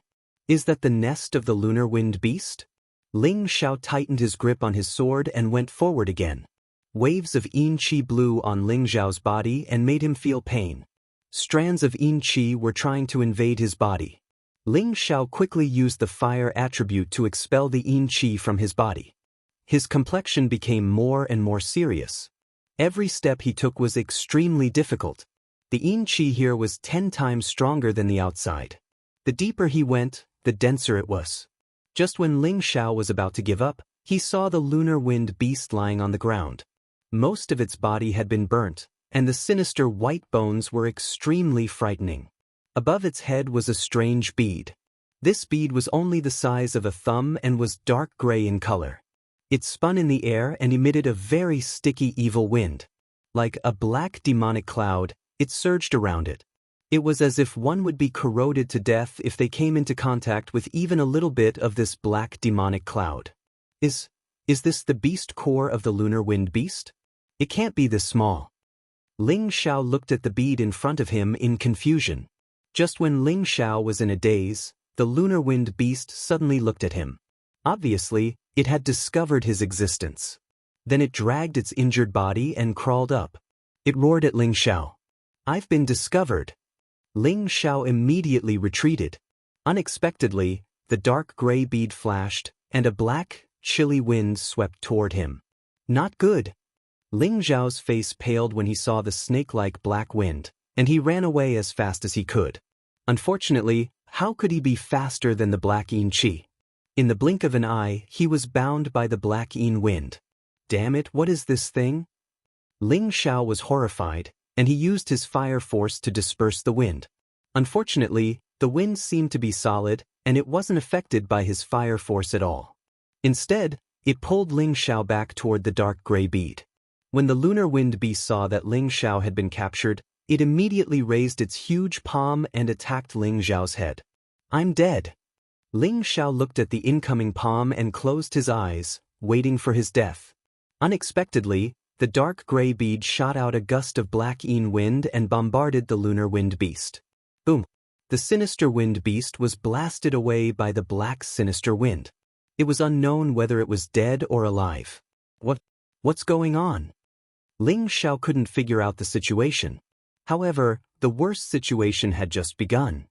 Is that the nest of the lunar wind beast? Ling Xiao tightened his grip on his sword and went forward again. Waves of Yin Qi blew on Ling Xiao's body and made him feel pain. Strands of Yin Qi were trying to invade his body. Ling Xiao quickly used the fire attribute to expel the Yin Qi from his body. His complexion became more and more serious. Every step he took was extremely difficult. The Yin Qi here was 10 times stronger than the outside. The deeper he went, the denser it was. Just when Ling Xiao was about to give up, he saw the lunar wind beast lying on the ground. Most of its body had been burnt, and the sinister white bones were extremely frightening. Above its head was a strange bead. This bead was only the size of a thumb and was dark gray in color. It spun in the air and emitted a very sticky evil wind. Like a black demonic cloud, it surged around it. It was as if one would be corroded to death if they came into contact with even a little bit of this black demonic cloud. Is Is this the beast core of the lunar wind beast? It can't be this small. Ling Xiao looked at the bead in front of him in confusion. Just when Ling Xiao was in a daze, the lunar wind beast suddenly looked at him. Obviously, it had discovered his existence. Then it dragged its injured body and crawled up. It roared at Ling Xiao. "I've been discovered." Ling Xiao immediately retreated. Unexpectedly, the dark gray bead flashed, and a black, chilly wind swept toward him. Not good. Ling Xiao's face paled when he saw the snake-like black wind, and he ran away as fast as he could. Unfortunately, how could he be faster than the black yin qi? In the blink of an eye, he was bound by the black yin wind. Damn it, what is this thing? Ling Xiao was horrified, and he used his fire force to disperse the wind. Unfortunately, the wind seemed to be solid, and it wasn't affected by his fire force at all. Instead, it pulled Ling Xiao back toward the dark gray bead. When the lunar wind beast saw that Ling Xiao had been captured, it immediately raised its huge palm and attacked Ling Xiao's head. "I'm dead." Ling Xiao looked at the incoming palm and closed his eyes, waiting for his death. Unexpectedly, the dark gray bead shot out a gust of black yin wind and bombarded the lunar wind beast. Boom! The sinister wind beast was blasted away by the black sinister wind. It was unknown whether it was dead or alive. What's going on? Ling Xiao couldn't figure out the situation. However, the worst situation had just begun.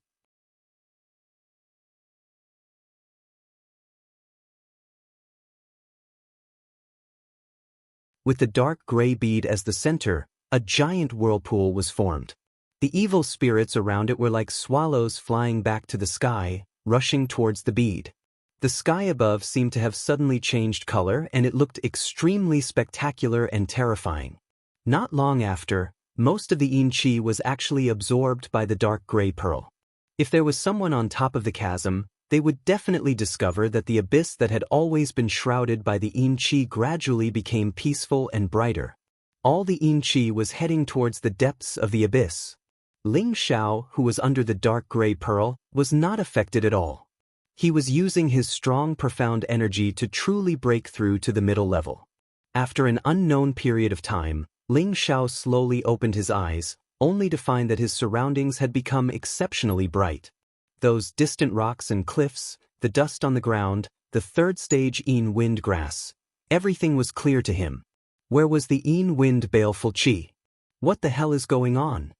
With the dark gray bead as the center, a giant whirlpool was formed. The evil spirits around it were like swallows flying back to the sky, rushing towards the bead. The sky above seemed to have suddenly changed color, and it looked extremely spectacular and terrifying. Not long after, most of the yin qi was actually absorbed by the dark gray pearl. If there was someone on top of the chasm, they would definitely discover that the abyss that had always been shrouded by the yin qi gradually became peaceful and brighter. All the yin qi was heading towards the depths of the abyss. Ling Xiao, who was under the dark gray pearl, was not affected at all. He was using his strong, profound energy to truly break through to the middle level. After an unknown period of time, Ling Xiao slowly opened his eyes, only to find that his surroundings had become exceptionally bright. Those distant rocks and cliffs, the dust on the ground, the third stage yin wind grass. Everything was clear to him. Where was the yin wind baleful qi? What the hell is going on?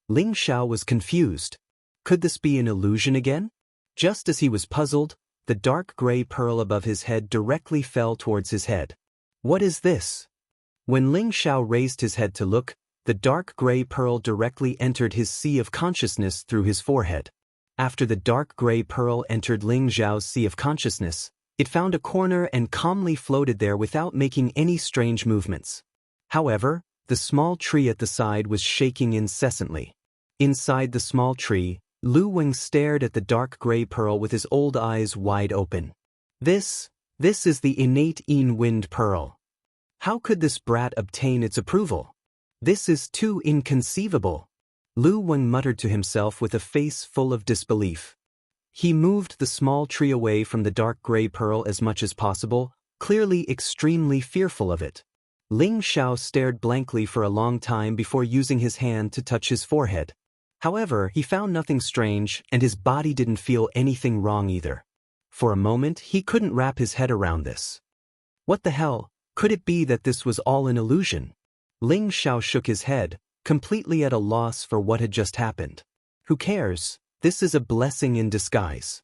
Ling Xiao was confused. Could this be an illusion again? Just as he was puzzled, the dark gray pearl above his head directly fell towards his head. What is this? When Ling Xiao raised his head to look, the dark gray pearl directly entered his sea of consciousness through his forehead. After the dark gray pearl entered Ling Xiao's sea of consciousness, it found a corner and calmly floated there without making any strange movements. However, the small tree at the side was shaking incessantly. Inside the small tree, Lu Weng stared at the dark gray pearl with his old eyes wide open. This is the innate yin wind pearl. How could this brat obtain its approval? This is too inconceivable. Lu Weng muttered to himself with a face full of disbelief. He moved the small tree away from the dark gray pearl as much as possible, clearly extremely fearful of it. Ling Xiao stared blankly for a long time before using his hand to touch his forehead. However, he found nothing strange, and his body didn't feel anything wrong either. For a moment, he couldn't wrap his head around this. What the hell? Could it be that this was all an illusion? Ling Xiao shook his head, completely at a loss for what had just happened. Who cares? This is a blessing in disguise.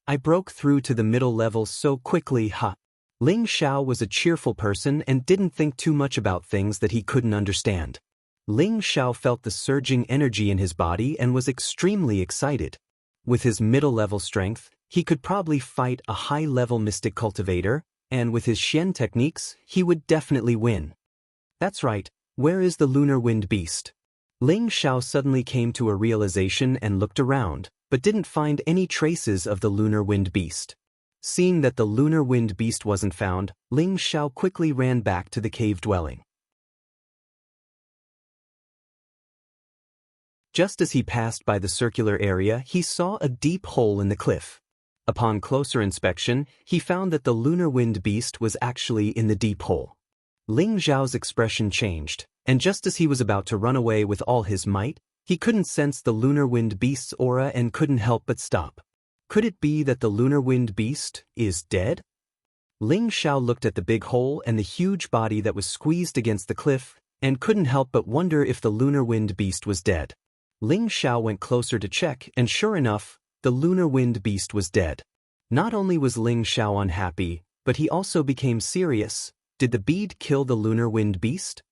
I broke through to the middle level so quickly, ha. Ling Xiao was a cheerful person and didn't think too much about things that he couldn't understand. Ling Xiao felt the surging energy in his body and was extremely excited. With his middle-level strength, he could probably fight a high-level mystic cultivator, and with his Xian techniques, he would definitely win. That's right, where is the lunar wind beast? Ling Xiao suddenly came to a realization and looked around, but didn't find any traces of the lunar wind beast. Seeing that the lunar wind beast wasn't found, Ling Xiao quickly ran back to the cave dwelling. Just as he passed by the circular area, he saw a deep hole in the cliff. Upon closer inspection, he found that the lunar wind beast was actually in the deep hole. Ling Zhao's expression changed, and just as he was about to run away with all his might, he couldn't sense the lunar wind beast's aura and couldn't help but stop. Could it be that the lunar wind beast is dead? Ling Zhao looked at the big hole and the huge body that was squeezed against the cliff, and couldn't help but wonder if the lunar wind beast was dead. Ling Zhao went closer to check, and sure enough, the lunar wind beast was dead. Not only was Ling Zhao unhappy, but he also became serious. Did the bead kill the lunar wind beast?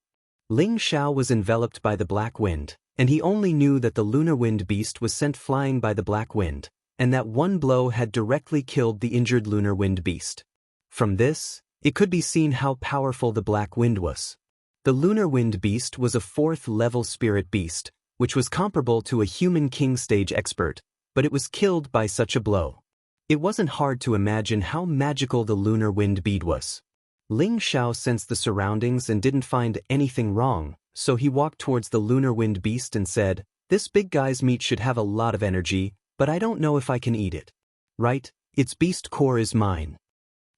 Ling Zhao was enveloped by the black wind, and he only knew that the lunar wind beast was sent flying by the black wind, and that one blow had directly killed the injured lunar wind beast. From this, it could be seen how powerful the black wind was. The lunar wind beast was a 4th-level spirit beast, which was comparable to a human king stage expert, but it was killed by such a blow. It wasn't hard to imagine how magical the lunar wind bead was. Ling Zhao sensed the surroundings and didn't find anything wrong, so he walked towards the lunar wind beast and said, "This big guy's meat should have a lot of energy, but I don't know if I can eat it. Right, its beast core is mine."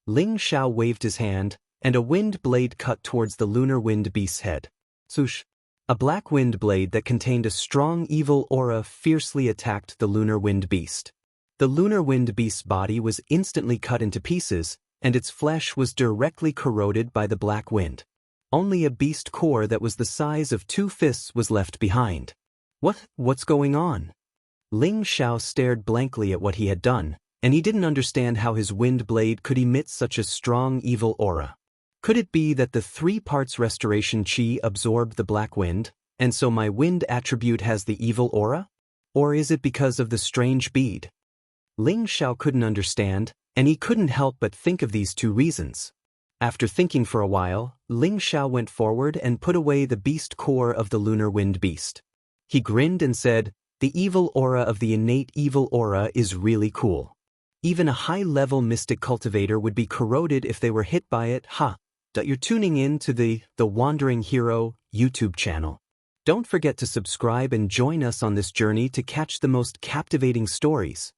Ling Zhao waved his hand, and a wind blade cut towards the lunar wind beast's head. Swoosh! A black wind blade that contained a strong evil aura fiercely attacked the lunar wind beast. The lunar wind beast's body was instantly cut into pieces, and its flesh was directly corroded by the black wind. Only a beast core that was the size of 2 fists was left behind. What's going on? Ling Zhao stared blankly at what he had done, and he didn't understand how his wind blade could emit such a strong evil aura. Could it be that the 3 parts restoration chi absorbed the black wind, and so my wind attribute has the evil aura? Or is it because of the strange bead? Ling Zhao couldn't understand, and he couldn't help but think of these 2 reasons. After thinking for a while, Ling Zhao went forward and put away the beast core of the lunar wind beast. He grinned and said, "The evil aura of the innate evil aura is really cool. Even a high-level mystic cultivator would be corroded if they were hit by it, ha." You're tuning in to the Wandering Hero YouTube channel. Don't forget to subscribe and join us on this journey to catch the most captivating stories.